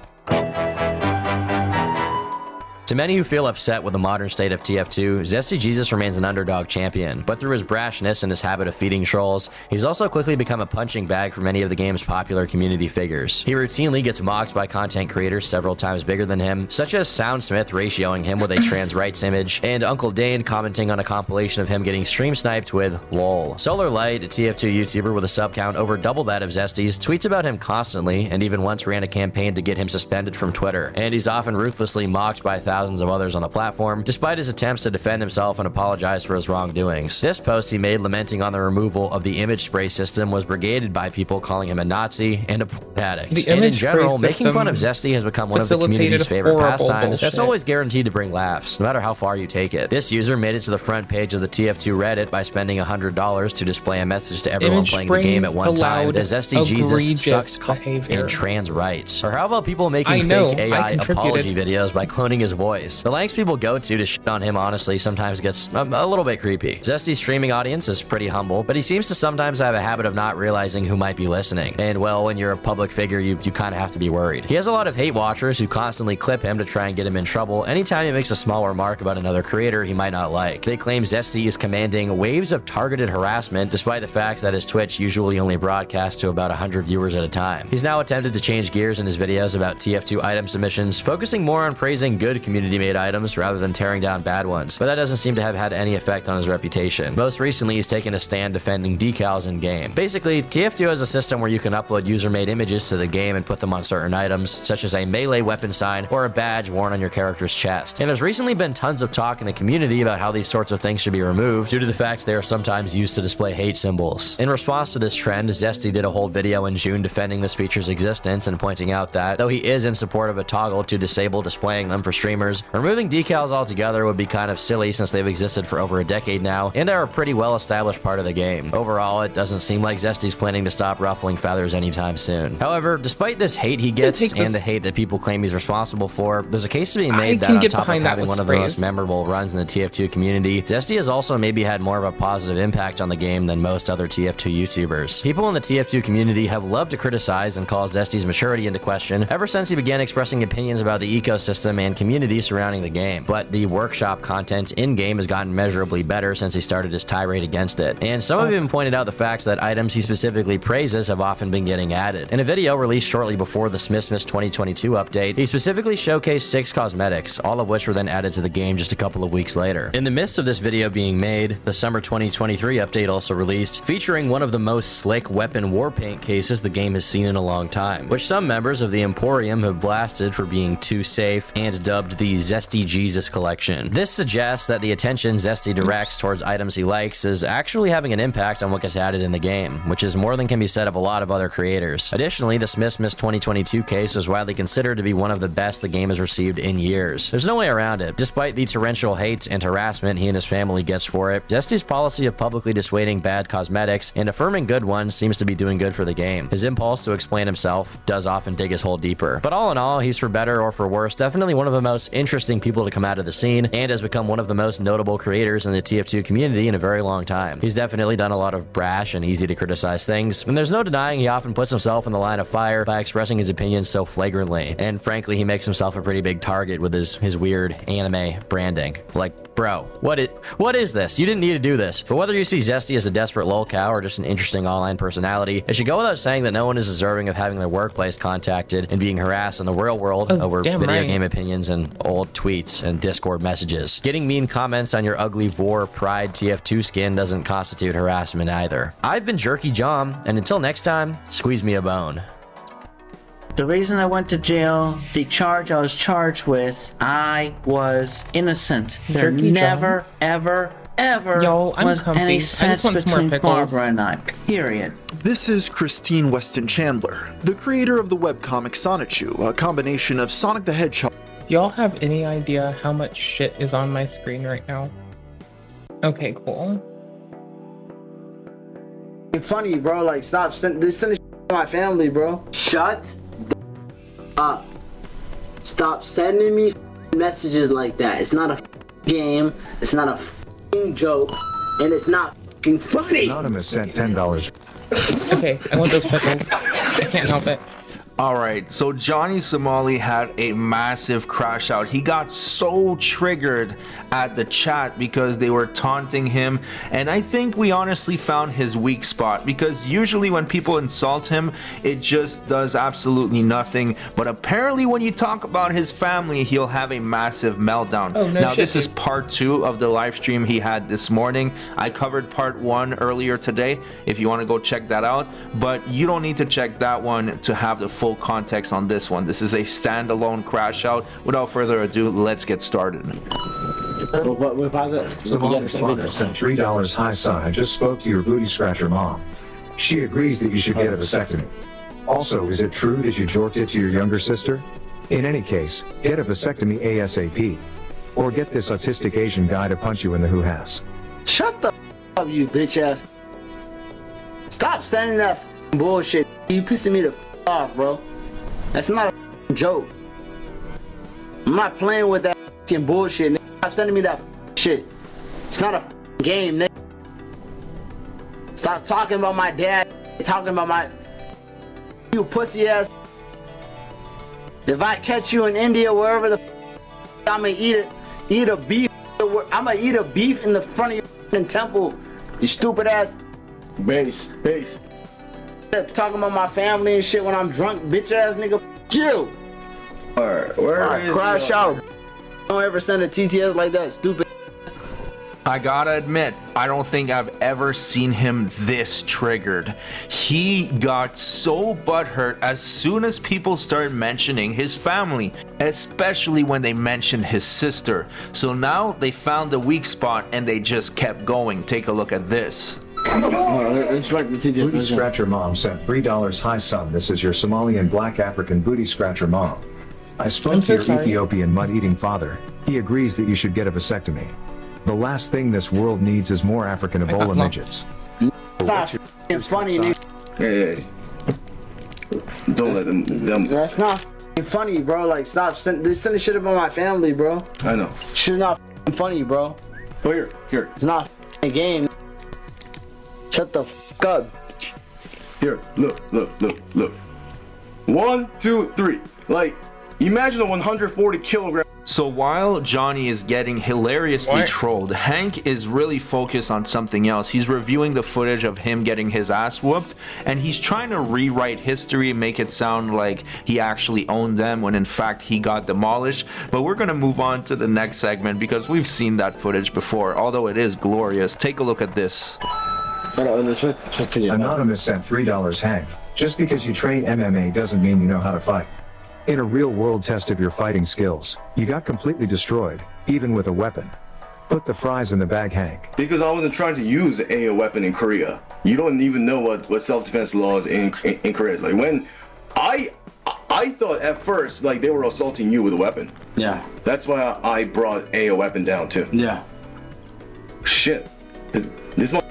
S17: To many who feel upset with the modern state of TF2, Zesty Jesus remains an underdog champion, but through his brashness and his habit of feeding trolls, he's also quickly become a punching bag for many of the game's popular community figures. He routinely gets mocked by content creators several times bigger than him, such as Soundsmith ratioing him with a trans rights image, and Uncle Dane commenting on a compilation of him getting stream sniped with LOL. SolarLight, a TF2 YouTuber with a sub count over double that of Zesty's, tweets about him constantly, and even once ran a campaign to get him suspended from Twitter, and he's often ruthlessly mocked by thousands of others on the platform, despite his attempts to defend himself and apologize for his wrongdoings. This post he made lamenting on the removal of the image spray system was brigaded by people calling him a Nazi and a porn addict. And in general, making fun of Zesty has become one of the community's favorite pastimes that's always guaranteed to bring laughs, no matter how far you take it. This user made it to the front page of the TF2 Reddit by spending $100 to display a message to everyone playing the game at one time that Zesty Jesus sucks cock and trans rights. Or how about people making fake AI apology videos by cloning his voice? The lengths people go to shit on him honestly sometimes gets a little bit creepy. Zesty's streaming audience is pretty humble, but he seems to sometimes have a habit of not realizing who might be listening. And well, when you're a public figure, you kind of have to be worried. He has a lot of hate watchers who constantly clip him to try and get him in trouble anytime he makes a small remark about another creator he might not like. They claim Zesty is commanding waves of targeted harassment, despite the fact that his Twitch usually only broadcasts to about 100 viewers at a time. He's now attempted to change gears in his videos about TF2 item submissions, focusing more on praising good community-made items rather than tearing down bad ones, but that doesn't seem to have had any effect on his reputation. Most recently, he's taken a stand defending decals in-game. Basically, TF2 has a system where you can upload user-made images to the game and put them on certain items, such as a melee weapon sign or a badge worn on your character's chest. And there's recently been tons of talk in the community about how these sorts of things should be removed due to the fact they are sometimes used to display hate symbols. In response to this trend, Zesty did a whole video in June defending this feature's existence and pointing out that, though he is in support of a toggle to disable displaying them for streamers, removing decals altogether would be kind of silly since they've existed for over a decade now and are a pretty well-established part of the game. Overall, it doesn't seem like Zesty's planning to stop ruffling feathers anytime soon. However, despite this hate he gets and the hate that people claim he's responsible for, there's a case to be made that on top of having one of the most memorable runs in the TF2 community, Zesty has also maybe had more of a positive impact on the game than most other TF2 YouTubers. People in the TF2 community have loved to criticize and call Zesty's maturity into question ever since he began expressing opinions about the ecosystem and community community surrounding the game, but the workshop content in-game has gotten measurably better since he started his tirade against it. And some have even pointed out the fact that items he specifically praises have often been getting added. In a video released shortly before the Smithsmas 2022 update, he specifically showcased 6 cosmetics, all of which were then added to the game just a couple of weeks later. In the midst of this video being made, the summer 2023 update also released, featuring one of the most slick weapon war paint cases the game has seen in a long time, which some members of the Emporium have blasted for being too safe and dubbed the Zesty Jesus collection. This suggests that the attention Zesty directs towards items he likes is actually having an impact on what gets added in the game, which is more than can be said of a lot of other creators. Additionally, the Smithsmas 2022 case is widely considered to be one of the best the game has received in years. There's no way around it. Despite the torrential hate and harassment he and his family gets for it, Zesty's policy of publicly dissuading bad cosmetics and affirming good ones seems to be doing good for the game. His impulse to explain himself does often dig his hole deeper. But all in all, he's for better or for worse definitely one of the most interesting people to come out of the scene, and has become one of the most notable creators in the TF2 community in a very long time. He's definitely done a lot of brash and easy to criticize things, and there's no denying he often puts himself in the line of fire by expressing his opinions so flagrantly, and frankly he makes himself a pretty big target with his weird anime branding. Like, bro, what is this? You didn't need to do this. But whether you see Zesty as a desperate lolcow or just an interesting online personality, it should go without saying that no one is deserving of having their workplace contacted and being harassed in the real world over video game opinions and old tweets and Discord messages. Getting mean comments on your ugly Vor Pride TF2 skin doesn't constitute harassment either. I've been Jerky John, and until next time, squeeze me a bone.
S7: The reason I went to jail, the charge I was charged with, I was innocent. There never, ever was any sense between Barbara and I, period.
S22: This is Christine Weston Chandler, the creator of the webcomic Sonichu, a combination of Sonic the Hedgehog.
S1: Do y'all have any idea how much shit is on my screen right now? Okay, cool.
S23: Funny, bro. Like, stop sending shit to my family, bro. Shut up. Stop sending me messages like that. It's not a game. It's not a joke, and it's not funny.
S24: Anonymous sent $10.
S1: Okay, I want those pickles. I can't help it.
S25: Alright, so Johnny Somali had a massive crash out. He got so triggered at the chat because they were taunting him, and I think we honestly found his weak spot, because usually when people insult him, it just does absolutely nothing, but apparently when you talk about his family, he'll have a massive meltdown.
S1: Oh, no
S25: now
S1: shit,
S25: this is part 2 of the live stream he had this morning. I covered part 1 earlier today if you want to go check that out, but you don't need to check that one to have the full context on this one. This is a standalone crash out. Without further ado, let's get started.
S24: Somali Responder sent $3. Hi son, I just spoke to your booty scratcher mom. She agrees that you should get a vasectomy. Also, is it true that you jorked it to your younger sister? In any case, get a vasectomy ASAP. Or get this autistic Asian guy to punch you in the hoo-has.
S23: Shut the up, you bitch ass. Stop sending that bullshit. You pissing me the off, bro. That's not a joke. I'm not playing with that bullshit. Nigga. Stop sending me that shit. It's not a game, nigga. Stop talking about my dad. Talking about my you pussy ass. If I catch you in India, wherever the I'ma eat a beef. I'ma eat a beef in the front of your temple. You stupid ass. Base. Talking about my family and shit when I'm drunk, bitch ass nigga. You. Where crash out. Don't ever send a TTS like that, stupid.
S25: I gotta admit, I don't think I've ever seen him this triggered. He got so butthurt as soon as people started mentioning his family, especially when they mentioned his sister. So now they found the weak spot and they just kept going. Take a look at this.
S24: Booty Scratcher Mom sent $3. Hi son, this is your Somalian Black African Booty Scratcher Mom. I spoke to your Ethiopian mud-eating father. He agrees that you should get a vasectomy. The last thing this world needs is more African Ebola midgets.
S23: Stop funny, dude.
S26: Hey. Don't let them.
S23: That's not funny, bro. Like, stop sending shit about my family, bro.
S26: I know.
S23: Shit's not funny, bro.
S26: Oh, here.
S23: It's not a game. Shut the fuck up.
S26: Here, look. 1, 2, 3. Like, imagine a 140 kilogram
S25: So while Johnny is getting hilariously trolled, Hank is really focused on something else. He's reviewing the footage of him getting his ass whooped, and he's trying to rewrite history and make it sound like he actually owned them when in fact he got demolished. But we're going to move on to the next segment because we've seen that footage before, although it is glorious. Take a look at this.
S24: Anonymous sent $3, Hank. Just because you train MMA doesn't mean you know how to fight. In a real-world test of your fighting skills, you got completely destroyed, even with a weapon. Put the fries in the bag, Hank.
S26: Because I wasn't trying to use a weapon in Korea. You don't even know what self-defense laws in Korea is. Like, when I thought at first, like, they were assaulting you with a weapon.
S23: Yeah.
S26: That's why I brought a weapon down, too.
S23: Yeah.
S26: Shit. This one...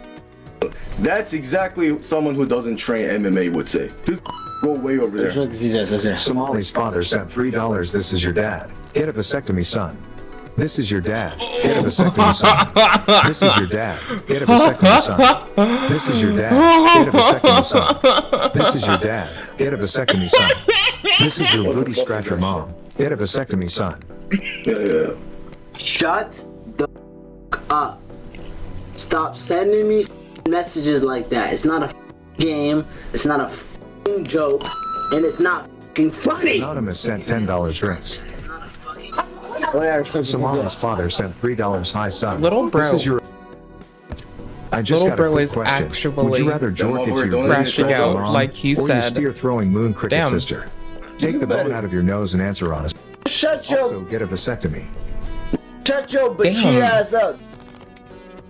S26: That's exactly someone who doesn't train MMA would say. Just go way over there.
S24: Somali's father sent $3. This is your dad. Get a vasectomy, son. This is your dad. Get a vasectomy, son. This is your dad. Get a vasectomy, son. This is your dad. Get a vasectomy, son. This is your dad. Get a vasectomy, son. This is your booty scratcher mom. Get a vasectomy, son.
S23: Shut the up. Stop sending me messages like that. It's not a game. It's not a joke. And it's not funny.
S24: Anonymous sent $10 drinks. Somali's father sent $3. Hi, son.
S1: Little bro.
S24: This is your... I just
S1: Little
S24: got a
S1: bro
S24: quick
S1: is
S24: question.
S1: actually
S24: Would you rather Jork get your
S1: crashing out
S24: mom,
S1: like he
S24: or
S1: said.
S24: your spear-throwing moon cricket
S1: Damn.
S24: sister? Take the bone out of your nose and answer honest.
S23: Shut your...
S24: Also, get a vasectomy.
S23: Shut your bitchy ass up.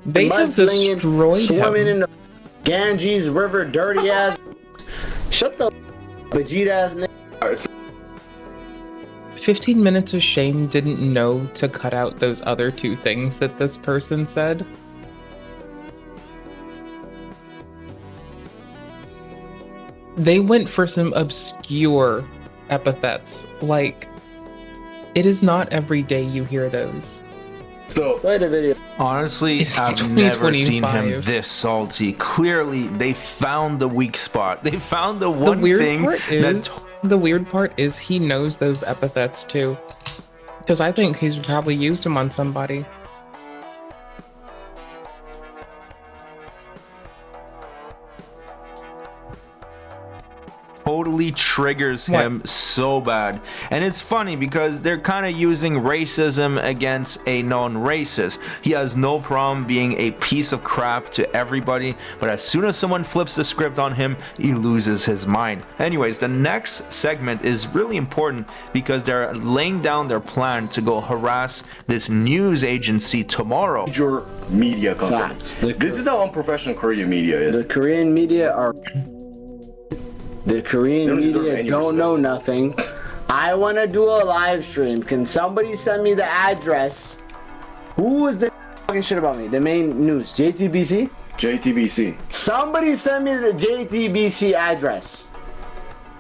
S1: They have destroyed
S23: swimming
S1: him.
S23: in the Ganges River, dirty ass. Shut the Vegeta ass nigga.
S1: 15 minutes of shame didn't know to cut out those other two things that this person said. They went for some obscure epithets. Like, it is not every day you hear those.
S26: So,
S23: play the video.
S25: Honestly,
S1: It's
S25: I've never seen him
S1: 2025.
S25: this salty. Clearly, they found the weak spot. They found the one
S1: the weird
S25: thing
S1: part
S25: that...
S1: is, the weird part is he knows those epithets too. Because I think he's probably used them on somebody.
S25: totally triggers him so bad. And it's funny because they're kind of using racism against a non-racist. He has no problem being a piece of crap to everybody, but as soon as someone flips the script on him, he loses his mind. Anyways, the next segment is really important because they're laying down their plan to go harass this news agency tomorrow.
S26: Major media company. This is how unprofessional Korean media is.
S23: The Korean media are... The Korean media don't know nothing. I want to do a live stream. Can somebody send me the address? Who is the fucking shit about me? The main news. JTBC?
S26: JTBC.
S23: Somebody send me the JTBC address.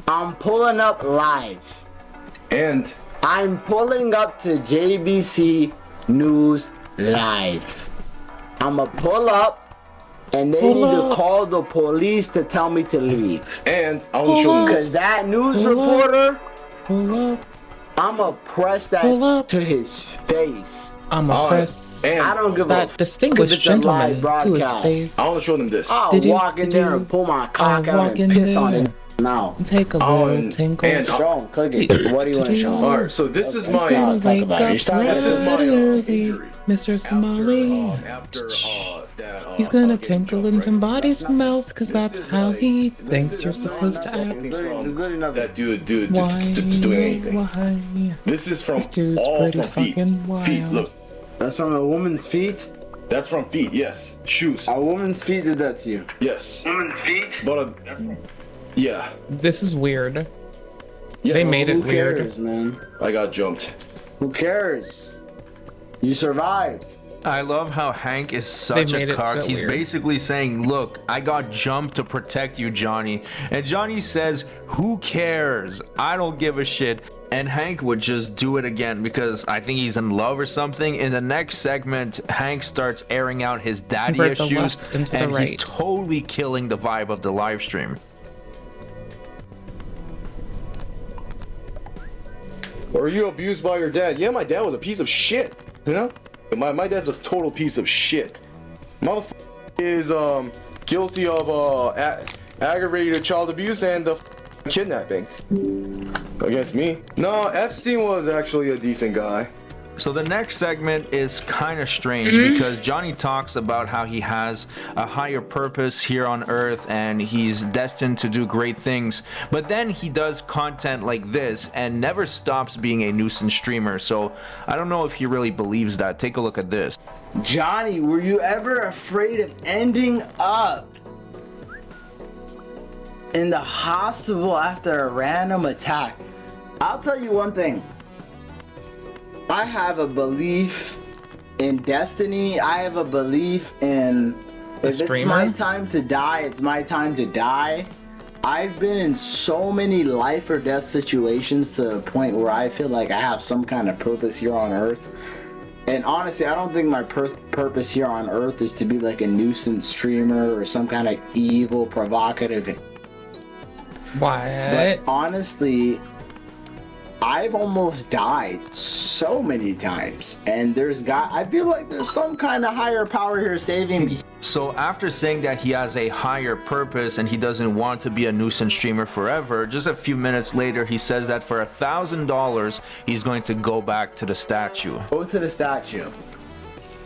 S23: I'm pulling up live.
S26: And?
S23: I'm pulling up to JBC News live. I'ma pull up. And they need to call the police to tell me to leave.
S26: And I want to show them
S23: because that news reporter, I'ma press that to his face.
S1: I'ma press
S23: I don't give
S1: that
S23: a
S1: distinguished gentleman to his face.
S26: I want to show them this.
S23: I'll walk in there and pull my cock out and piss on it now.
S1: Take a little tinkle.
S23: And show him, Cookie. What do you want to show him?
S26: Alright, so this is my...
S1: Gonna wake up
S26: this is my
S1: early, Mr. Somali. He's gonna tinkle in somebody's mouth because that's how he thinks you're supposed to act.
S26: That dude doing
S1: Why?
S26: anything.
S1: Why?
S26: This is from
S1: This dude's
S26: all
S1: pretty
S26: from feet.
S1: fucking wild.
S26: Feet, look.
S23: That's from a woman's feet?
S26: That's from feet, yes. Shoes.
S23: A woman's feet did that to you?
S26: Yes.
S23: Woman's feet?
S26: But yeah.
S1: This is weird.
S26: Yes.
S1: They made it
S23: Who
S1: weird.
S23: cares, man?
S26: I got jumped.
S23: Who cares? You survived.
S25: I love how Hank is such
S1: They made
S25: a
S1: it
S25: cock.
S1: so
S25: He's
S1: weird.
S25: basically saying, look, I got jumped to protect you, Johnny. And Johnny says, who cares? I don't give a shit. And Hank would just do it again because I think he's in love or something. In the next segment, Hank starts airing out his daddy
S1: Convert the
S25: issues.
S1: left into the
S25: And he's
S1: right.
S25: totally killing the vibe of the live stream.
S26: Were you abused by your dad? Yeah, my dad was a piece of shit. You know? My dad's a total piece of shit. Motherfucker is guilty of aggravated child abuse and kidnapping against me. No, Epstein was actually a decent guy.
S25: So the next segment is kind of strange because Johnny talks about how he has a higher purpose here on Earth and he's destined to do great things. But then he does content like this and never stops being a nuisance streamer. So I don't know if he really believes that. Take a look at this.
S23: Johnny, were you ever afraid of ending up in the hospital after a random attack? I'll tell you one thing. I have a belief in destiny. I have a belief in if it's my time to die, it's my time to die. I've been in so many life or death situations to a point where I feel like I have some kind of purpose here on Earth. And honestly, I don't think my purpose here on Earth is to be like a nuisance streamer or some kind of evil, provocative.
S1: What?
S23: But honestly, I've almost died so many times, and I feel like there's some kind of higher power here saving me.
S25: So after saying that he has a higher purpose and he doesn't want to be a nuisance streamer forever, just a few minutes later he says that for $1,000 he's going to go back to the statue.
S23: Go to the statue.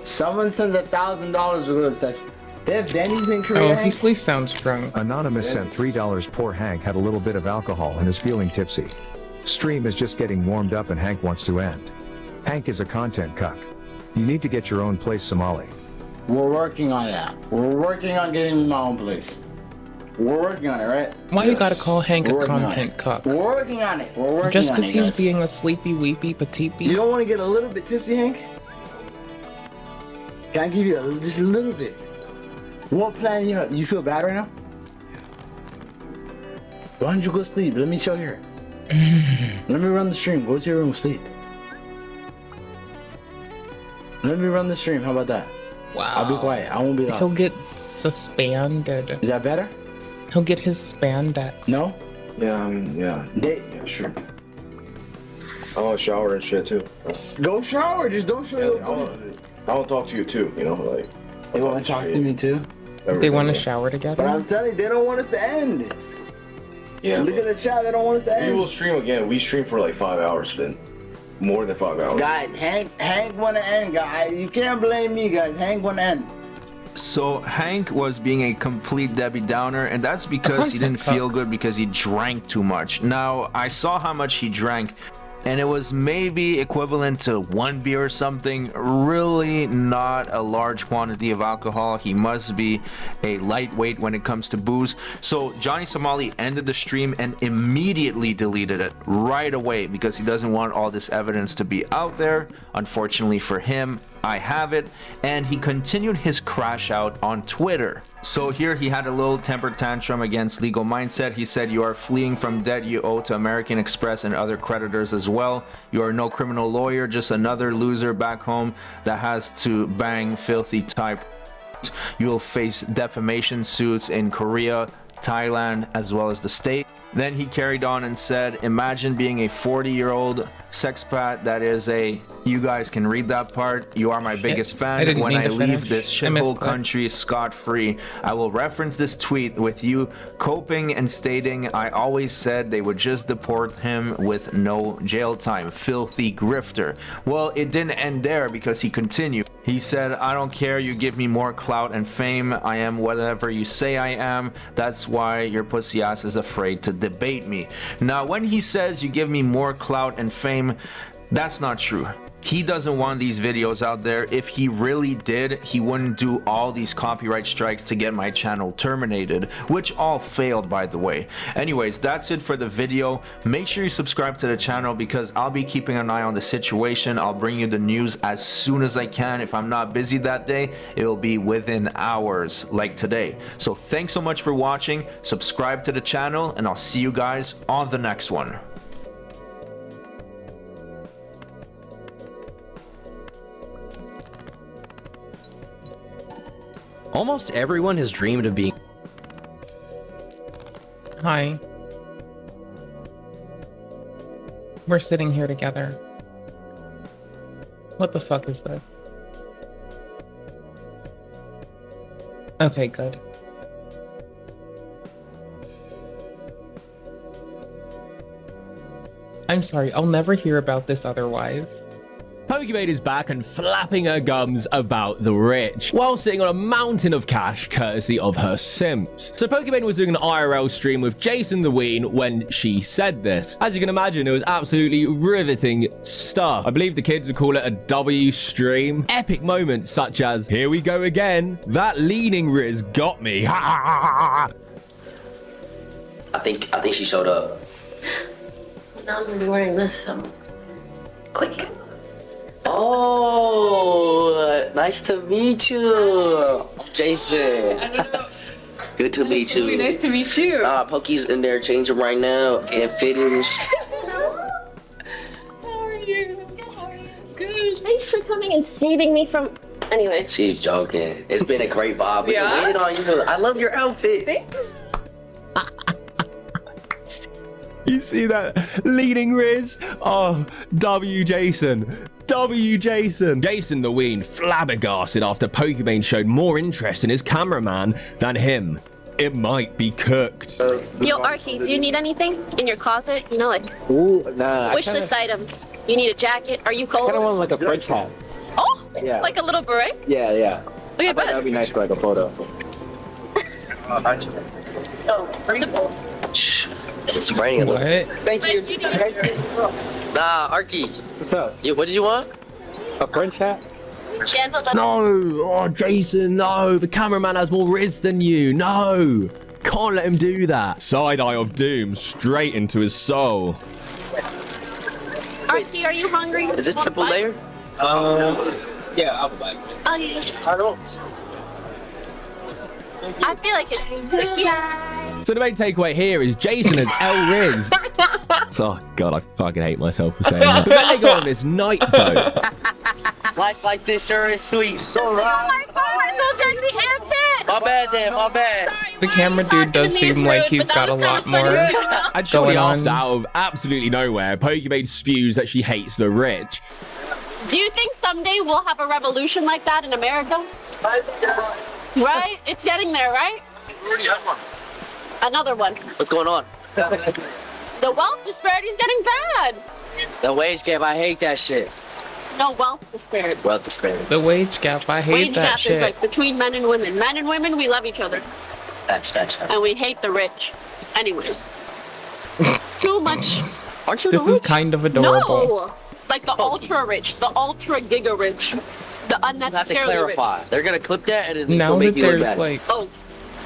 S23: Someone sends $1,000 to go to the statue. They have Denny's in Korea.
S1: Oh, he at least sounds drunk.
S24: Anonymous sent $3. Poor Hank had a little bit of alcohol and is feeling tipsy. Stream is just getting warmed up and Hank wants to end. Hank is a content cuck. You need to get your own place, Somali.
S23: We're working on that. We're working on getting my own place. We're working on it, right?
S1: Why you gotta call Hank a content cuck?
S23: We're working on it. We're working on it.
S1: Just because he's being a sleepy, weepy, petite.
S23: You don't want to get a little bit tipsy, Hank? Can I give you just a little bit? What plan you have? You feel bad right now? Why don't you go sleep? Let me show you here. Let me run the stream. Go to your room, sleep. Let me run the stream. How about that?
S1: Wow.
S23: I'll be quiet. I won't be loud.
S1: He'll get suspended.
S23: Is that better?
S1: He'll get his spandex.
S23: No?
S26: Yeah, yeah, sure. I want to shower and shit too.
S23: Go shower. Just don't show your
S26: body. I want to talk to you too. You know, like.
S23: They want to talk to me too.
S1: They want to shower together.
S23: But I'm telling you, they don't want us to end.
S26: Yeah.
S23: Look at the chat. They don't want us to end.
S26: We will stream again. We stream for like 5 hours then. More than 5 hours.
S23: Guys, Hank want to end, guys. You can't blame me, guys. Hank want to end.
S25: So Hank was being a complete Debbie Downer, and that's because he didn't feel good because he drank too much. Now, I saw how much he drank, and it was maybe equivalent to 1 beer or something. Really not a large quantity of alcohol. He must be a lightweight when it comes to booze. So Johnny Somali ended the stream and immediately deleted it right away because he doesn't want all this evidence to be out there. Unfortunately for him, I have it. And he continued his crash out on Twitter. So here he had a little temper tantrum against Legal Mindset. He said, "You are fleeing from debt you owe to American Express and other creditors as well. You are no criminal lawyer, just another loser back home that has to bang filthy type. You will face defamation suits in Korea, Thailand, as well as the state." Then he carried on and said, "Imagine being a 40-year-old sexpat that is a..." You guys can read that part. "You are my biggest fan. When I leave this shithole country scot-free, I will reference this tweet with you coping and stating, I always said they would just deport him with no jail time. Filthy grifter." Well, it didn't end there because he continued. He said, "I don't care. You give me more clout and fame. I am whatever you say I am. That's why your pussy ass is afraid to debate me." Now, when he says you give me more clout and fame, that's not true. He doesn't want these videos out there. If he really did, he wouldn't do all these copyright strikes to get my channel terminated, which all failed, by the way. Anyways, that's it for the video. Make sure you subscribe to the channel because I'll be keeping an eye on the situation. I'll bring you the news as soon as I can. If I'm not busy that day, it will be within hours like today. So thanks so much for watching. Subscribe to the channel and I'll see you guys on the next one.
S17: Almost everyone has dreamed of being...
S1: Hi. We're sitting here together. What the fuck is this? Okay, good. I'm sorry, I'll never hear about this otherwise.
S2: Pokimane is back and flapping her gums about the rich, while sitting on a mountain of cash courtesy of her simps. So Pokimane was doing an IRL stream with Jason the Ween when she said this. As you can imagine, it was absolutely riveting stuff. I believe the kids would call it a W stream. Epic moments such as, here we go again, that leaning Riz got me.
S4: I think she showed up.
S5: Now I'm gonna be wearing this, so quick.
S4: Oh, nice to meet you. I'm Jason. Good to meet you.
S5: Really nice to meet you.
S4: Pokey's in there changing right now. Getting fitted.
S5: How are you? How are you? Good. Thanks for coming and saving me from... Anyway.
S4: She's joking. It's been a great vibe. We've been waiting on you. I love your outfit.
S5: Thanks.
S2: You see that leading Riz? Oh, W Jason. W Jason. Jason the Ween flabbergasted after Pokimane showed more interest in his cameraman than him. It might be cooked.
S5: Yo, Arky, do you need anything in your closet? You know, like,
S18: Ooh, nah.
S5: wish list item. You need a jacket? Are you cold?
S18: I kind of want like a French hat.
S5: Oh,
S18: yeah.
S5: Like a little beret?
S18: Yeah, yeah.
S5: Okay,
S18: I thought that would be nice for like a photo.
S5: Oh,
S4: Shh. It's raining.
S1: What?
S18: Thank you.
S4: Nah, Arky.
S18: What's up?
S4: What did you want?
S18: A French hat?
S2: No, oh Jason, no. The cameraman has more Riz than you. No, can't let him do that. Side eye of doom straight into his soul.
S5: Arky, are you hungry?
S4: Is it triple layer?
S18: Yeah, I'll buy it.
S5: I don't. I feel like it's tricky.
S2: So the main takeaway here is Jason as El Riz. Oh god, I fucking hate myself for saying that. But then they go on this night boat.
S4: Life like this sure is sweet.
S5: Oh my god, I
S4: My bad, Dan. My bad.
S1: The camera dude does seem like he's got a lot more
S2: And shortly
S1: going
S2: after,
S1: on.
S2: out of absolutely nowhere, Pokimane spews that she hates the rich.
S5: Do you think someday we'll have a revolution like that in America? Right? It's getting there, right?
S4: We already have one.
S5: Another one.
S4: What's going on?
S5: The wealth disparity is getting bad.
S4: The wage gap. I hate that shit.
S5: No, wealth disparity.
S4: Wealth disparity.
S1: The wage gap, I hate
S5: Wage
S1: that
S5: gap
S1: shit.
S5: is like between men and women. Men and women, we love each other.
S4: That's.
S5: And we hate the rich. Anyway. Too much.
S4: Aren't you
S1: This
S4: the
S1: is
S4: rich?
S1: kind of adorable.
S5: No! Like the ultra rich, the ultra giga rich, the
S4: You have to
S5: unnecessarily rich.
S4: clarify. They're gonna clip that and it's
S1: Now
S4: gonna make
S1: that
S4: you look
S1: there's
S4: bad.
S1: like
S5: Oh,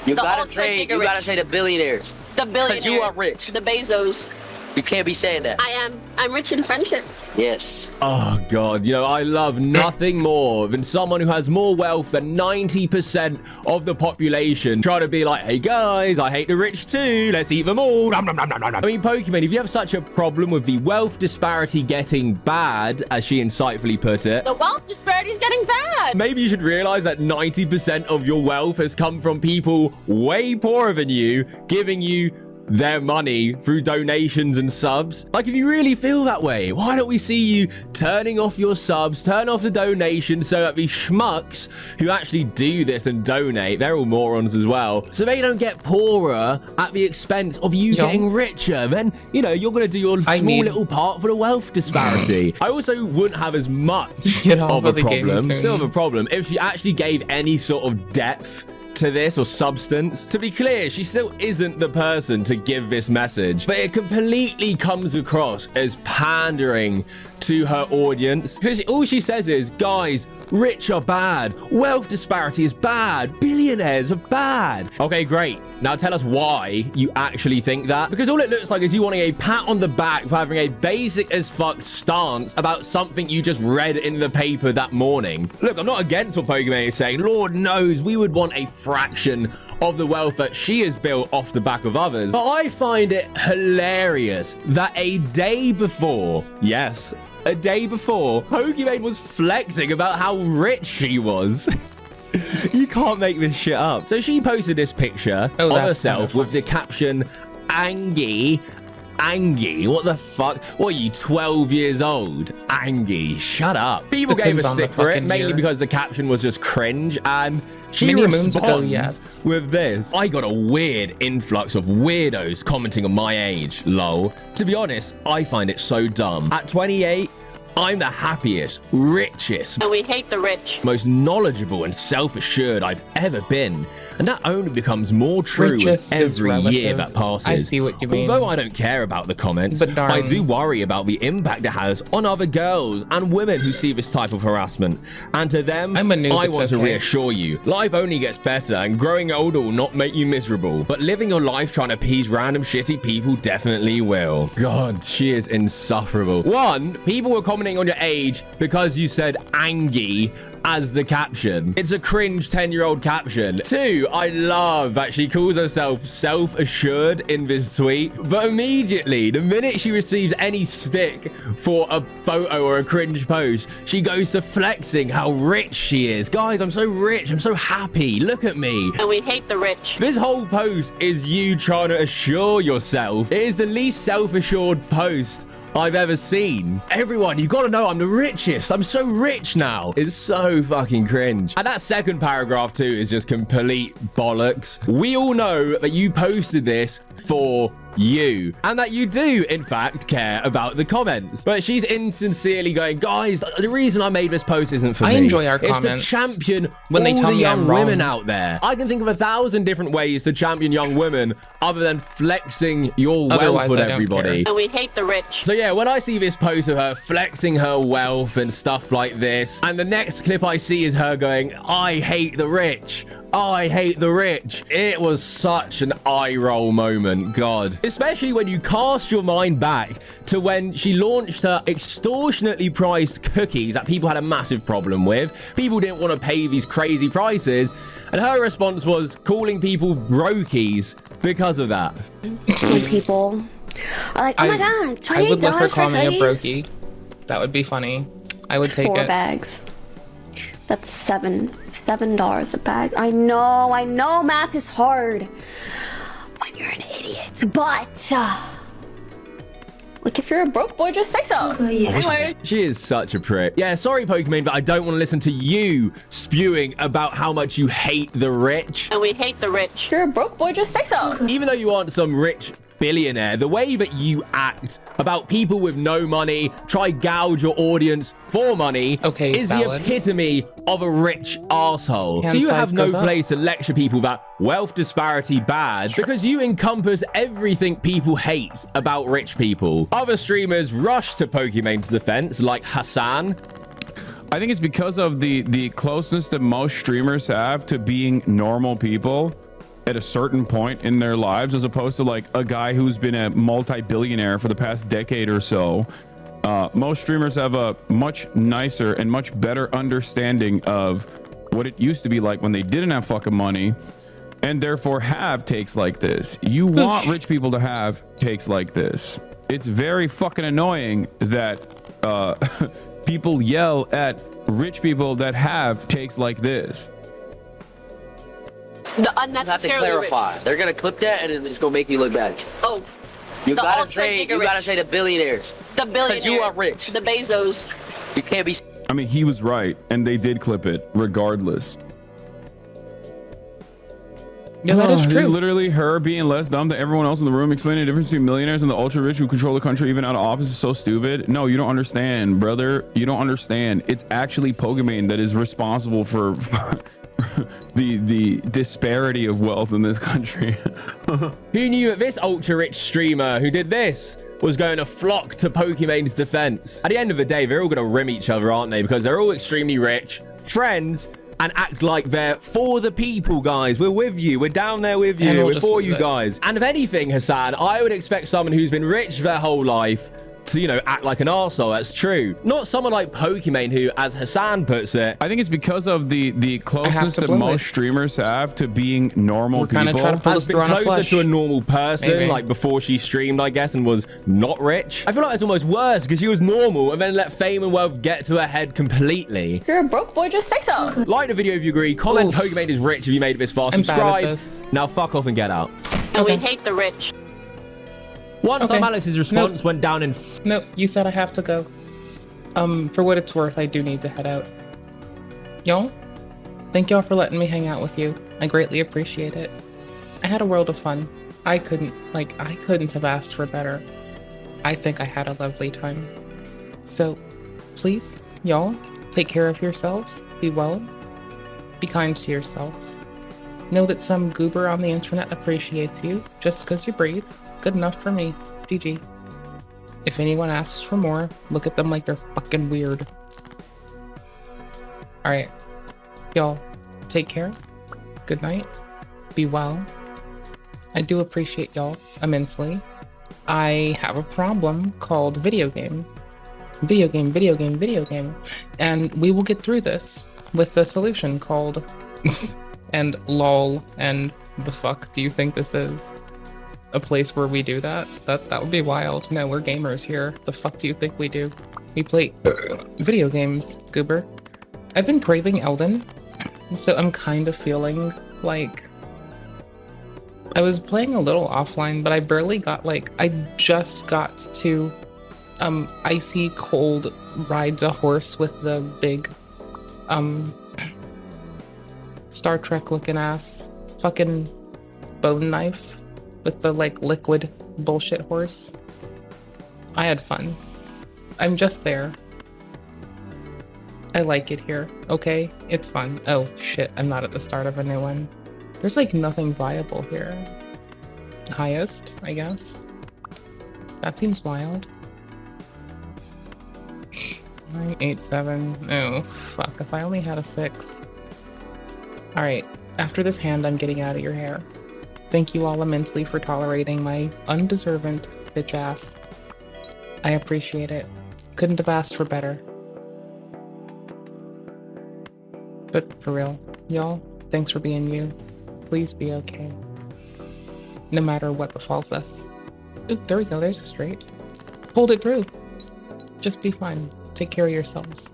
S4: You
S5: the
S4: gotta
S5: ultra
S4: say.
S5: giga
S4: You gotta
S5: rich.
S4: say the billionaires.
S5: The billionaires.
S4: you are rich.
S5: The Bezos.
S4: You can't be saying that.
S5: I am. I'm rich in friendship.
S4: Yes.
S2: Oh god, you know, I love nothing more than someone who has more wealth than 90% of the population trying to be like, hey guys, I hate the rich too, let's eat them all. Nom, nom, nom, nom, nom, nom. I mean, Pokimane, if you have such a problem with the wealth disparity getting bad, as she insightfully put it,
S5: The wealth disparity is getting bad.
S2: maybe you should realize that 90% of your wealth has come from people way poorer than you, giving you their money through donations and subs. Like, if you really feel that way, why don't we see you turning off your subs, turn off the donations, so that the schmucks who actually do this and donate, they're all morons as well, so they don't get poorer at the expense of you getting richer. Then, you know, you're gonna do your small little part for the wealth disparity. I also wouldn't have as much
S1: Get off
S2: of a
S1: of the game
S2: problem,
S1: soon.
S2: still have a problem, if she actually gave any sort of depth to this or substance. To be clear, she still isn't the person to give this message, but it completely comes across as pandering to her audience, because all she says is, guys, rich are bad, wealth disparity is bad, billionaires are bad. Okay, great. Now tell us why you actually think that, because all it looks like is you wanting a pat on the back for having a basic as fuck stance about something you just read in the paper that morning. Look, I'm not against what Pokimane is saying. Lord knows we would want a fraction of the wealth that she has built off the back of others. But I find it hilarious that a day before, yes, a day before, Pokimane was flexing about how rich she was. You can't make this shit up. So she posted this picture of
S1: that's
S2: herself with the caption, Angie, Angie, what the fuck? What are you, 12 years old? Angie, shut up. People gave a
S1: Depends on the
S2: stick for it,
S1: fucking
S2: mainly
S1: year.
S2: because the caption was just cringe, and she
S1: Many moons
S2: responds
S1: ago, yes.
S2: with this. I got a weird influx of weirdos commenting on my age, lol. To be honest, I find it so dumb. At 28, I'm the happiest, richest,
S5: And we hate the rich.
S2: most knowledgeable and self-assured I've ever been. And that only becomes more true
S1: Richest
S2: with
S1: is
S2: every year
S1: relative.
S2: that passes.
S1: I see what you mean.
S2: Although I don't care about the comments,
S1: But darn.
S2: I do worry about the impact it has on other girls and women who see this type of harassment. And to them,
S1: I'm a noob,
S2: I
S1: it's
S2: want to
S1: okay.
S2: reassure you, life only gets better and growing older will not make you miserable. But living your life trying to appease random shitty people definitely will. God, she is insufferable. 1, people were commenting on your age because you said Angie as the caption. It's a cringe 10-year-old caption. 2, I love that she calls herself self-assured in this tweet, but immediately, the minute she receives any stick for a photo or a cringe post, she goes to flexing how rich she is. Guys, I'm so rich, I'm so happy, look at me.
S5: And we hate the rich.
S2: This whole post is you trying to assure yourself. It is the least self-assured post I've ever seen. Everyone, you gotta know I'm the richest. I'm so rich now. It's so fucking cringe. And that second paragraph too is just complete bollocks. We all know that you posted this for you, and that you do in fact care about the comments, but she's insincerely going, guys, the reason I made this post isn't for
S1: I
S2: me.
S1: enjoy our
S2: it's
S1: comments
S2: to champion
S1: when they
S2: all
S1: tell
S2: the
S1: me I'm
S2: young
S1: wrong.
S2: women out there. I can think of 1,000 different ways to champion young women other than flexing your wealth
S1: Otherwise,
S2: with
S1: I don't
S2: everybody.
S5: And we hate the rich.
S2: So yeah, when I see this post of her flexing her wealth and stuff like this, and the next clip I see is her going, I hate the rich. I hate the rich. It was such an eye roll moment, God. Especially when you cast your mind back to when she launched her extortionately priced cookies that people had a massive problem with. People didn't want to pay these crazy prices, and her response was calling people brokies because of that.
S5: When people are like, oh my god,
S1: I would let her
S5: $28
S1: call
S5: for
S1: me a
S5: cookies?
S1: brokey. That would be funny. I would take
S5: 4
S1: it.
S5: bags. That's $7 a bag. I know math is hard when you're an idiot. But like if you're a broke boy, just say so. Anyways.
S2: She is such a prick. Yeah, sorry, Pokemon, but I don't want to listen to you spewing about how much you hate the rich.
S5: And we hate the rich. If you're a broke boy, just say so.
S2: Even though you aren't some rich billionaire, the way that you act about people with no money, try gouge your audience for money, is
S1: valid.
S2: the epitome of a rich asshole.
S1: Hand
S2: So you
S1: size
S2: have no
S1: goes up.
S2: place to lecture people that wealth disparity bad, because you encompass everything people hate about rich people. Other streamers rush to Pokemon's defense, like Hassan.
S8: I think it's because of the closeness that most streamers have to being normal people at a certain point in their lives, as opposed to like a guy who's been a multi-billionaire for the past decade or so. Most streamers have a much nicer and much better understanding of what it used to be like when they didn't have fucking money, and therefore have takes like this. You want rich people to have takes like this. It's very fucking annoying that people yell at rich people that have takes like this.
S4: You
S5: The
S4: have to
S5: unnecessarily
S4: clarify. They're gonna clip that and then it's gonna make you look bad.
S5: Oh.
S4: You
S5: The
S4: gotta
S5: ultra
S4: say
S5: giga rich.
S4: the billionaires.
S5: The billionaires.
S4: Because you are rich.
S5: The Bezos.
S4: You can't be.
S8: I mean, he was right, and they did clip it regardless.
S1: Yeah, that is
S8: This
S1: true.
S8: literally her being less dumb than everyone else in the room, explaining the difference between millionaires and the ultra rich who control the country even out of office is so stupid. No, you don't understand, brother. You don't understand. It's actually Pokemon that is responsible for the disparity of wealth in this country.
S2: Who knew that this ultra rich streamer who did this was going to flock to Pokemon's defense? At the end of the day, they're all going to rim each other, aren't they? Because they're all extremely rich, friends, and act like they're for the people, guys. We're with you. We're down there with
S1: And
S2: you.
S1: we'll
S2: We're
S1: just
S2: for
S1: lose
S2: you
S1: it.
S2: guys. And if anything, Hassan, I would expect someone who's been rich their whole life to, you know, act like an arsehole. That's true. Not someone like Pokemon who, as Hassan puts it,
S8: I think it's because of the closeness
S1: to
S8: that
S1: blow
S8: most
S1: it.
S8: streamers have to being normal
S1: We're kinda
S8: people.
S1: trying to pull
S2: has
S1: this
S2: been
S1: through on a
S2: closer
S1: flesh.
S2: to a normal person,
S1: Maybe.
S2: like before she streamed, I guess, and was not rich. I feel like it's almost worse because she was normal and then let fame and wealth get to her head completely.
S5: If you're a broke boy, just say so.
S2: Like the video if you agree, comment
S1: Oof.
S2: Pokemon is rich if you made it this far,
S1: I'm bad at
S2: subscribe.
S1: this.
S2: Now fuck off and get out.
S5: And we hate the rich.
S2: One time Alex's response went down in...
S1: Nope, you said I have to go. For what it's worth, I do need to head out. Y'all, thank y'all for letting me hang out with you. I greatly appreciate it. I had a world of fun. I couldn't have asked for better. I think I had a lovely time. So, please, y'all, take care of yourselves, be well, be kind to yourselves. Know that some goober on the internet appreciates you just because you breathe. Good enough for me. GG. If anyone asks for more, look at them like they're fucking weird. Alright. Y'all, take care. Good night. Be well. I do appreciate y'all immensely. I have a problem called video game. Video game. And we will get through this with a solution called... and lol and the fuck do you think this is? A place where we do that? That would be wild. No, we're gamers here. The fuck do you think we do? We play video games, goober. I've been craving Elden, so I'm kind of feeling like... I was playing a little offline, but I barely got I just got to icy cold rides a horse with the big Star Trek looking ass fucking bone knife with the liquid bullshit horse. I had fun. I'm just there. I like it here, okay? It's fun. Oh shit, I'm not at the start of a new one. There's nothing viable here. Highest, I guess. That seems wild. 9, 8, 7. Oh, fuck. If I only had a 6. Alright, after this hand, I'm getting out of your hair. Thank you all immensely for tolerating my undeserved bitch ass. I appreciate it. Couldn't have asked for better. But for real, y'all, thanks for being you. Please be okay. No matter what befalls us. Ooh, there we go, there's a straight. Hold it through. Just be fine. Take care of yourselves.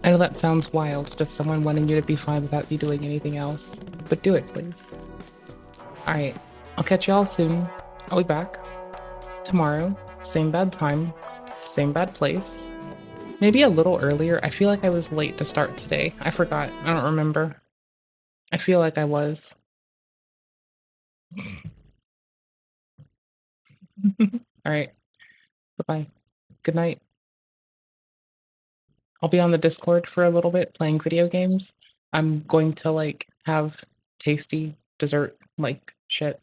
S1: I know that sounds wild, just someone wanting you to be fine without you doing anything else. But do it, please. Alright, I'll catch y'all soon. I'll be back. Tomorrow, same bad time, same bad place. Maybe a little earlier. I feel like I was late to start today. I forgot. I don't remember. I feel like I was. Alright. Bye-bye. Good night. I'll be on the Discord for a little bit playing video games. I'm going to have tasty dessert shit.